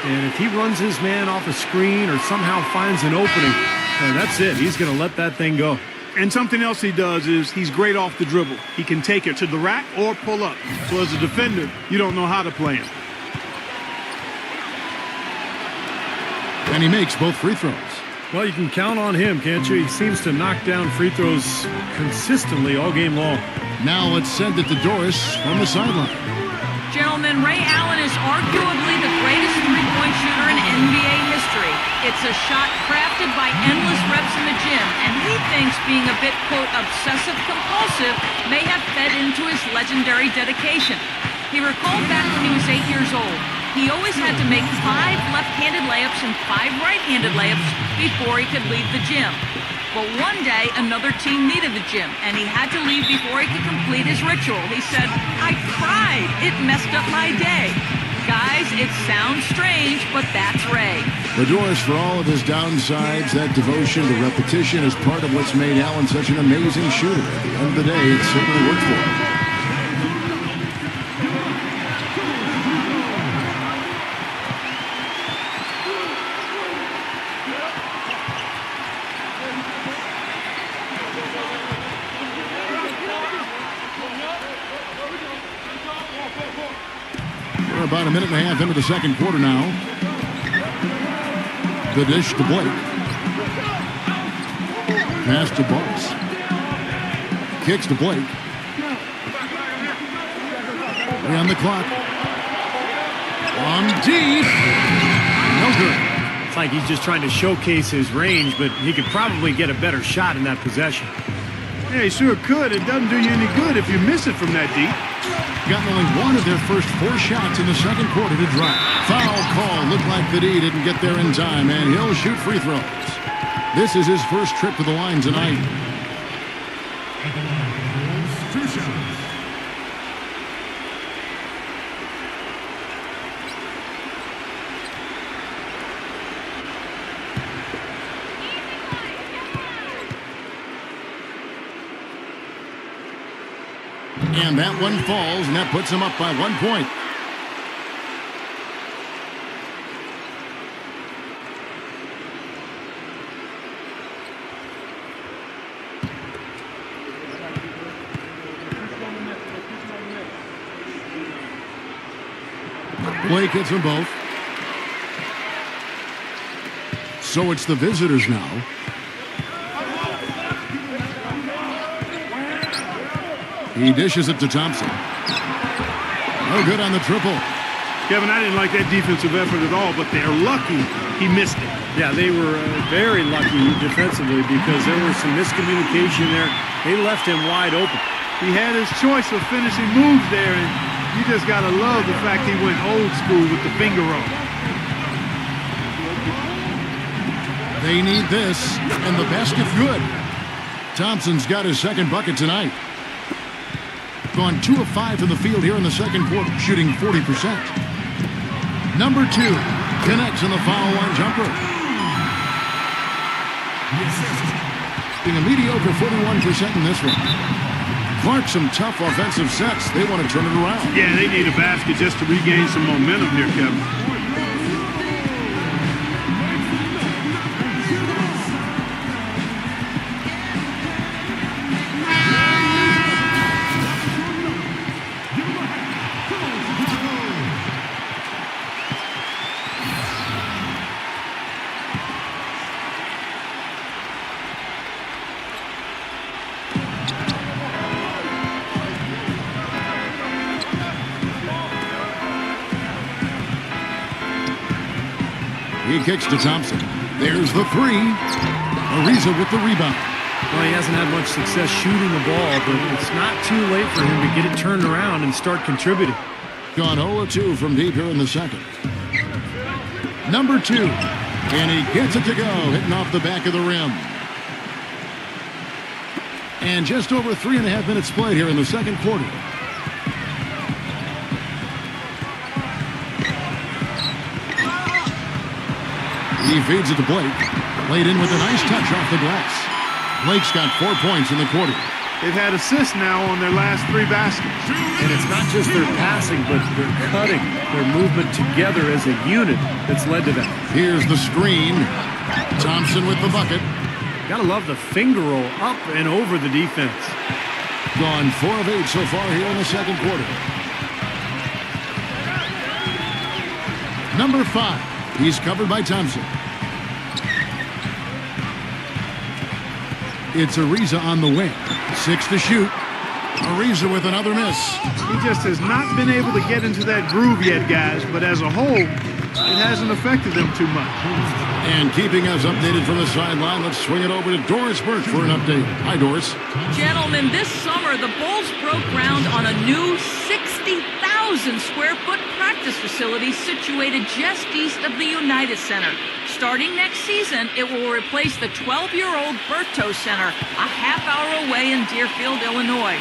And if he runs his man off a screen or somehow finds an opening, that's it. He's going to let that thing go. And something else he does is he's great off the dribble. He can take it to the rack or pull up. So as a defender, you don't know how to play him. And he makes both free throws. Well, you can count on him, can't you? He seems to knock down free throws consistently all game long. Now let's send it to Doris from the sideline. Gentlemen, Ray Allen is arguably the greatest three-point shooter in NBA history. It's a shot crafted by endless reps in the gym, and he thinks being a bit, quote, obsessive-compulsive may have fed into his legendary dedication. He recalled back when he was 8 years old. He always had to make 5 left-handed layups and 5 right-handed layups before he could leave the gym. But one day, another team needed the gym, and he had to leave before he could complete his ritual. He said, "I cried. It messed up my day." Guys, it sounds strange, but that's Ray. For Doris, for all of his downsides, that devotion to repetition is part of what's made Allen such an amazing shooter. At the end of the day, it certainly worked for him. We're about a minute and a half into the second quarter now. The dish to Blake. Pass to Boss. Kicks to Blake. 3 on the clock. On deep. No good. It's like he's just trying to showcase his range, but he could probably get a better shot in that possession. Yeah, he sure could. It doesn't do you any good if you miss it from that deep. Gotten only 1 of their first 4 shots in the second quarter to drop. Foul call. Looked like the D didn't get there in time, and he'll shoot free throws. This is his first trip to the line tonight. At the line, 2 shots. And that one falls, and that puts him up by 1 point. Blake hits them both. So it's the visitors now. He dishes it to Thompson. No good on the triple. Kevin, I didn't like that defensive effort at all, but they're lucky he missed it. Yeah, they were very lucky defensively because there was some miscommunication there. They left him wide open. He had his choice of finishing moves there, and you just got to love the fact he went old school with the finger roll. They need this, and the basket's good. Thompson's got his second bucket tonight. Gone 2 of 5 from the field here in the second quarter, shooting 40%. Number 2 connects in the foul line jumper. Being a mediocre 41% in this one. Clark, some tough offensive sets. They want to turn it around. Yeah, they need a basket just to regain some momentum here, Kevin. He kicks to Thompson. There's the 3. Ariza with the rebound. Well, he hasn't had much success shooting the ball, but it's not too late for him to get it turned around and start contributing. Gone 0-2 from deep here in the second. Number 2. And he gets it to go, hitting off the back of the rim. And just over 3.5 minutes played here in the second quarter. He feeds it to Blake. Laid in with a nice touch off the glass. Blake's got 4 points in the quarter. They've had assists now on their last 3 baskets. And it's not just their passing, but their cutting, their movement together as a unit that's led to that. Here's the screen. Thompson with the bucket. Gotta love the finger roll up and over the defense. Gone 4 of 8 so far here in the second quarter. Number 5. He's covered by Thompson. It's Ariza on the wing. 6 to shoot. Ariza with another miss. He just has not been able to get into that groove yet, guys, but as a whole, it hasn't affected them too much. And keeping us updated from the sideline, let's swing it over to Doris Burke for an update. Hi, Doris. Gentlemen, this summer, the Bulls broke ground on a new 60,000 square foot practice facility situated just east of the United Center. Starting next season, it will replace the 12-year-old Berto Center, a half-hour away in Deerfield, Illinois.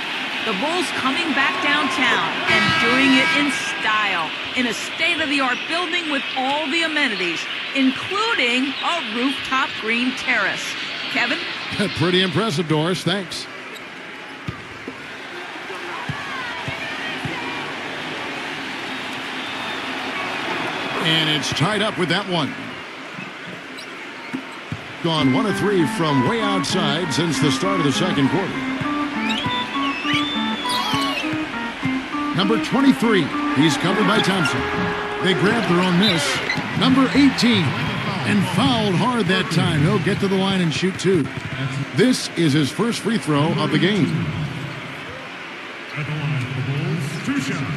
The Bulls coming back downtown and doing it in style, in a state-of-the-art building with all the amenities, including a rooftop green terrace. Kevin? Pretty impressive, Doris. Thanks. And it's tied up with that one. Gone 1 of 3 from way outside since the start of the second quarter. Number 23. He's covered by Thompson. They grabbed their own miss. Number 18. And fouled hard that time. He'll get to the line and shoot 2. This is his first free throw of the game. At the line for the Bulls, 2 shots.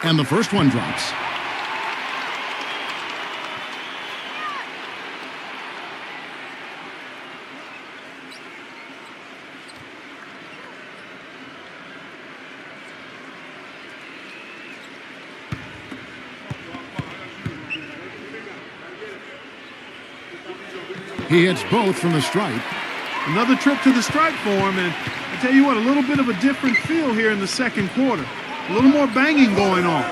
And the first one drops. He hits both from the stripe. Another trip to the stripe for him, and I tell you what, a little bit of a different feel here in the second quarter. A little more banging going on.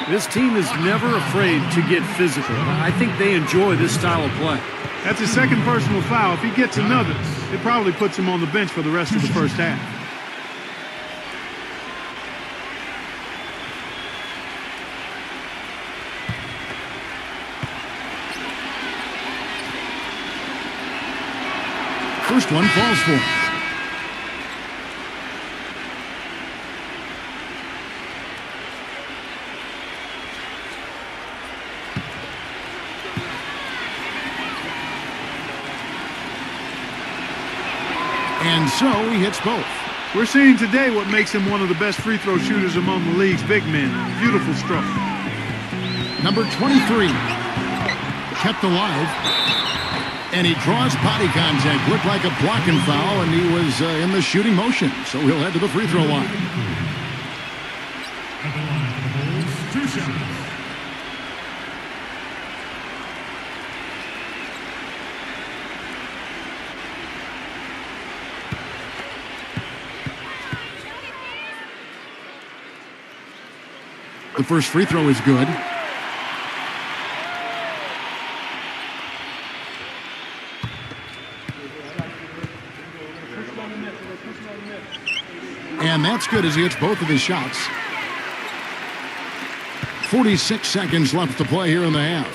This team is never afraid to get physical. I think they enjoy this style of play. That's his second personal foul. If he gets another, it probably puts him on the bench for the rest of the first half. First one falls for him. And so he hits both. We're seeing today what makes him one of the best free throw shooters among the league's big men. Beautiful stroke. Number 23. Kept alive. And he draws body contact. Looked like a blocking foul, and he was in the shooting motion. So he'll head to the free throw line. At the line for the Bulls, 2 shots. The first free throw is good. And that's good as he hits both of his shots. 46 seconds left to play here in the half.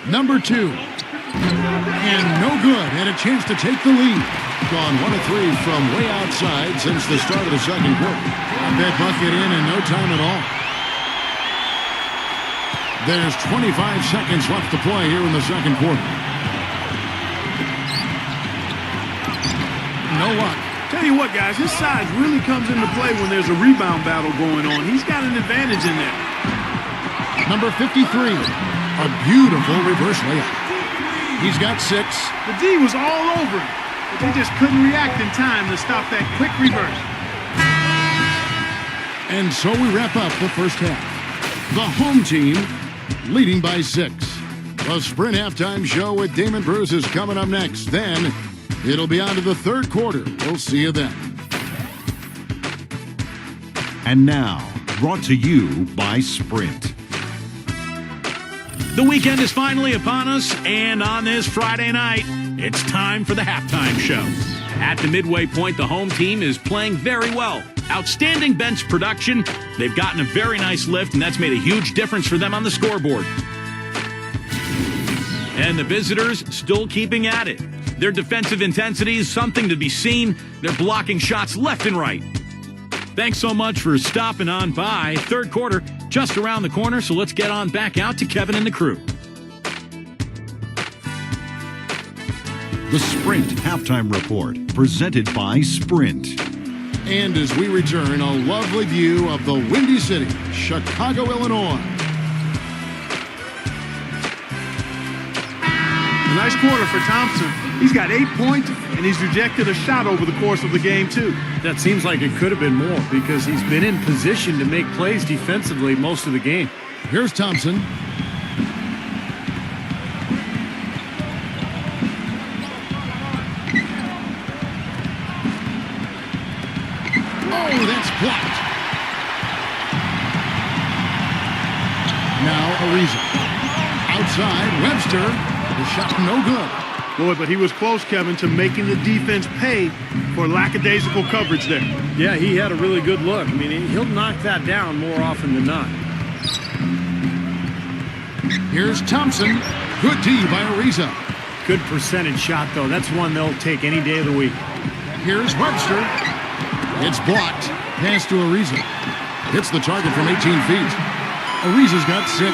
Number 2. And no good. Had a chance to take the lead. Gone 1 of 3 from way outside since the start of the second quarter. Got that bucket in no time at all. There's 25 seconds left to play here in the second quarter. No luck. Tell you what, guys, his size really comes into play when there's a rebound battle going on. He's got an advantage in there. Number 53. A beautiful reverse layup. He's got 6. The D was all over him, but they just couldn't react in time to stop that quick reverse. And so we wrap up the first half. The home team leading by 6. The Sprint Halftime Show with Damon Bruce is coming up next. Then it'll be on to the third quarter. We'll see you then. And now, brought to you by Sprint. The weekend is finally upon us, and on this Friday night, it's time for the halftime show. At the midway point, the home team is playing very well. Outstanding bench production. They've gotten a very nice lift, and that's made a huge difference for them on the scoreboard. And the visitors still keeping at it. Their defensive intensity is something to be seen. They're blocking shots left and right. Thanks so much for stopping on by. Third quarter just around the corner, so let's get on back out to Kevin and the crew. The Sprint Halftime Report, presented by Sprint. And as we return, a lovely view of the Windy City, Chicago, Illinois. A nice quarter for Thompson. He's got 8 points, and he's rejected a shot over the course of the game, too. That seems like it could have been more because he's been in position to make plays defensively most of the game. Here's Thompson. Oh, that's blocked. Now Ariza. Outside, Webster. The shot no good. Boy, but he was close, Kevin, to making the defense pay for lackadaisical coverage there. Yeah, he had a really good look. I mean, he'll knock that down more often than not. Here's Thompson. Good D by Ariza. Good percentage shot, though. That's one they'll take any day of the week. Here's Webster. It's blocked. Pass to Ariza. Hits the target from 18 feet. Ariza's got 6.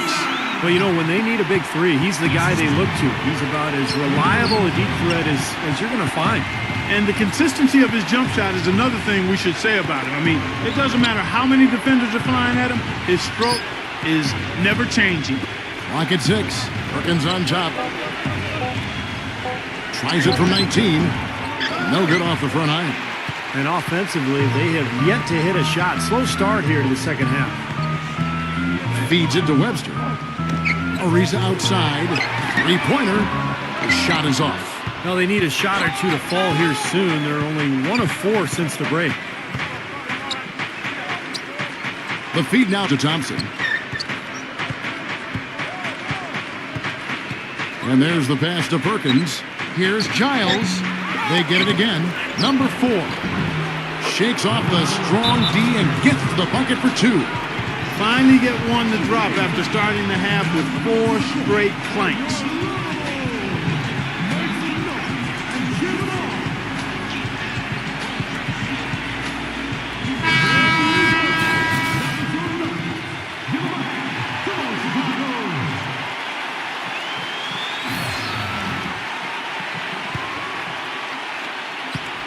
Well, you know, when they need a big three, he's the guy they look to. He's about as reliable a deep threat as you're going to find. And the consistency of his jump shot is another thing we should say about him. I mean, it doesn't matter how many defenders are flying at him, his stroke is never changing. Clock at 6. Perkins on top. Tries it from 19. No good off the front iron. And offensively, they have yet to hit a shot. Slow start here to the second half. Feeds it to Webster. Ariza outside. Three-pointer. The shot is off. Well, they need a shot or two to fall here soon. They're only 1 of 4 since the break. The feed now to Thompson. And there's the pass to Perkins. Here's Giles. They get it again. Number 4. Shakes off the strong D and gets the bucket for 2. Finally get one to drop after starting the half with 4 straight planks.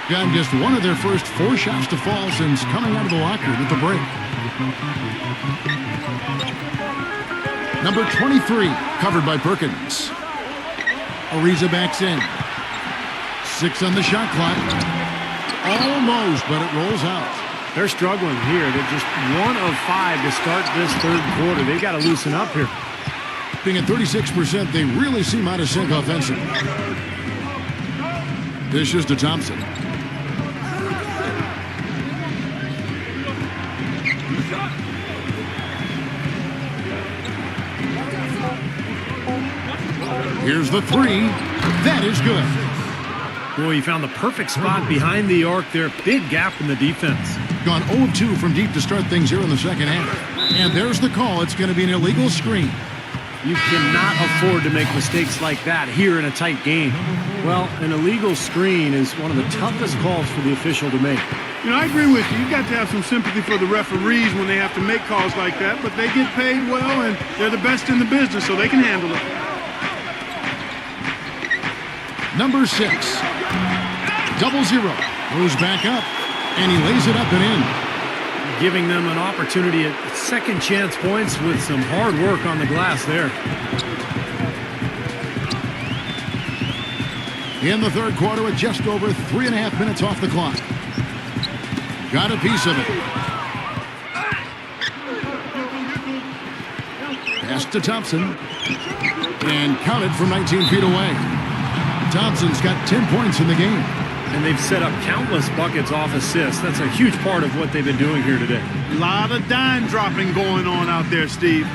Got just one of their first 4 shots to fall since coming out of the locker room at the break. Number 23, covered by Perkins. Ariza backs in. 6 on the shot clock. Almost, but it rolls out. They're struggling here. They're just 1 of 5 to start this third quarter. They've got to loosen up here. Being at 36%, they really seem out of sync offensively. Dishes to Thompson. Here's the 3. That is good. Boy, he found the perfect spot behind the arc there. Big gap in the defense. Gone 0 of 2 from deep to start things here in the second half. And there's the call. It's going to be an illegal screen. You cannot afford to make mistakes like that here in a tight game. Well, an illegal screen is one of the toughest calls for the official to make. You know, I agree with you. You've got to have some sympathy for the referees when they have to make calls like that, but they get paid well, and they're the best in the business, so they can handle it. Number 6. 0-0. Goes back up, and he lays it up and in. Giving them an opportunity at second chance points with some hard work on the glass there. In the third quarter with just over 3.5 minutes off the clock. Got a piece of it. Pass to Thompson. And counted from 19 feet away. Thompson's got 10 points in the game. And they've set up countless buckets off assists. That's a huge part of what they've been doing here today. A lot of dime dropping going on out there, Steve.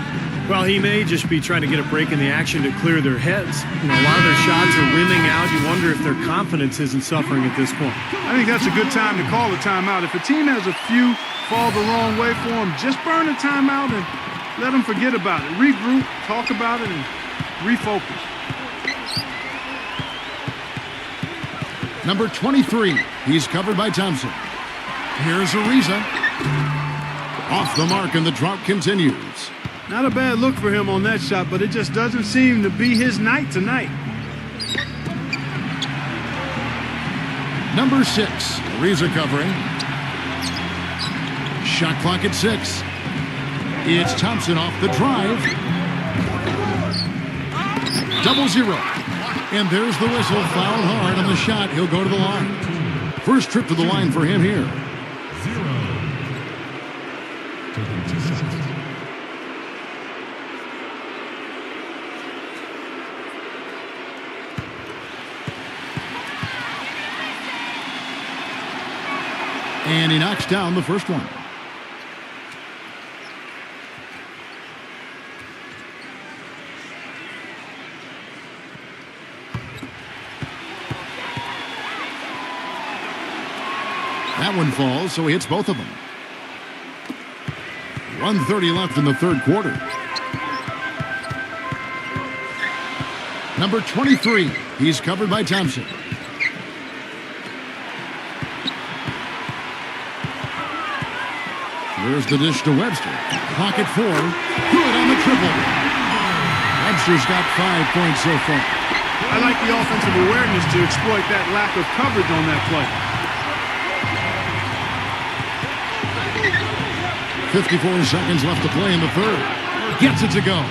Well, he may just be trying to get a break in the action to clear their heads. You know, a lot of their shots are rimming out. You wonder if their confidence isn't suffering at this point. I think that's a good time to call a timeout. If a team has a few fall the wrong way for them, just burn a timeout and let them forget about it. Regroup, talk about it, and refocus. Number 23. He's covered by Thompson. Here's Ariza. Off the mark, and the drought continues. Not a bad look for him on that shot, but it just doesn't seem to be his night tonight. Number 6. Ariza covering. Shot clock at 6. It's Thompson off the drive. 0-0. And there's the whistle. Fouled hard on the shot. He'll go to the line. First trip to the line for him here. 0. Taking 2 shots. And he knocks down the first one. That one falls, so he hits both of them. 1:30 left in the third quarter. Number 23. He's covered by Thompson. There's the dish to Webster. Clock at 4. Good on the triple. Webster's got 5 points so far. I like the offensive awareness to exploit that lack of coverage on that play. 54 seconds left to play in the third. Gets it to go.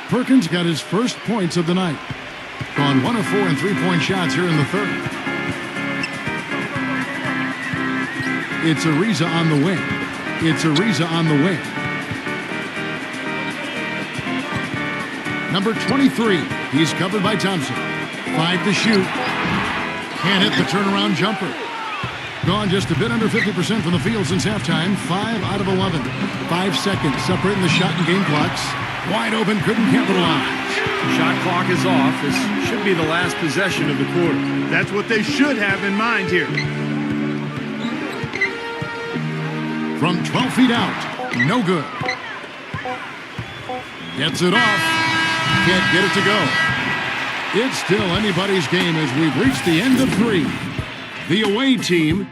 Perkins got his first points of the night. Gone 1 of 4 in 3-point shots here in the third. It's Ariza on the wing. It's Ariza on the wing. Number 23. He's covered by Thompson. 5 to shoot. Can't hit the turnaround jumper. Gone just a bit under 50% from the field since halftime. 5 out of 11. 5 seconds separating the shot and game clocks. Wide open, couldn't capitalize. Shot clock is off. This should be the last possession of the quarter. That's what they should have in mind here. From 12 feet out, no good. Gets it off. Can't get it to go. It's still anybody's game as we've reached the end of 3. The away team,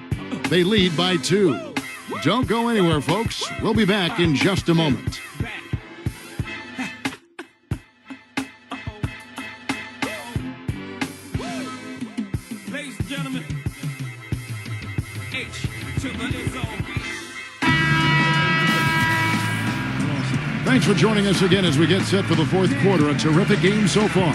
they lead by 2. Don't go anywhere, folks. We'll be back in just a moment. Ladies and gentlemen, Thanks for joining us again as we get set for the fourth quarter. A terrific game so far.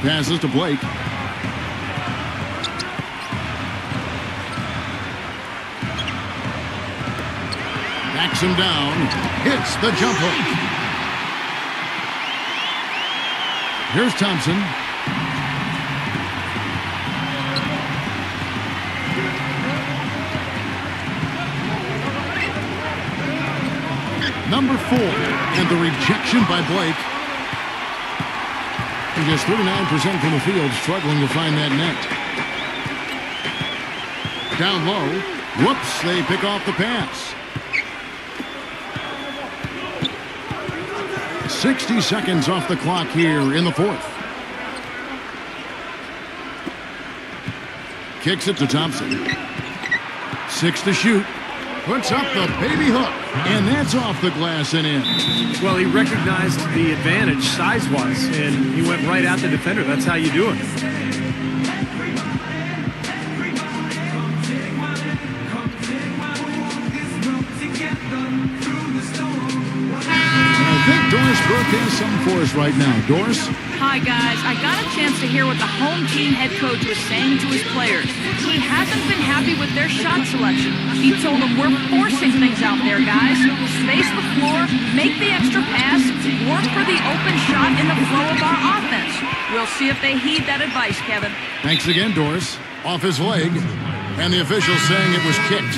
Passes to Blake. Backs him down. Hits the jump hook. Here's Thompson. Number 4. And the rejection by Blake. And just 39% from the field, struggling to find that net. Down low. Whoops, they pick off the pass. 60 seconds off the clock here in the fourth. Kicks it to Thompson. 6 to shoot. Puts up the baby hook. And that's off the glass and in. Well, he recognized the advantage size-wise, and he went right at the defender. That's how you do it. I think Doris Burke has something for us right now. Doris? Hi, guys. I got a chance to hear what the home team head coach was saying to his players. He hasn't been happy with their shot selection. He told them, we're forcing things out there, guys. Space the floor, make the extra pass, work for the open shot in the flow of our offense. We'll see if they heed that advice, Kevin. Thanks again, Doris. Off his leg. And the official saying it was kicked.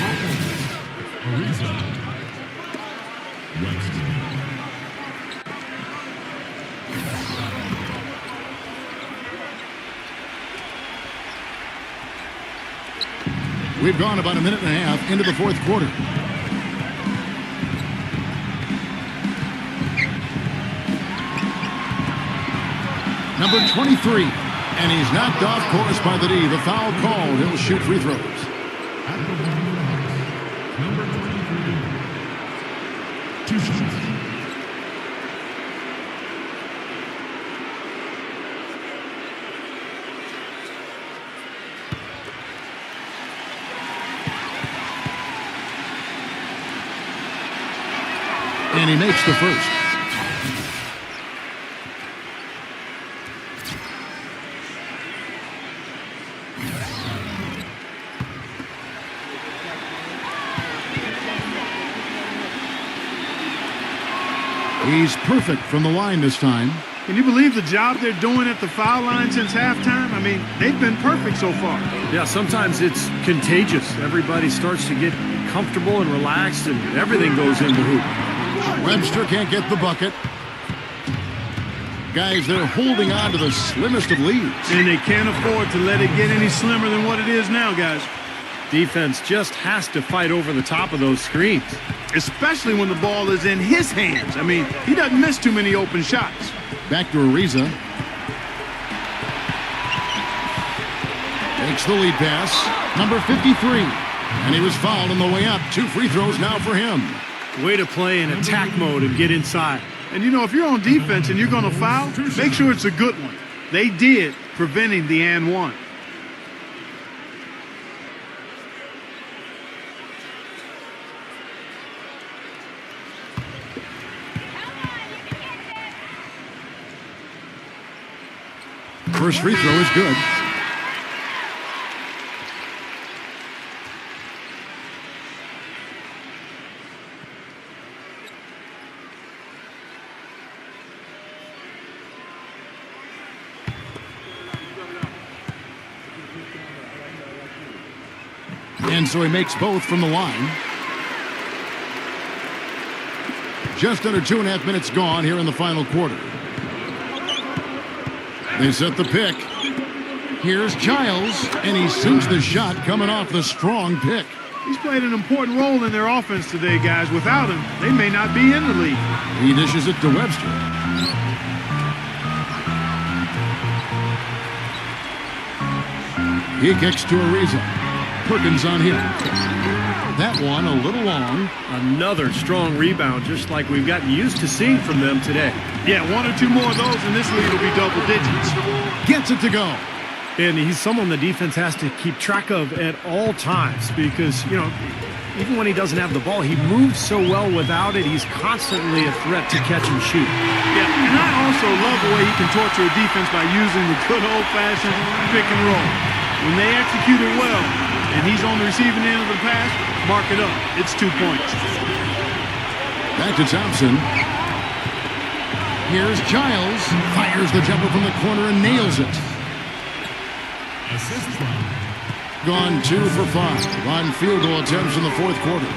We've gone about a minute and a half into the fourth quarter. Number 23. And he's knocked off course by the D. The foul called. He'll shoot free throws. Number 23. 2 shots. And he makes the first. He's perfect from the line this time. Can you believe the job they're doing at the foul line since halftime? I mean, they've been perfect so far. Yeah, sometimes it's contagious. Everybody starts to get comfortable and relaxed, and everything goes in the hoop. Webster can't get the bucket. Guys, they're holding on to the slimmest of leads. And they can't afford to let it get any slimmer than what it is now, guys. Defense just has to fight over the top of those screens. Especially when the ball is in his hands. I mean, he doesn't miss too many open shots. Back to Ariza. Takes the lead pass. Number 53. And he was fouled on the way up. 2 free throws now for him. Way to play in attack mode and get inside. And, you know, if you're on defense and you're going to foul, make sure it's a good one. They did, preventing the and one. First free throw is good. And so he makes both from the line. Just under 2.5 minutes gone here in the final quarter. They set the pick. Here's Giles, and he sinks the shot coming off the strong pick. He's played an important role in their offense today, guys. Without him, they may not be in the league. He dishes it to Webster. He kicks to Ariza. Perkins on him. That one a little long. Another strong rebound, just like we've gotten used to seeing from them today. Yeah, one or two more of those, and this lead will be double digits. Gets it to go. And he's someone the defense has to keep track of at all times because, you know, even when he doesn't have the ball, he moves so well without it. He's constantly a threat to catch and shoot. Yeah, and I also love the way he can torture a defense by using the good old-fashioned pick and roll. When they execute it well, and he's on the receiving end of the pass, mark it up. It's 2 points. Back to Thompson. Here's Giles. Fires the jumper from the corner and nails it. Assist foul. Gone 2 for 5 on field goal attempts in the fourth quarter.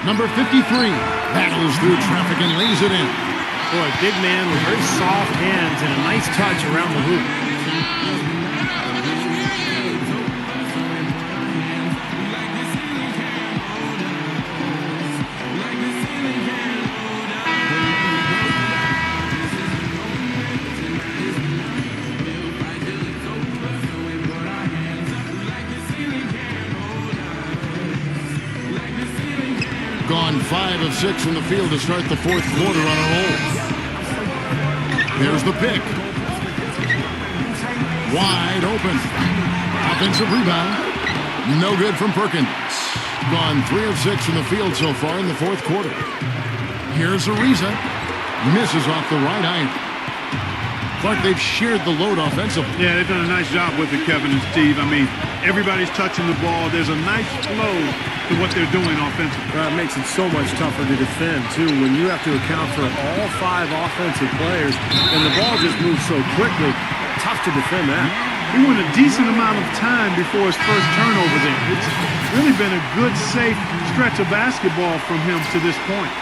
Number 53 battles through traffic and lays it in. Boy, big man with very soft hands and a nice touch around the hoop. Gone 5 of 6 from the field to start the fourth quarter on a roll. There's the pick. Wide open. Offensive rebound. No good from Perkins. Gone 3 of 6 from the field so far in the fourth quarter. Here's Ariza. Misses off the right iron. Clark, they've shared the load offensively. Yeah, they've done a nice job with it, Kevin and Steve. I mean, everybody's touching the ball. There's a nice flow to what they're doing offensively. It makes it so much tougher to defend, too, when you have to account for all 5 offensive players, and the ball just moves so quickly. Tough to defend that. He went a decent amount of time before his first turnover there. It's really been a good, safe stretch of basketball from him to this point.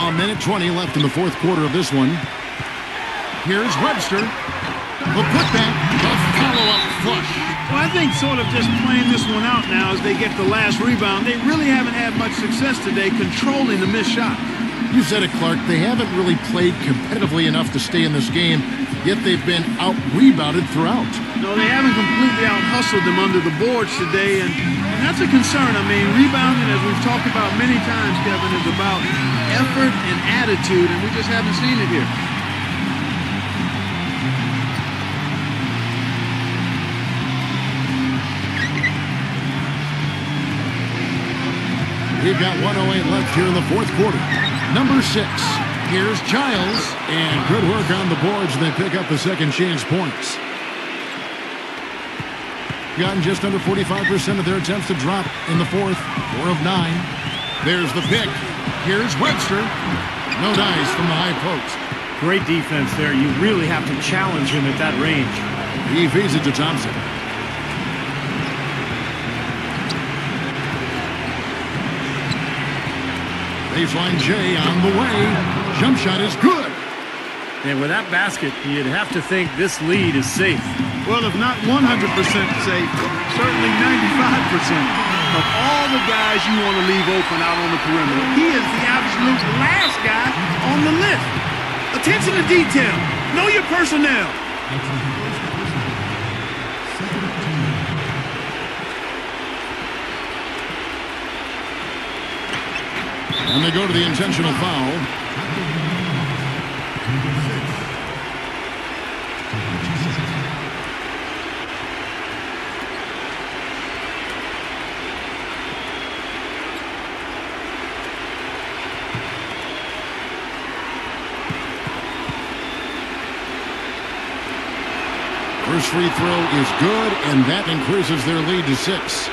A minute 20 left in the fourth quarter of this one. Here's Webster. The putback, the follow-up flush. Well, I think sort of just playing this one out now as they get the last rebound. They really haven't had much success today controlling the missed shot. You said it, Clark. They haven't really played competitively enough to stay in this game, yet they've been out-rebounded throughout. No, they haven't completely out-hustled them under the boards today, and that's a concern. I mean, rebounding, as we've talked about many times, Kevin, is about effort and attitude, and we just haven't seen it here. We've got 1:08 left here in the fourth quarter. Number 6, here's Giles, and good work on the boards, and they pick up the second chance points. Gotten just under 45% of their attempts to drop in the fourth, 4 of 9. There's the pick. Here's Webster. No dice from the high post. Great defense there. You really have to challenge him at that range. He feeds it to Thompson. Baseline J on the way. Jump shot is good. And with that basket, you'd have to think this lead is safe. Well, if not 100% safe, certainly 95%. Of all the guys you want to leave open out on the perimeter, he is the absolute last guy on the list. Attention to detail. Know your personnel. And they go to the intentional foul. First free throw is good, and that increases their lead to 6.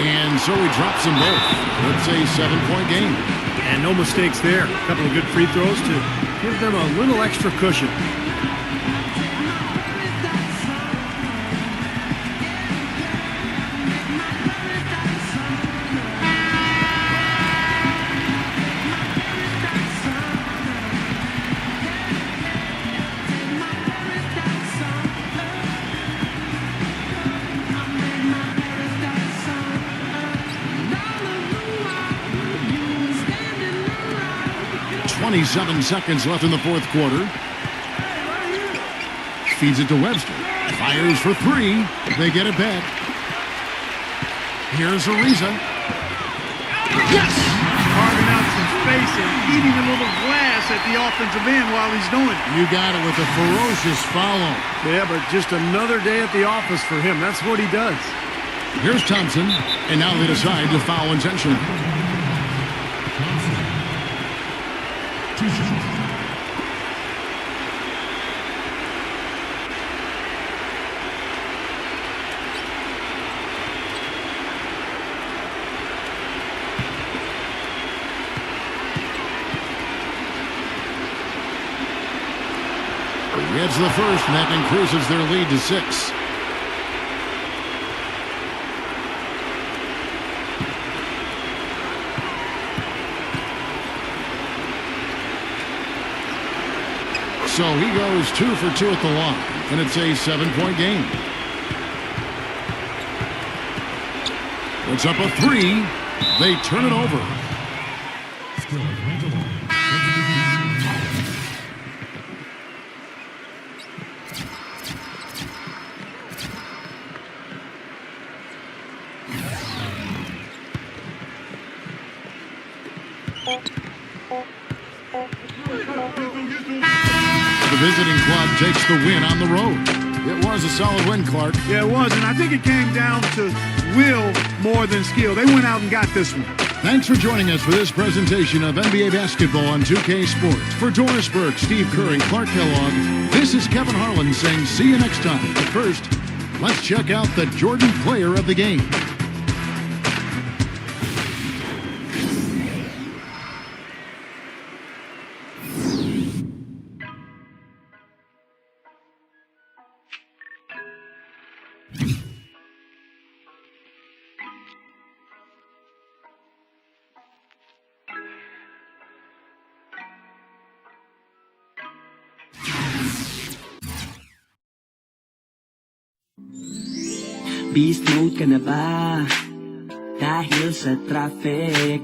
And so he drops them both. It's a 7-point game. And no mistakes there. A couple of good free throws to give them a little extra cushion. Seven seconds left in the fourth quarter. Feeds it to Webster. Fires for three. They get it back. Here's Ariza. Yes! Carving out some space and eating a little glass at the offensive end while he's doing it. You got it with a ferocious follow. Yeah, but just another day at the office for him. That's what he does. Here's Thompson, and now they decide to foul intentionally. Gets the first, and that increases their lead to 6. So he goes 2 for 2 at the line, and it's a 7-point game. It's up a 3. They turn it over. The visiting club takes the win on the road. It was a solid win, Clark. Yeah, it was, and I think it came down to will more than skill. They went out and got this one. Thanks for joining us for this presentation of NBA basketball on 2K Sports. For Doris Burke, Steve Kerr, and Clark Kellogg, this is Kevin Harlan saying see you next time. But first, let's check out the Jordan player of the game. Beast mode ka na ba? Dahil sa traffic.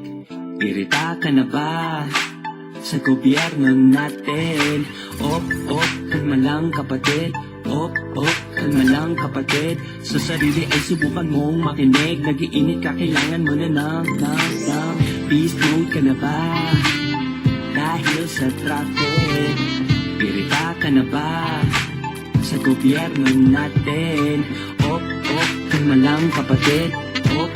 Irita ka na ba? Sa gobyerno natin. Op, kalma lang kapatid. Op, kalma lang kapatid. Sa sarili ay subukan mong makinig. Nag-iinit ka, kailangan mo na ng Beast mode ka na ba? Dahil sa traffic. Irita ka na ba? Sa gobyerno natin. Op, kalma lang kapatid. Op,